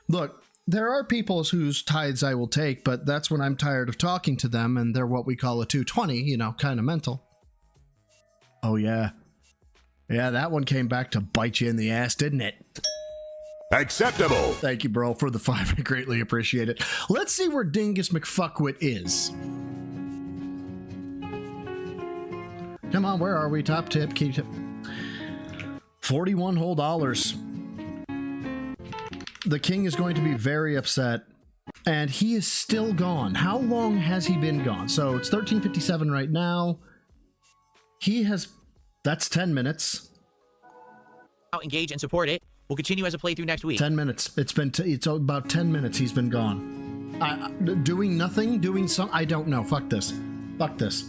Look, there are people whose tithes I will take, but that's when I'm tired of talking to them, and they're what we call a 220, kind of mental. Oh, yeah. Yeah, that one came back to bite you in the ass, didn't it? Acceptable. Thank you, bro, for the 5. I greatly appreciate it. Let's see where Dingus McFuckwit is. Come on, where are we? Top tip, keep tip. 41 whole dollars. The king is going to be very upset, and he is still gone. How long has he been gone? So it's 13:57 right now. That's 10 minutes. Engage and support it. We'll continue as a playthrough next week. 10 minutes. It's about 10 minutes he's been gone. Doing nothing, doing some. I don't know. Fuck this. Fuck this.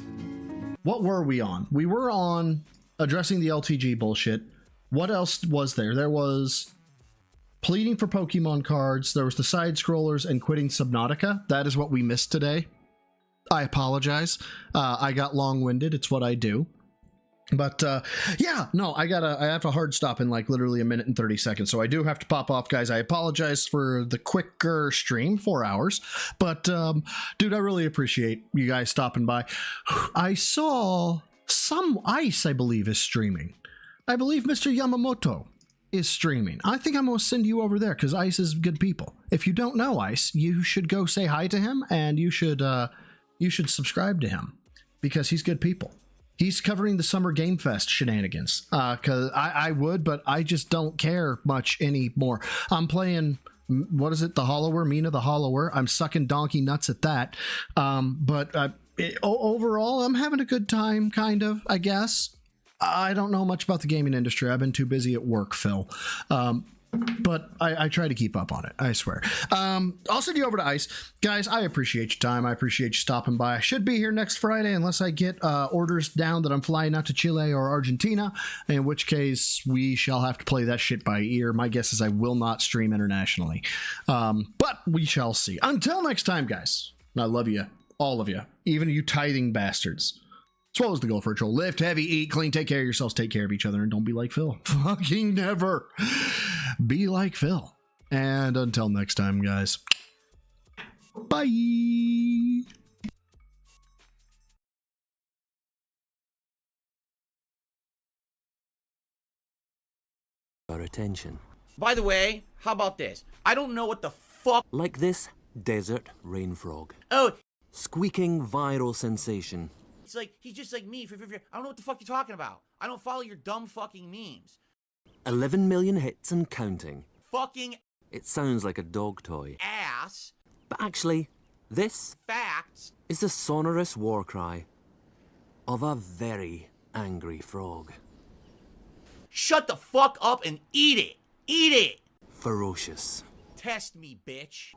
What were we on? We were on addressing the LTG bullshit. What else was there? There was pleading for Pokemon cards. There was the side scrollers and quitting Subnautica. That is what we missed today. I apologize. I got long-winded. It's what I do. But yeah, no, I have a hard stop in like literally 1 minute and 30 seconds. So I do have to pop off, guys. I apologize for the quicker stream, 4 hours. But dude, I really appreciate you guys stopping by. I saw some Ice, I believe, is streaming. I believe Mr. Yamamoto is streaming. I think I'm going to send you over there because Ice is good people. If you don't know Ice, you should go say hi to him, and you should subscribe to him because he's good people. He's covering the Summer Game Fest shenanigans. Because I would, but I just don't care much anymore. I'm playing, what is it? The Hollower, Mina the Hollower. I'm sucking donkey nuts at that. Overall, I'm having a good time, kind of, I guess. I don't know much about the gaming industry. I've been too busy at work, Phil. But I try to keep up on it, I swear. I'll send you over to Ice. Guys, I appreciate your time. I appreciate you stopping by. I should be here next Friday unless I get orders down that I'm flying out to Chile or Argentina, in which case we shall have to play that shit by ear. My guess is I will not stream internationally. But we shall see. Until next time, guys, I love you, all of you, even you tithing bastards. So what was the goal for a troll? Lift heavy, eat clean, take care of yourselves, take care of each other, and don't be like Phil. Fucking never be like Phil. And until next time, guys. Bye. Our attention. By the way, how about this? I don't know what the fuck. Like this desert rain frog. Oh. Squeaking viral sensation. It's like, he's just like me. I don't know what the fuck you're talking about. I don't follow your dumb fucking memes. 11 million hits and counting. Fucking It sounds like a dog toy. ass. But actually, this Facts. is the sonorous war cry of a very angry frog. Shut the fuck up and eat it. Eat it. Ferocious. Test me, bitch.